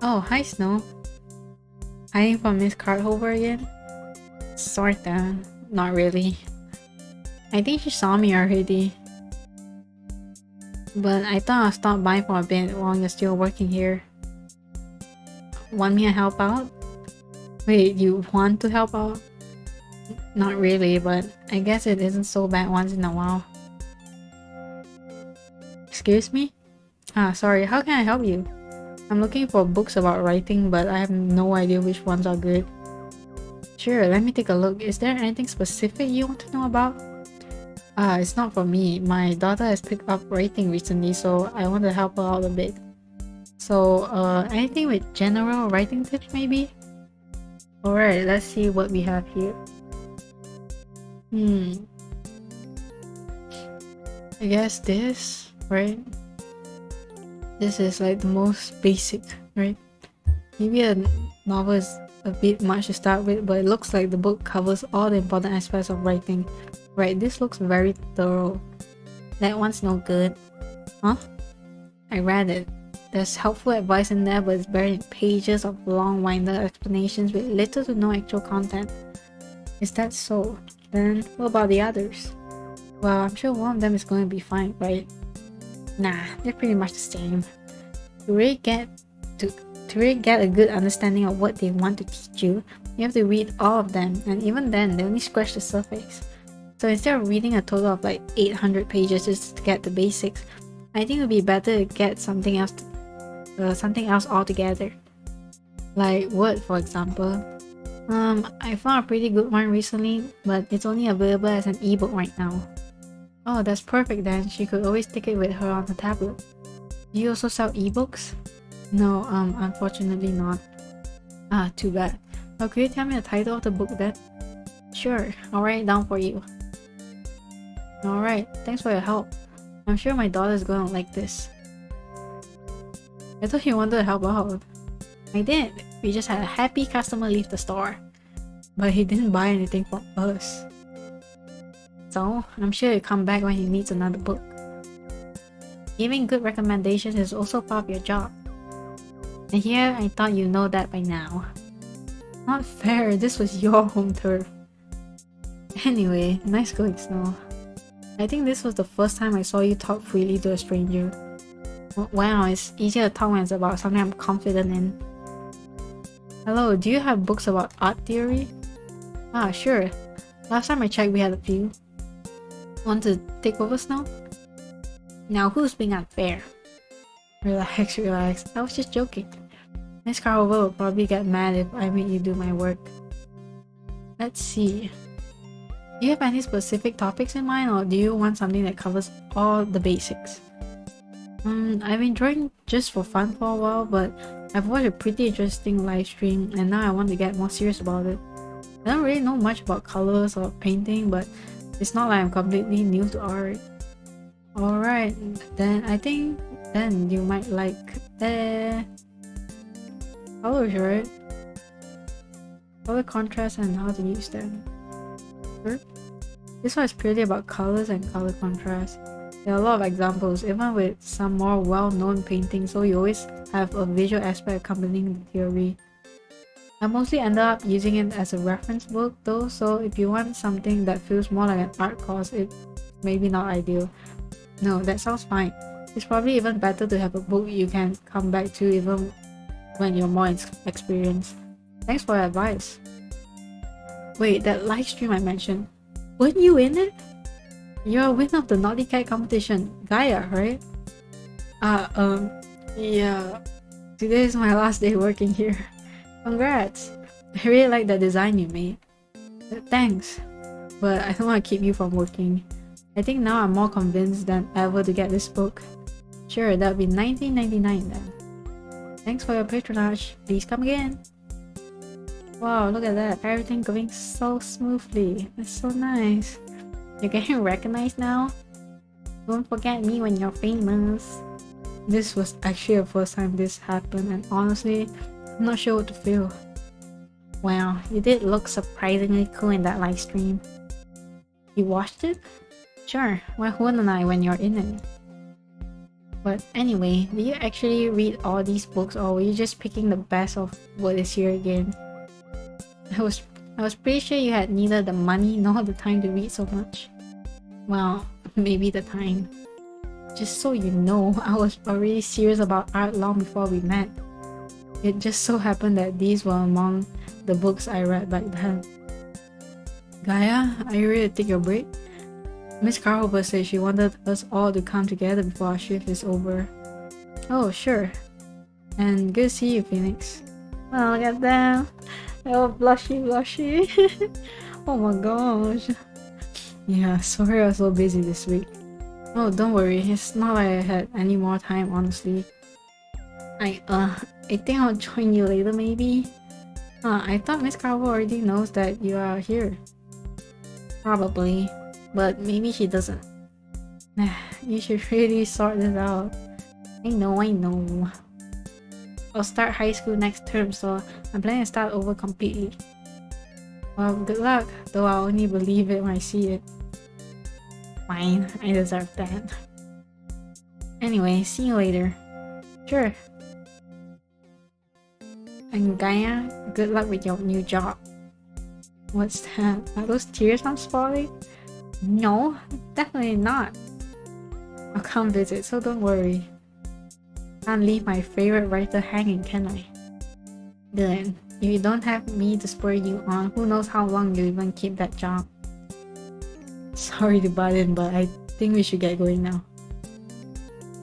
Oh, hi Snow. Hiding from Miss Carthover again? Sorta. Not really. I think she saw me already. But I thought I'll stop by for a bit while you're still working here. Want me to help out? Wait, you want to help out? Not really, but I guess it isn't so bad once in a while. Excuse me? Sorry, how can I help you? I'm looking for books about writing, but I have no idea which ones are good. Sure, let me take a look. Is there anything specific you want to know about? It's not for me. My daughter has picked up writing recently, so I want to help her out a bit. So, anything with general writing tips maybe? Alright, let's see what we have here. I guess this, right? This is like the most basic, right? Maybe a novel is a bit much to start with, but it looks like the book covers all the important aspects of writing. Right, this looks very thorough. That one's no good. Huh? I read it. There's helpful advice in there, but it's buried in pages of long-winded explanations with little to no actual content. Is that so? Then what about the others? Well, I'm sure one of them is going to be fine, right? Nah, they're pretty much the same. To really get a good understanding of what they want to teach you, you have to read all of them, and even then, they only scratch the surface. So instead of reading a total of like 800 pages just to get the basics, I think it would be better to get something else altogether. Like Word, for example. I found a pretty good one recently, but it's only available as an ebook right now. Oh, that's perfect then. She could always take it with her on the tablet. Do you also sell ebooks? No, unfortunately not. Too bad. Well, could you tell me the title of the book then? Sure, I'll write it down for you. Alright, thanks for your help. I'm sure my daughter's gonna like this. I thought you wanted to help out. I did. We just had a happy customer leave the store. But he didn't buy anything from us. So, I'm sure he'll come back when he needs another book. Giving good recommendations is also part of your job. And here, I thought you know that by now. Not fair, this was your home turf. Anyway, nice going, Snow. I think this was the first time I saw you talk freely to a stranger. Wow, it's easier to talk when it's about something I'm confident in. Hello, do you have books about art theory? Sure. Last time I checked we had a few. Want to take over, Snow? Now who's being unfair? Relax, relax. I was just joking. Miss Carver will probably get mad if I make you do my work. Let's see. Do you have any specific topics in mind, or do you want something that covers all the basics? I've been drawing just for fun for a while, but I've watched a pretty interesting live stream and now I want to get more serious about it. I don't really know much about colors or painting, but it's not like I'm completely new to art. Alright, then I think then you might like colors, right? Color contrast and how to use them. Sure. This one is purely about colors and color contrast. There are a lot of examples, even with some more well-known paintings, so you always have a visual aspect accompanying the theory. I mostly ended up using it as a reference book though, so if you want something that feels more like an art course, it's maybe not ideal. No, that sounds fine. It's probably even better to have a book you can come back to even when you're more experienced. Thanks for your advice. Wait, that live stream I mentioned, weren't you in it? You're a winner of the Naughty Cat competition, Gaia, right? Yeah. Today is my last day working here. Congrats! I really like the design you made. Thanks, but I don't want to keep you from working. I think now I'm more convinced than ever to get this book. Sure, that'll be $19.99 then. Thanks for your patronage. Please come again. Wow, look at that. Everything going so smoothly. That's so nice. You're getting recognized now? Don't forget me when you're famous. This was actually the first time this happened, and honestly, I'm not sure what to feel. Wow, you did look surprisingly cool in that live stream. You watched it? Sure, why wouldn't I when you're in it? But anyway, did you actually read all these books, or were you just picking the best of what is here again? I was pretty sure you had neither the money nor the time to read so much. Well, maybe the time. Just so you know, I was already serious about art long before we met. It just so happened that these were among the books I read back then. Gaia, are you ready to take your break? Miss Carhover said she wanted us all to come together before our shift is over. Oh, sure. And good to see you, Phoenix. Oh, look at them. Oh, blushy. Oh my gosh. Yeah, sorry I was so busy this week. Oh, don't worry. It's not like I had any more time, honestly. I think I'll join you later, maybe? I thought Miss Carver already knows that you are here. Probably, but maybe she doesn't. You should really sort this out. I know. I'll start high school next term, so I'm planning to start over completely. Well, good luck, though I'll only believe it when I see it. Fine, I deserve that. Anyway, see you later. Sure. And Gaia, good luck with your new job. What's that? Are those tears I'm spoiling? No, definitely not. I'll come visit, so don't worry. Can't leave my favorite writer hanging, can I? Good. If you don't have me to spur you on, who knows how long you'll even keep that job. Sorry to butt in, but I think we should get going now.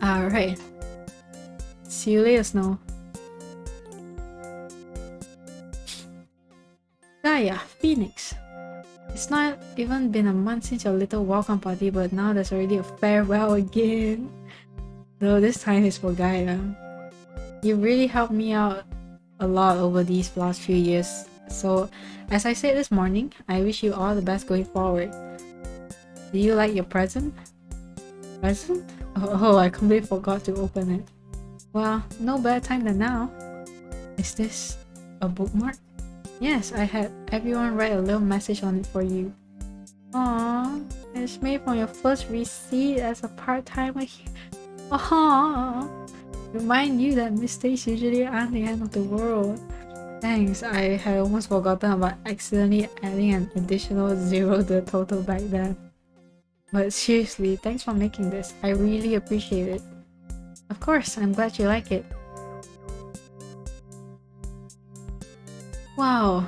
Alright. See you later, Snow. Gaia, Phoenix. It's not even been a month since your little welcome party, but now there's already a farewell again. Though this time is for Gaia. You really helped me out a lot over these last few years. So, as I said this morning, I wish you all the best going forward. Do you like your present? Present? Oh, I completely forgot to open it. Well, no better time than now. Is this a bookmark? Yes, I had everyone write a little message on it for you. Aww, it's made from your first receipt as a part-timer here. Aww, remind you that mistakes usually aren't the end of the world. Thanks, I had almost forgotten about accidentally adding an additional 0 to the total back then. But seriously, thanks for making this. I really appreciate it. Of course, I'm glad you like it. Wow,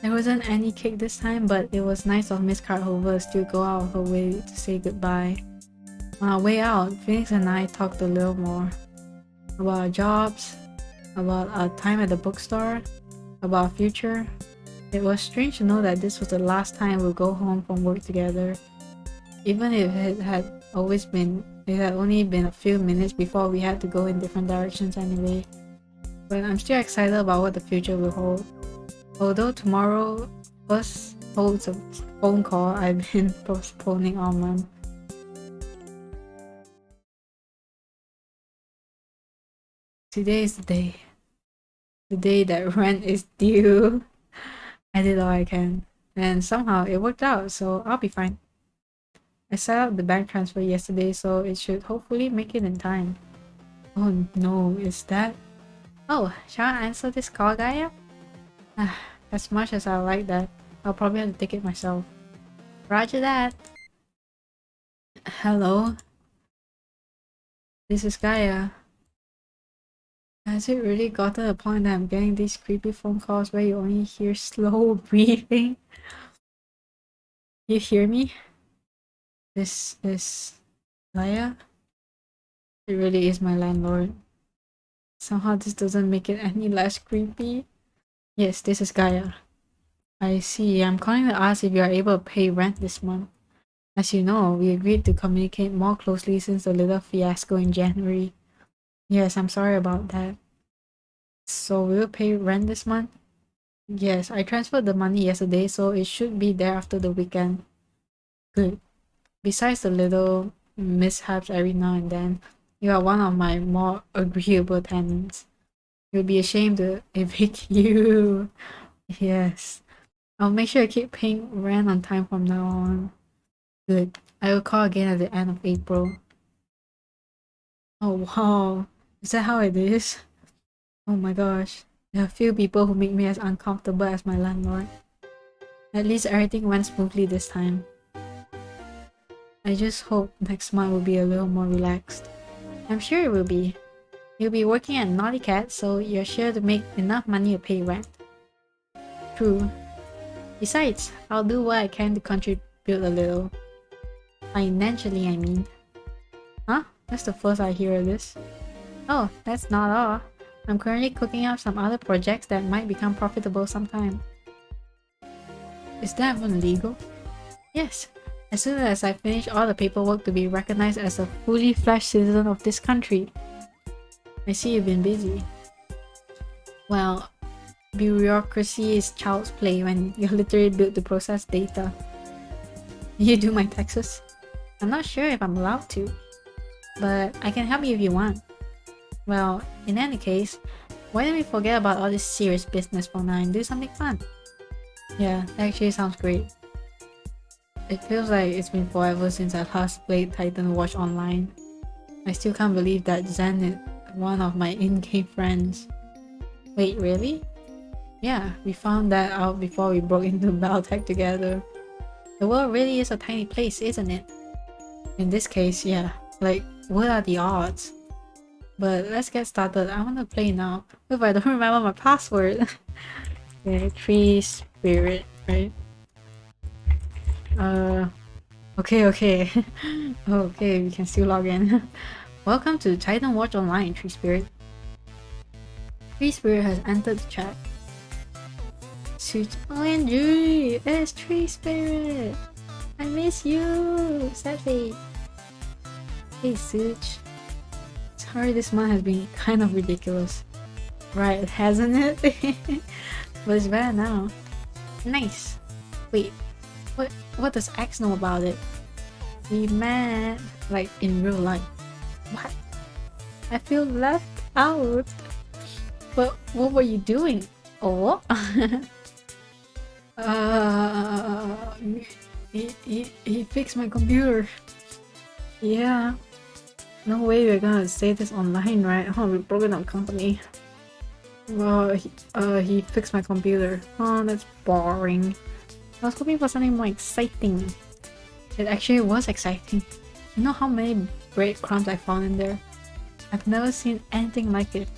there wasn't any cake this time, but it was nice of Miss Carhover to go out of her way to say goodbye. On our way out, Phoenix and I talked a little more about our jobs, about our time at the bookstore, about our future. It was strange to know that this was the last time we'll go home from work together. Even if it had only been a few minutes before we had to go in different directions anyway. But I'm still excited about what the future will hold. Although tomorrow first holds a phone call I've been postponing all month. Today is the day. The day that rent is due. I did all I can. And somehow it worked out, so I'll be fine. I set up the bank transfer yesterday, so it should hopefully make it in time. Oh no, is that... Oh, shall I answer this call, Gaia? As much as I like that, I'll probably have to take it myself. Roger that! Hello? This is Gaia. Has it really gotten to the point that I'm getting these creepy phone calls where you only hear slow breathing? You hear me? This is Gaia? It really is my landlord. Somehow this doesn't make it any less creepy. Yes, this is Gaia. I see. I'm calling to ask if you are able to pay rent this month. As you know, we agreed to communicate more closely since the little fiasco in January. Yes, I'm sorry about that. So will you pay rent this month? Yes, I transferred the money yesterday, so it should be there after the weekend. Good. Besides the little mishaps every now and then, you are one of my more agreeable tenants. It would be a shame to evict you. Yes. I'll make sure I keep paying rent on time from now on. Good. I will call again at the end of April. Oh wow. Is that how it is? Oh my gosh. There are few people who make me as uncomfortable as my landlord. At least everything went smoothly this time. I just hope next month will be a little more relaxed. I'm sure it will be. You'll be working at Naughty Cat, so you're sure to make enough money to pay rent. True. Besides, I'll do what I can to contribute a little. Financially, I mean. Huh? That's the first I hear of this. Oh, that's not all. I'm currently cooking up some other projects that might become profitable sometime. Is that even legal? Yes. As soon as I finish all the paperwork to be recognized as a fully fledged citizen of this country. I see you've been busy. Well, bureaucracy is child's play when you're literally built to process data. You do my taxes? I'm not sure if I'm allowed to, but I can help you if you want. Well, in any case, why don't we forget about all this serious business for now and do something fun? Yeah, that actually sounds great. It feels like it's been forever since I last played Titan Watch Online. I still can't believe that Zen is one of my in-game friends. Wait, really? Yeah, we found that out before we broke into Battletech together. The world really is a tiny place, isn't it? In this case, yeah. Like, what are the odds? But let's get started. I want to play now. If I don't remember my password. Okay, tree spirit, right? Okay. Okay, we can still log in. Welcome to Titan Watch Online, Tree Spirit. Tree Spirit has entered the chat. Such OMG! It's Tree Spirit! I miss you! Sadly. Hey Such. Sorry, this month has been kind of ridiculous. Right, hasn't it? But it's better now. Nice. Wait, what does X know about it? We met like in real life. What? I feel left out. But what were you doing? Oh? He fixed my computer. Yeah. No way we're gonna say this online, right? Oh, we broke up company. Well, he fixed my computer. Oh, that's boring. I was hoping for something more exciting. It actually was exciting. You know how many breadcrumbs I found in there? I've never seen anything like it.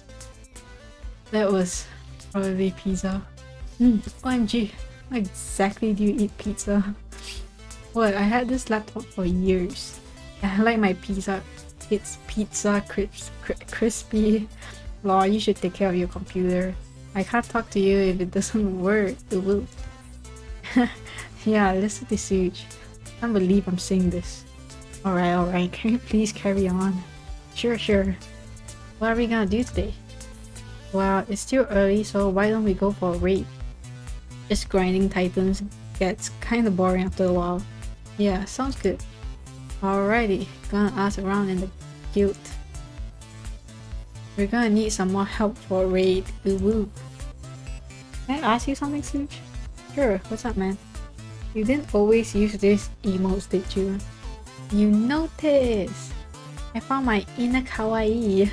That was probably pizza. OMG, how exactly do you eat pizza? What, I had this laptop for years. I like my pizza. It's pizza crispy. Law, you should take care of your computer. I can't talk to you if it doesn't work. Yeah, listen to Suge. Can't believe I'm saying this. Alright, can you please carry on? Sure. What are we gonna do today? Well, it's still early, so why don't we go for a raid? Just grinding titans gets kinda boring after a while. Yeah, sounds good. Alrighty, gonna ask around in the guild. We're gonna need some more help for a raid. Woo. Can I ask you something, Suge? Sure, what's up, man? You didn't always use this emotes, did you? You noticed! I found my inner kawaii.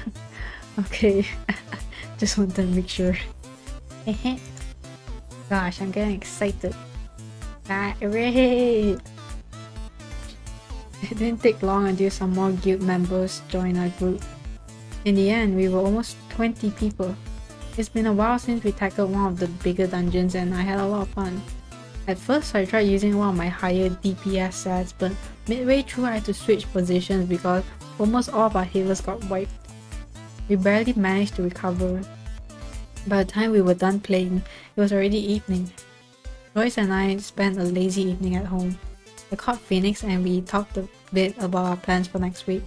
Okay, just want to make sure. Hehe. Gosh, I'm getting excited. Raid! It didn't take long until some more guild members joined our group. In the end, we were almost 20 people. It's been a while since we tackled one of the bigger dungeons and I had a lot of fun. At first, I tried using one of my higher DPS sets, but midway through I had to switch positions because almost all of our healers got wiped. We barely managed to recover. By the time we were done playing, it was already evening. Joyce and I spent a lazy evening at home. I caught Phoenix and we talked a bit about our plans for next week.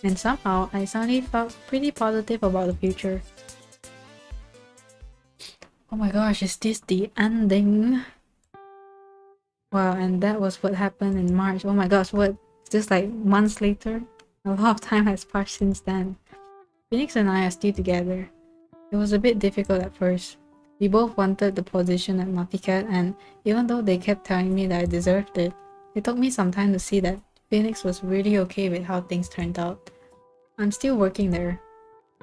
And somehow, I suddenly felt pretty positive about the future. Oh my gosh, is this the ending? Wow, and that was what happened in March. Oh my gosh, what? Just like months later? A lot of time has passed since then. Phoenix and I are still together. It was a bit difficult at first. We both wanted the position at Naughty Cat, and even though they kept telling me that I deserved it, it took me some time to see that Phoenix was really okay with how things turned out. I'm still working there.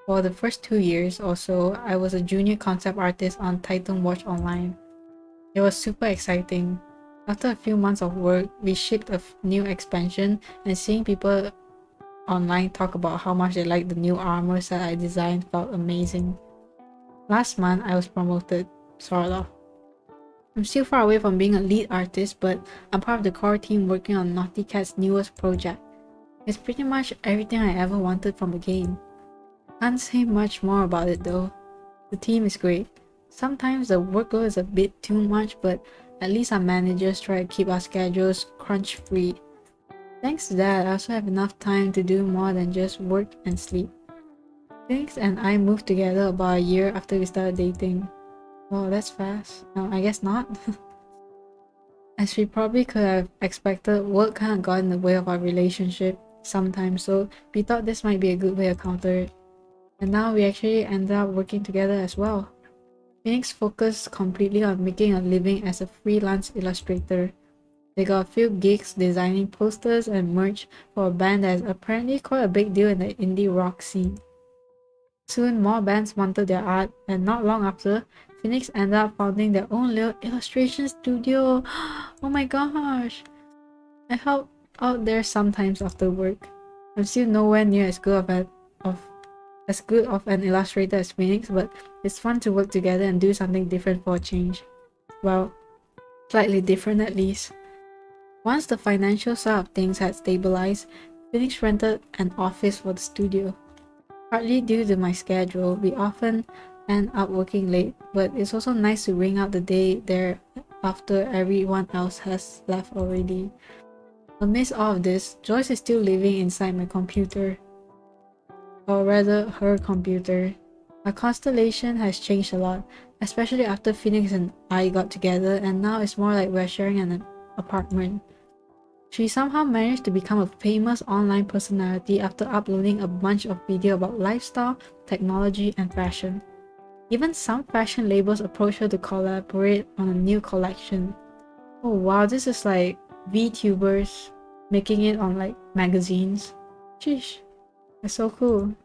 For the first 2 years or so, I was a junior concept artist on Titan Watch Online. It was super exciting. After a few months of work, we shipped a new expansion, and seeing people online talk about how much they liked the new armors that I designed felt amazing. Last month, I was promoted, sort of. I'm still far away from being a lead artist, but I'm part of the core team working on Naughty Cat's newest project. It's pretty much everything I ever wanted from a game. Can't say much more about it though. The team is great. Sometimes the workload is a bit too much, but at least our managers try to keep our schedules crunch-free. Thanks to that, I also have enough time to do more than just work and sleep. Phoenix and I moved together about a year after we started dating. Wow, that's fast. No, I guess not. As we probably could have expected, work kinda got in the way of our relationship sometimes, so we thought this might be a good way to counter it. And now we actually ended up working together as well. Phoenix focused completely on making a living as a freelance illustrator. They got a few gigs designing posters and merch for a band that is apparently quite a big deal in the indie rock scene. Soon more bands wanted their art, and not long after, Phoenix ended up founding their own little illustration studio. Oh my gosh! I help out there sometimes after work. I'm still nowhere near as good of an illustrator as Phoenix, but it's fun to work together and do something different for a change. Well, slightly different at least. Once the financial side of things had stabilized, Phoenix rented an office for the studio. Partly due to my schedule, we often end up working late, but it's also nice to ring out the day there after everyone else has left already. Amidst all of this, Joyce is still living inside my computer. Or rather, her computer. Our constellation has changed a lot, especially after Phoenix and I got together, and now it's more like we're sharing an apartment. She somehow managed to become a famous online personality after uploading a bunch of videos about lifestyle, technology, and fashion. Even some fashion labels approached her to collaborate on a new collection. Oh wow, this is like VTubers making it on like magazines. Sheesh, that's so cool.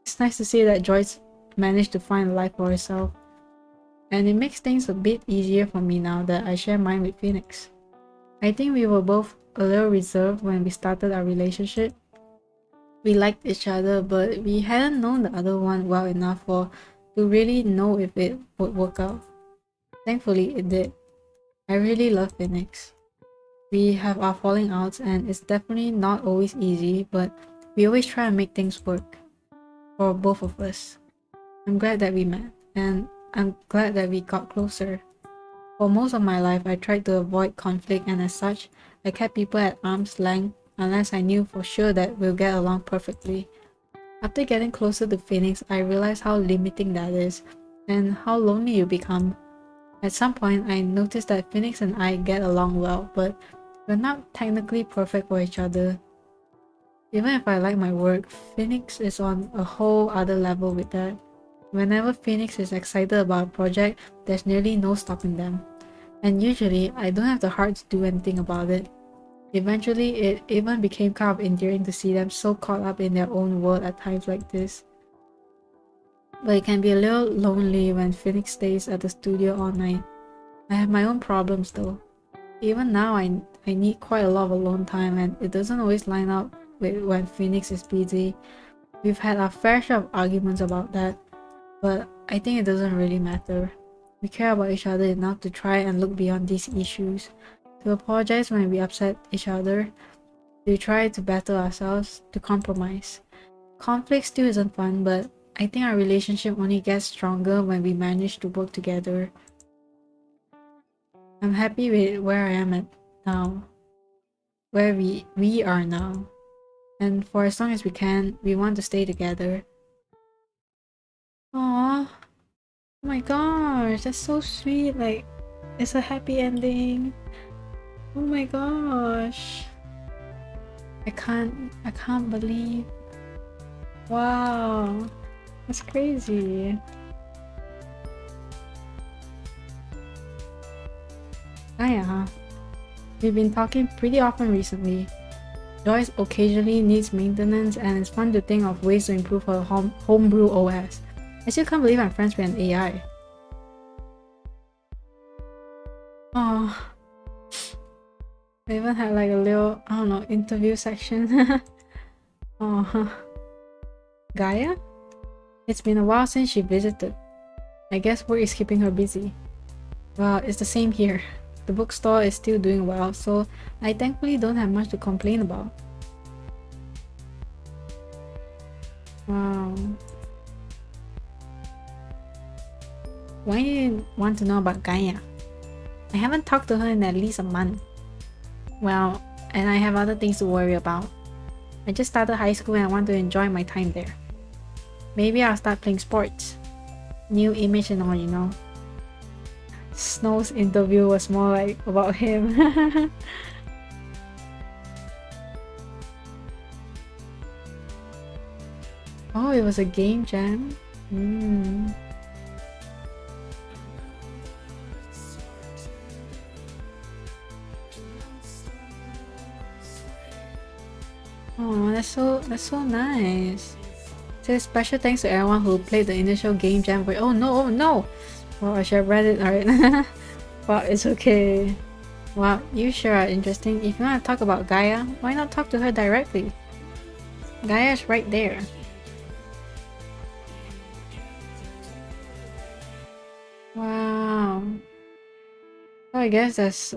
It's nice to see that Joyce managed to find a life for herself. And it makes things a bit easier for me now that I share mine with Phoenix. I think we were both a little reserved when we started our relationship. We liked each other, but we hadn't known the other one well enough to really know if it would work out. Thankfully, it did. I really love Phoenix. We have our falling outs and it's definitely not always easy, but we always try and make things work. For both of us. I'm glad that we met, and I'm glad that we got closer. For most of my life, I tried to avoid conflict, and as such, I kept people at arm's length unless I knew for sure that we'll get along perfectly. After getting closer to Phoenix, I realized how limiting that is and how lonely you become. At some point, I noticed that Phoenix and I get along well, but we're not technically perfect for each other. Even if I like my work, Phoenix is on a whole other level with that. Whenever Phoenix is excited about a project, there's nearly no stopping them. And usually, I don't have the heart to do anything about it. Eventually, it even became kind of endearing to see them so caught up in their own world at times like this. But it can be a little lonely when Phoenix stays at the studio all night. I have my own problems though. Even now, I need quite a lot of alone time, and it doesn't always line up with when Phoenix is busy. We've had our fair share of arguments about that, but I think it doesn't really matter. We care about each other enough to try and look beyond these issues, to apologize when we upset each other, to try to better ourselves, to compromise. Conflict still isn't fun, but I think our relationship only gets stronger when we manage to work together. I'm happy with where I am at now, where we are now, and for as long as we can, we want to stay together. Aww, oh my gosh, that's so sweet. Like, it's a happy ending. Oh my gosh, I can't believe. Wow, that's crazy. Yeah, we've been talking pretty often recently. Joyce occasionally needs maintenance, and it's fun to think of ways to improve her homebrew OS. I still can't believe I'm friends with an AI. Oh, I even had like a little, I don't know, interview section. Oh, Gaia? It's been a while since she visited. I guess work is keeping her busy. Well, it's the same here. The bookstore is still doing well, so I thankfully don't have much to complain about. Wow. Why do you want to know about Gaia? I haven't talked to her in at least a month. Well, and I have other things to worry about. I just started high school and I want to enjoy my time there. Maybe I'll start playing sports. New image and all, you know. Snow's interview was more like about him. Oh, it was a game jam? Oh, that's so nice. Says special thanks to everyone who played the initial game jam for— oh no, oh no! Well, I should have read it, alright. Well, it's okay. Wow, you sure are interesting. If you want to talk about Gaia, why not talk to her directly? Gaia's right there. Wow. So I guess there's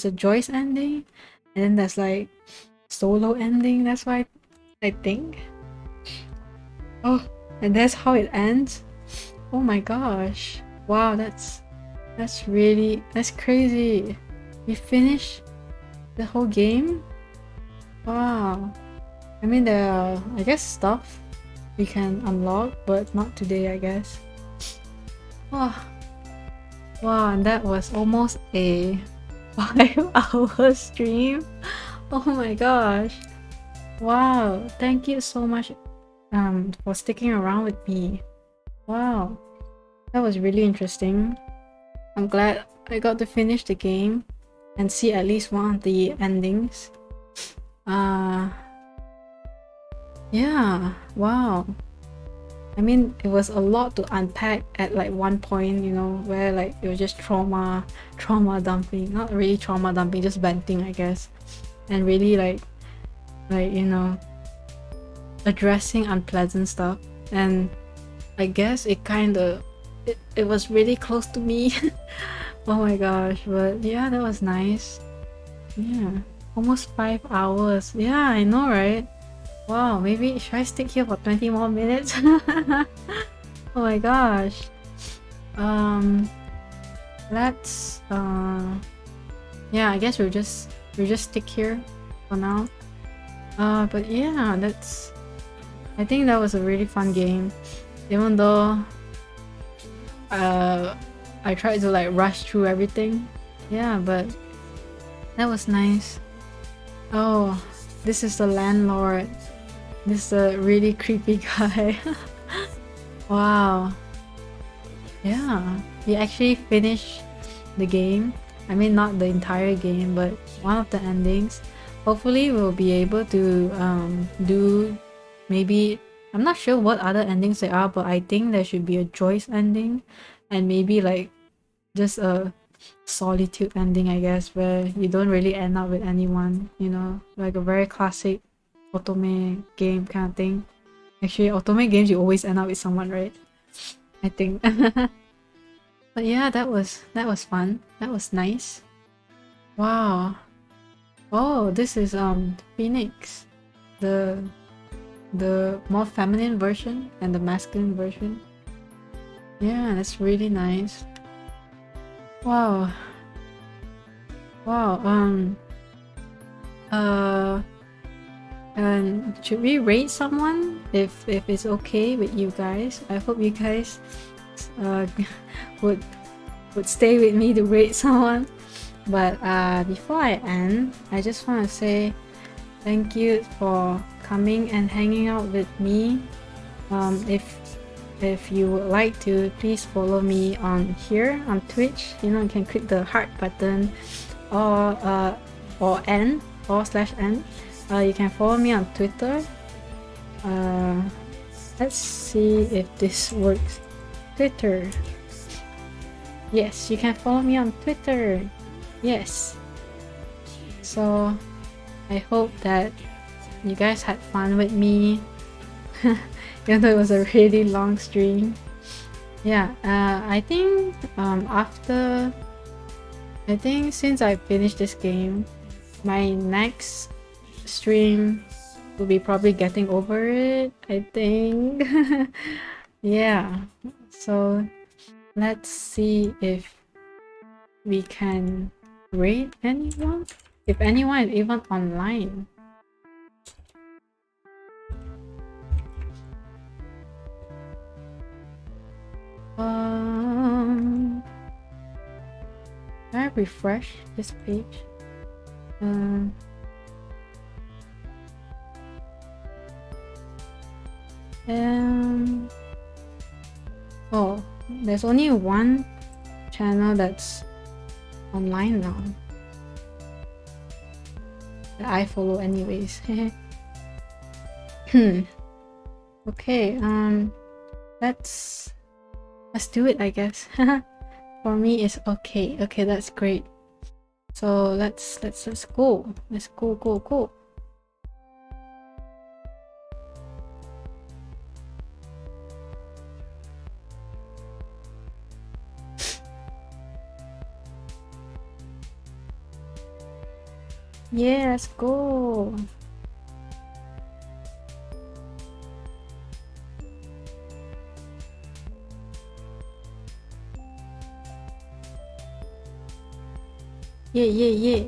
a Joyce ending, and then there's like solo ending. That's why I think. Oh, and that's how it ends. Oh my gosh! Wow, that's crazy. We finished the whole game. Wow. I mean, there are, I guess, stuff we can unlock, but not today, I guess. Oh. Wow, and that was almost a 5-hour stream. Oh my gosh. Wow, thank you so much for sticking around with me. Wow, that was really interesting. I'm glad I got to finish the game and see at least one of the endings. Yeah, wow. I mean, it was a lot to unpack at like one point, you know, where like it was just trauma dumping. Not really trauma dumping, just venting, I guess. And really like you know, addressing unpleasant stuff. And I guess it it was really close to me. Oh my gosh, but yeah, that was nice. Yeah, almost 5 hours. Yeah, I know, right? Wow, maybe should I stick here for 20 more minutes? Oh my gosh. let's yeah, I guess we'll just stick here for now. But yeah, I think that was a really fun game, even though I tried to like rush through everything. Yeah, but that was nice. Oh, this is the landlord. This is a really creepy guy. Wow. Yeah, we actually finished the game. I mean, not the entire game, but one of the endings. Hopefully we'll be able to do maybe, I'm not sure what other endings there are, but I think there should be a Joyce ending and maybe like just a solitude ending, I guess, where you don't really end up with anyone, you know, like a very classic otome game kind of thing. Actually, otome games you always end up with someone, right? I think. But yeah, that was fun. That was nice. Wow. Oh, this is Phoenix. The more feminine version and the masculine version. Yeah, that's really nice. Wow. Wow. And should we rate someone if it's okay with you guys? I hope you guys would stay with me to rate someone. But before I end, I just want to say thank you for coming and hanging out with me. If you would like to, please follow me on here on Twitch. You know, you can click the heart button or n /n. You can follow me on Twitter. Let's see if this works. Twitter. Yes, you can follow me on Twitter. Yes. So I hope that you guys had fun with me. Even though it was a really long stream. Yeah, I think since I finished this game, my next stream will be probably getting over it, I think. Yeah, so let's see if we can rate anyone, if anyone is even online. Can I refresh this page? Oh, there's only one channel that's online now that I follow anyways. Okay, let's do it, I guess. For me it's okay. Okay, that's great. So let's go. Let's go. Yeah, let's go. Yeah.